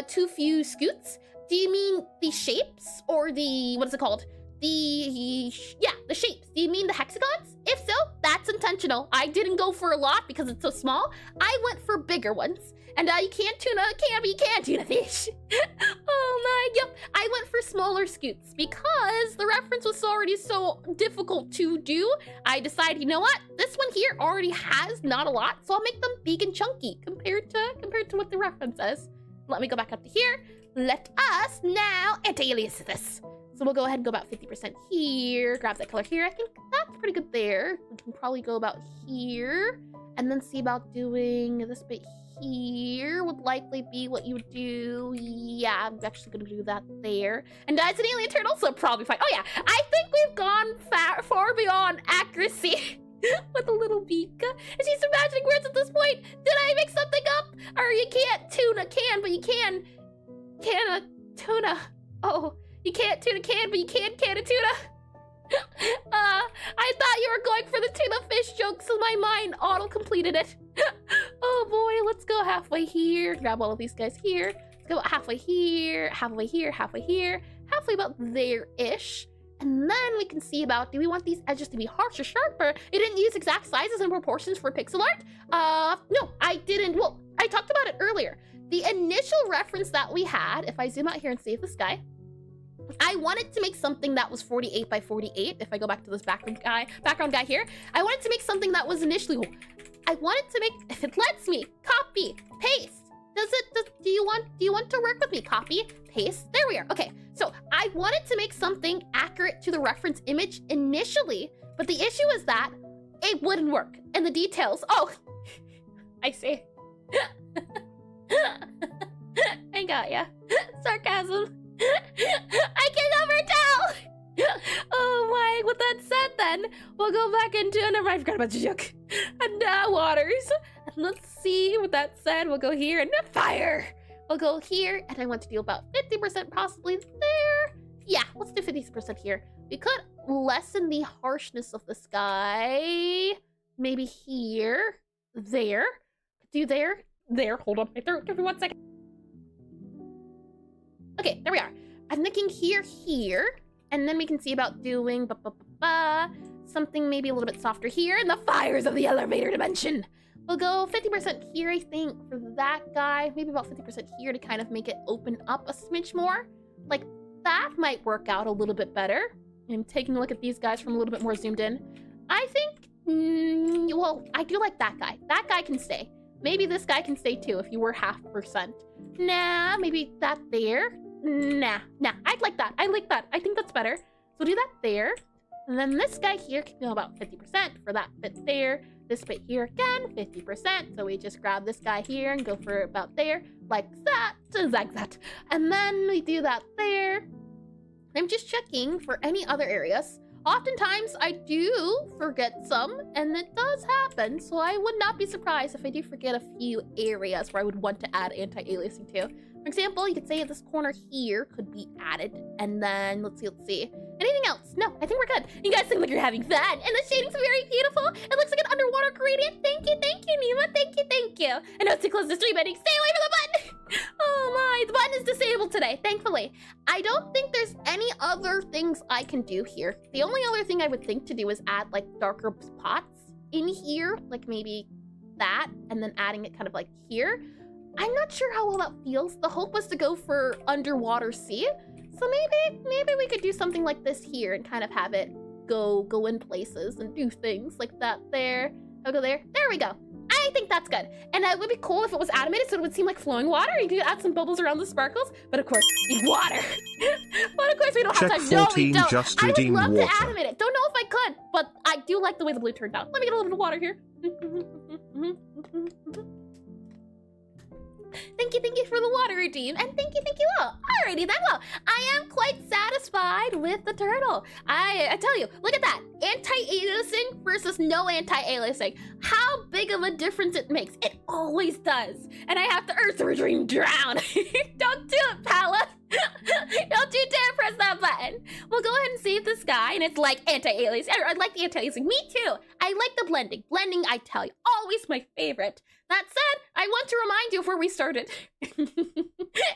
too few scoots. Do you mean the shapes or the, what is it called? The shapes. Do you mean the hexagons? If so, that's intentional. I didn't go for a lot because it's so small. I went for bigger ones. And you can't tuna a can, but you can tuna fish. Oh my, yep. I went for smaller scoots because the reference was already so difficult to do. I decided, you know what? This one here already has not a lot, so I'll make them big and chunky compared to what the reference is. Let me go back up to here. Let us now anti-alias this. So we'll go ahead and go about 50% here. Grab that color here. I think that's pretty good there. We can probably go about here. And then see about doing this bit here would likely be what you would do. Yeah, I'm actually going to do that there. And it's an alien turtle, so probably fine. Oh yeah, I think we've gone far beyond accuracy with a little beak. And she's imagining words at this point. Did I make something up? Or you can't tuna can, but you can a tuna. Oh. You can't tuna can, but you can a tuna. I thought you were going for the tuna fish joke, so my mind auto-completed it. Oh boy, let's go halfway here. Grab all of these guys here. Let's go halfway here, halfway here, halfway here, halfway about there-ish. And then we can see about, do we want these edges to be harsh or sharper? You didn't use exact sizes and proportions for Pixelart? No, I didn't. Well, I talked about it earlier. The initial reference that we had, if I zoom out here and save this guy, I wanted to make something that was 48 by 48. If I go back to this background guy here, I wanted to make something that was initially, I wanted to make, if it lets me, copy, paste. Do you want to work with me? Copy, paste, there we are. Okay, so I wanted to make something accurate to the reference image initially, but the issue is that it wouldn't work. And the details, oh, I see. I got ya. Sarcasm. I can never tell! Oh my, with that said then, we'll go back into, never mind, I forgot about the joke. And now waters. And let's see, with that said, we'll go here and fire! We'll go here, and I want to do about 50% possibly there. Yeah, let's do 50% here. We could lessen the harshness of the sky. Maybe here, there. Do there, hold on my throat, give me 1 second. Okay, there we are. I'm thinking here, and then we can see about doing something maybe a little bit softer here in the fires of the elevator dimension. We'll go 50% here, I think, for that guy. Maybe about 50% here to kind of make it open up a smidge more. Like, that might work out a little bit better. I'm taking a look at these guys from a little bit more zoomed in. I think, well, I do like that guy. That guy can stay. Maybe this guy can stay too if you were 0.5%. Nah, maybe that there. Nah, I'd like that. I like that. I think that's better. So do that there. And then this guy here can go about 50% for that bit there. This bit here again, 50%. So we just grab this guy here and go for about there, like that. And then we do that there. I'm just checking for any other areas. Oftentimes I do forget some, and it does happen, so I would not be surprised if I do forget a few areas where I would want to add anti-aliasing to. For example, you could say this corner here could be added. And then, let's see. Anything else? No, I think we're good. You guys seem like you're having fun. And the shading's very beautiful. It looks like an underwater gradient. Thank you, Nima. Thank you. I know it's too close to stream ending. Stay away from the button. Oh my, the button is disabled today, thankfully. I don't think there's any other things I can do here. The only other thing I would think to do is add like darker spots in here, like maybe that, and then adding it kind of like here. I'm not sure how well that feels. The hope was to go for underwater sea. So maybe we could do something like this here and kind of have it go in places and do things like that there. I'll go there. There we go. I think that's good. And it would be cool if it was animated so it would seem like flowing water. You could add some bubbles around the sparkles. But of course, we need water. But of course, we don't have time. No, we don't. Just I would love water. to animate it. Don't know if I could, but I do like the way the blue turned out. Let me get a little bit of water here. Thank you for the water, Redeem, and thank you all. Alrighty then, well, I am quite satisfied with the turtle. I tell you, look at that. Anti-aliasing versus no anti-aliasing. How big of a difference it makes. It always does. And I have to Earth Redeem drown. Don't do it, Pala. Don't you dare press that button. We'll go ahead and save this guy, and it's like anti-aliasing. I like the anti-aliasing. Me too. I like the blending. Blending, I tell you, always my favorite. That said, I want to remind you of where we started.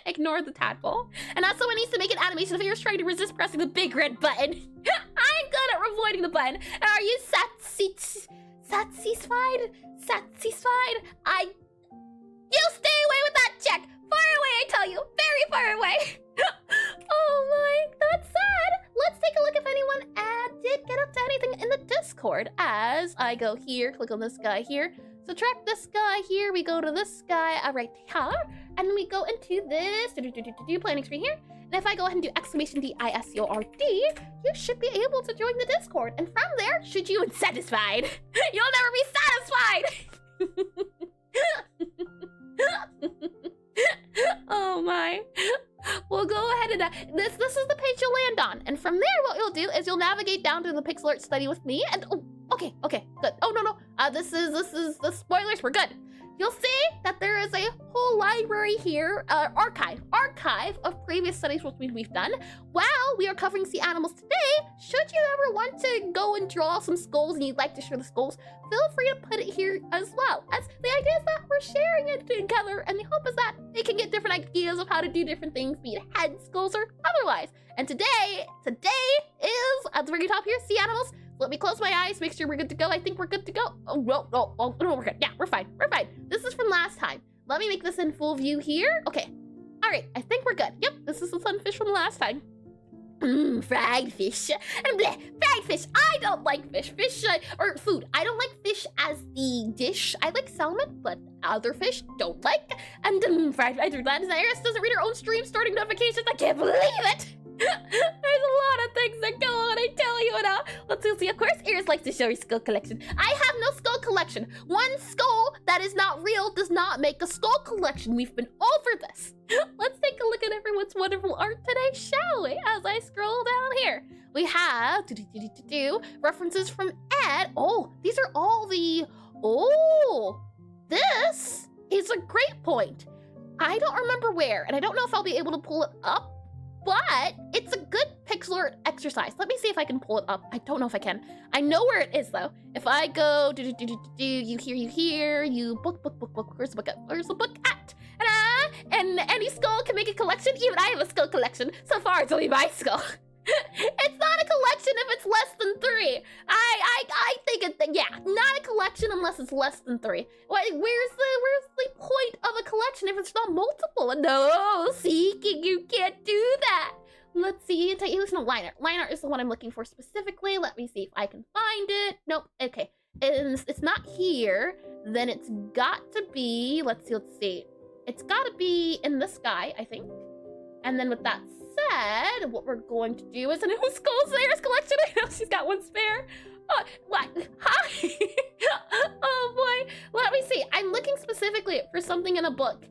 Ignore the tadpole. And that's someone needs to make an animation of yours trying to resist pressing the big red button. I'm good at avoiding the button. Are you satisfied? You stay away with that check. Far away, I tell you. Very far away. Oh my, that's sad. Let's take a look if anyone did get up to anything in the Discord. As I go here, click on this guy here. Subtract this guy here, we go to this guy right here, and then we go into this planning screen here. And if I go ahead and do exclamation DISCORD, you should be able to join the Discord. And from there, should you be satisfied? You'll never be satisfied. Oh my. We'll go ahead and this is the page you'll land on. And from there, what you'll do is you'll navigate down to the Pixelart study with me. And okay, good. Oh no. This is the spoilers. We're good. You'll see that there is a whole library here, archive of previous studies which we've done. While we are covering sea animals today, should you ever want to go and draw some skulls and you'd like to share the skulls, feel free to put it here as well. As the idea is that we're sharing it together, and the hope is that we can get different ideas of how to do different things, be it head skulls or otherwise. And today is at the very top here, sea animals. Let me close my eyes, make sure we're good to go. I think we're good to go. Oh, no, we're good. Yeah, we're fine. This is from last time. Let me make this in full view here. Okay. All right, I think we're good. Yep, this is the sunfish from last time. Fried fish. Fried fish. I don't like fish. Or food. I don't like fish as the dish. I like salmon, but other fish don't like. And fried fish. Iris doesn't read her own stream starting notifications. I can't believe it. There's a lot of things that go on, I tell you now. Let's see, of course, Iris likes to show her skull collection. I have no skull collection. One skull that is not real does not make a skull collection. We've been over this. Let's take a look at everyone's wonderful art today, shall we? As I scroll down here, we have references from Ed. Oh, these are all the... Oh, this is a great point. I don't remember where, and I don't know if I'll be able to pull it up, but it's a good Pixelart exercise. Let me see if I can pull it up. I don't know if I can. I know where it is though. If I go you hear, you book. Where's the book at? Where's the book at? And any skull can make a collection. Even I have a skull collection. So far, it's only my skull. It's not a collection if it's less than 3. I think not a collection unless it's less than 3. Where's the point of a collection if it's not multiple? No, seeking, you can't do that. Let's see. No, line art. Line art is the one I'm looking for specifically. Let me see if I can find it. Nope. Okay. It's not here. Then it's got to be. Let's see. It's got to be in this guy, I think. And then with that said, what we're going to do is a new skulls Layers collection. I know she's got one spare. What? Hi. Oh boy. Let me see. I'm looking specifically for something in a book.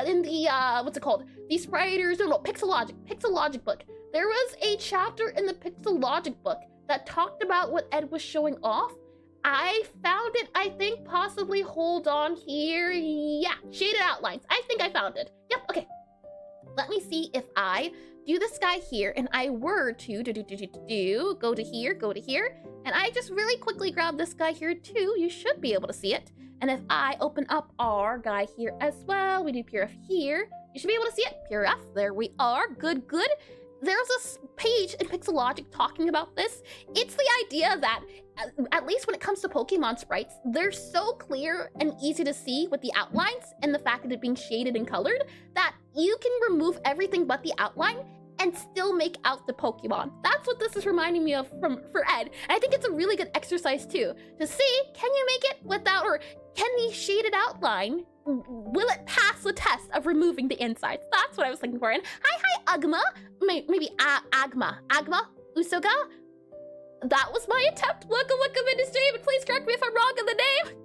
In the what's it called? These writers. No, Pixelogic book. There was a chapter in the Pixelogic book that talked about what Ed was showing off. I found it, I think, possibly. Hold on here. Yeah, shaded outlines. I think I found it. Yep, okay. let me see if I do this guy here and I were to go to here, and I just really quickly grab this guy here too. You should be able to see it. And if I open up our guy here as well, we do purif here, you should be able to see it. Purif, there we are. Good, good. There's a page in Pixelogic talking about this. It's the idea that, at least when it comes to Pokemon sprites, they're so clear and easy to see with the outlines and the fact that it being shaded and colored that you can remove everything but the outline and still make out the Pokemon. That's what this is reminding me of for Ed. And I think it's a really good exercise too, to see, can you make it without, or can the shaded outline, will it pass the test of removing the insides? That's what I was looking for. And hi, Agma. Maybe Agma. Usoga? That was my attempt. Welcome into stream, and please correct me if I'm wrong in the name.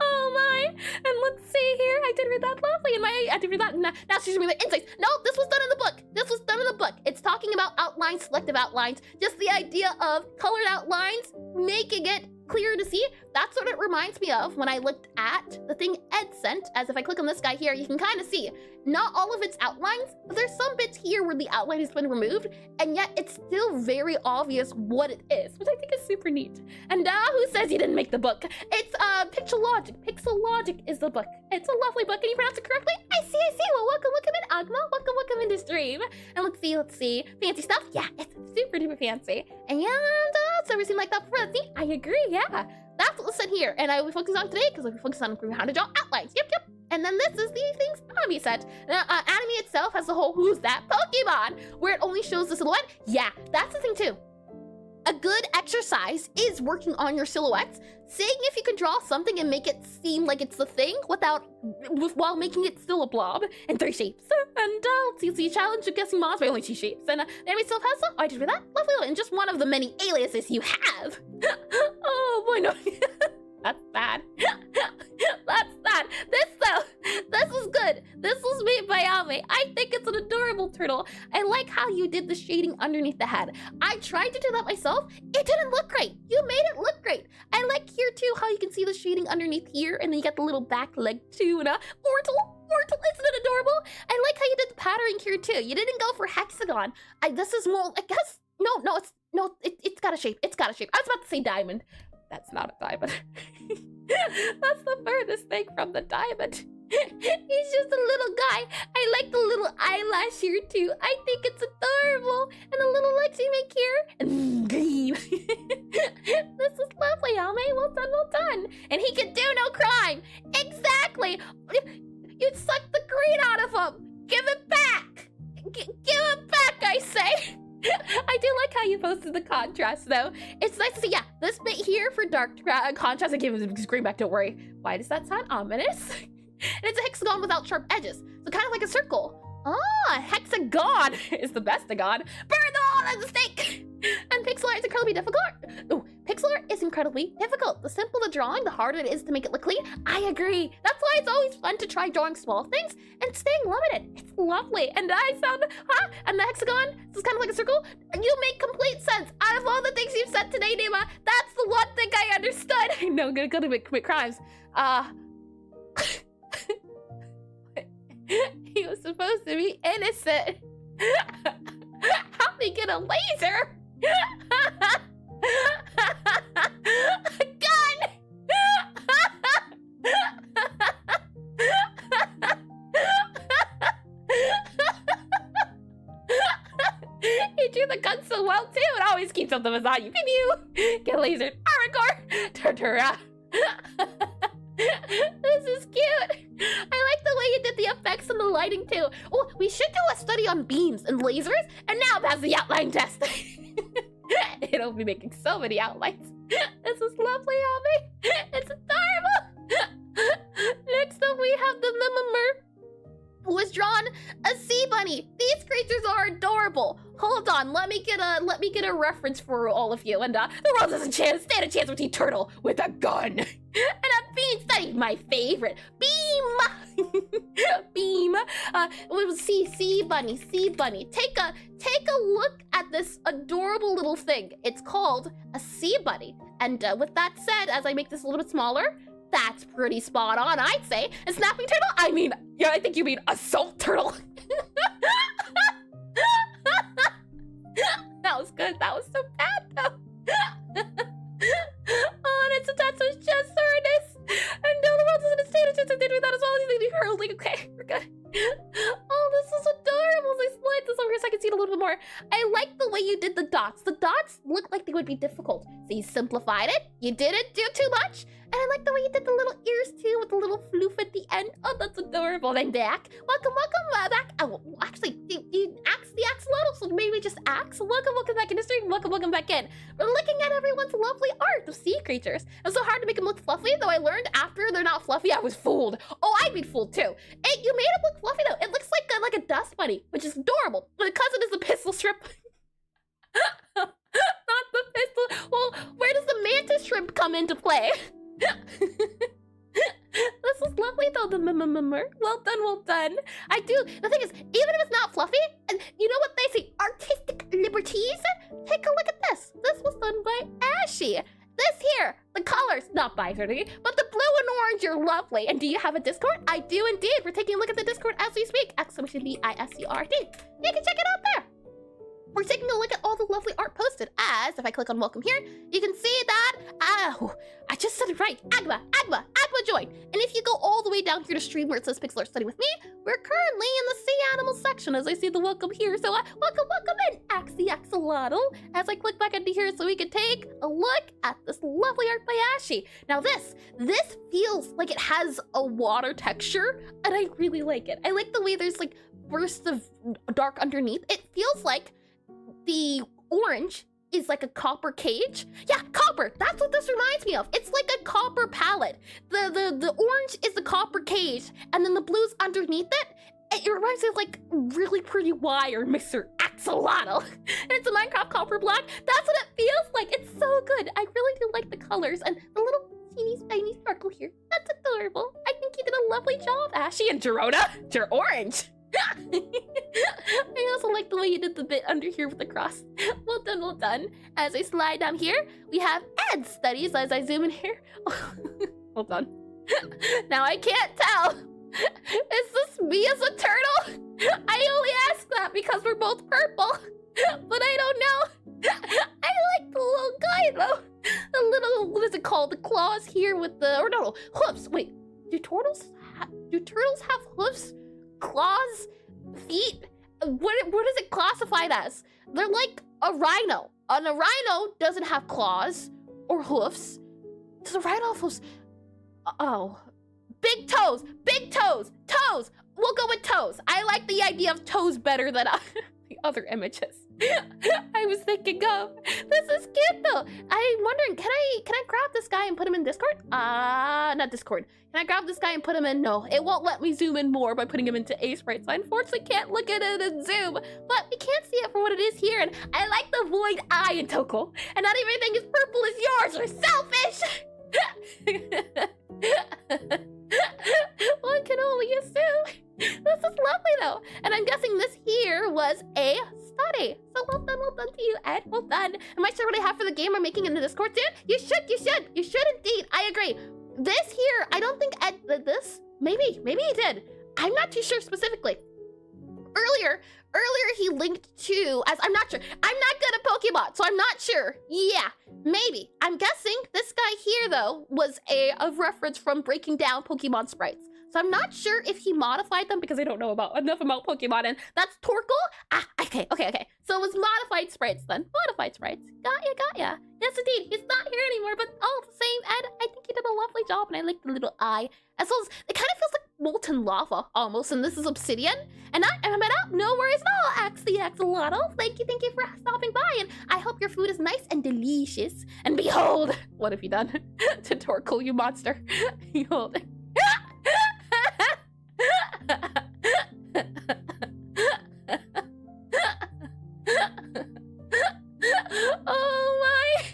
Oh my. And let's see here. I did read that lovely. And I did read that. Now she's reading the insights. No, this was done in the book. This was done in the book. It's talking about outlines, selective outlines, just the idea of colored outlines, making it clear to see. That's what it reminds me of when I looked at the thing Ed sent. As if I click on this guy here, you can kind of see not all of its outlines, but there's some bits here where the outline has been removed, and yet it's still very obvious what it is, which I think is super neat. And who says you didn't make the book? It's Pixelogic. Pixelogic is the book. It's a lovely book, and you pronounced it correctly. I see. Well, welcome in, Agma. Welcome into stream. And let's see. Fancy stuff? Yeah, it's super duper fancy. And it's never seemed like that before. See, I agree, yeah. That's what was said here, and I will focus on today because we focus on how to draw outlines. Yep. And then this is the things Anime said. Anime itself has the whole "Who's that Pokemon?" where it only shows the silhouette. Yeah, that's the thing too. A good exercise is working on your silhouettes, seeing if you can draw something and make it seem like it's the thing while making it still a blob in 3 shapes. And let's see, challenge of guessing mons by only 2 shapes. And anime itself has some. I did read that. Lovely, and just one of the many aliases you have. Oh boy, no. That's bad. That's bad. This is good. This was made by Ame. I think it's an adorable turtle. I like how you did the shading underneath the head. I tried to do that myself. It didn't look great. You made it look great. I like here too how you can see the shading underneath here, and then you got the little back leg too, and Mortal, isn't it adorable? I like how you did the patterning here too. You didn't go for hexagon. This is more, I guess, it's got a shape. It's got a shape. I was about to say diamond. That's not a diamond. That's the furthest thing from the diamond. He's just a little guy. I like the little eyelash here too. I think it's adorable. And the little legs you make here. And green. This is lovely, Ame. Well done. And he can do no crime. Exactly. You'd suck the green out of him. Give it back. Give it back, I say. I do like how you posted the contrast, though. It's nice to see, yeah, this bit here for dark contrast. I gave him green back, don't worry. Why does that sound ominous? And it's a hexagon without sharp edges, so kind of like a circle. Ah, hexagon is the bestagon. Burn them all as a stake! And Pixelart is incredibly difficult. Oh, Pixelart is incredibly difficult. The simpler the drawing, the harder it is to make it look clean. I agree. That's why it's always fun to try drawing small things and staying limited. It's lovely. And and the hexagon, this is kind of like a circle. You make complete sense. Out of all the things you've said today, Nima, that's the one thing I understood. No, gonna commit crimes. He was supposed to be innocent. How'd he get a laser? A gun! He drew the gun so well too. It always keeps up the facade. You get lasered. Aragorn! Turtura. This is cute. I like the way you did the effects and the lighting too. Oh, we should do a study on beams and lasers, and now pass the outline test. It'll be making so many outlines. This is lovely, Ame. It's adorable. Next up, we have the Mimimer, who has drawn a sea bunny. These creatures are adorable. Hold on, let me get a reference for all of you. And the world doesn't stand a chance with a turtle with a gun. And a bean study, my favorite. Beam. Beam. Sea bunny. Take a look at this adorable little thing. It's called a sea bunny. And with that said, as I make this a little bit smaller, that's pretty spot on, I'd say. A snapping turtle? I think you mean assault turtle. good. That was so bad, though. Oh, and its attached to his chest, Uranus. And no, the world is in a state of just did that as well. He's hurling. Okay, we're good. Oh, this is adorable. I slide this over here so I can see it a little bit more. I like the way you did the dots. The dots look like they would be difficult. So you simplified it. You didn't do too much. And I like the way you did the little ears too with the little floof at the end. Oh, that's adorable. Then back. Welcome back. Oh, actually, you axed the axolotl, so maybe just axe. Welcome back in the stream. Welcome back in. We're looking at everyone's lovely art of sea creatures. It's so hard to make them look fluffy, though I learned after they're not fluffy, I was fooled. Oh, I'd been fooled too. You made it look fluffy though. It looks like a dust bunny, which is adorable. My cousin is the pistol shrimp. Not the pistol. Well, where does the mantis shrimp come into play? This is lovely though, the well done. I do. The thing is, even if it's not fluffy, and you know what they say, artistic liberties? Take a look at this. This was done by Ashy. This here, the colors, not binary, but the blue and orange are lovely. And do you have a Discord? I do indeed. We're taking a look at the Discord as we speak. !BISCRD. You can check it out there. We're taking a look at all the lovely art posted as, if I click on welcome here, you can see that, I just said it right, Agma join. And if you go all the way down here to stream where it says Pixelart Study with me, we're currently in the sea animal section as I see the welcome here. So welcome in, Axe the Axolotl, as I click back into here so we can take a look at this lovely art by Ashy. Now this feels like it has a water texture, and I really like it. I like the way there's like bursts of dark underneath. It feels like the orange is like a copper cage. Yeah, copper. That's what this reminds me of. It's like a copper palette. The orange is the copper cage, and then the blue's underneath it. It reminds me of like really pretty wire, Mr. Axolotl. And it's a Minecraft copper black. That's what it feels like. It's so good. I really do like the colors and the little teeny tiny sparkle here. That's adorable. I think you did a lovely job, Ashy and Gerona. You're orange. I also like the way you did the bit under here with the cross. Well done. As I slide down here, we have Ed Studies as I zoom in here. Hold on. Now I can't tell. Is this me as a turtle? I only ask that because we're both purple. But I don't know. I like the little guy though. The little, what is it called? The claws here with the, or no, hoofs. Wait, do turtles have hoofs? Claws, feet, what is it classified as? They're like a rhino, and a rhino doesn't have claws or hoofs. Does a rhino have hoofs? Oh, big toes. We'll go with toes. I like the idea of toes better than the other images I was thinking of. This is cute though. I'm wondering, can I grab this guy and put him in Discord? Not Discord. Can I grab this guy and put him in? No, it won't let me zoom in more by putting him into Aseprite, so I unfortunately can't look at it in zoom, but we can't see it for what it is here, and I like the void eye in Toko, and not everything is purple as yours. You're selfish. One can only assume. This is lovely though, and I'm guessing this here was a study. So well done to you, Ed. Well done. Am I sure what I have for the game I'm making in the Discord soon? You should indeed. I agree. This here, I don't think Ed did this. Maybe he did. I'm not too sure specifically. Earlier he linked to, as I'm not sure. I'm not good at Pokemon, so I'm not sure. Yeah, maybe. I'm guessing this guy here though was a reference from breaking down Pokemon sprites. So I'm not sure if he modified them because I don't know enough about Pokemon, and that's Torkoal? Okay. So it was modified sprites then. Modified sprites. Got ya. Yes, indeed. He's not here anymore, but all the same, Ed, I think you did a lovely job, and I like the little eye. As well as, it kind of feels like molten lava, almost, and this is obsidian. And no worries at all, Axe the Axolotl. Thank you for stopping by, and I hope your food is nice and delicious. And behold, what have you done to Torkoal, you monster? Behold. Oh my!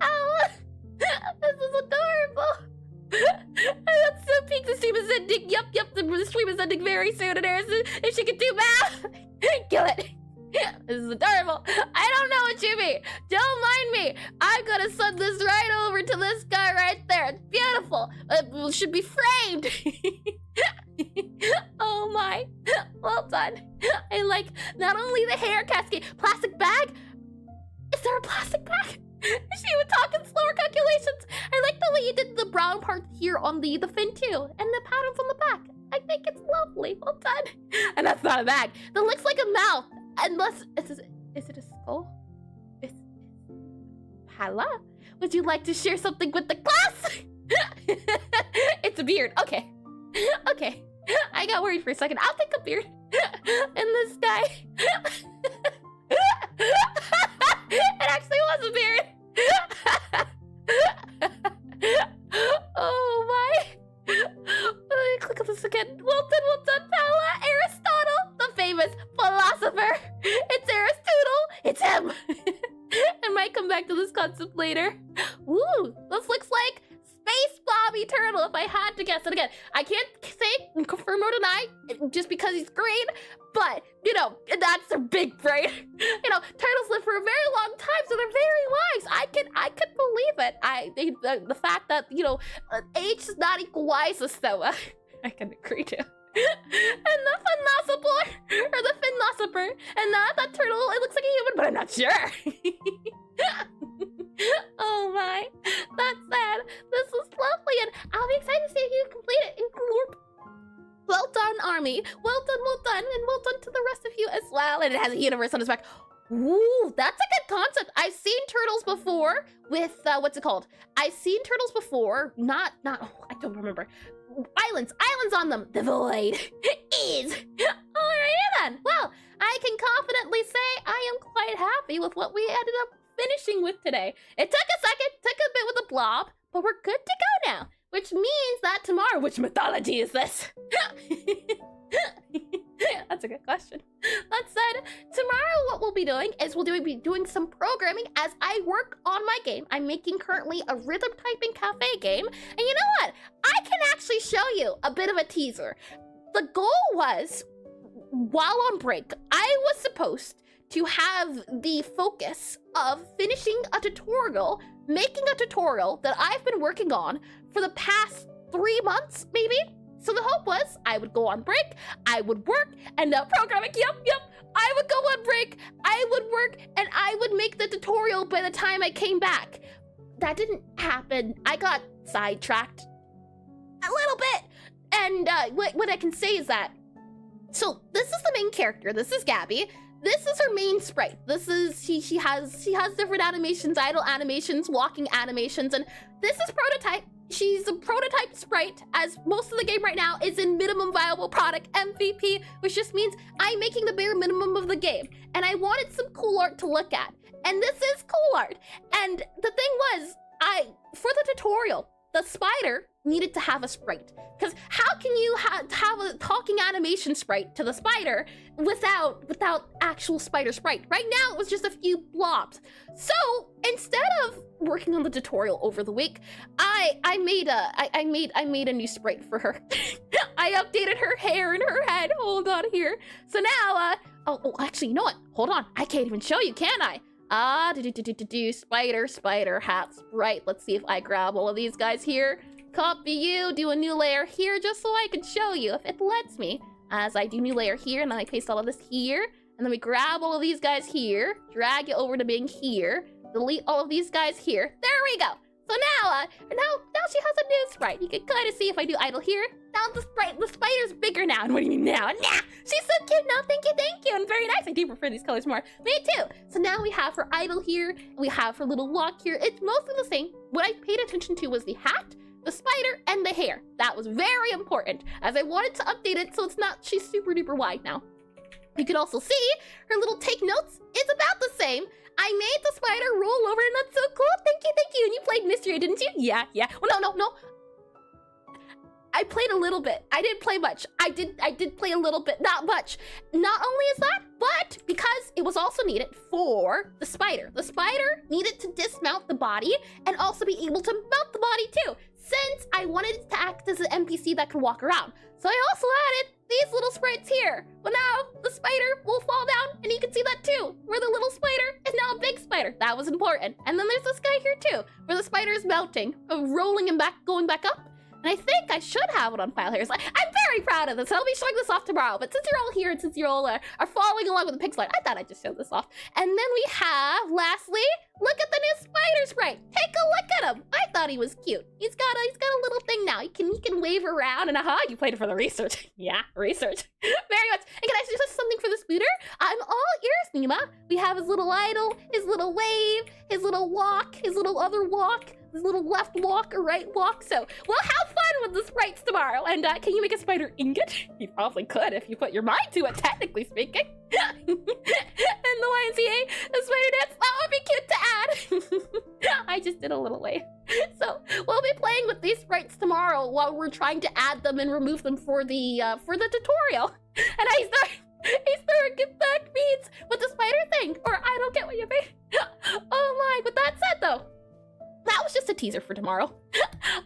Ow! This is adorable! That's so peak. The stream is ending. Yep, the stream is ending very soon, and if she can do math, kill it. This is adorable. I don't know what you mean. Don't mind me. I'm gonna send this right over to this guy right there. It's beautiful. It should be framed. Oh my. Well done. I like not only the hair cascade, plastic bag. a plastic bag. She would talk in slower calculations. I like the way you did the brown part here on the fin too, and the patterns on the back. I think it's lovely. Well done. And that's not a bag. That looks like a mouth. Unless is it a skull? Hello? Would you like to share something with the class? It's a beard. Okay. Okay. I got worried for a second. I'll take a beard. And this guy. It actually was a beard. Oh my. Let me click on this again. Well done, Paula. Aristotle, the famous philosopher. It's Aristotle. It's him. I might come back to this concept later. Ooh, this looks like Space Bobby Turtle if I had to guess it again. I can't say confirm or deny just because he's green, but you know, that's a big brain. You know, turtles live for a very long time, so they're very wise. I could believe it. The fact that, you know, age does not equal wisest, so I can agree to. And the philosopher, and that turtle, it looks like a human, but I'm not sure. Oh my, that's sad. This is lovely, and I'll be excited to see if you complete it in Glorp. Well done, Army. Well done, and well done to the rest of you as well. And it has a universe on its back. Ooh, that's a good concept. I've seen turtles before with, what's it called? I've seen turtles before, not, oh, I don't remember. Islands on them. The void is. Alrighty then. Well, I can confidently say I am quite happy with what we ended up finishing with today. It took a second, took a bit with the blob, but we're good to go now. Which means that tomorrow, which mythology is this? That's a good question. That said, tomorrow what we'll be doing is we'll be doing some programming as I work on my game. I'm making currently a rhythm typing cafe game. And you know what? I can actually show you a bit of a teaser. The goal was, while on break, I was supposed to have the focus of finishing a tutorial, making a tutorial that I've been working on for the past 3 months, maybe? So the hope was I would go on break, I would work, and programming, yep. I would go on break, I would work, and I would make the tutorial by the time I came back. That didn't happen. I got sidetracked a little bit. And what I can say is that, so this is the main character. This is Gabby. This is her main sprite. This is, she has different animations, idle animations, walking animations, and this is Prototype. She's a prototype sprite, as most of the game right now is in minimum viable product, MVP, which just means I'm making the bare minimum of the game. And I wanted some cool art to look at. And this is cool art. And the thing was, for the tutorial, the spider needed to have a sprite. Because how can you have a talking animation sprite to the spider without actual spider sprite? Right now, it was just a few blobs. So instead of working on the tutorial over the week, I made a new sprite for her. I updated her hair and her head. Hold on here. So now, oh, actually, you know what? Hold on. I can't even show you, can I? Spider hat sprite. Let's see if I grab all of these guys here. Copy you, do a new layer here just so I can show you if it lets me. As I do new layer here, and then I paste all of this here, and then we grab all of these guys here, drag it over to being here, delete all of these guys here. There we go. So now she has a new sprite. You can kind of see if I do idle here. Now the spider's bigger now. And what do you mean now? Nah, she's so cute now. Thank you, and very nice. I do prefer these colors more. Me too. So now we have her idle here, we have her little walk here. It's mostly the same. What I paid attention to was the hat, the spider, and the hair. That was very important, as I wanted to update it so she's super duper wide now. You can also see her little take notes is about the same. I made the spider roll over, and that's so cool. Thank you. And you played Mystery, didn't you? Yeah. Well, no. I played a little bit. I didn't play much. I did play a little bit, not much. Not only is that, but because it was also needed for the spider. The spider needed to dismount the body and also be able to mount the body too, since I wanted it to act as an NPC that could walk around. So I also added these little sprites here. Well, now the spider will fall down, and you can see that too, where the little spider is now a big spider. That was important. And then there's this guy here too, where the spider is mounting, rolling and going back up. And I think I should have it on file here. So I'm very proud of this. I'll be showing this off tomorrow. But since you're all here and since you're all are following along with the Pixelart, I thought I'd just show this off. And then we have, lastly, look at the new spider sprite. Take a look at him. I thought he was cute. He's got a little thing now. He can wave around, and you played it for the research. Yeah, research. Very much. And can I suggest something for the scooter? I'm all ears, Nima. We have his little idle, his little wave, his little walk, his little other walk, his little left walk or right walk. So we'll have fun with the sprites tomorrow. And can you make a spider ingot? You probably could if you put your mind to it, technically speaking. And the YMCA, the spider dance, that would be cute to add. I just did a little wave. So we'll be playing with these sprites tomorrow while we're trying to add them and remove them for the tutorial. And he's throwing get back beads with the spider thing, or I don't get what you mean. Oh my! With that said, though, that was just a teaser for tomorrow.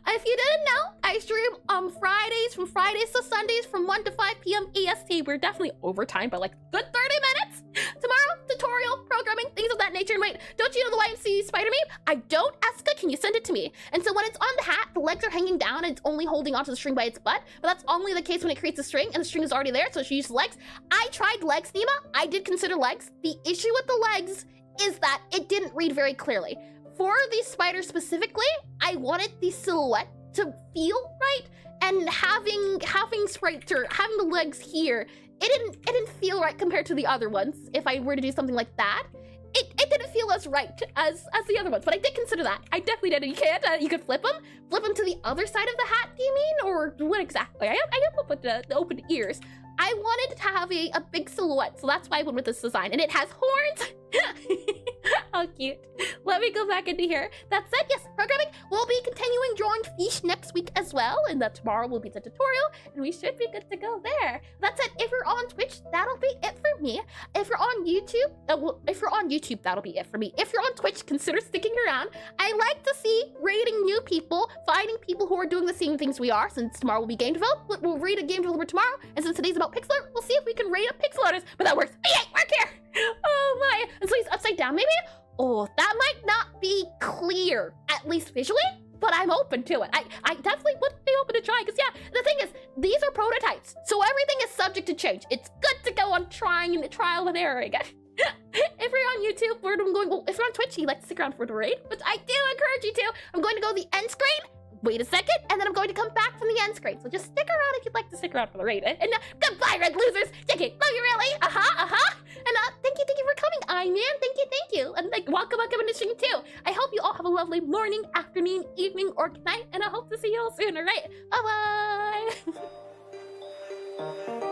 If you didn't know, I stream on Fridays, from Fridays to Sundays from 1 to 5 p.m. EST. We're definitely over time by like good 30 minutes. Tomorrow, tutorial, programming, things of that nature. And wait, don't you know the YMC spider meme? I don't, Eska, can you send it to me? And so when it's on the hat, the legs are hanging down and it's only holding onto the string by its butt. But that's only the case when it creates a string and the string is already there, so she uses legs. I tried legs, Nima. I did consider legs. The issue with the legs is that it didn't read very clearly. For these spiders specifically, I wanted the silhouette to feel right, and having sprites or having the legs here, it didn't feel right compared to the other ones. If I were to do something like that, it didn't feel as right as the other ones. But I did consider that. I definitely did. You can't. You could flip them to the other side of the hat. Do you mean, or what exactly? I am up with the open ears. I wanted to have a big silhouette, so that's why I went with this design. And it has horns. How cute. Let me go back into here. That said, yes, programming, we'll be continuing drawing fish next week as well, and that tomorrow will be the tutorial, and we should be good to go there. That said, if you're on Twitch, that'll be it for me. If you're on YouTube, that'll be it for me. If you're on Twitch, consider sticking around. I like to see rating new people, finding people who are doing the same things we are, since tomorrow will be game develop. We'll rate a game developer tomorrow, and since today's about Pixelart, we'll see if we can rate a pixel artist, but that works. Yay, work here! Oh my, and so he's upside down, maybe? Oh, that might not be clear, at least visually, but I'm open to it. I definitely would be open to trying, because yeah, the thing is, these are prototypes, so everything is subject to change. It's good to go on trying and trial and error again. If you're on YouTube, if you're on Twitch, you like to stick around for the raid, which I do encourage you to. I'm going to go the end screen, wait a second, and then I'm going to come back from the end screen. So just stick around if you'd like to stick around for the raid. And goodbye, red losers. Thank you. Love you, really. And thank you for coming, Iman. Thank you. And welcome into stream too. I hope you all have a lovely morning, afternoon, evening, or night, and I hope to see you all soon. All right. Bye bye.